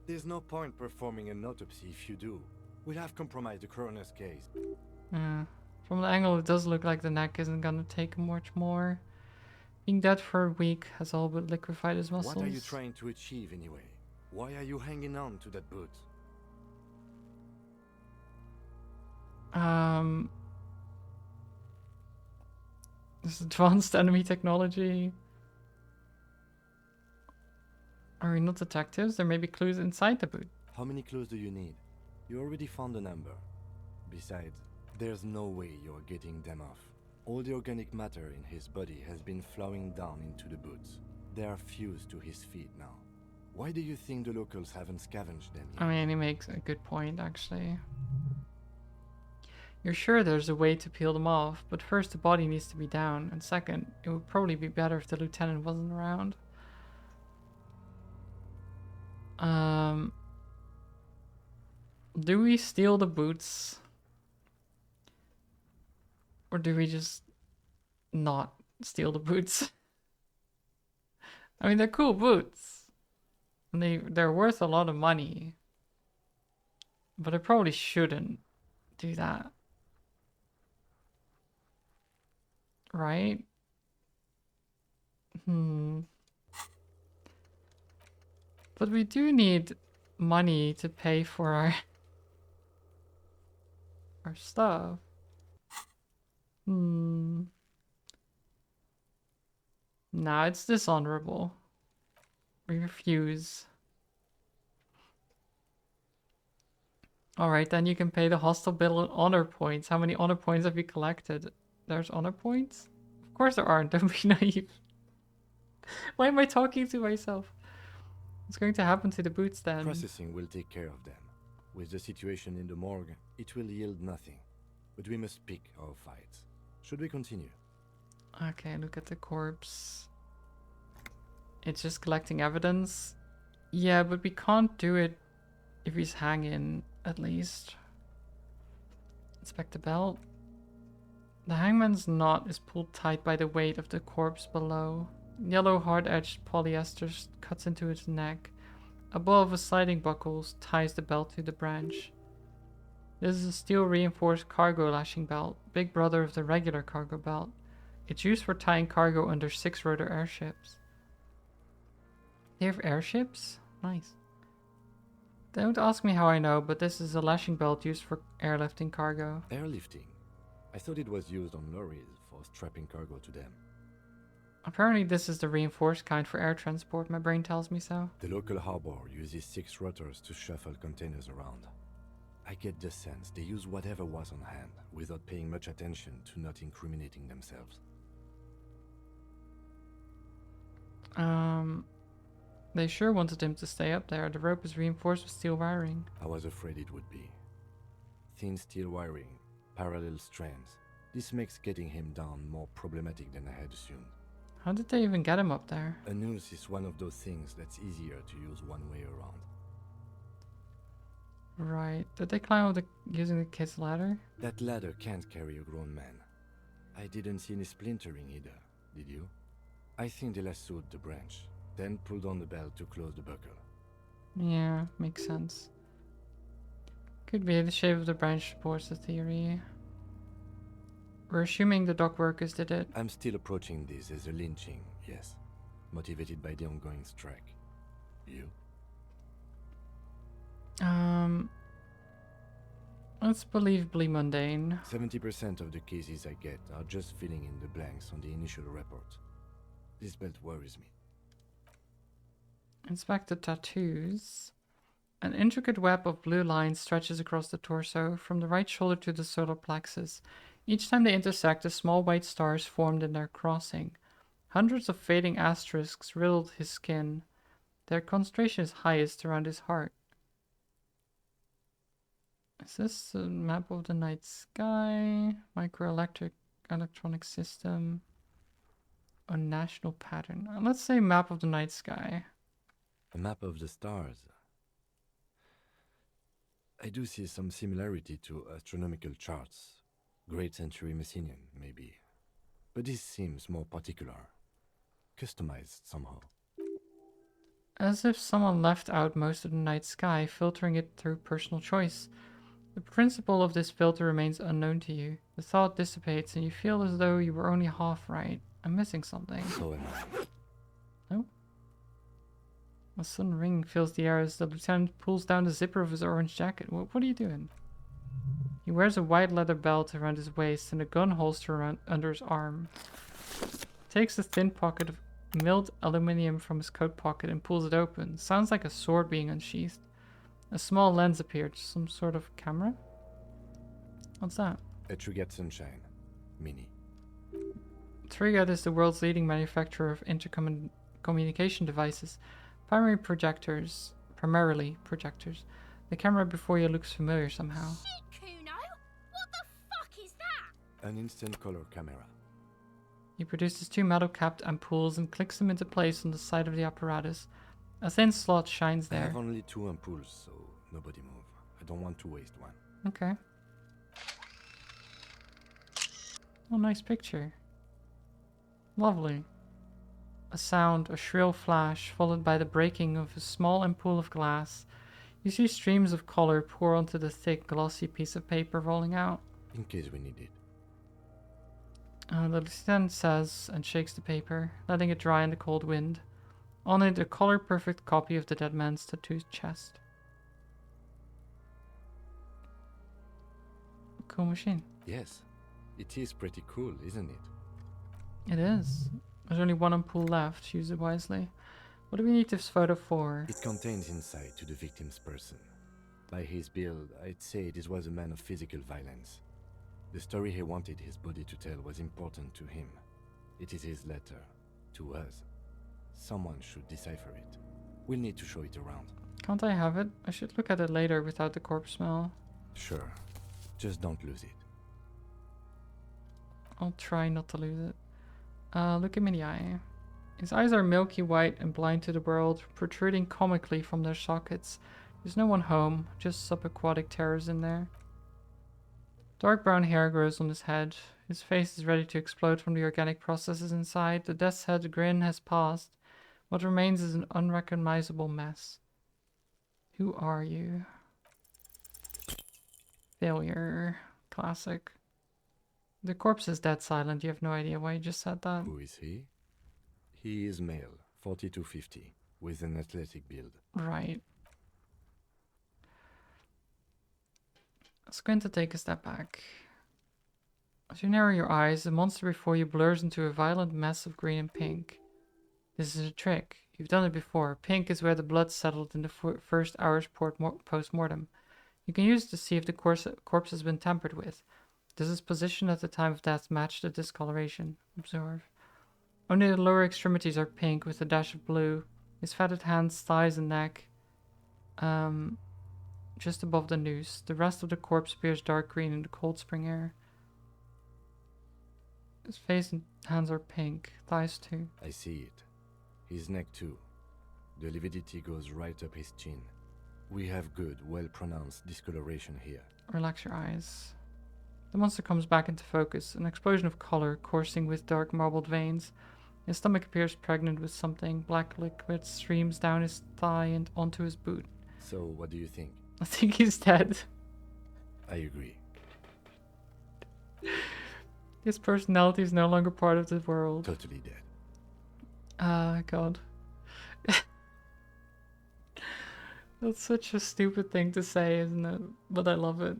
There's no point performing an autopsy if you do. We'll have compromised the coroner's case. Yeah. From the angle, it does look like the neck isn't gonna take much more. Being dead for a week has all but liquefied his muscles. What are you trying to achieve anyway? Why are you hanging on to that boot? This advanced enemy technology. Are we not detectives? There may be clues inside the boot. How many clues do you need? You already found a number. Besides, there's no way you're getting them off. All the organic matter in his body has been flowing down into the boots. They are fused to his feet now. Why do you think the locals haven't scavenged them yet? I mean, he makes a good point, actually. You're sure there's a way to peel them off, but first the body needs to be down, and second, it would probably be better if the lieutenant wasn't around. Do we steal the boots? Or do we just not steal the boots? I mean, they're cool boots. And they're worth a lot of money. But I probably shouldn't do that. Right? But we do need money to pay for our stuff. Nah, it's dishonorable. We refuse. Alright, then you can pay the hostel bill in honor points. How many honor points have you collected? There's honor points? Of course there aren't, don't be naive. Why am I talking to myself? What's going to happen to the boots then? Processing will take care of them. With the situation in the morgue, it will yield nothing. But we must pick our fights. Should we continue? Okay, look at the corpse. It's just collecting evidence. Yeah, but we can't do it if he's hanging, at least. Inspect the belt. The hangman's knot is pulled tight by the weight of the corpse below. Yellow hard-edged polyester cuts into its neck. A ball of a sliding buckles ties the belt to the branch. This is a steel-reinforced cargo lashing belt, big brother of the regular cargo belt. It's used for tying cargo under 6-rotor airships. They have airships? Nice. Don't ask me how I know, but this is a lashing belt used for airlifting cargo. Airlifting? I thought it was used on lorries for strapping cargo to them. Apparently this is the reinforced kind for air transport, my brain tells me so. The local harbor uses 6 rotors to shuffle containers around. I get the sense they use whatever was on hand, without paying much attention to not incriminating themselves. They sure wanted him to stay up there. The rope is reinforced with steel wiring. I was afraid it would be. Thin steel wiring, parallel strands. This makes getting him down more problematic than I had assumed. How did they even get him up there? A noose is one of those things that's easier to use one way around. Right. Did they climb up using the kid's ladder? That ladder can't carry a grown man. I didn't see any splintering either, did you? I think they lassoed the branch, then pulled on the belt to close the buckle. Yeah, makes sense. Could be the shape of the branch supports the theory. We're assuming the dock workers did it. I'm still approaching this as a lynching, yes. Motivated by the ongoing strike. You? Let's believably mundane. 70% of the cases I get are just filling in the blanks on the initial report. This belt worries me. Inspect the tattoos. An intricate web of blue lines stretches across the torso, from the right shoulder to the solar plexus. Each time they intersect, a small white star is formed in their crossing. Hundreds of fading asterisks riddled his skin. Their concentration is highest around his heart. Is this a map of the night sky? Electronic system? A national pattern? Let's say map of the night sky. A map of the stars. I do see some similarity to astronomical charts. Great Century Messinian, maybe. But this seems more particular. Customized somehow. As if someone left out most of the night sky, filtering it through personal choice. The principle of this filter remains unknown to you. The thought dissipates and you feel as though you were only half right. I'm missing something. So am I. No? A sudden ring fills the air as the lieutenant pulls down the zipper of his orange jacket. What are you doing? He wears a white leather belt around his waist and a gun holster under his arm. Takes a thin pocket of milled aluminium from his coat pocket and pulls it open. Sounds like a sword being unsheathed. A small lens appeared. Some sort of camera? What's that? A Trigat Sunshine. Mini. Trigat is the world's leading manufacturer of intercommunication devices. Primarily projectors. The camera before you looks familiar somehow. Shit, Kuno! What the fuck is that? An instant color camera. He produces 2 metal-capped ampoules and clicks them into place on the side of the apparatus. A thin slot shines there. I have only 2 ampoules, so nobody move. I don't want to waste one. Okay. Oh, nice picture. Lovely. A sound, a shrill flash, followed by the breaking of a small ampoule of glass. You see streams of color pour onto the thick, glossy piece of paper rolling out. In case we need it. The lieutenant says and shakes the paper, letting it dry in the cold wind. On it, a color-perfect copy of the dead man's tattooed chest. Cool machine. Yes, it is pretty cool, isn't it? It is. There's only one ampoule left. Use it wisely. What do we need this photo for? It contains insight to the victim's person. By his build, I'd say this was a man of physical violence. The story he wanted his body to tell was important to him. It is his letter. To us. Someone should decipher it. We'll need to show it around. Can't I have it? I should look at it later without the corpse smell. Sure. Just don't lose it. I'll try not to lose it. Look him in the eye. His eyes are milky white and blind to the world, protruding comically from their sockets. There's no one home, just subaquatic terrors in there. Dark brown hair grows on his head. His face is ready to explode from the organic processes inside. The death's head grin has passed. What remains is an unrecognizable mess. Who are you? Failure. Classic. The corpse is dead silent. You have no idea why you just said that. Who is he? He is male, 40-50, with an athletic build. Right. It's going to take a step back. As you narrow your eyes, the monster before you blurs into a violent mess of green and pink. This is a trick. You've done it before. Pink is where the blood settled in the first hour's post-mortem. You can use it to see if the corpse has been tampered with. Does its position at the time of death match the discoloration? Observe. Only the lower extremities are pink with a dash of blue. His fatted hands, thighs, and neck. Just above the noose. The rest of the corpse appears dark green in the cold spring air. His face and hands are pink. Thighs too. I see it. His neck too. The lividity goes right up his chin. We have good, well-pronounced discoloration here. Relax your eyes. The monster comes back into focus. An explosion of color coursing with dark marbled veins. His stomach appears pregnant with something. Black liquid streams down his thigh and onto his boot. So, what do you think? I think he's dead. I agree. His personality is no longer part of the world. Totally dead. Ah, God. That's such a stupid thing to say, isn't it? But I love it.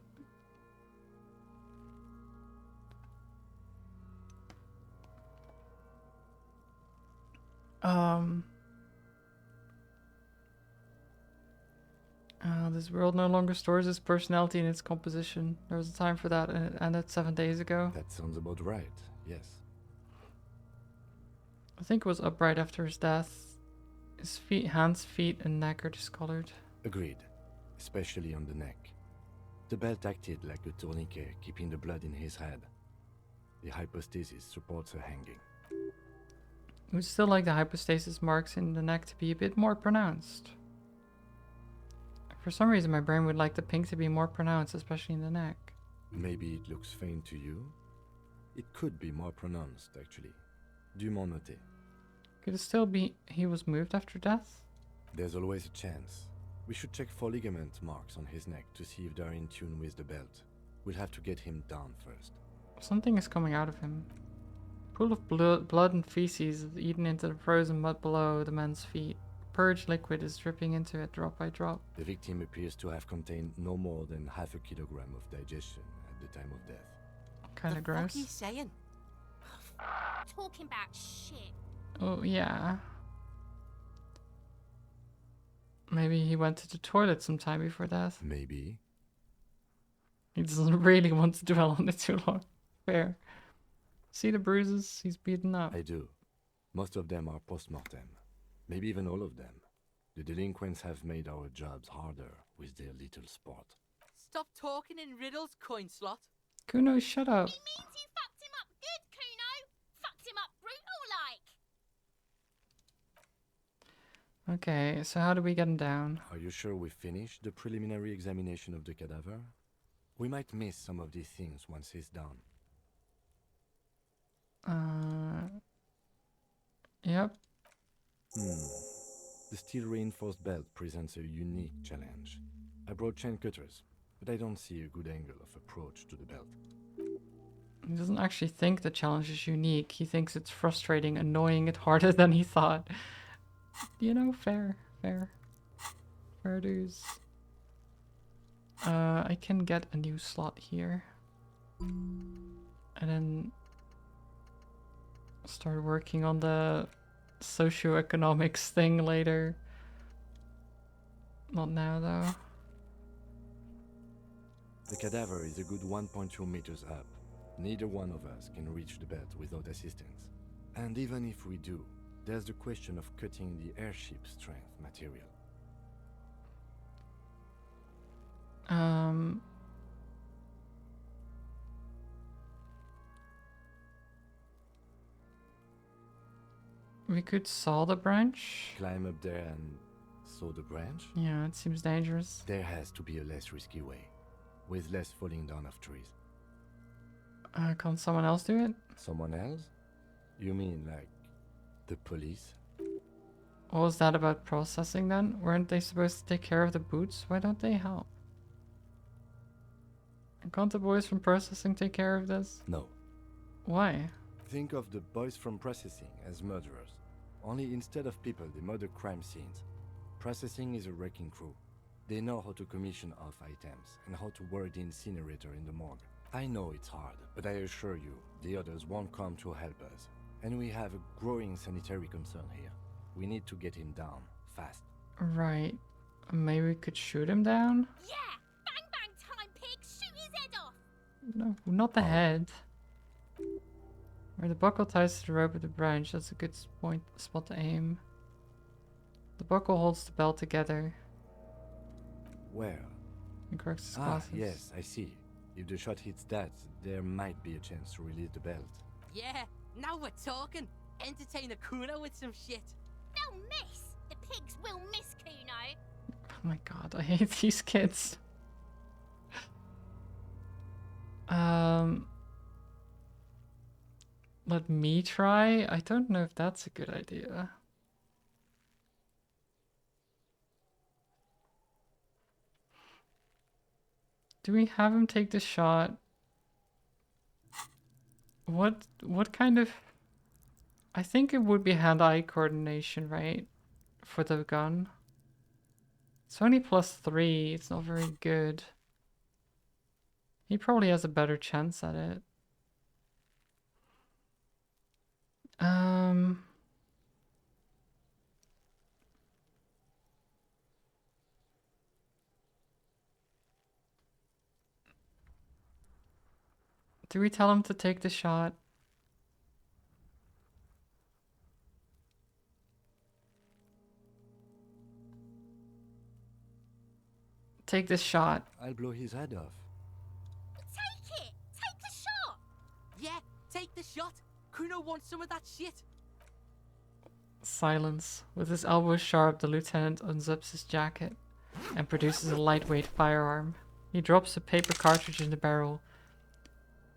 This world no longer stores its personality in its composition. There was a time for that, and it ended 7 days ago. That sounds about right, yes. I think it was upright after his death. His hands, feet, and neck are discolored. Agreed, especially on the neck. The belt acted like a tourniquet, keeping the blood in his head. The hypostasis supports a hanging. I would still like the hypostasis marks in the neck to be a bit more pronounced. For some reason, my brain would like the pink to be more pronounced, especially in the neck. Maybe it looks faint to you? It could be more pronounced, actually. Dumont noté. Could it still be he was moved after death? There's always a chance. We should check for ligament marks on his neck to see if they're in tune with the belt. We'll have to get him down first. Something is coming out of him. A pool of blood and feces is eaten into the frozen mud below the man's feet. Purge liquid is dripping into it drop by drop. The victim appears to have contained no more than half a kilogram of digestion at the time of death. Kinda gross. What are you saying? Talking about shit. Oh, yeah. Maybe he went to the toilet sometime before death. Maybe. He doesn't really want to dwell on it too long. Fair. See the bruises? He's beaten up. I do. Most of them are post-mortem. Maybe even all of them. The delinquents have made our jobs harder with their little sport. Stop talking in riddles, coin slot. Kuno, shut up. It means you fucked him up good, Kuno. Fucked him up brutal like. Okay, so how do we get him down? Are you sure we finished the preliminary examination of the cadaver? We might miss some of these things once he's done. Yep. The steel reinforced belt presents a unique challenge. I brought chain cutters, but I don't see a good angle of approach to the belt. He doesn't actually think the challenge is unique. He thinks it's frustrating, annoying it harder than he thought. You know, fair. Fair dues. I can get a new slot here. And then start working on the socioeconomics thing later. Not now, though. The cadaver is a good 1.2 meters up. Neither one of us can reach the belt without assistance. And even if we do, there's the question of cutting the airship strength material. We could saw the branch. Climb up there and saw the branch? Yeah, it seems dangerous. There has to be a less risky way, with less falling down of trees. Can't someone else do it? Someone else? You mean like the police? What was that about processing then? Weren't they supposed to take care of the boots? Why don't they help? Can't the boys from processing take care of this? No. Why? Think of the boys from processing as murderers. Only instead of people, they murder crime scenes. Processing is a wrecking crew. They know how to commission off items and how to work the incinerator in the morgue. I know it's hard, but I assure you, the others won't come to help us. And we have a growing sanitary concern here. We need to get him down, fast. Right. Maybe we could shoot him down? Yeah! Bang bang time, pig! Shoot his head off! No, not the head. Where the buckle ties to the rope of the branch, that's a good spot to aim. The buckle holds the belt together. Where? He corrects his Ah, glasses. yes, I see. If the shot hits that, there might be a chance to release the belt. Yeah, now we're talking. Entertain a Kuno with some shit. They'll miss! The pigs will miss Kuno! Oh my god, I hate these kids. Let me try? I don't know if that's a good idea. Do we have him take the shot? What kind of... I think it would be hand-eye coordination, right? For the gun. It's only +3, it's not very good. He probably has a better chance at it. Do we tell him to take the shot? Take this shot. I'll blow his head off. Take it! Take the shot! Yeah, take the shot. Kuno wants some of that shit. Silence. With his elbows sharp, the lieutenant unzips his jacket and produces a lightweight firearm. He drops a paper cartridge in the barrel,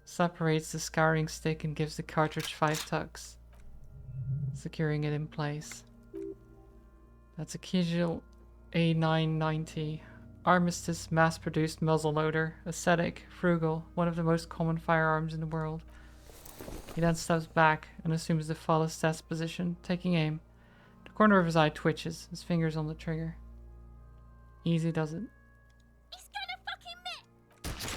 separates the scouring stick and gives the cartridge 5 tugs, securing it in place. That's a Kijil A990. Armistice mass-produced muzzleloader, aesthetic, frugal, one of the most common firearms in the world. He then steps back and assumes the fullest test position, taking aim. The corner of his eye twitches, his fingers on the trigger. Easy does it. He's gonna fucking miss!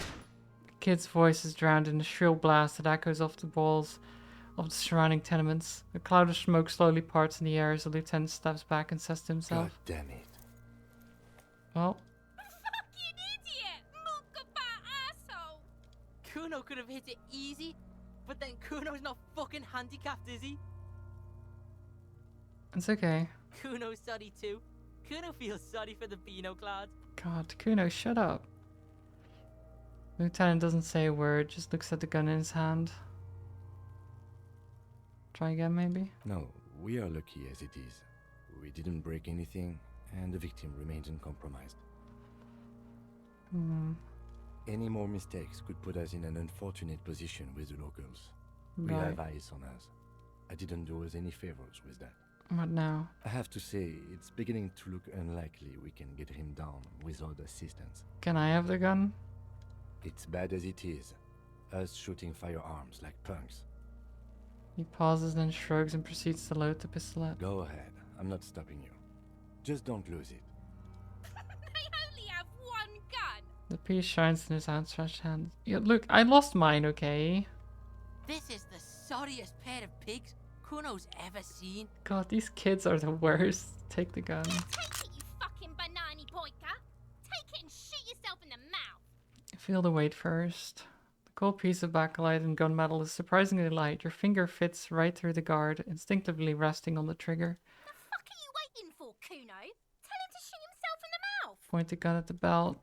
The kid's voice is drowned in a shrill blast that echoes off the walls of the surrounding tenements. A cloud of smoke slowly parts in the air as the lieutenant steps back and says to himself, God damn it. well, Fucking idiot! Mookaba asshole! Kuno could have hit it easy, but then Kuno's not fucking handicapped, is he? it's okay. Kuno's sorry too. Kuno feels sorry for the Beano Cloud. God, Kuno, shut up. Lieutenant doesn't say a word, just looks at the gun in his hand. Try again, maybe? No, we are lucky as it is. We didn't break anything, and the victim remains uncompromised. Any more mistakes could put us in an unfortunate position with the locals. We Right. have eyes on us. I didn't do us any favors with that. What now? I have to say, it's beginning to look unlikely we can get him down without assistance. Can I have the gun? It's bad as it is. Us shooting firearms like punks. He pauses, then shrugs and proceeds to load the pistolet. Go ahead. I'm not stopping you. Just don't lose it. They only have one gun. The piece shines in his outstretched hand. Yeah, look, I lost mine, okay? This is the sorriest pair of pigs Kuno's ever seen. God, these kids are the worst. Take the gun. Take it, you fucking banana boyka. Take it and shoot yourself in the mouth. Feel the weight first. The cold piece of bakelite and gunmetal is surprisingly light. Your finger fits right through the guard, instinctively resting on the trigger. The fuck are you waiting for, Kuno? Tell him to shoot himself in the mouth. Point the gun at the belt.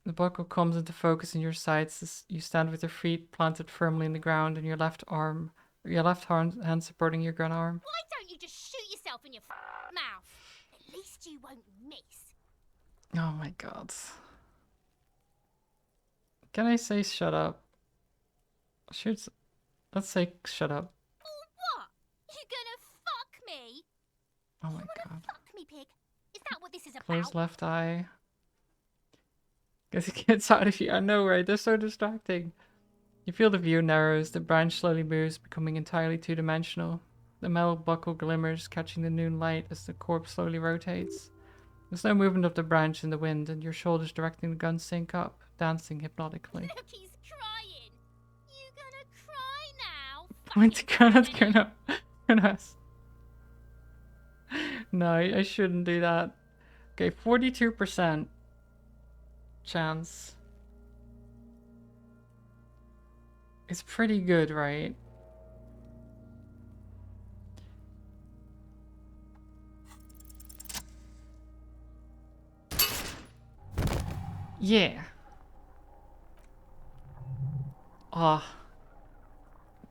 The buckle comes into focus in your sights. You stand with your feet planted firmly in the ground and your left hand supporting your gun arm. Why don't you just shoot yourself in your mouth? At least you won't miss. Oh my god. Can I say shut up? Let's say shut up. Or what? You gonna fuck me? Oh my You wanna god. fuck me, pig? Is that what this is Close about? left eye. Guess it gets out of you. I know, right? They're so distracting. You feel the view narrows, the branch slowly moves, becoming entirely two-dimensional. The metal buckle glimmers, catching the noon light as the corpse slowly rotates. There's no movement of the branch in the wind, and your shoulders directing the gun sync up, dancing hypnotically. Look, he's crying. You gonna cry now? Point the gun at Kunos. No, I shouldn't do that. Okay, 42% chance. It's pretty good, right? Yeah. Ah.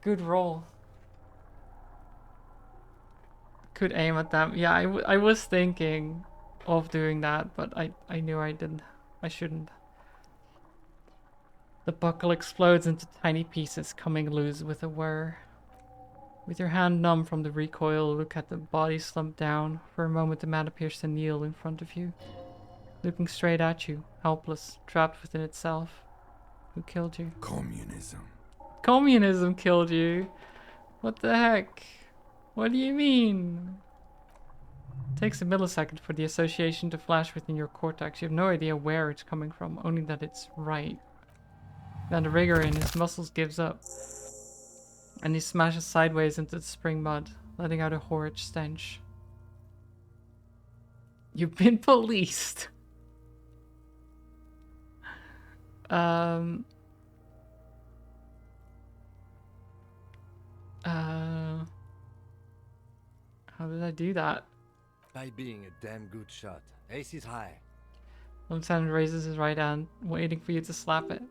Good roll. Could aim at them. Yeah, I was thinking of doing that, but I knew I didn't. I shouldn't. The buckle explodes into tiny pieces, coming loose with a whir. With your hand numb from the recoil, look at the body slumped down. For a moment, the man appears to kneel in front of you, looking straight at you, helpless, trapped within itself. Who killed you? Communism. Communism killed you? What the heck? What do you mean? It takes a millisecond for the association to flash within your cortex. You have no idea where it's coming from, only that it's right. Then the rigor in his muscles gives up, and he smashes sideways into the spring mud, letting out a horrid stench. You've been policed. How did I do that? By being a damn good shot. Ace is high. Lieutenant raises his right hand, waiting for you to slap it.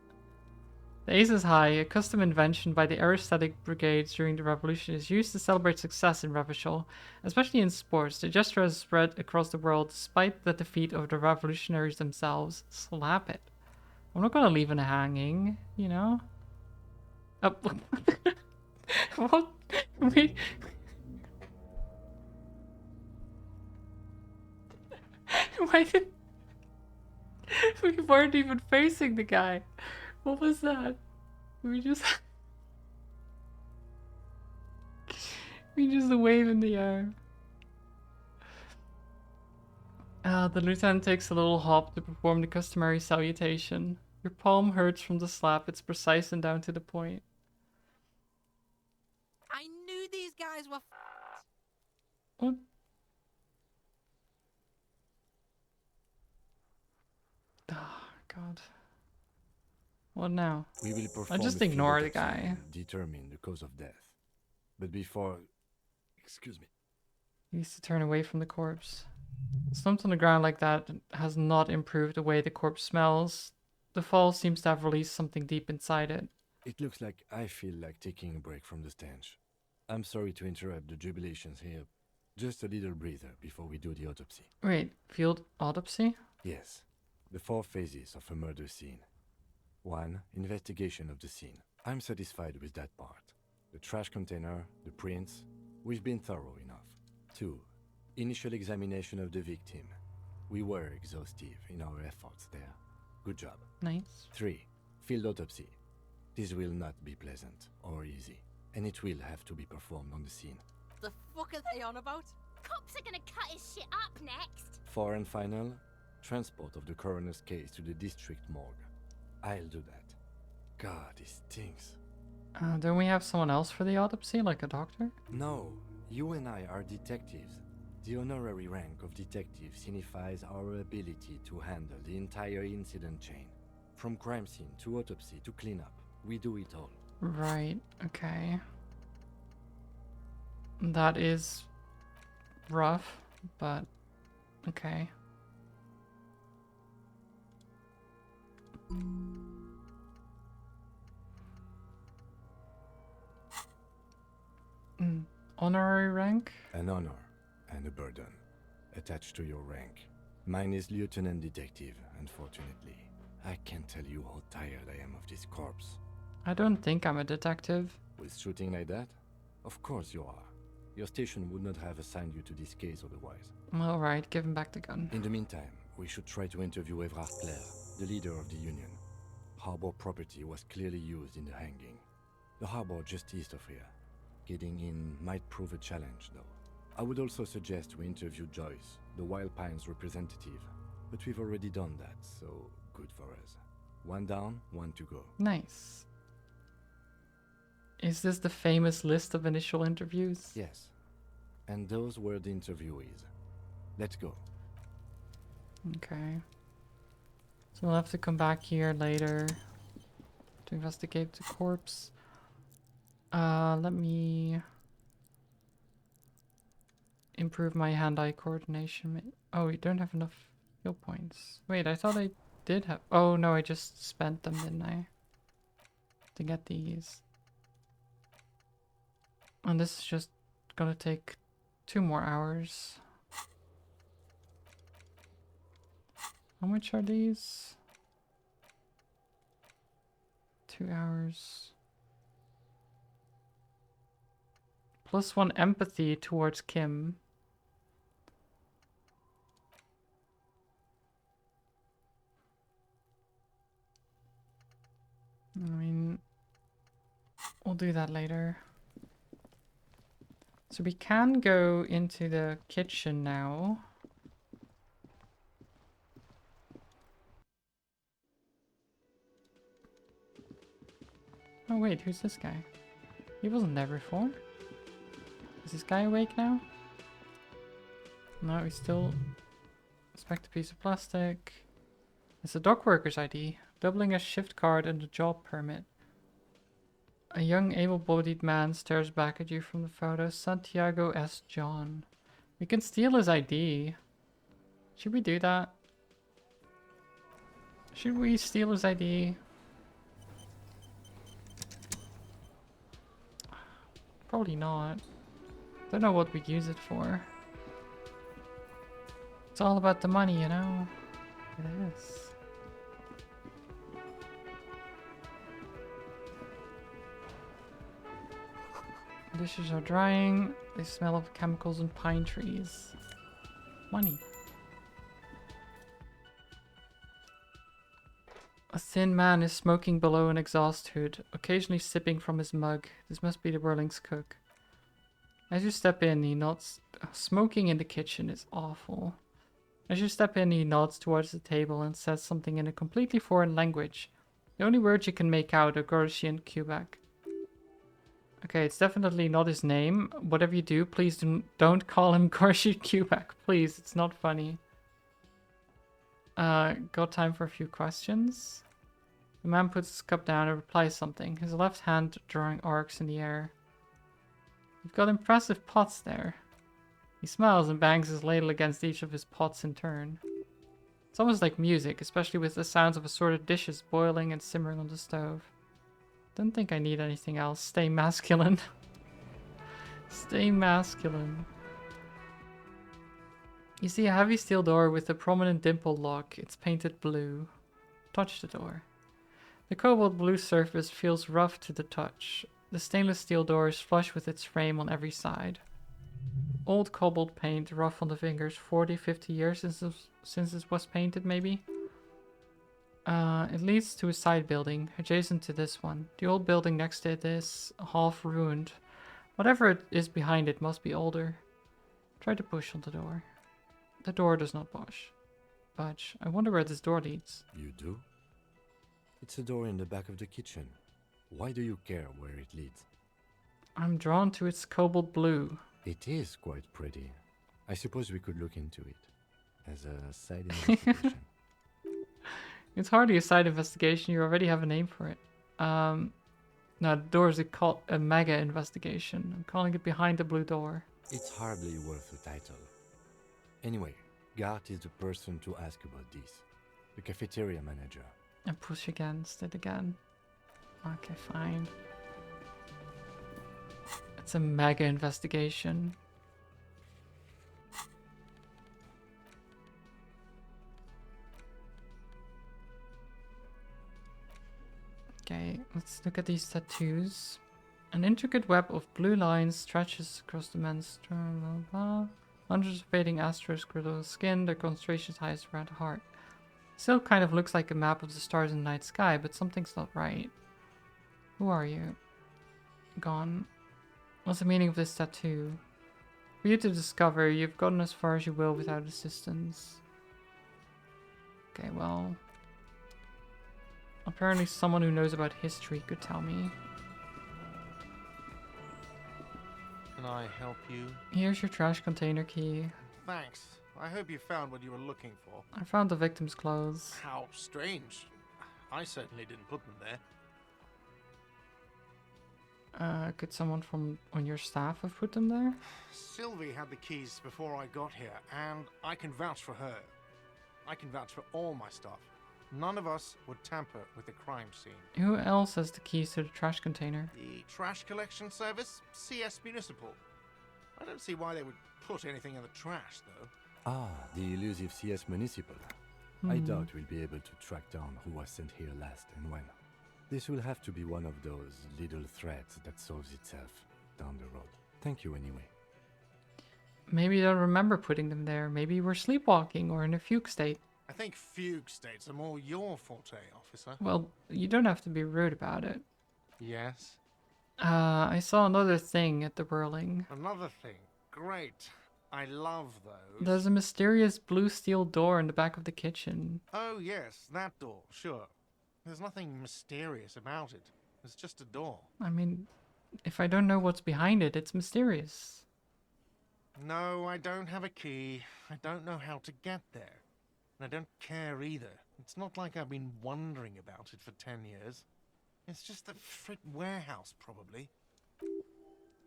The ace is high, a custom invention by the aerostatic brigades during the revolution, is used to celebrate success in Revachol, especially in sports. The gesture has spread across the world despite the defeat of the revolutionaries themselves. Slap it. I'm not gonna leave it hanging, you know? Oh, what? Wait. Why did... We weren't even facing the guy. What was that? We just... we just wave in the air. The lieutenant takes a little hop to perform the customary salutation. Your palm hurts from the slap. It's precise and down to the point. I knew these guys were What? Oh, God. What now? We will perform I'll just a field ignore the autopsy guy. and determine the cause of death. But before... Excuse me. He needs to turn away from the corpse. Slumped on the ground like that has not improved the way the corpse smells. The fall seems to have released something deep inside it. It looks like I feel like taking a break from the stench. I'm sorry to interrupt the jubilations here. Just a little breather before we do the autopsy. Wait, field autopsy? Yes. The 4 phases of a murder scene. 1. Investigation of the scene. I'm satisfied with that part. The trash container, the prints, we've been thorough enough. 2. Initial examination of the victim. We were exhaustive in our efforts there. Good job. Nice. 3. Field autopsy. This will not be pleasant or easy, and it will have to be performed on the scene. The fuck are they on about? Cops are gonna cut his shit up next. 4 and final, transport of the coroner's case to the district morgue. I'll do that. God, this stinks. Don't we have someone else for the autopsy, like a doctor? No, you and I are detectives. The honorary rank of detective signifies our ability to handle the entire incident chain. From crime scene to autopsy to cleanup, we do it all. Right, okay. That is rough, but okay. Honorary rank? An honor and a burden attached to your rank. Mine is Lieutenant Detective, unfortunately. I can't tell you how tired I am of this corpse. I don't think I'm a detective. With shooting like that? Of course you are. Your station would not have assigned you to this case otherwise. Alright, give him back the gun. In the meantime, we should try to interview Evrard Clare, the leader of the Union. Harbor property was clearly used in the hanging. The harbor just east of here. Getting in might prove a challenge, though. I would also suggest we interview Joyce, the Wild Pines representative. But we've already done that, so good for us. 1 down, 1 to go. Nice. Is this the famous list of initial interviews? Yes. And those were the interviewees. Let's go. Okay. So we'll have to come back here later to investigate the corpse. Let me improve my hand-eye coordination. Oh, we don't have enough skill points. Wait, I thought I did have... Oh, no, I just spent them, didn't I? To get these. And this is just gonna take 2 more hours. How much are these? 2 hours. +1 empathy towards Kim. I mean, we'll do that later. So we can go into the kitchen now. Oh wait, who's this guy? He wasn't there before. Is this guy awake now? No, he's still... Inspect a piece of plastic. It's a dock worker's ID. Doubling a shift card and a job permit. A young able-bodied man stares back at you from the photo. Santiago S. John. We can steal his ID. Should we do that? Should we steal his ID? Probably not. Don't know what we'd use it for. It's all about the money, you know? It is. Dishes are drying. They smell of chemicals and pine trees. Money. A thin man is smoking below an exhaust hood, occasionally sipping from his mug. This must be the Whirling's cook. As you step in, he nods. Smoking in the kitchen is awful. As you step in, he nods towards the table and says something in a completely foreign language. The only words you can make out are Gorshi and Quebec. Okay, it's definitely not his name. Whatever you do, please don't call him Gorshi Quebec. Please, it's not funny. Got time for a few questions? The man puts his cup down and replies something, his left hand drawing arcs in the air. You've got impressive pots there. He smiles and bangs his ladle against each of his pots in turn. It's almost like music, especially with the sounds of assorted dishes boiling and simmering on the stove. Don't think I need anything else. Stay masculine. Stay masculine. You see a heavy steel door with a prominent dimple lock. It's painted blue. Touch the door. The cobalt blue surface feels rough to the touch. The stainless steel door is flush with its frame on every side. Old cobalt paint, rough on the fingers, 40, 50 years since it was painted, maybe? It leads to a side building, adjacent to this one. The old building next to it is half ruined. Whatever it is behind it must be older. Try to push on the door. The door does not budge. I wonder where this door leads. You do? It's a door in the back of the kitchen. Why do you care where it leads? I'm drawn to its cobalt blue. It is quite pretty. I suppose we could look into it as a side investigation. It's hardly a side investigation, you already have a name for it. No, the door is a mega investigation. I'm calling it Behind the Blue Door. It's hardly worth a title. Anyway, Gart is the person to ask about this. The cafeteria manager. And push against it again. Okay, fine. It's a mega investigation. Okay, let's look at these tattoos. An intricate web of blue lines stretches across the man's sternum. Hundreds of fading asterisks griddle his skin, their concentration highest around the heart. Still kind of looks like a map of the stars in the night sky, but something's not right. Who are you? Gone. What's the meaning of this tattoo? For you to discover, you've gotten as far as you will without assistance. Okay, well... apparently someone who knows about history could tell me. Can I help you? Here's your trash container key. Thanks. I hope you found what you were looking for. I found the victim's clothes. How strange. I certainly didn't put them there. Could someone from on your staff have put them there? Sylvie had the keys before I got here, and I can vouch for her. I can vouch for all my stuff. None of us would tamper with the crime scene. Who else has the keys to the trash container? The trash collection service? CS Municipal. I don't see why they would put anything in the trash, though. Ah, the elusive CS Municipal. I doubt we'll be able to track down who was sent here last and when. This will have to be one of those little threads that solves itself down the road. Thank you anyway. Maybe you don't remember putting them there. Maybe you were sleepwalking or in a fugue state. I think fugue states are more your forte, officer. Well, you don't have to be rude about it. Yes? I saw another thing at the whirling. Another thing. Great. I love those. There's a mysterious blue steel door in the back of the kitchen. Oh, yes, that door, sure. There's nothing mysterious about it. It's just a door. I mean, if I don't know what's behind it, it's mysterious. No, I don't have a key. I don't know how to get there. And I don't care either. It's not like I've been wondering about it for 10 years. It's just the frit warehouse, probably.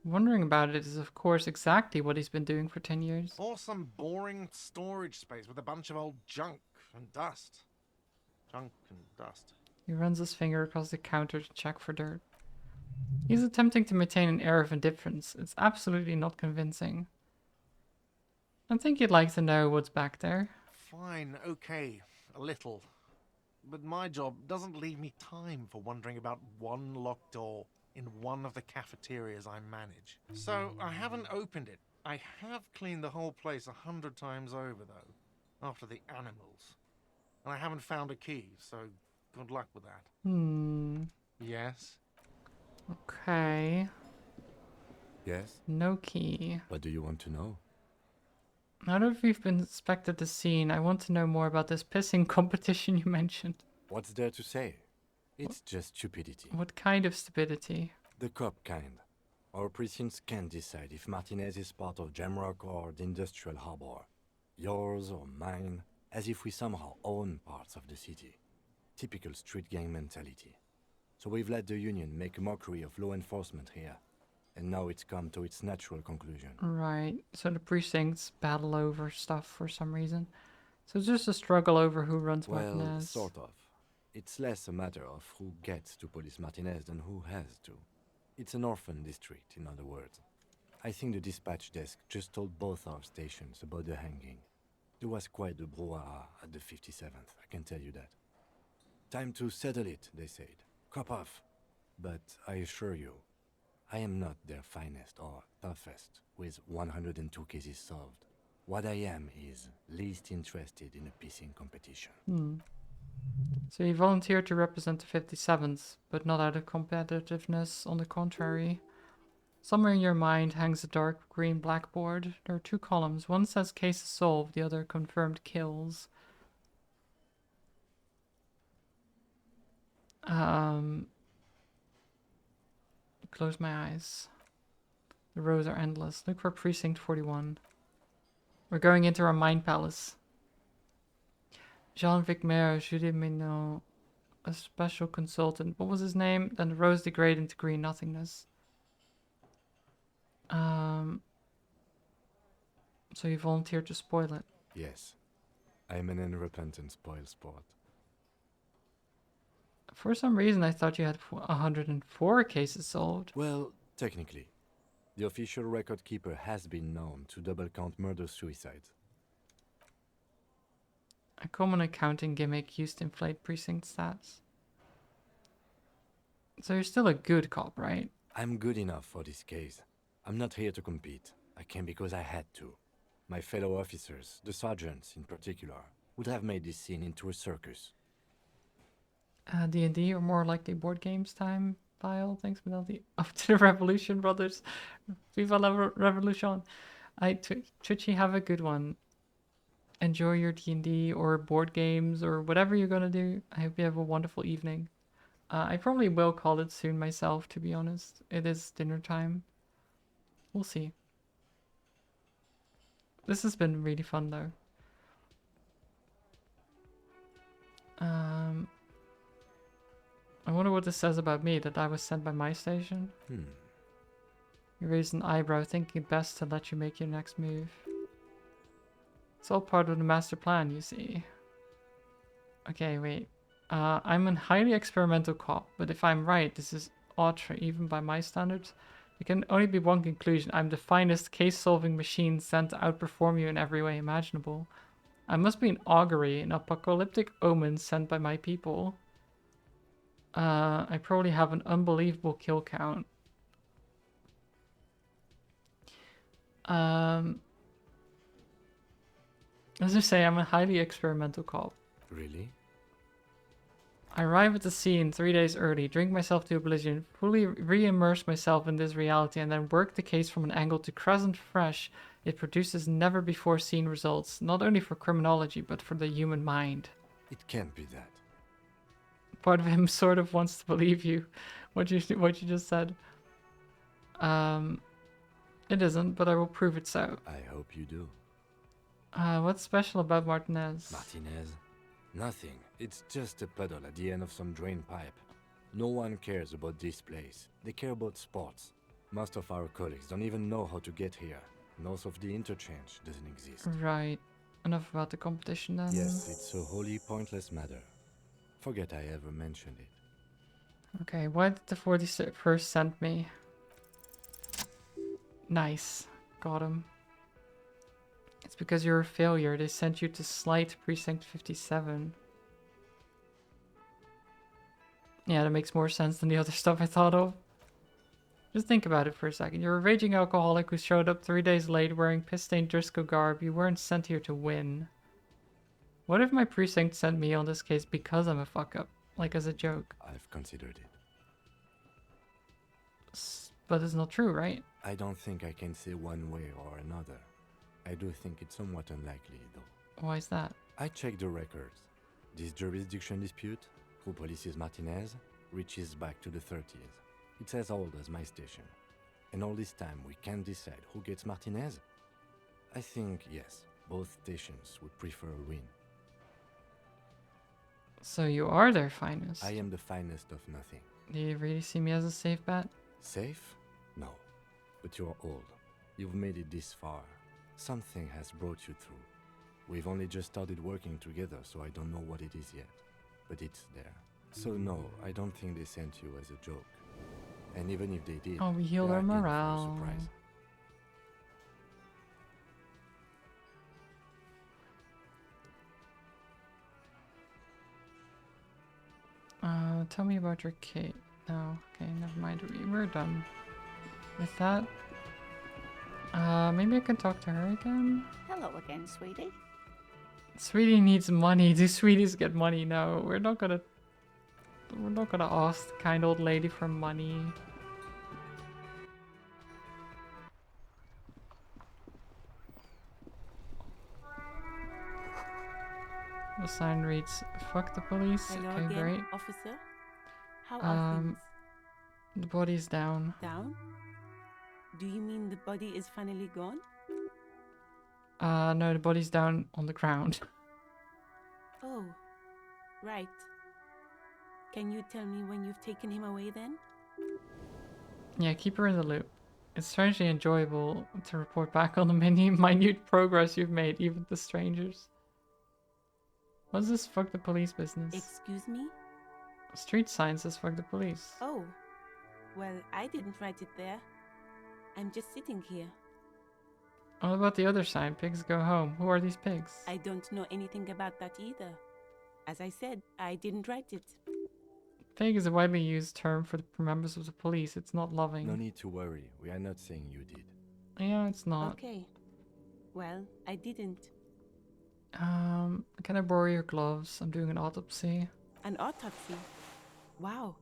Wondering about it is, of course, exactly what he's been doing for 10 years. Or some boring storage space with a bunch of old junk and dust. Junk and dust. He runs his finger across the counter to check for dirt. He's attempting to maintain an air of indifference. It's absolutely not convincing. I think you'd like to know what's back there. Fine, okay, a little. But my job doesn't leave me time for wondering about one locked door in one of the cafeterias I manage. So I haven't opened it. I have cleaned the whole place 100 times over, though, after the animals. And I haven't found a key, so good luck with that. Yes? Okay. Yes? No key. What do you want to know? Now that we've inspected the scene, I want to know more about this pissing competition you mentioned. What's there to say? It's just stupidity. What kind of stupidity? The cop kind. Our precincts can't decide if Martinez is part of Jamrock or the Industrial Harbor. Yours or mine, as if we somehow own parts of the city. Typical street gang mentality. So we've let the Union make a mockery of law enforcement here. And now it's come to its natural conclusion. Right, so the precincts battle over stuff for some reason. So it's just a struggle over who runs Martinez. Well, sort of. It's less a matter of who gets to police Martinez than who has to. It's an orphan district, in other words. I think the dispatch desk just told both our stations about the hanging. There was quite the brouhaha at the 57th, I can tell you that. Time to settle it, they said. Cop off. But I assure you, I am not their finest or toughest, with 102 cases solved. What I am is least interested in a pissing competition. So you volunteered to represent the 57th, but not out of competitiveness, on the contrary. Somewhere in your mind hangs a dark green blackboard. There are 2 columns. One says cases solved, the other confirmed kills. Close my eyes. The rows are endless. Look for precinct 41. We're going into our mind palace. Jean-Vic Maire, Julie Minot, a special consultant. What was his name? Then the rows degrade into green nothingness. So you volunteered to spoil it. Yes, I'm an unrepentant spoil sport. For some reason, I thought you had 104 cases solved. Well, technically. The official record keeper has been known to double count murder-suicides. A common accounting gimmick used to inflate precinct stats. So you're still a good cop, right? I'm good enough for this case. I'm not here to compete. I came because I had to. My fellow officers, the sergeants in particular, would have made this scene into a circus. D&D or more likely board games time file. Thanks, Melody. Up to the Revolution, brothers. Viva la Revolution. Twitchy, have a good one. Enjoy your D&D or board games or whatever you're gonna do. I hope you have a wonderful evening. I probably will call it soon myself, to be honest. It is dinner time. We'll see. This has been really fun, though. I wonder what this says about me, that I was sent by my station. You raised an eyebrow, thinking it best to let you make your next move. It's all part of the master plan, you see. Okay, wait. I'm a highly experimental cop, but if I'm right, this is outre, even by my standards. There can only be one conclusion. I'm the finest case-solving machine sent to outperform you in every way imaginable. I must be an augury, an apocalyptic omen sent by my people. I probably have an unbelievable kill count. As I say, I'm a highly experimental cop. Really? I arrive at the scene 3 days early, drink myself to oblivion, fully re-immerse myself in this reality, and then work the case from an angle to crescent fresh. It produces never-before-seen results, not only for criminology, but for the human mind. It can't be that. Part of him sort of wants to believe you, what you just said. It isn't, but I will prove it so. I hope you do. What's special about Martinez? Martinez? Nothing. It's just a puddle at the end of some drain pipe. No one cares about this place. They care about sports. Most of our colleagues don't even know how to get here. North of the interchange doesn't exist. Right. Enough about the competition then. Yes, it's a wholly pointless matter. Forget I ever mentioned it. Okay, why did the 41st send me? Nice. Got him. It's because you're a failure. They sent you to Slight Precinct 57. Yeah, that makes more sense than the other stuff I thought of. Just think about it for a second. You're a raging alcoholic who showed up 3 days late wearing piss-stained Driscoll garb. You weren't sent here to win. What if my precinct sent me on this case because I'm a fuck-up? Like as a joke? I've considered it. But it's not true, right? I don't think I can say one way or another. I do think it's somewhat unlikely, though. Why is that? I checked the records. This jurisdiction dispute, who polices Martinez, reaches back to the 30s. It's as old as my station. And all this time we can't decide who gets Martinez? I think, yes, both stations would prefer a win. So you are their finest? I am the finest of nothing. Do you really see me as a safe bet? Safe? No. But you're old. You've made it this far. Something has brought you through. We've only just started working together, so I don't know what it is yet. But it's there. So no, I don't think they sent you as a joke. And even if they did, we heal our morale. Surprise. Tell me about your Kate. No, okay, never mind. We're done with that. Maybe I can talk to her again? Hello again, sweetie. Sweetie needs money. Do sweeties get money? No, we're not gonna ask the kind old lady for money. The sign reads, "Fuck the police." Hello Okay, again, great. officer. How are things? The body's down. Down? Do you mean the body is finally gone? No, the body's down on the ground. Oh, right. Can you tell me when you've taken him away then? Yeah, keep her in the loop. It's strangely enjoyable to report back on the many minute progress you've made, even to strangers. What's this fuck the police business? Excuse me? Street sign says fuck the police. Oh, well, I didn't write it there. I'm just sitting here. What about the other sign? Pigs go home. Who are these pigs? I don't know anything about that either. As I said, I didn't write it. Pig is a widely used term for the members of the police. It's not loving. No need to worry. We are not saying you did. Yeah, it's not. Okay. Well, I didn't. Can I borrow your gloves? I'm doing an autopsy. An autopsy? Wow.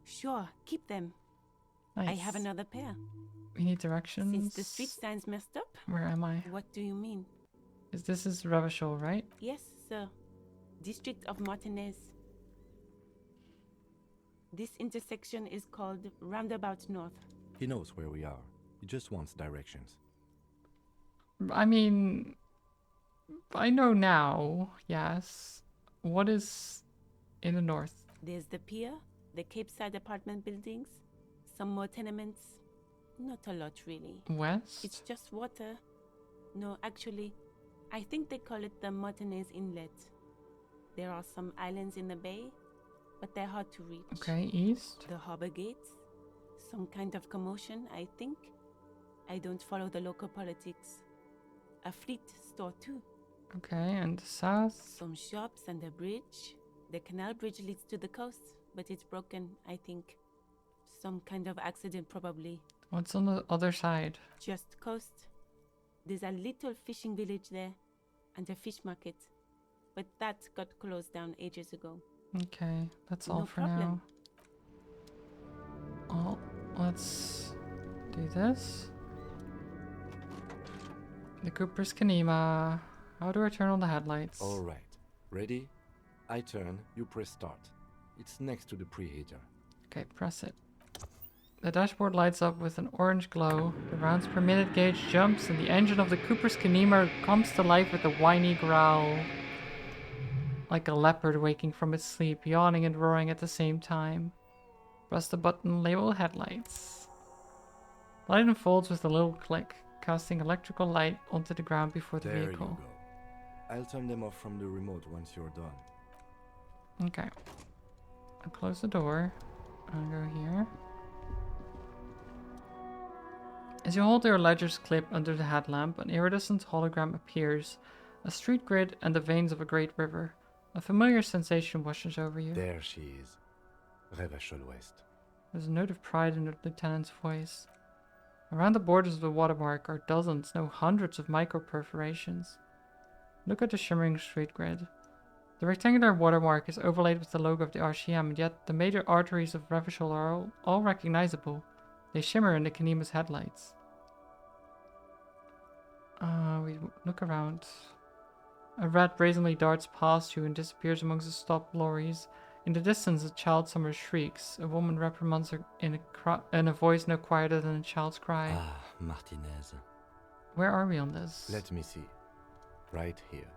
Sure, keep them. Nice. I have another pair. We need directions. Since the street sign's messed up? Where am I? What do you mean? This is Revachol, right? Yes, sir. District of Martinez. This intersection is called Roundabout North. He knows where we are. He just wants directions. I mean, I know now, yes. What is in the north? There's the pier, the Cape Side apartment buildings, some more tenements. Not a lot, really. West? It's just water. No, actually, I think they call it the Martinez Inlet. There are some islands in the bay, but they're hard to reach. Okay, east? The harbor gates. Some kind of commotion, I think. I don't follow the local politics. A fleet store, too. Okay, and south? Some shops and a bridge. The canal bridge leads to the coast, but it's broken, I think. Some kind of accident, probably. What's on the other side? Just coast. There's a little fishing village there, and a fish market. But that got closed down ages ago. Okay, that's all No for problem. now. Oh, let's do this. The Cooper's Kanema. How do I turn on the headlights? Alright. Ready? I turn, you press start. It's next to the preheater. Okay, press it. The dashboard lights up with an orange glow. The rounds per minute gauge jumps and the engine of the Cooper's Kanema comes to life with a whiny growl. Like a leopard waking from its sleep, yawning and roaring at the same time. Press the button labeled headlights. Light unfolds with a little click, casting electrical light onto the ground before the There vehicle. you go. I'll turn them off from the remote once you're done. Okay. I'll close the door. I'll go here. As you hold your ledger's clip under the headlamp, an iridescent hologram appears, a street grid and the veins of a great river. A familiar sensation washes over you. There she is. Revachol West. There's a note of pride in the lieutenant's voice. Around the borders of the watermark are dozens, no hundreds of micro-perforations. Look at the shimmering street grid. The rectangular watermark is overlaid with the logo of the RCM, and yet the major arteries of Revachol are all recognizable. They shimmer in the Kanema's headlights. We look around. A rat brazenly darts past you and disappears amongst the stopped lorries. In the distance, a child summer shrieks. A woman reprimands her in a voice no quieter than a child's cry. Ah, Martinez. Where are we on this? Let me see. Right here.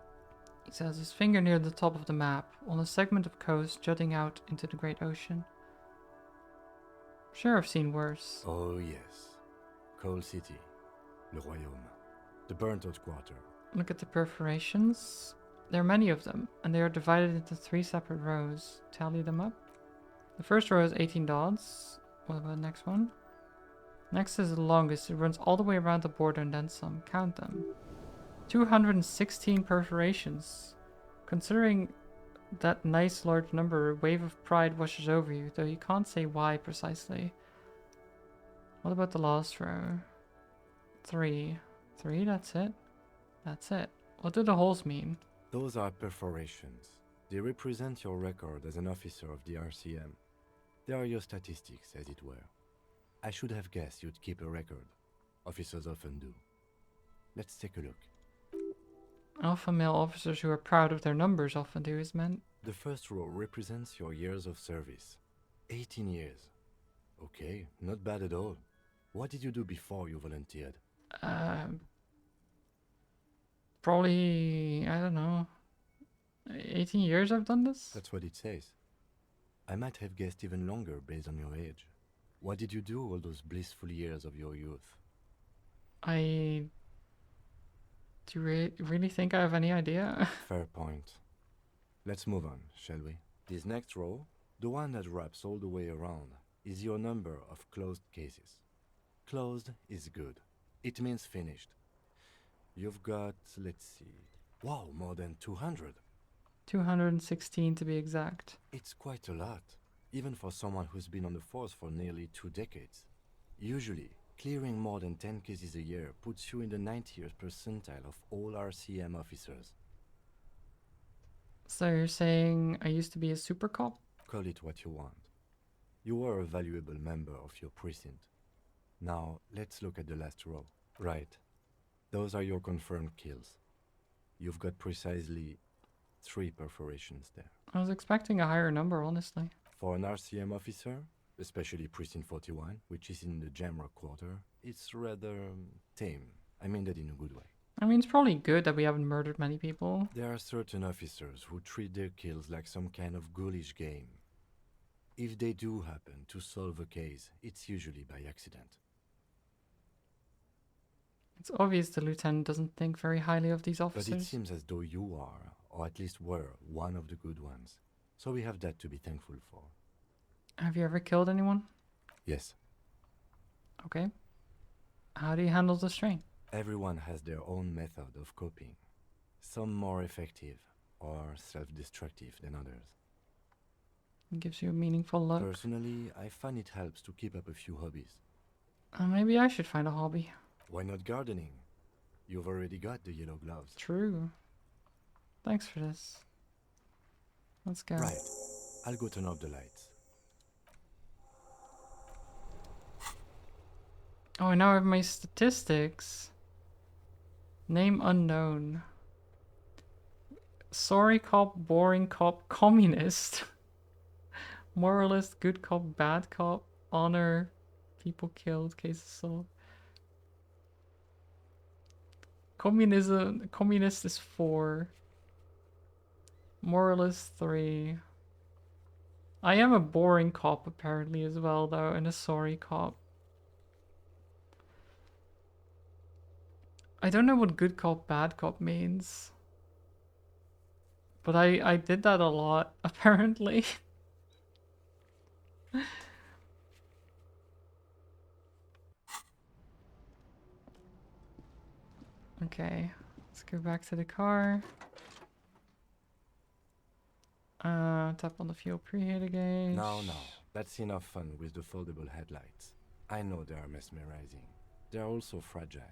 He says, his finger near the top of the map, on a segment of coast jutting out into the great ocean. Sure, I've seen worse. Oh, yes. Coal City. Le Royaume. The burnt-out quarter. Look at the perforations. There are many of them, and they are divided into 3 separate rows. Tally them up. The first row is 18 dots. What about the next one? Next is the longest. It runs all the way around the border and then some. Count them. 216 perforations. Considering That nice large number, a wave of pride washes over you, though you can't say why precisely. What about the last row? 3. 3, that's it. That's it. What do the holes mean? Those are perforations. They represent your record as an officer of the RCM. They are your statistics, as it were. I should have guessed you'd keep a record. Officers often do. Let's take a look. Alpha male officers who are proud of their numbers often do, is meant. The first row represents your years of service. 18 years. Okay, not bad at all. What did you do before you volunteered? Probably, I don't know, 18 years I've done this? That's what it says. I might have guessed even longer based on your age. What did you do all those blissful years of your youth? Do you really think I have any idea? Fair point. Let's move on, shall we? This next row, the one that wraps all the way around, is your number of closed cases. Closed is good. It means finished. You've got, let's see, wow, more than 200. 216 to be exact. It's quite a lot, even for someone who's been on the force for nearly 2 decades. Usually, clearing more than 10 cases a year puts you in the 90th percentile of all RCM officers. So you're saying I used to be a super cop? Call it what you want. You were a valuable member of your precinct. Now, let's look at the last row. Right. Those are your confirmed kills. You've got precisely 3 perforations there. I was expecting a higher number, honestly. For an RCM officer, especially Precinct 41, which is in the Jamrock quarter, it's rather tame. I mean that in a good way. I mean, it's probably good that we haven't murdered many people. There are certain officers who treat their kills like some kind of ghoulish game. If they do happen to solve a case, it's usually by accident. It's obvious the lieutenant doesn't think very highly of these officers. But it seems as though you are, or at least were, one of the good ones. So we have that to be thankful for. Have you ever killed anyone? Yes. Okay. How do you handle the strain? Everyone has their own method of coping. Some more effective or self-destructive than others. It gives you a meaningful look. Personally, I find it helps to keep up a few hobbies. Maybe I should find a hobby. Why not gardening? You've already got the yellow gloves. True. Thanks for this. Let's go. Right. I'll go turn off the lights. Oh, I now have my statistics. Name unknown. Sorry cop, boring cop, communist. Moralist, good cop, bad cop, honor, people killed, cases solved. Communist is 4. Moralist 3. I am a boring cop apparently as well though, and a sorry cop. I don't know what good cop, bad cop means. But I did that a lot, apparently. Okay, let's go back to the car. Tap on the fuel preheater gauge. No, that's enough fun with the foldable headlights. I know they are mesmerizing. They are also fragile.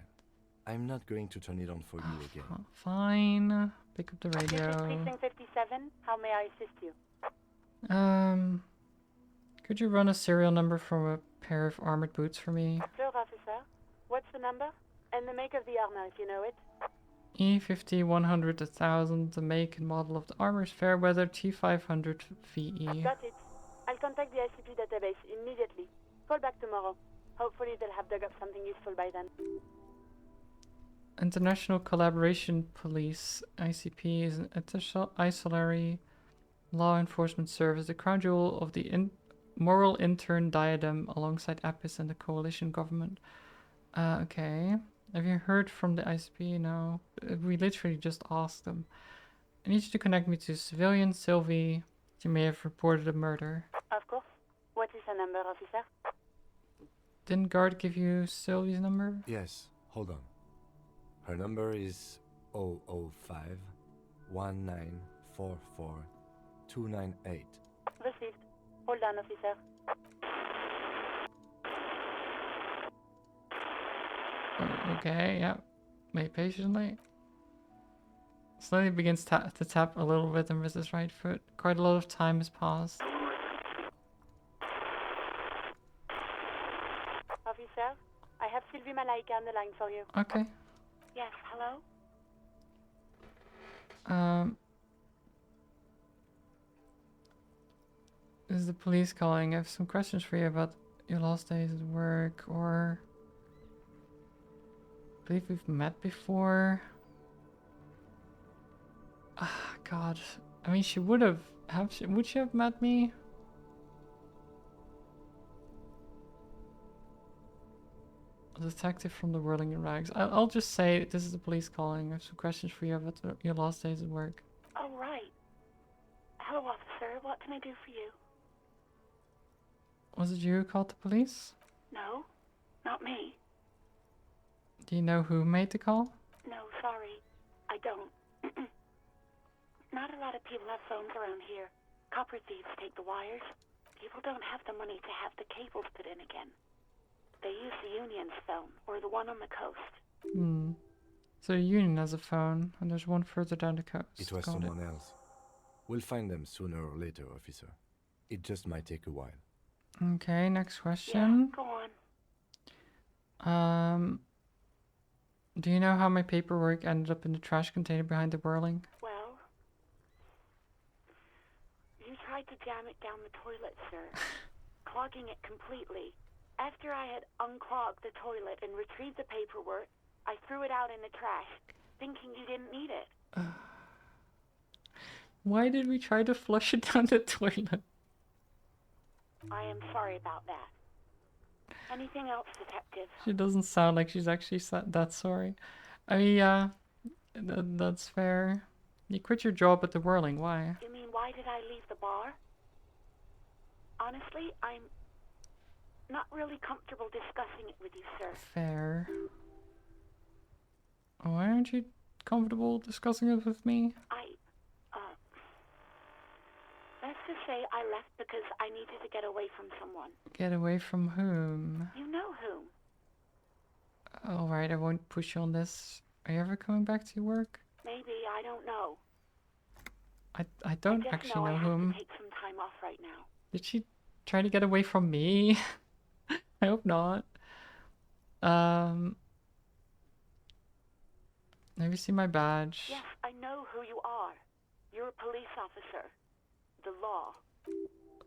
I'm not going to turn it on for you again. Fine. Pick up the radio. This is Precinct 57. How may I assist you? Could you run a serial number from a pair of armored boots for me? Sure, officer. What's the number? And the make of the armor, if you know it. E50 100 1000, the make and model of the armor is Fairweather T500 VE. Got it. I'll contact the ICP database immediately. Call back tomorrow. Hopefully they'll have dug up something useful by then. International Collaboration Police, ICP, is an ancillary law enforcement service, the crown jewel of the moral intern diadem alongside APIS and the coalition government. Okay. Have you heard from the ICP? No. We literally just asked them. I need you to connect me to civilian Sylvie. She may have reported a murder. Of course. What is her number, officer? Didn't guard give you Sylvie's number? Yes, hold on. Her number is 005 1944 298. Received. Hold on, officer. Okay, yeah. Wait patiently. Slowly begins to tap a little rhythm with his right foot. Quite a lot of time has passed. Officer, I have Sylvie Malaika on the line for you. Okay. Yes, hello? This is the police calling. I have some questions for you about your last days at work, or I believe we've met before. Ah, God. I mean, she would have. Would she have met me? A detective from the Whirling in Rags. I'll just say this is the police calling. I have some questions for you about your last days at work. Oh, right. Hello, officer. What can I do for you? Was it you who called the police? No, not me. Do you know who made the call? No, sorry. I don't. Not a lot of people have phones around here. Copper thieves take the wires. People don't have the money to have the cables put in again. They use the Union's phone, or the one on the coast. Hmm. So Union has a phone, and there's one further down the coast. It was someone else. We'll find them sooner or later, officer. It just might take a while. Okay, next question. Yeah, go on. Do you know how my paperwork ended up in the trash container behind the Whirling? Well, you tried to jam it down the toilet, sir, clogging it completely. After I had unclogged the toilet and retrieved the paperwork, I threw it out in the trash, thinking you didn't need it. Why did we try to flush it down the toilet? I am sorry about that. Anything else, detective? She doesn't sound like she's actually that sorry. I mean, yeah, that's fair. You quit your job at the Whirling, why? You mean, why did I leave the bar? Honestly, I'm not really comfortable discussing it with you, sir. Fair. Why aren't you comfortable discussing it with me? Let's just say I left because I needed to get away from someone. Get away from whom? You know whom. Alright, I won't push you on this. Are you ever coming back to your work? Maybe, I don't know. I don't actually know whom. I have to take some time off right now. Did she try to get away from me? I hope not. Have you seen my badge? Yes, I know who you are. You're a police officer. The law.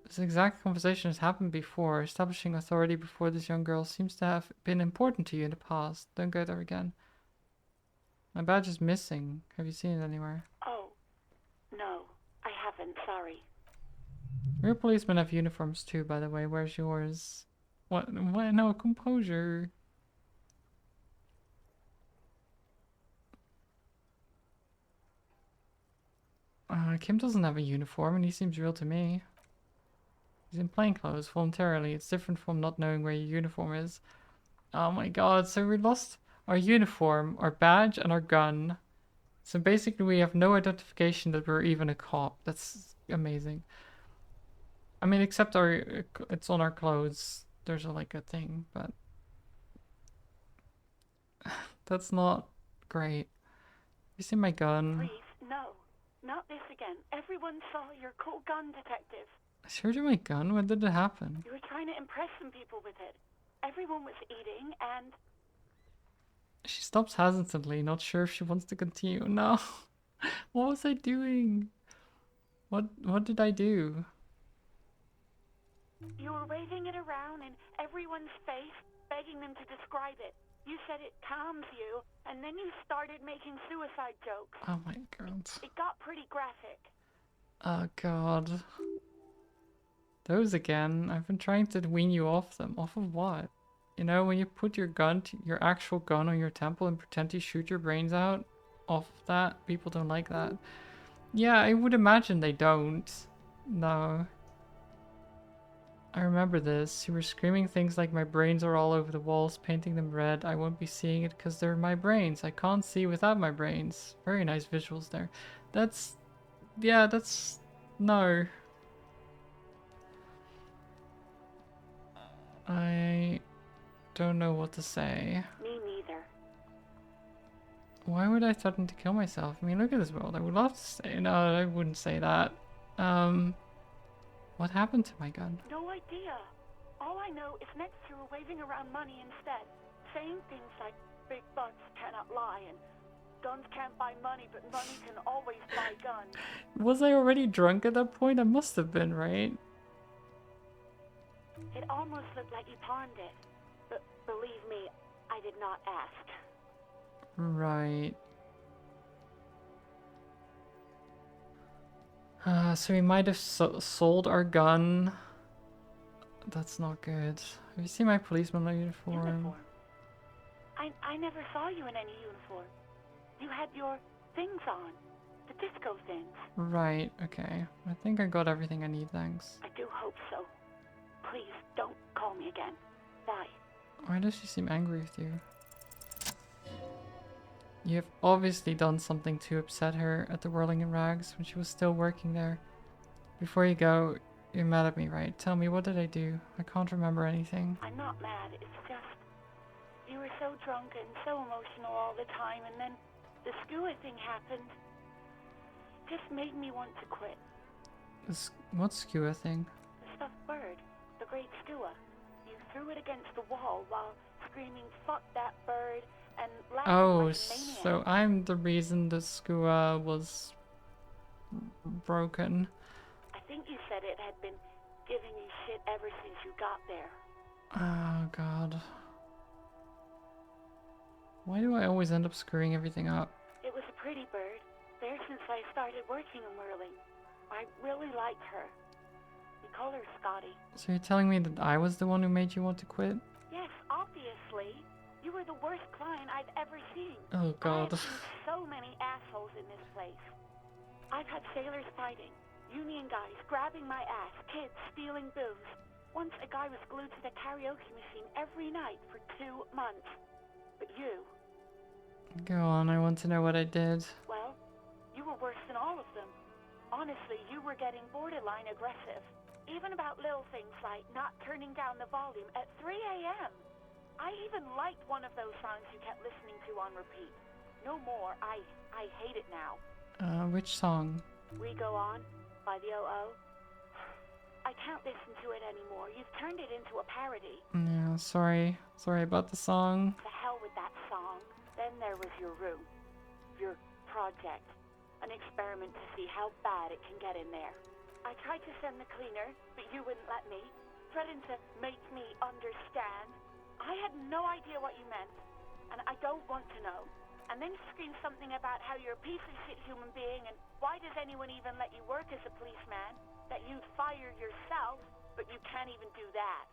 This exact conversation has happened before. Establishing authority before this young girl seems to have been important to you in the past. Don't go there again. My badge is missing. Have you seen it anywhere? Oh, no. I haven't, sorry. Real policemen have uniforms too, by the way. Where's yours? What? No, composure. Kim doesn't have a uniform, and he seems real to me. He's in plain clothes, voluntarily. It's different from not knowing where your uniform is. Oh my god, so we lost our uniform, our badge, and our gun. So basically we have no identification that we're even a cop. That's amazing. I mean, except it's on our clothes. There's like a thing, but that's not great. You see my gun? Please, no. Not this again. Everyone saw your cool gun, detective. I showed you my gun? When did it happen? You were trying to impress some people with it. Everyone was eating, and... She stops hesitantly, not sure if she wants to continue. No. What was I doing? What did I do? You were waving it around in everyone's face, begging them to describe it. You said it calms you, and then you started making suicide jokes. Oh my god. It got pretty graphic. Oh god. Those again. I've been trying to wean you off them. Off of what? You know, when you put your gun, your actual gun on your temple and pretend to shoot your brains out off of that, people don't like that. Yeah, I would imagine they don't. No. I remember this. You were screaming things like my brains are all over the walls, painting them red. I won't be seeing it because they're my brains. I can't see without my brains. Very nice visuals there. Yeah, that's No. I don't know what to say. Me neither. Why would I threaten to kill myself? I mean, look at this world. I would love to say. No, I wouldn't say that. What happened to my gun? No idea. All I know is next you were waving around money instead, saying things like big bucks cannot lie and guns can't buy money, but money can always buy guns. Was I already drunk at that point? I must have been, right? It almost looked like you pawned it, but believe me, I did not ask. Right. So we might have sold our gun. That's not good. Have you seen my policeman uniform? I never saw you in any uniform. You had your things on. The disco things. Right, okay. I think I got everything I need, thanks. I do hope so. Please, don't call me again. Bye. Why does she seem angry with you? You have obviously done something to upset her at the Whirling in Rags when she was still working there. Before you go, you're mad at me, right? Tell me, what did I do? I can't remember anything. I'm not mad, it's just... You were so drunk and so emotional all the time, and then the skua thing happened. It just made me want to quit. What skua thing? The stuffed bird. The great skua. You threw it against the wall while screaming, "Fuck that bird," and laughing Oh, like a maniac. so I'm the reason the skua was broken. I think you said it had been giving you shit ever since you got there. Oh, God. Why do I always end up screwing everything up? It was a pretty bird. There since I started working in Whirling. I really liked her. We call her Scotty. So you're telling me that I was the one who made you want to quit? Yes, obviously. You were the worst client I've ever seen. Oh, God. I have seen so many assholes in this place. I've had sailors fighting, union guys grabbing my ass, kids stealing booze. Once a guy was glued to the karaoke machine every night for 2 months. But you... Go on, I want to know what I did. Well, you were worse than all of them. Honestly, you were getting borderline aggressive. Even about little things like not turning down the volume at 3 a.m. I even liked one of those songs you kept listening to on repeat. No more. I hate it now. Which song? We Go On by the O.O. I can't listen to it anymore. You've turned it into a parody. Yeah, sorry. Sorry about the song. To hell with that song. Then there was your room. Your project. An experiment to see how bad it can get in there. I tried to send the cleaner, but you wouldn't let me. Threatened to make me understand. I had no idea what you meant, and I don't want to know. And then you screamed something about how you're a piece of shit human being, and why does anyone even let you work as a policeman? That you'd fire yourself, but you can't even do that.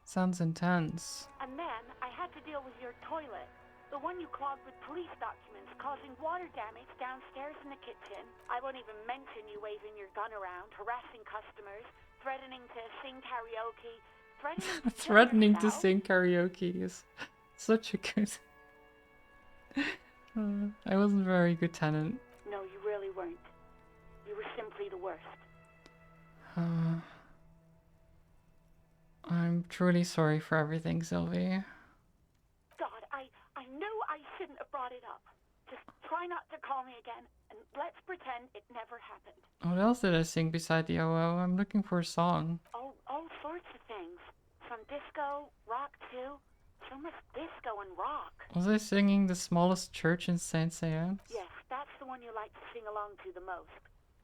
Sounds intense. And then I had to deal with your toilet. The one you clogged with police documents, causing water damage downstairs in the kitchen. I won't even mention you waving your gun around, harassing customers, threatening to sing karaoke, threatening to kill Threatening to yourself. sing karaoke is such a good... I wasn't a very good tenant. No, you really weren't. You were simply the worst. I'm truly sorry for everything, Sylvie. God, I knew I shouldn't have brought it up. Just try not to call me again, and let's pretend it never happened. What else did I sing beside the OO? I'm looking for a song. All sorts of things. From disco, rock too. So much disco and rock. Was I singing The Smallest Church in Saint Saëns? Yes, that's the one you like to sing along to the most.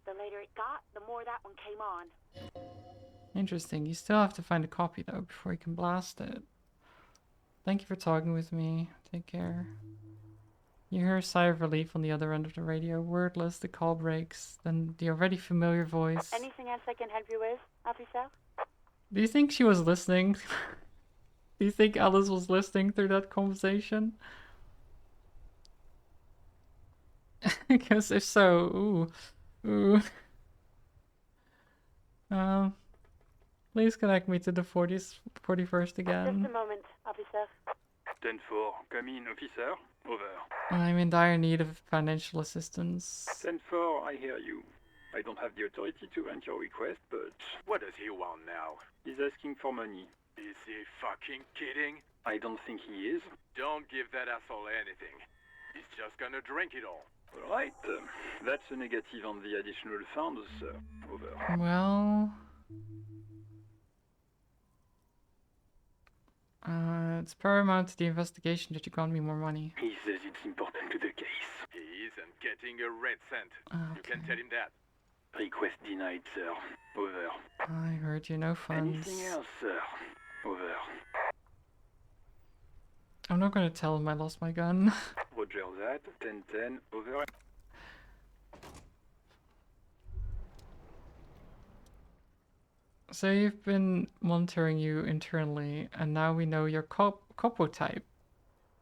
The later it got, the more that one came on. Interesting. You still have to find a copy, though, before you can blast it. Thank you for talking with me. Take care. You hear a sigh of relief on the other end of the radio. Wordless, the call breaks. Then the already familiar voice. Anything else I can help you with, officer? Do you think she was listening? Do you think Alice was listening through that conversation? Because if so, ooh. Please connect me to the 41st again. Just a moment, officer. 10-4, come in, officer. Over. I'm in dire need of financial assistance. 10-4, I hear you. I don't have the authority to grant your request, but What does he want now? he's asking for money. Is he fucking kidding? I don't think he is. Don't give that asshole anything. He's just gonna drink it all. Alright, that's a negative on the additional funds, sir. Over. Well... it's paramount to the investigation that you grant me more money. He says it's important to the case. He isn't getting a red cent. You can Okay. tell him that. Request denied, sir. Over. I heard you, no funds. Anything else, sir? Over. I'm not gonna tell him I lost my gun. Roger that. 10-10. Over. So you've been monitoring you internally, and now we know your copo type.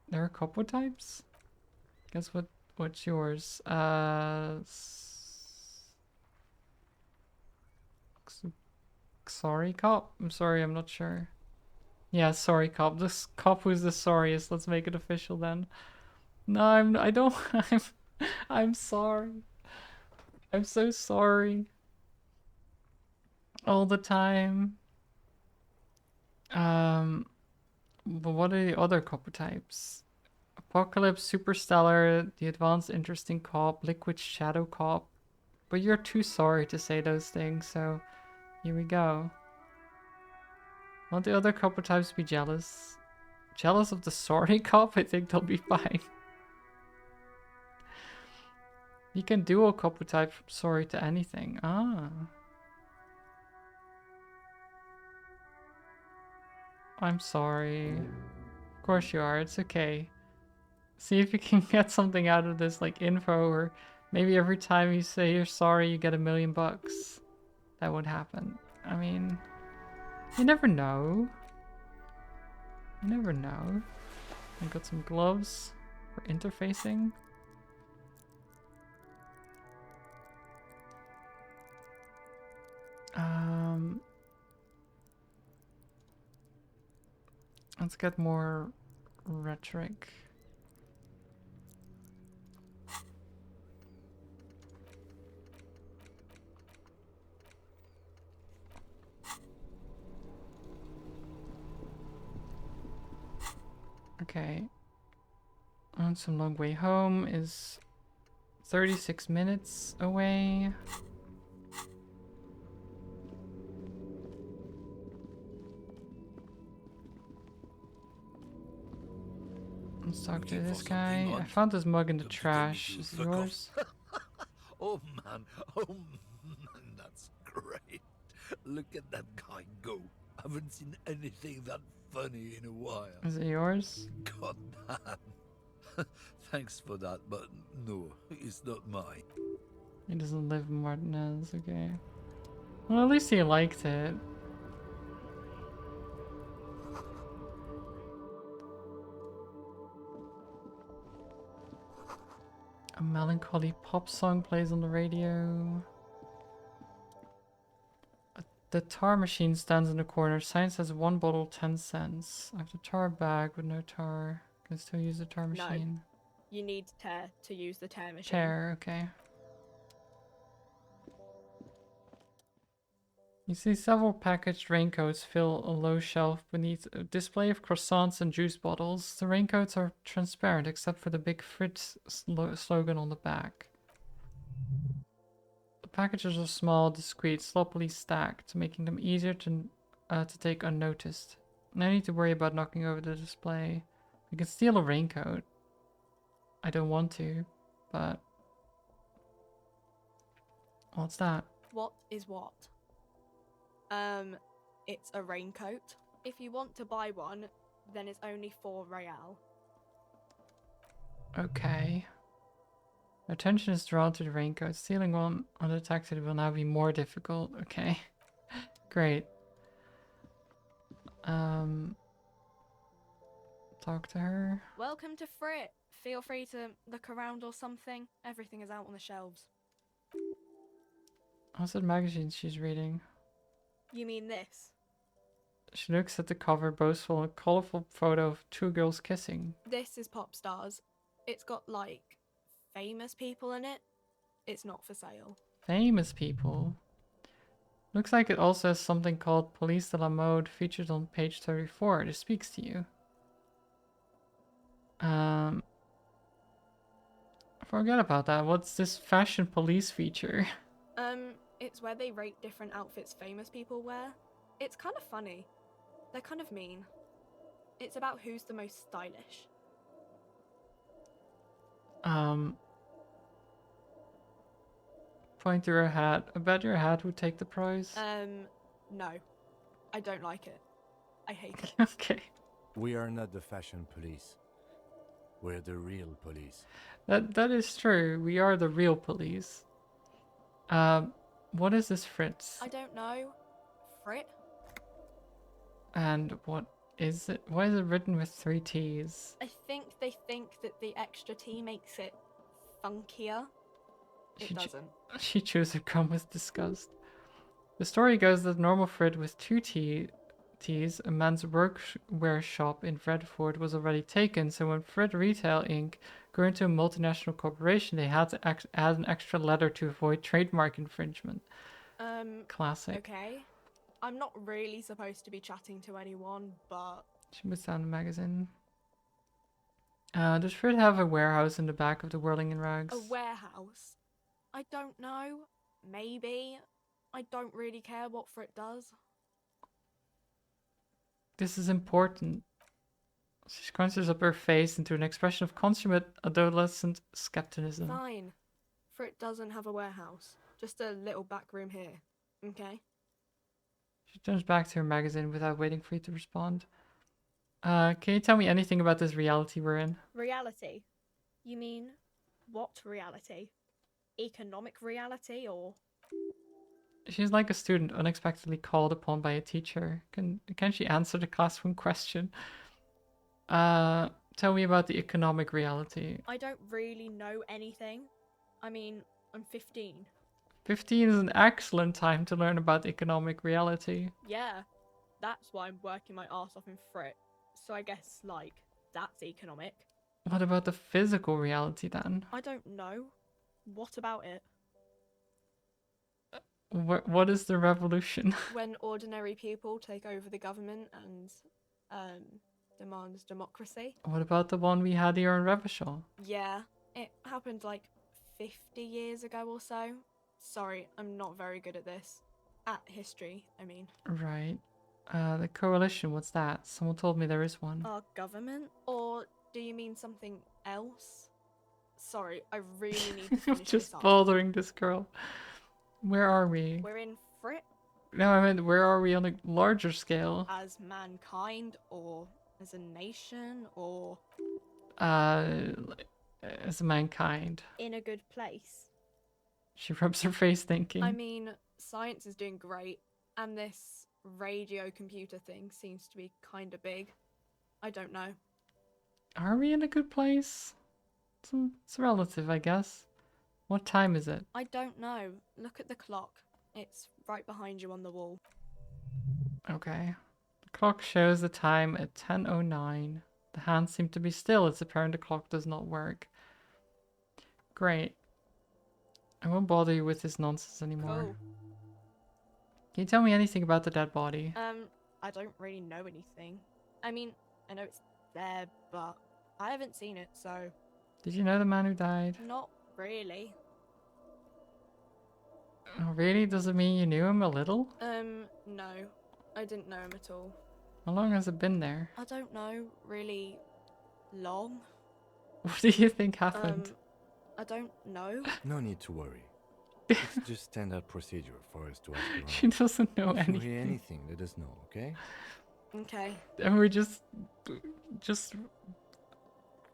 There are copo types? Guess what's yours? Sorry cop? I'm sorry, I'm not sure. Yeah, sorry cop. This cop who's the sorriest. Let's make it official then. No, I don't I'm sorry. I'm so sorry. All the time. But what are the other copper types? Apocalypse, Superstellar, the Advanced Interesting Cop, Liquid Shadow Cop. But you're too sorry to say those things, so here we go. Won't the other copper types be jealous? Jealous of the sorry cop? I think they'll be fine. You can dual copper type from sorry to anything. Ah. I'm sorry. Of course you are, it's okay. See if you can get something out of this, like info, or maybe every time you say you're sorry you get $1 million. That would happen. I mean, you never know. You never know. I got some gloves for interfacing. Let's get more rhetoric. Okay. On some long way home is 36 minutes away. Let's talk to this guy. I found this mug in the trash. Is it yours? Oh man, that's great. Look at that guy go. Haven't seen anything that funny in a while. Is it yours? God damn. Thanks for that, but no, it's not mine. He doesn't live in Martinez, okay. Well, at least he liked it. A melancholy pop song plays on the radio. The tar machine stands in the corner. Sign says 1 bottle, 10 cents. I have the tar bag with no tar. Can still use the tar machine. No. You need tear to use the tear machine. Tear, okay. You see several packaged raincoats fill a low shelf beneath a display of croissants and juice bottles. The raincoats are transparent except for the Big Fritz slogan on the back. The packages are small, discreet, sloppily stacked, making them easier to take unnoticed. No need to worry about knocking over the display. We can steal a raincoat. I don't want to, but... What's that? What is what? It's a raincoat. If you want to buy one, then it's only 4 real. Okay. Attention is drawn to the raincoat. Stealing one undetected will now be more difficult. Okay. Great. Talk to her. Welcome to Frit. Feel free to look around or something. Everything is out on the shelves. What's that magazine she's reading? You mean this? She looks at the cover, boastful, a colorful photo of two girls kissing. This is Pop Stars. It's got, like, famous people in it. It's not for sale. Famous people. Looks like it also has something called Police de la Mode featured on page 34. This speaks to you. Forget about that. What's this fashion police feature? It's where they rate different outfits famous people wear. It's kind of funny. They're kind of mean. It's about who's the most stylish. Point to her hat. I bet your hat would take the prize. No. I don't like it. I hate it. Okay. We are not the fashion police. We're the real police. That is true. We are the real police. What is this Fritz? I don't know. Frit? And what is it? Why is it written with 3 T's? I think they think that the extra T makes it funkier. It doesn't. She chews her gum with disgust. The story goes that normal Frit with 2 T's, a man's workwear shop in Redford, was already taken, so when Frit Retail Inc. grew into a multinational corporation, they had to add an extra letter to avoid trademark infringement. Classic. Okay. I'm not really supposed to be chatting to anyone, but... She puts down the magazine. Does Frit have a warehouse in the back of the Whirling in Rags? A warehouse? I don't know. Maybe. I don't really care what Frit does. This is important. She scrunches up her face into an expression of consummate adolescent skepticism. Fine. Frit doesn't have a warehouse. Just a little back room here. Okay? She turns back to her magazine without waiting for you to respond. Can you tell me anything about this reality we're in? Reality? You mean what reality? Economic reality or... She's like a student unexpectedly called upon by a teacher. Can she answer the classroom question? Tell me about the economic reality. I don't really know anything. I mean, I'm 15. 15 is an excellent time to learn about economic reality. Yeah, that's why I'm working my arse off in Frit. So I guess, like, that's economic. What about the physical reality then? I don't know. What about it? What is the revolution? When ordinary people take over the government and demands democracy. What about the one we had here in Revachol? Yeah, it happened like 50 years ago or so. Sorry, I'm not very good at this. At history, I mean. Right. The coalition, what's that? Someone told me there is one. Our government? Or do you mean something else? Sorry, I really need to finish Just this up. bothering this girl. Where are we? We're in Frit No, I meant where are we on a larger scale? as mankind, or as a nation, or As mankind. in a good place. She rubs her face thinking. I mean, science is doing great, and this radio computer thing seems to be kinda big. I don't know. Are we in a good place? It's relative, I guess. What time is it? I don't know. Look at the clock. It's right behind you on the wall. Okay. The clock shows the time at 10:09. The hands seem to be still. It's apparent the clock does not work. Great. I won't bother you with this nonsense anymore. Cool. Can you tell me anything about the dead body? I don't really know anything. I mean, I know it's there, but I haven't seen it, so... Did you know the man who died? Not really. Oh, really? Does it mean you knew him a little? No. I didn't know him at all. How long has it been there? I don't know, really long. What do you think happened? I don't know. No need to worry. It's just standard procedure for us to ask around. She doesn't know If you anything. hear anything, let us know, okay? Okay. And we're just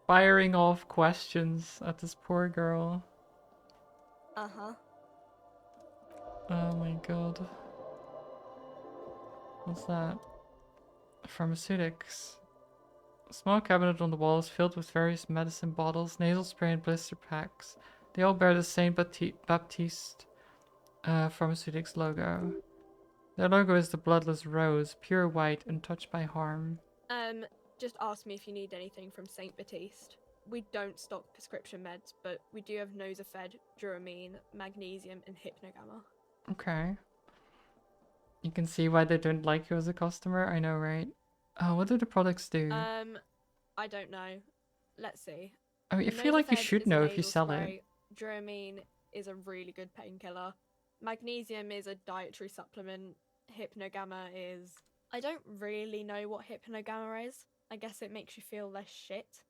firing off questions at this poor girl. Uh-huh. Oh my god. What's that? Pharmaceutics. A small cabinet on the wall is filled with various medicine bottles, nasal spray and blister packs. They all bear the Saint Baptiste Pharmaceutics logo. Their logo is the bloodless rose, pure white, untouched by harm. Just ask me if you need anything from Saint Baptiste. We don't stock prescription meds, but we do have Nosafed, Dramamine, magnesium, and Hypnogamma. Okay. You can see why they don't like you as a customer, I know, right? What do the products do? I don't know. Let's see. I mean, I feel like you Nosafed should is a know if you nasal sell spray. it. Dramamine is a really good painkiller. Magnesium is a dietary supplement. Hypnogamma is... I don't really know what Hypnogamma is. I guess it makes you feel less shit.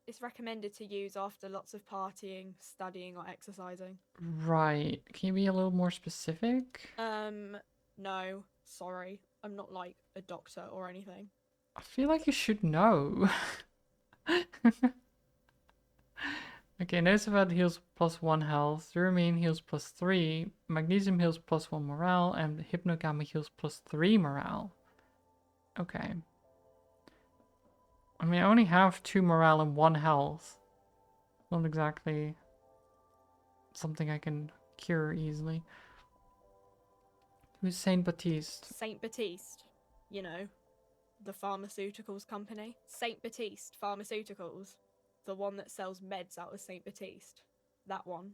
It's recommended to use after lots of partying, studying, or exercising. Right. Can you be a little more specific? No. Sorry. I'm not like a doctor or anything. I feel like you should know. Okay, Nosafed heals +1 health, Dramamine heals +3, Magnesium heals +1 morale, and Hypnogamma heals +3 morale. Okay. I mean, I only have 2 morale and 1 health. Not exactly something I can cure easily. Who's Saint Baptiste? Saint Baptiste. You know, the pharmaceuticals company. Saint Baptiste Pharmaceuticals. The one that sells meds out of Saint Baptiste. That one.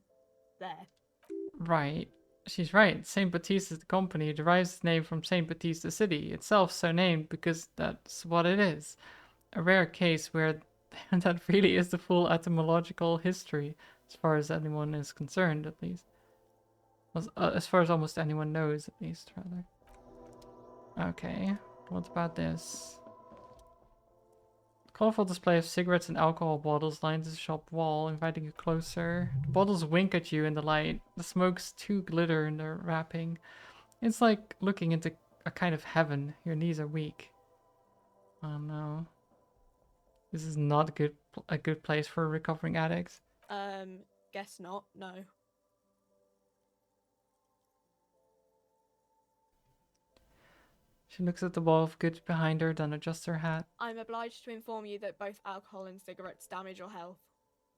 There. Right. She's right. Saint Baptiste is the company. It derives its name from Saint Baptiste, the city itself, so named because that's what it is. A rare case where that really is the full etymological history, as far as anyone is concerned, at least. As far as almost anyone knows, at least, rather. Okay, what about this? Colorful display of cigarettes and alcohol bottles lines the shop wall, inviting you closer. The bottles wink at you in the light. The smokes too glitter in their wrapping. It's like looking into a kind of heaven. Your knees are weak. Oh no. This is not a good place for recovering addicts. Guess not, no. She looks at the wall of goods behind her, then adjusts her hat. I'm obliged to inform you that both alcohol and cigarettes damage your health.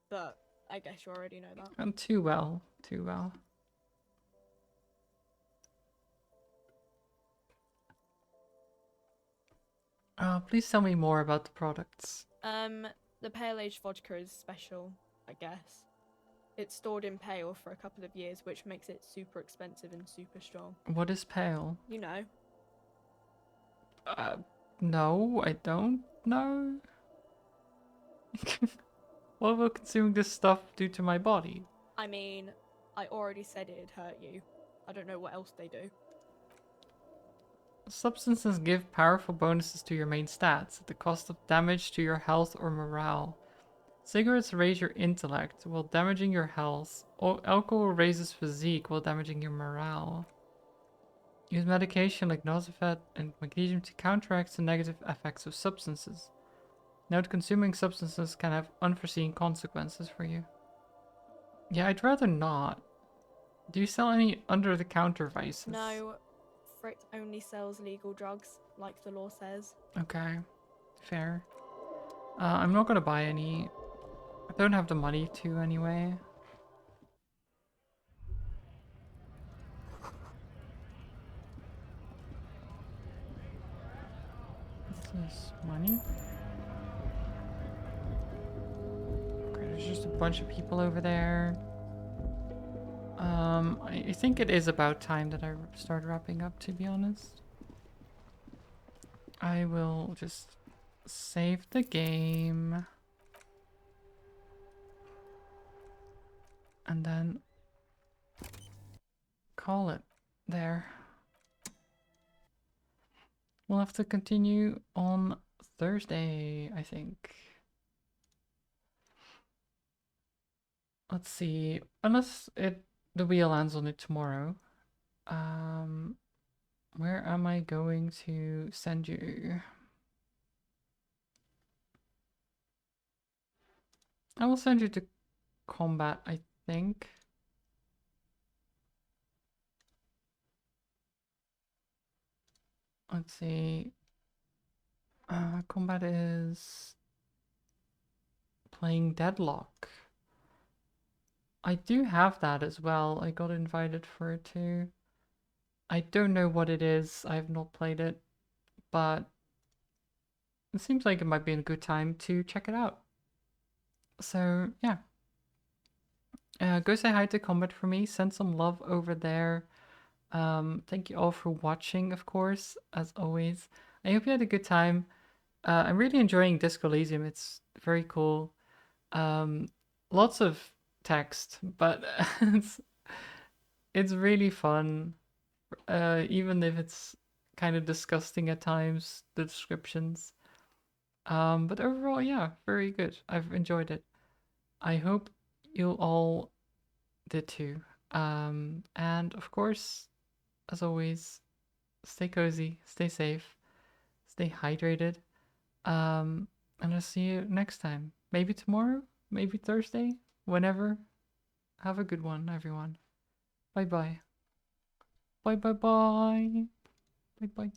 But I guess you already know that. And too well. Too well. Please tell me more about the products. The Pale Age vodka is special, I guess. It's stored in pale for a couple of years, which makes it super expensive and super strong. What is pale? You know. No, I don't know. What will consuming this stuff do to my body? I mean, I already said it'd hurt you. I don't know what else they do. Substances give powerful bonuses to your main stats at the cost of damage to your health or morale. Cigarettes raise your intellect while damaging your health. Alcohol raises physique while damaging your morale. Use medication like Nosafed and magnesium to counteract the negative effects of substances. Note consuming substances can have unforeseen consequences for you. Yeah, I'd rather not. Do you sell any under-the-counter vices? No, Frit only sells legal drugs, like the law says. Okay, fair. I'm not gonna buy any. I don't have the money to anyway. What's this? Money? Okay, there's just a bunch of people over there. I think it is about time that I start wrapping up, to be honest. I will just save the game. And then call it there. We'll have to continue on Thursday, I think. Let's see. Unless the wheel lands on it tomorrow. Where am I going to send you? I will send you to combat, I think. Let's see. Combat is playing Deadlock. I do have that as well. I got invited for it too. I don't know what it is. I have not played it, but it seems like it might be a good time to check it out. So yeah, go say hi to Combat for me. Send some love over there. Thank you all for watching, of course, as always. I hope you had a good time. I'm really enjoying Disco Elysium. It's very cool. Lots of text, but it's really fun. Even if it's kind of disgusting at times, the descriptions. But overall, yeah, very good. I've enjoyed it. I hope you all did too. And of course, as always, stay cozy, stay safe, stay hydrated. And I'll see you next time. Maybe tomorrow, maybe Thursday, whenever. Have a good one, everyone. Bye bye. Bye bye bye. Bye bye.